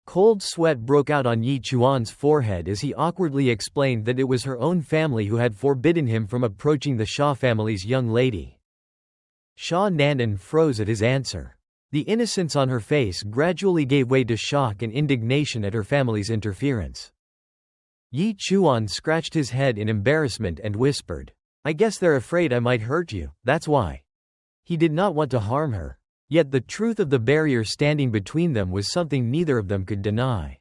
Cold sweat broke out on Yi Chuan's forehead as he awkwardly explained that it was her own family who had forbidden him from approaching the Sha family's young lady. Sha Nanan froze at his answer. The innocence on her face gradually gave way to shock and indignation at her family's interference. Yi Chuan scratched his head in embarrassment and whispered, "I guess they're afraid I might hurt you, that's why." He did not want to harm her, yet the truth of the barrier standing between them was something neither of them could deny.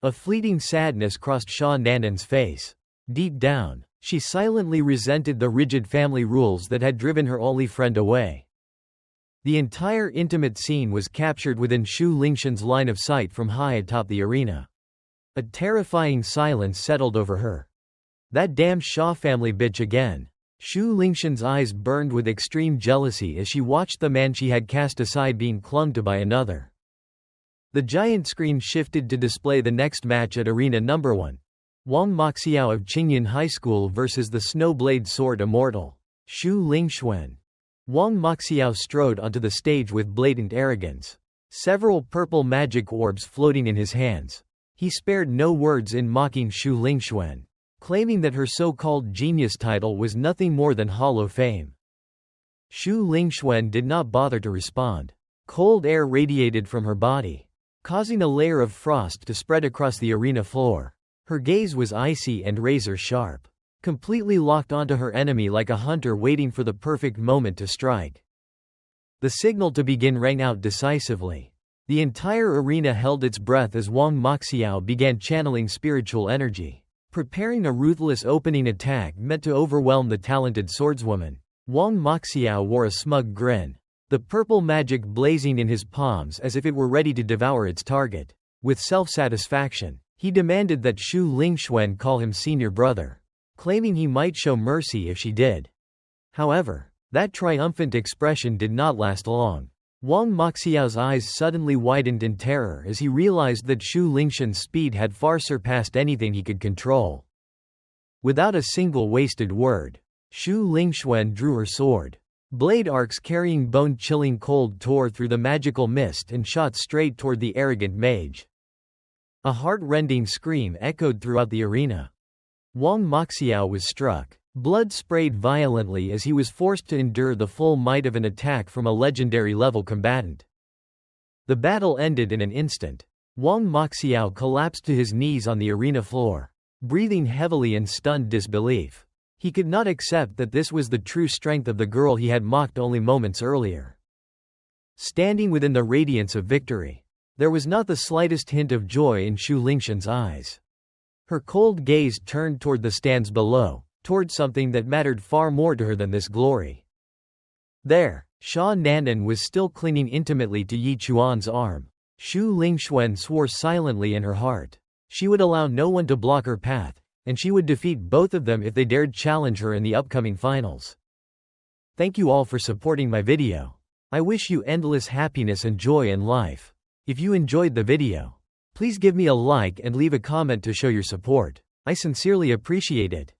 A fleeting sadness crossed Sha Nanan's face. Deep down, she silently resented the rigid family rules that had driven her only friend away. The entire intimate scene was captured within Xu Lingxuan's line of sight from high atop the arena. A terrifying silence settled over her. "That damn Sha family bitch again." Xu Lingshan's eyes burned with extreme jealousy as she watched the man she had cast aside being clung to by another. The giant screen shifted to display the next match at Arena Number 1. Wang Moxiao of Qingyan High School versus the Snowblade Sword Immortal, Xu Lingxuan. Wang Moxiao strode onto the stage with blatant arrogance, several purple magic orbs floating in his hands. He spared no words in mocking Xu Lingxuan, claiming that her so-called genius title was nothing more than hollow fame. Xu Lingxuan did not bother to respond. Cold air radiated from her body, causing a layer of frost to spread across the arena floor. Her gaze was icy and razor-sharp, completely locked onto her enemy like a hunter waiting for the perfect moment to strike. The signal to begin rang out decisively. The entire arena held its breath as Wang Moxiao began channeling spiritual energy, preparing a ruthless opening attack meant to overwhelm the talented swordswoman. Wang Moxiao wore a smug grin, the purple magic blazing in his palms as if it were ready to devour its target. With self-satisfaction, he demanded that Xu Lingxuan call him senior brother, claiming he might show mercy if she did. However, that triumphant expression did not last long. Wang Moxiao's eyes suddenly widened in terror as he realized that Xu Lingshan's speed had far surpassed anything he could control. Without a single wasted word, Xu Lingxuan drew her sword. Blade arcs carrying bone-chilling cold tore through the magical mist and shot straight toward the arrogant mage. A heart-rending scream echoed throughout the arena. Wang Moxiao was struck. Blood sprayed violently as he was forced to endure the full might of an attack from a legendary-level combatant. The battle ended in an instant. Wang Moxiao collapsed to his knees on the arena floor, breathing heavily in stunned disbelief. He could not accept that this was the true strength of the girl he had mocked only moments earlier. Standing within the radiance of victory, there was not the slightest hint of joy in Xu Lingshan's eyes. Her cold gaze turned toward the stands below, toward something that mattered far more to her than this glory. There, Sha Nanan was still clinging intimately to Yi Chuan's arm. Xu Lingxuan swore silently in her heart. She would allow no one to block her path, and she would defeat both of them if they dared challenge her in the upcoming finals. Thank you all for supporting my video. I wish you endless happiness and joy in life. If you enjoyed the video, please give me a like and leave a comment to show your support. I sincerely appreciate it.